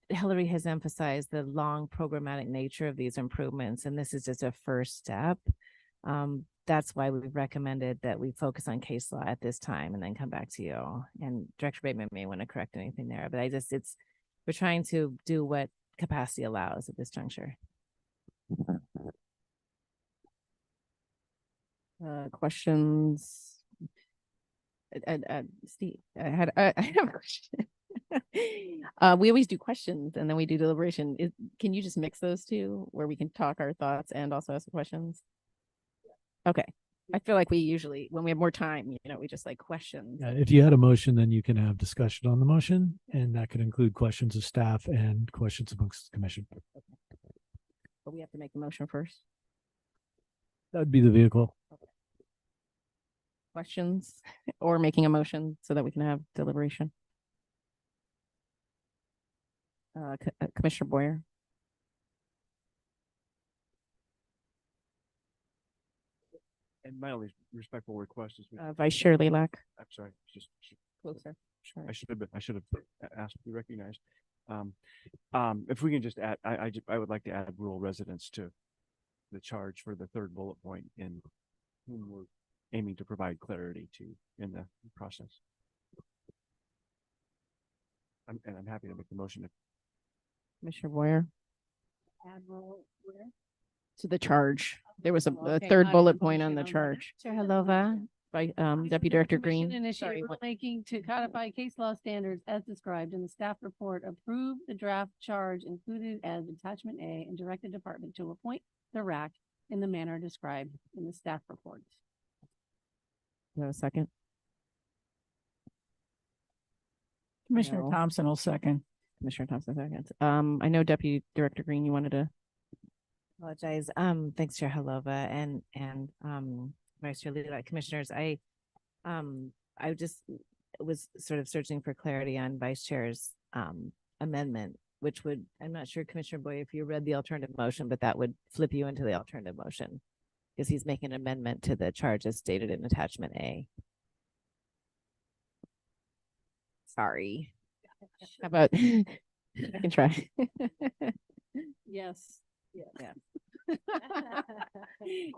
Hillary has emphasized the long programmatic nature of these improvements, and this is just a first step. That's why we've recommended that we focus on case law at this time and then come back to you. And Director Bateman may want to correct anything there, but we're trying to do what capacity allows at this juncture. Questions? Steve, I have a question. We always do questions and then we do deliberation. Can you just mix those two where we can talk our thoughts and also ask questions? Okay. I feel like we usually, when we have more time, we just like questions. Yeah, if you had a motion, then you can have discussion on the motion, and that could include questions of staff and questions amongst the commission. Okay. But we have to make the motion first. That would be the vehicle. Okay. Questions or making a motion so that we can have deliberation. Commissioner Boyer. And my only respectful request is Vice Chair Lilac. I'm sorry, just Closer. Sure. I should have asked to be recognized. If we can just add, I would like to add rural residents to the charge for the third bullet point in whom we're aiming to provide clarity to in the process. I'm happy to make the motion. Commissioner Boyer. Admiral, where? To the charge. There was a Okay, third bullet motion point on the on that. charge. Chair Halova. By Deputy Director Green. Initiate rulemaking to codify case law standards as described in the staff report. Approve the draft charge included as attachment A and direct the department to appoint the RAC in the manner described in the staff report. You have a second? Commissioner No. Thompson will second. Commissioner Thompson seconds. I know Deputy Director Green, you wanted to. Apologize. Thanks, Chair Halova and Vice Chair Lilac. Commissioners, I I just was sort of searching for clarity on Vice Chair's amendment, which would, I'm not sure, Commissioner Boyd, if you read the alternative motion, but that would flip you into the alternative motion because he's making an amendment to the charge as stated in attachment A. Sorry. How about I can try. Yes. Yeah. To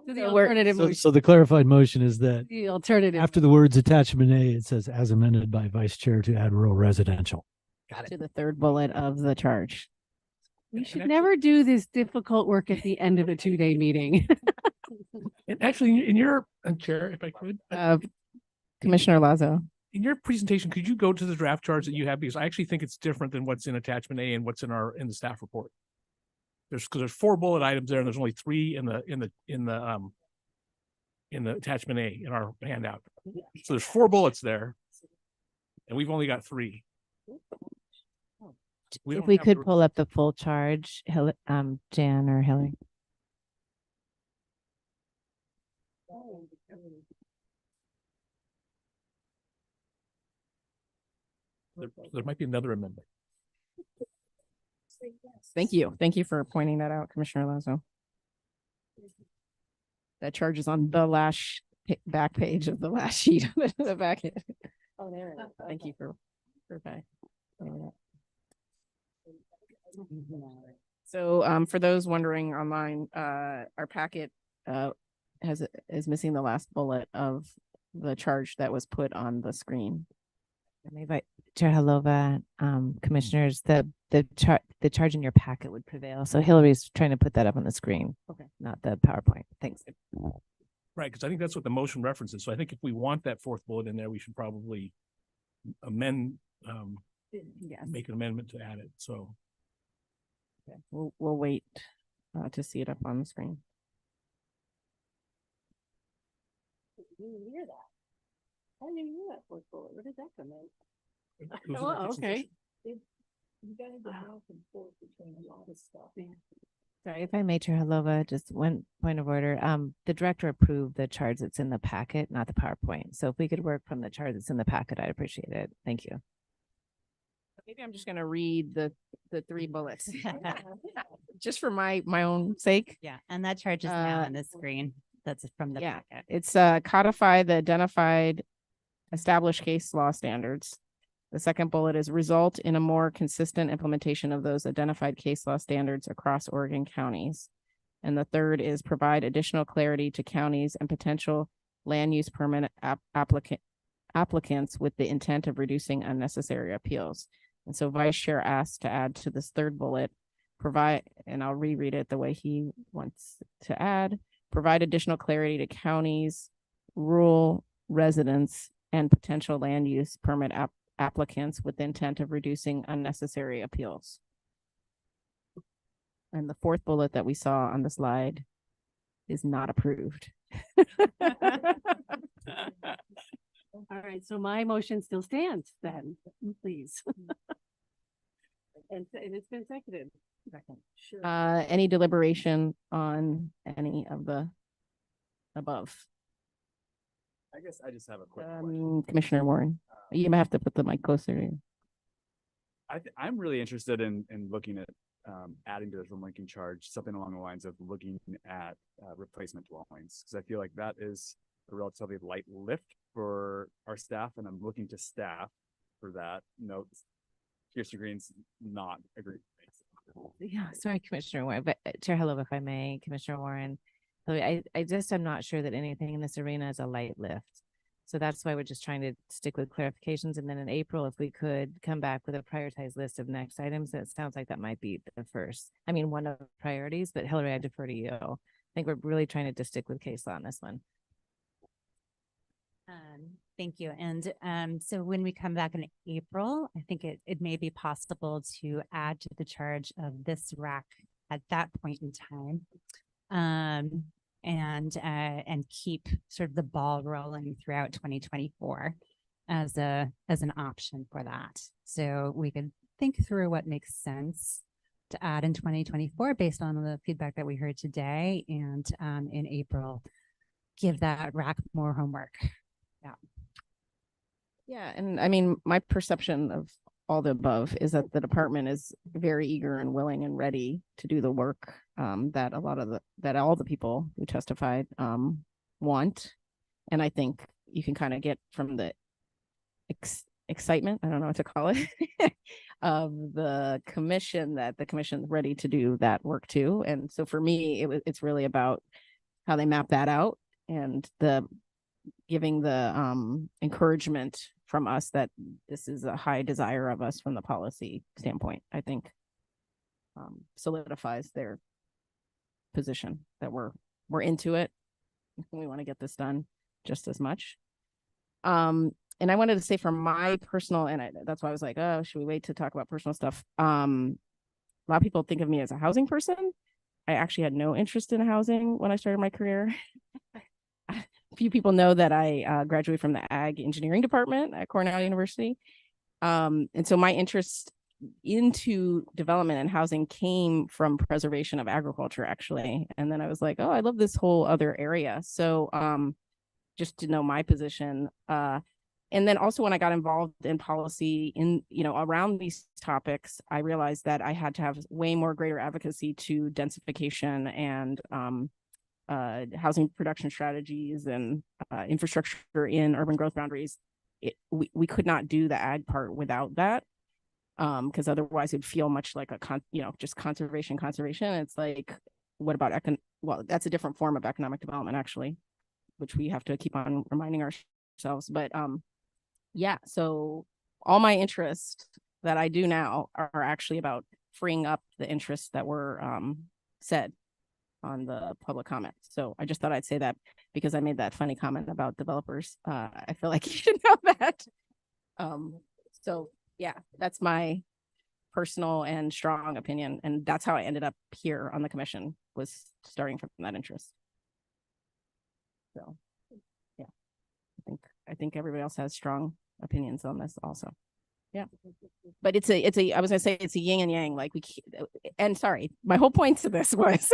the So we're- alternative So, motion. so the clarified motion is that The alternative. after the words attachment A, it says as amended by Vice Chair to add rural residential. Got To the third bullet of the charge. We should never do this difficult work at the end of a 2-day meeting. And actually, in your chair, if I could, Commissioner Lazo. in your presentation, could you go to the draft charts that you have? Because I actually think it's different than what's in attachment A and what's in the staff report. There's 4 bullet items there, and there's only 3 in the attachment A in our handout. So there's 4 bullets there, and we've only got 3. We If don't we have could the- pull up the full charge, Jan or Hillary. There might be another amendment. Thank you. Thank you for pointing that out, Commissioner Lazo. That charge is on the last back page of the last sheet of the back. Oh, there. Thank you for back. So for those wondering online, our packet is missing the last bullet of the charge that was put on the screen. Maybe Chair Halova, commissioners, the charge in your packet would prevail. So Hillary's trying to put that up on the screen. Okay. Not the PowerPoint. Thanks. Right, because I think that's what the motion references. So I think if we want that 4th bullet in there, we should probably amend, Yes. make an amendment to add it. So Okay. We'll wait to see it up on the screen. Hear that? I didn't even hear that 4th bullet. Where did that come in? It was in the Oh, okay. presentation. You guys are back and forth between a lot of stuff. Sorry, if I may, Chair Halova, just one point of order. The director approved the charge that's in the packet, not the PowerPoint. So if we could work from the chart that's in the packet, I'd appreciate it. Thank you. Maybe I'm just gonna read the 3 bullets. Just for my own sake. Yeah, and that charge is now on the screen. That's from the Yeah, packet. it's codify the identified established case law standards. The second bullet is result in a more consistent implementation of those identified case law standards across Oregon counties. And the third is provide additional clarity to counties and potential land use permit applicants with the intent of reducing unnecessary appeals. And so Vice Chair asked to add to this third bullet, provide, and I'll reread it the way he wants to add, provide additional clarity to counties, rural residents, and potential land use permit applicants with the intent of reducing unnecessary appeals. And the 4th bullet that we saw on the slide is not approved. All right, so my motion still stands then, please. And it's been seconded. Sure. Any deliberation on any of the above? I guess I just have a quick question. Commissioner Warren, you might have to put the mic closer to you. I'm really interested in looking at adding to this rulemaking charge something along the lines of looking at replacement dwellings, because I feel like that is a relatively light lift for our staff, and I'm looking to staff for that. No, Kirsten Green's not agreeing. Yeah, sorry, Commissioner Warren, but Chair Halova, if I may, Commissioner Warren, I just am not sure that anything in this arena is a light lift. So that's why we're just trying to stick with clarifications. And then in April, if we could come back with a prioritized list of next items, that sounds like that might be the first. I mean, one of the priorities, but Hillary, I defer to you. I think we're really trying to just stick with case law on this one. Thank you. And so when we come back in April, I think it may be possible to add to the charge of this rack at that point in time. And keep sort of the ball rolling throughout 2024 as an option for that. So we could think through what makes sense to add in 2024 based on the feedback that we heard today, and in April, give that rack more homework. Yeah. Yeah, and I mean, my perception of all the above is that the department is very eager and willing and ready to do the work that all the people who testified want. And I think you can kind of get from the excitement, I don't know what to call it, of the commission that the commission's ready to do that work too. And so for me, it's really about how they map that out and the giving the encouragement from us that this is a high desire of us from the policy standpoint. I think solidifies their position that we're into it. We want to get this done just as much. And I wanted to say from my personal, and that's why I was like, oh, should we wait to talk about personal stuff? A lot of people think of me as a housing person. I actually had no interest in housing when I started my career. A few people know that I graduated from the Ag Engineering Department at Cornell University. And so my interest into development and housing came from preservation of agriculture, actually. And then I was like, oh, I love this whole other area. So just to know my position. And then also when I got involved in policy around these topics, I realized that I had to have way more greater advocacy to densification and housing production strategies and infrastructure in urban growth boundaries. We could not do the ag part without that, because otherwise it'd feel much like just conservation. It's like, what about well, that's a different form of economic development, actually, which we have to keep on reminding ourselves. But yeah, so all my interests that I do now are actually about freeing up the interests that were said on the public comment. So I just thought I'd say that because I made that funny comment about developers. I feel like you should know that. So yeah, that's my personal and strong opinion. And that's how I ended up here on the commission, was starting from that interest. So yeah, I think everybody else has strong opinions on this also. Yeah, but it's a I was gonna say it's a yin and yang, like and sorry, my whole point to this was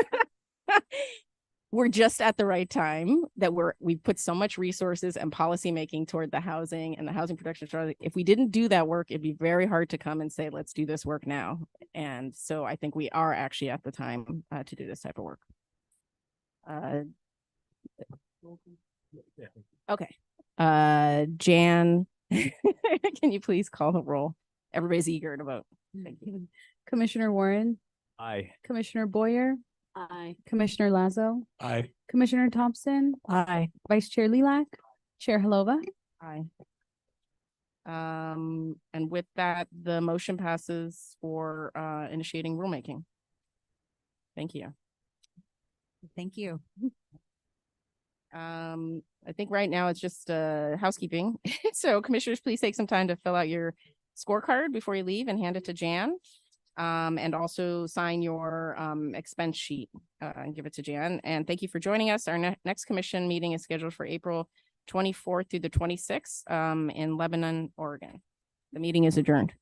we're just at the right time that we've put so much resources and policy making toward the housing and the housing production strategy. If we didn't do that work, it'd be very hard to come and say, let's do this work now. And so I think we are actually at the time to do this type of work. Okay. Jan, can you please call the roll? Everybody's eager to vote. Thank you. Commissioner Warren, Aye. Commissioner Boyer, Aye. Commissioner Lazo, Aye. Commissioner Thompson, Aye. Vice Chair Lilac, Chair Halova. Aye. And with that, the motion passes for initiating rulemaking. Thank you. Thank you. I think right now it's just housekeeping. So commissioners, please take some time to fill out your scorecard before you leave and hand it to Jan. And also sign your expense sheet and give it to Jan. And thank you for joining us. Our next commission meeting is scheduled for April 24th through the 26th in Lebanon, Oregon. The meeting is adjourned.